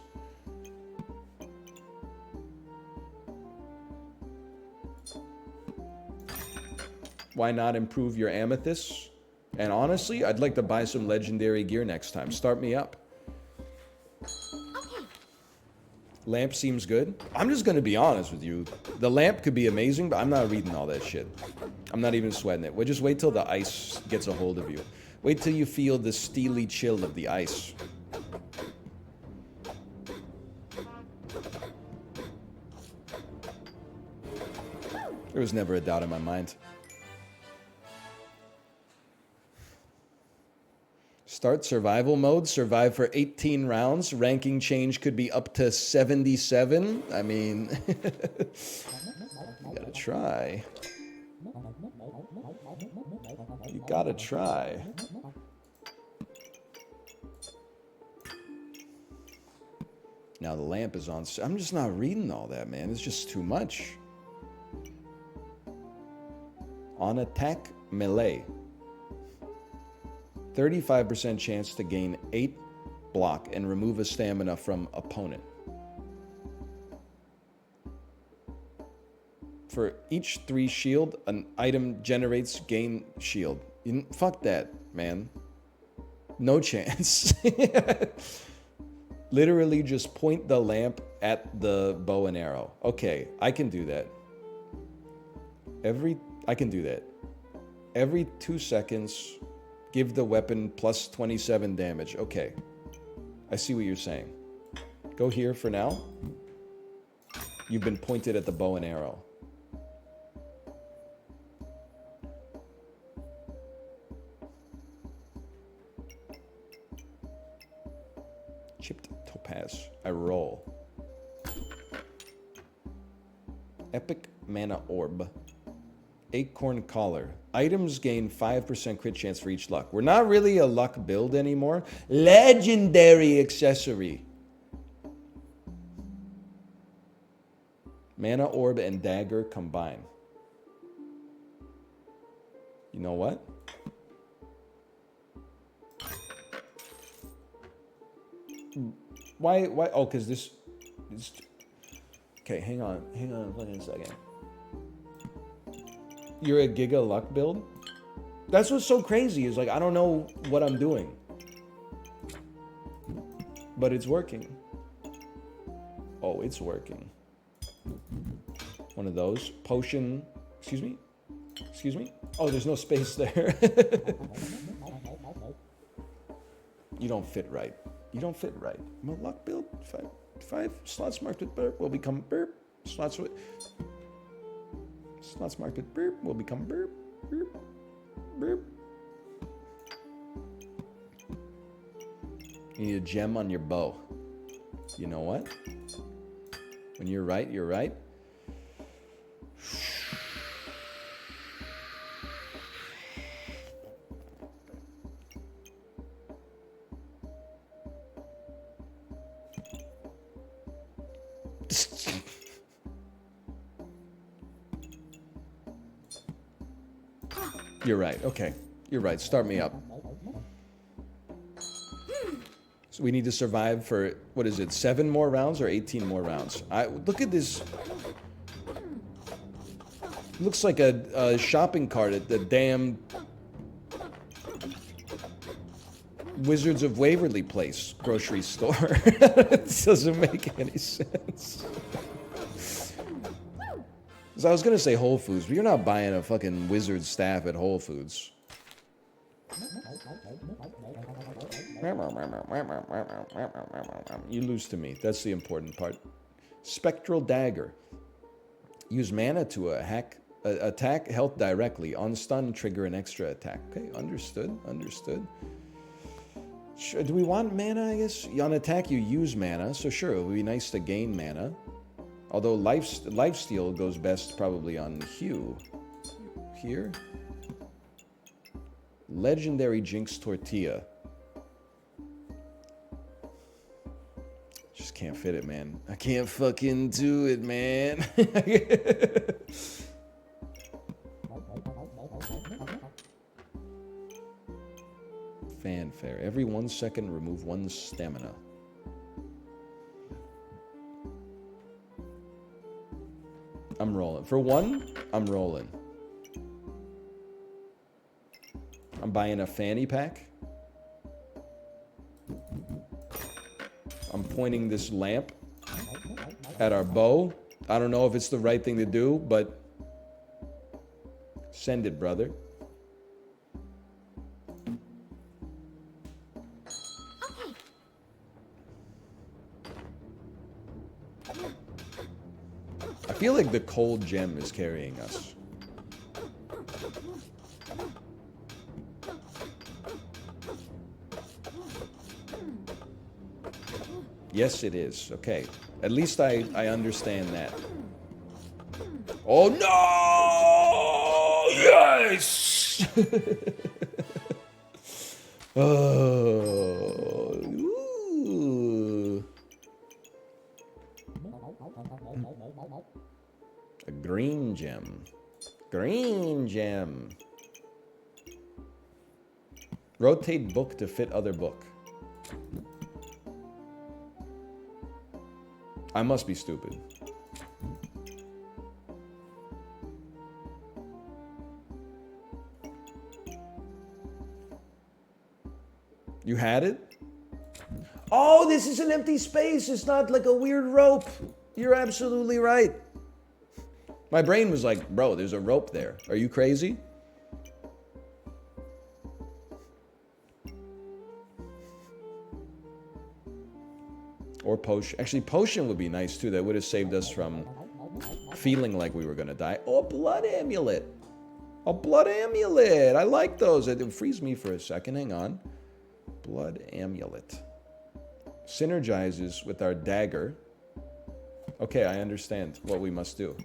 Why not improve your amethysts? And honestly, I'd like to buy some legendary gear next time. Start me up. Lamp seems good. I'm just going to be honest with you. The lamp could be amazing, but I'm not reading all that shit. I'm not even sweating it. We'll just wait till the ice gets a hold of you. Wait till you feel the steely chill of the ice. There was never a doubt in my mind. Start survival mode. Survive for 18 rounds. Ranking change could be up to 77. I mean, you gotta try. You gotta try. Now the lamp is on. I'm just not reading all that, man. It's just too much. On attack, melee. 35% chance to gain 8 block and remove a stamina from opponent. For each 3 shield, an item generates gain shield. Fuck that, man. No chance. Literally just point the lamp at the bow and arrow. Okay, I can do that. I can do that. Every 2 seconds, give the weapon plus 27 damage. Okay, I see what you're saying. Go here for now. You've been pointed at the bow and arrow. Chipped topaz. I roll. Epic mana orb. Acorn collar. Items gain 5% crit chance for each luck. We're not really a luck build anymore. Legendary accessory. Mana orb and dagger combine. You know what? Why? Oh, because this is... Okay, hang on a second. You're a Giga Luck build? That's what's so crazy, is like, I don't know what I'm doing. But it's working. Oh, it's working. One of those. Potion. Excuse me? Excuse me? Oh, there's no space there. You don't fit right. You don't fit right. I'm a luck build. Five slots marked with burp will become burp. Slots marked with burp will become burp. Burp. Burp. You need a gem on your bow. You know what? When you're right, you're right. You're right. Okay. You're right. Start me up. So we need to survive for, what is it, 7 more rounds or 18 more rounds? Look at this. Looks like a shopping cart at the damn Wizards of Waverly Place grocery store. It doesn't make any sense. So I was gonna say Whole Foods, but you're not buying a fucking wizard staff at Whole Foods. You lose to me. That's the important part. Spectral Dagger. Use mana to attack health directly. On stun, trigger an extra attack. Okay, understood. Understood. Sure, do we want mana, I guess? On attack, you use mana, so sure, it would be nice to gain mana. Although lifesteal goes best probably on Hugh. Here. Legendary Jinx Tortilla. Just can't fit it, man. I can't fucking do it, man. Fanfare. Every 1 second, remove 1 stamina. I'm rolling. For 1, I'm rolling. I'm buying a fanny pack. I'm pointing this lamp at our bow. I don't know if it's the right thing to do, but send it, brother. I feel like the cold gem is carrying us. Yes, it is. Okay. At least I understand that. Oh, no! Yes! Oh. Ooh. A green gem. Green gem. Rotate book to fit other book. I must be stupid. You had it? Oh, this is an empty space. It's not like a weird rope. You're absolutely right. My brain was like, bro, there's a rope there. Are you crazy? Or potion. Actually, potion would be nice too. That would have saved us from feeling like we were going to die. Oh, a blood amulet. A blood amulet. I like those. It frees me for a second. Hang on. Blood amulet. Synergizes with our dagger. Okay, I understand what we must do.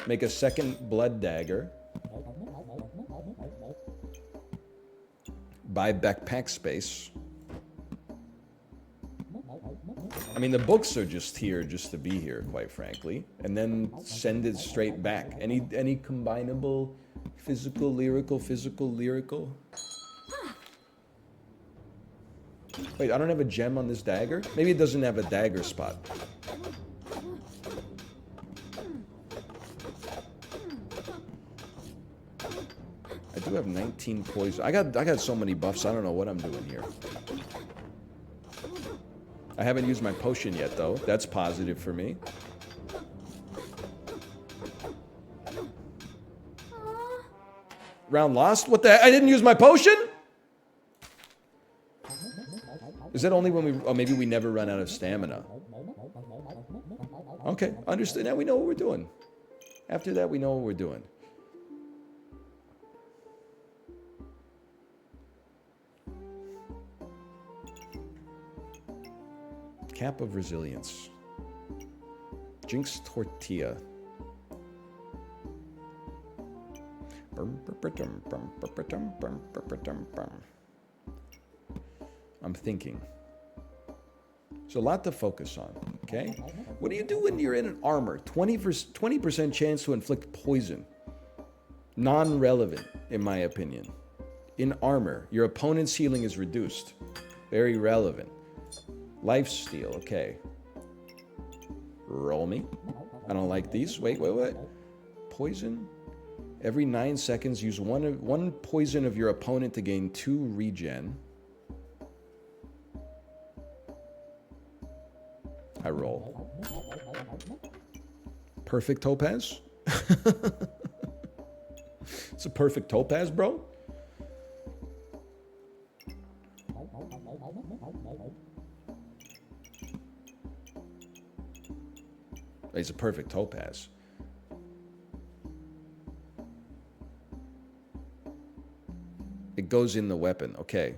Make a second blood dagger. Buy backpack space. I mean, the books are just here just to be here, quite frankly. And then send it straight back. Any combinable physical, lyrical? Wait, I don't have a gem on this dagger? Maybe it doesn't have a dagger spot. I do have 19 poison. I got so many buffs, I don't know what I'm doing here. I haven't used my potion yet, though. That's positive for me. Round lost? What the heck? I didn't use my potion? Is that only when we... Oh, maybe we never run out of stamina. Okay, understood. Now we know what we're doing. After that, we know what we're doing. Cap of resilience. Jinx tortilla. I'm thinking. There's a lot to focus on, okay? What do you do when you're in an armor? 20% chance to inflict poison. Non-relevant, in my opinion. In armor, your opponent's healing is reduced. Very relevant. Lifesteal, okay. Roll me. I don't like these. Wait. Poison. Every 9 seconds, use one poison of your opponent to gain 2 regen. I roll. Perfect topaz? It's a perfect topaz, bro? It's a perfect topaz. It goes in the weapon. Okay.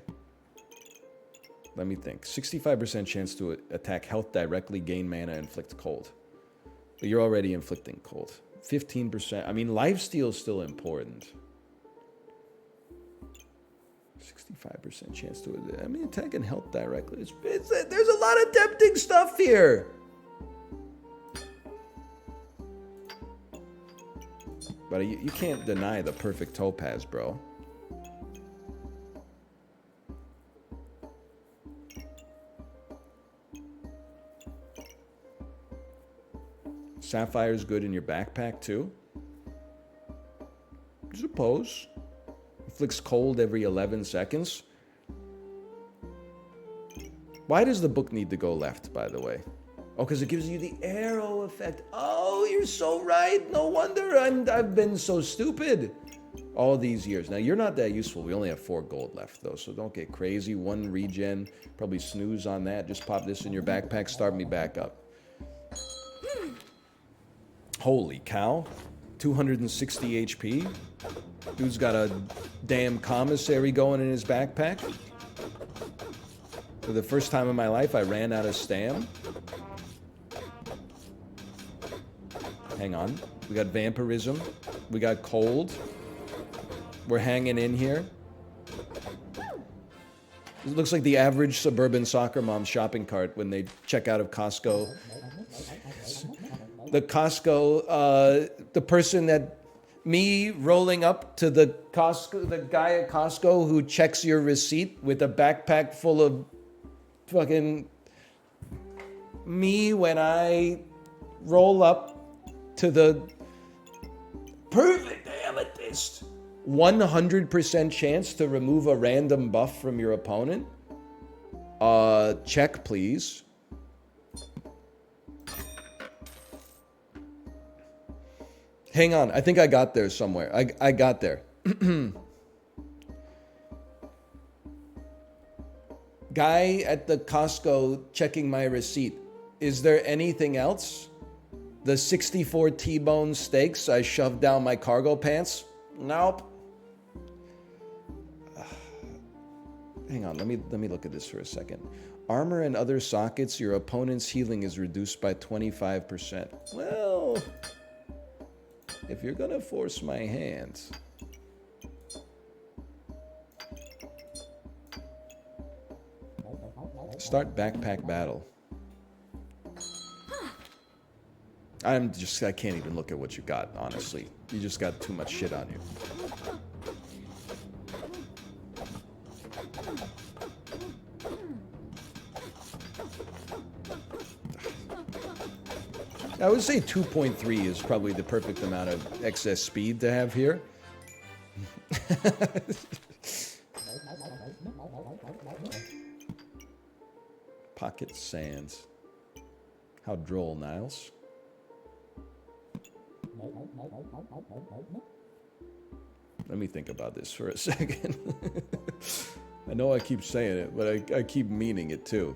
Let me think. 65% chance to attack health directly, gain mana, inflict cold. But you're already inflicting cold. 15%. I mean, lifesteal is still important. 65% chance to... I mean, attack and health directly. There's a lot of tempting stuff here. But you can't deny the perfect topaz, bro. Sapphire's good in your backpack, too. I suppose. Inflicts cold every 11 seconds. Why does the book need to go left, by the way? Oh, because it gives you the arrow effect. Oh, you're so right. No wonder I've been so stupid all these years. Now, you're not that useful. We only have 4 gold left, though, so don't get crazy. 1 regen. Probably snooze on that. Just pop this in your backpack. Start me back up. Holy cow. 260 HP. Dude's got a damn commissary going in his backpack. For the first time in my life, I ran out of stam. Hang on. We got vampirism. We got cold. We're hanging in here. It looks like the average suburban soccer mom's shopping cart when they check out of Costco. The Costco, the person that, me rolling up to the Costco, the guy at Costco who checks your receipt with a backpack full of fucking, me when I roll up to the perfect amethyst. 100% chance to remove a random buff from your opponent. Check, please. Hang on, I think I got there somewhere. I got there. Guy at the Costco checking my receipt. Is there anything else? The 64 T-bone steaks I shoved down my cargo pants? Nope. Hang on, let me look at this for a second. Armor and other sockets, your opponent's healing is reduced by 25%. Well, if you're gonna force my hand. Start backpack battle. I can't even look at what you got, honestly. You just got too much shit on you. I would say 2.3 is probably the perfect amount of excess speed to have here. Pocket sands. How droll, Niles. Let me think about this for a second. I know I keep saying it, but I keep meaning it too.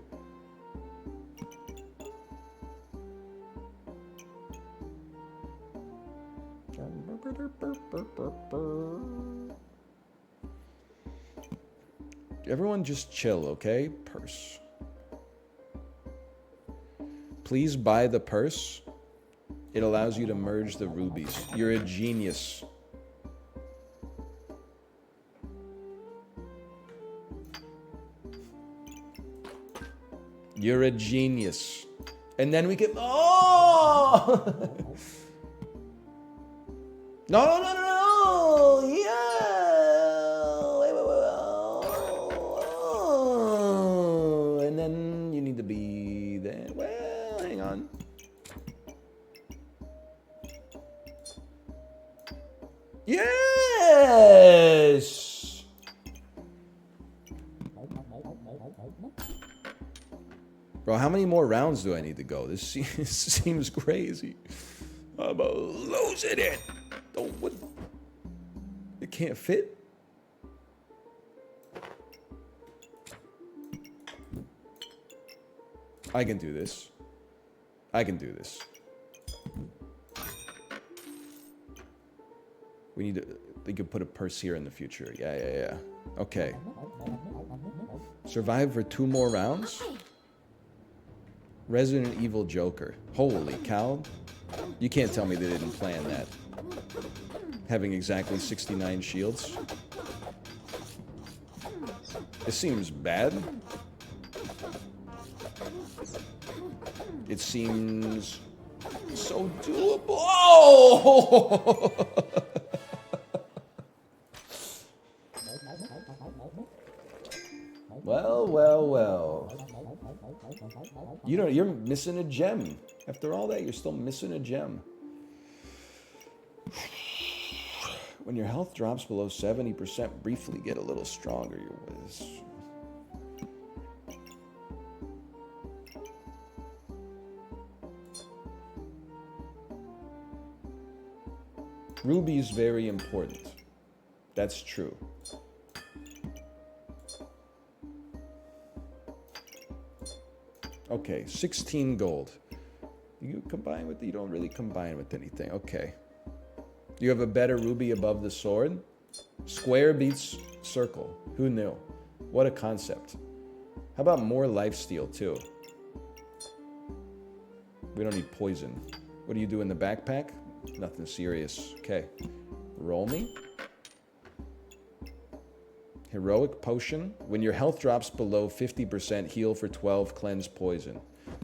Everyone just chill, okay? Purse. Please buy the purse. It allows you to merge the rubies. You're a genius. You're a genius. And then we can... Oh! No, no, no, no, no! Yeah! Wait, wait, wait. Oh. And then you need to be there. Well, hang on. Yes! Bro, how many more rounds do I need to go? This seems crazy. I'm losing it. Oh, what? It can't fit? I can do this. I can do this. We need to... You could put a purse here in the future. Yeah. Okay. Survive for 2 more rounds? Resident Evil Joker. Holy cow. You can't tell me they didn't plan that. Having exactly 69 shields. It seems bad. It seems so doable. Oh! Well. You know, you're missing a gem. After all that, you're still missing a gem. When your health drops below 70%, briefly get a little stronger. Your whiz. Ruby is very important. That's true. Okay, 16 gold. You combine with... You don't really combine with anything. Okay. You have a better ruby above the sword? Square beats circle. Who knew? What a concept. How about more lifesteal, too? We don't need poison. What do you do in the backpack? Nothing serious. Okay. Roll me. Heroic potion. When your health drops below 50%, heal for 12, cleanse poison.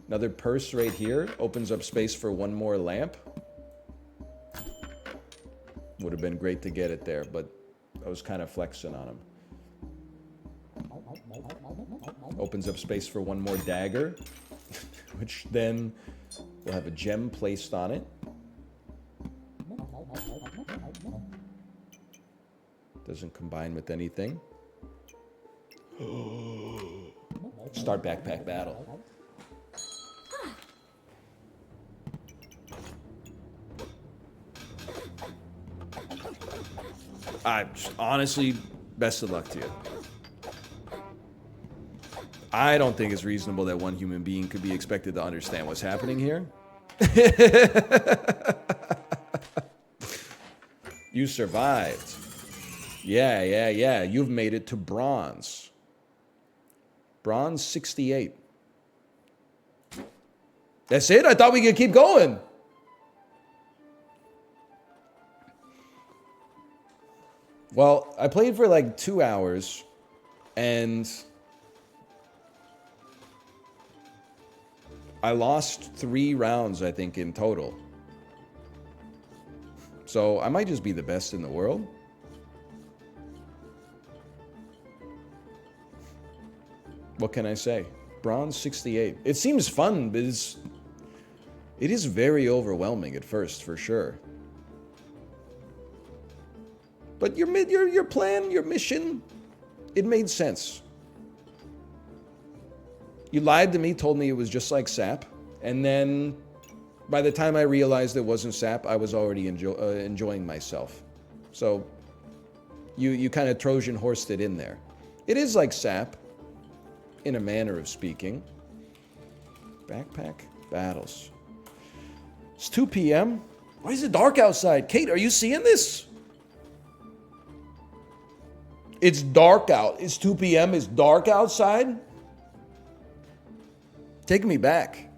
Another purse right here. Opens up space for one more lamp. Would have been great to get it there, but I was kind of flexing on him. Opens up space for one more dagger, which then will have a gem placed on it. Doesn't combine with anything. Start backpack battle. Honestly, best of luck to you. I don't think it's reasonable that one human being could be expected to understand what's happening here. You survived. Yeah. You've made it to bronze. Bronze 68. That's it? I thought we could keep going. Well, I played for like 2 hours, and I lost 3 rounds, I think, in total. So I might just be the best in the world. What can I say? Bronze 68. It seems fun, but it is very overwhelming at first, for sure. But your plan, your mission, it made sense. You lied to me, told me it was just like SAP, and then by the time I realized it wasn't SAP, I was already enjoying myself. So you kind of Trojan horsed it in there. It is like SAP, in a manner of speaking. Backpack battles. It's 2 p.m. Why is it dark outside? Kate, are you seeing this? It's dark out. It's 2 p.m. It's dark outside. Take me back.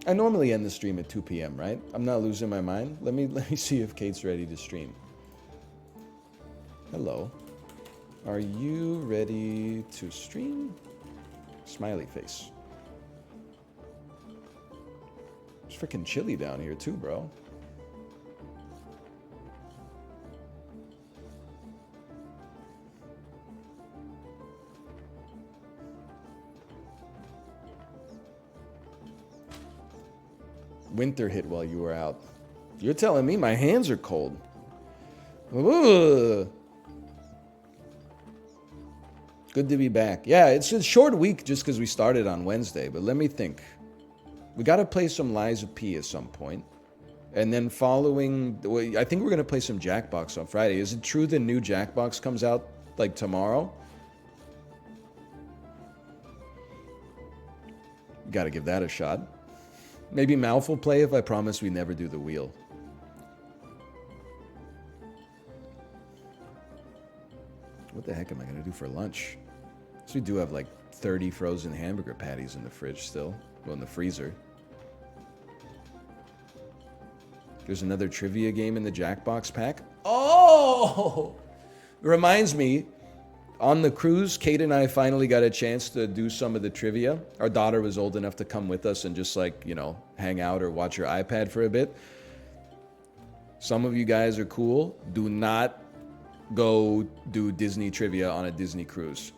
I normally end the stream at 2 p.m., right? I'm not losing my mind. Let me see if Kate's ready to stream. Hello. Are you ready to stream? Smiley face. It's freaking chilly down here too, bro. Winter hit while you were out. You're telling me my hands are cold. Ugh. Good to be back. Yeah, it's a short week just because we started on Wednesday, but let me think. We got to play some Lies of P at some point. And then following, I think we're going to play some Jackbox on Friday. Is it true the new Jackbox comes out like tomorrow? Got to give that a shot. Maybe Malf will play if I promise we never do the wheel. What the heck am I going to do for lunch? So we do have like 30 frozen hamburger patties in the fridge still. Well, in the freezer. There's another trivia game in the Jackbox pack. Oh! Reminds me, on the cruise, Kate and I finally got a chance to do some of the trivia. Our daughter was old enough to come with us and just like, you know, hang out or watch her iPad for a bit. Some of you guys are cool. Do not go do Disney trivia on a Disney cruise.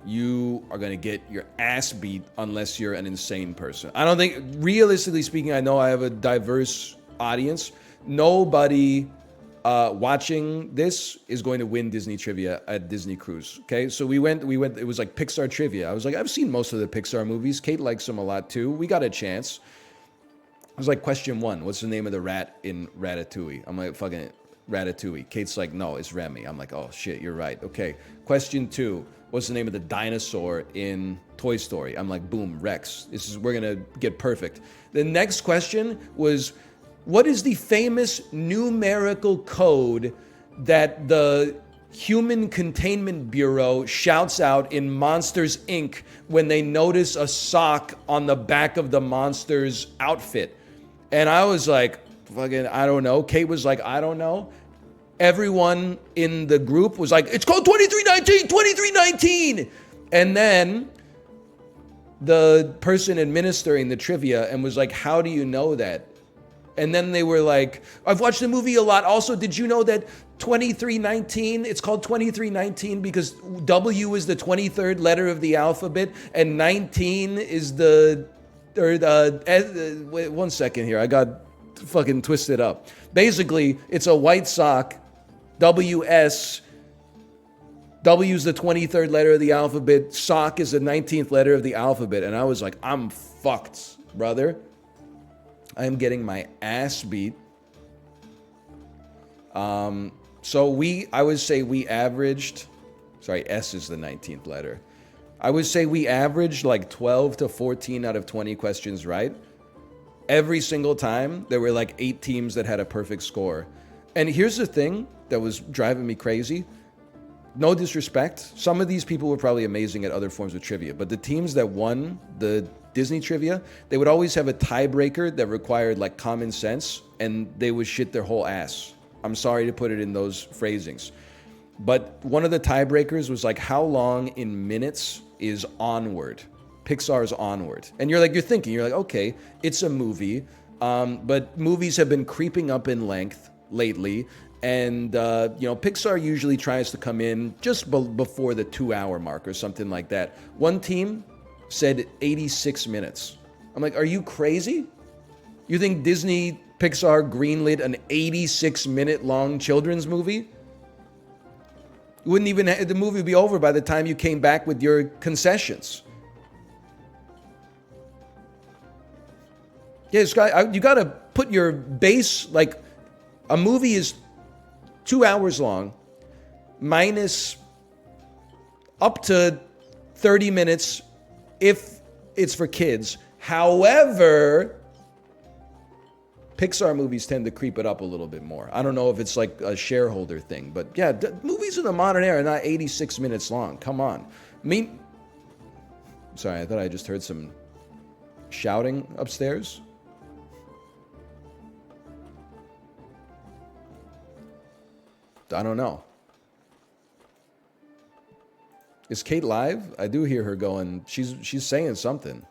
You are going to get your ass beat unless you're an insane person. I don't think, realistically speaking, I know I have a diverse audience. Nobody watching this is going to win Disney trivia at Disney Cruise. Okay, so we went. It was like Pixar trivia. I was like, I've seen most of the Pixar movies. Kate likes them a lot too. We got a chance. It was like question 1. What's the name of the rat in Ratatouille? I'm like, fucking Ratatouille. Kate's like, no, it's Remy. I'm like, oh shit, you're right. Okay. Question 2. What's the name of the dinosaur in Toy Story? I'm like, boom, Rex. We're gonna get perfect. The next question was, What is the famous numerical code that the Human Containment Bureau shouts out in Monsters Inc. when they notice a sock on the back of the monster's outfit? And I was like, fucking, I don't know. Kate was like, I don't know. Everyone in the group was like, it's called 2319, 2319. And then the person administering the trivia and was like, how do you know that? And then they were like, I've watched the movie a lot. Also, did you know that 2319, it's called 2319 because W is the 23rd letter of the alphabet and 19 is wait 1 second here. I got fucking twisted up. Basically, it's a white sock, WS. W is the 23rd letter of the alphabet. Sock is the 19th letter of the alphabet. And I was like, I'm fucked, brother. I am getting my ass beat. I would say we averaged, sorry, S is the 19th letter. I would say we averaged like 12 to 14 out of 20 questions right. Every single time, there were like 8 teams that had a perfect score. And here's the thing that was driving me crazy. No disrespect. Some of these people were probably amazing at other forms of trivia, but the teams that won the Disney trivia, they would always have a tiebreaker that required like common sense, and they would shit their whole ass. I'm sorry to put it in those phrasings. But one of the tiebreakers was like, how long in minutes is Onward? Pixar's Onward. And you're like, okay, it's a movie, but movies have been creeping up in length lately. And, Pixar usually tries to come in just before the 2-hour mark or something like that. One team said 86 minutes. I'm like, are you crazy? You think Disney Pixar greenlit an 86-minute long children's movie? The movie would be over by the time you came back with your concessions. Yeah, Sky, you got to put your base, like, a movie is 2 hours long, minus up to 30 minutes if it's for kids. However, Pixar movies tend to creep it up a little bit more. I don't know if it's like a shareholder thing, but yeah, movies in the modern era are not 86 minutes long. Come on. Sorry, I thought I just heard some shouting upstairs. I don't know. Is Kate live? I do hear her going. She's saying something.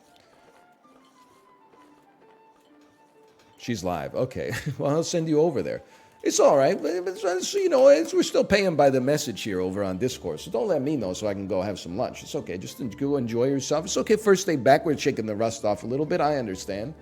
She's live. Okay. Well, I'll send you over there. It's all right. We're still paying by the message here over on Discord. So don't let me know so I can go have some lunch. It's okay. Just go enjoy yourself. It's okay. First day back. We're shaking the rust off a little bit. I understand.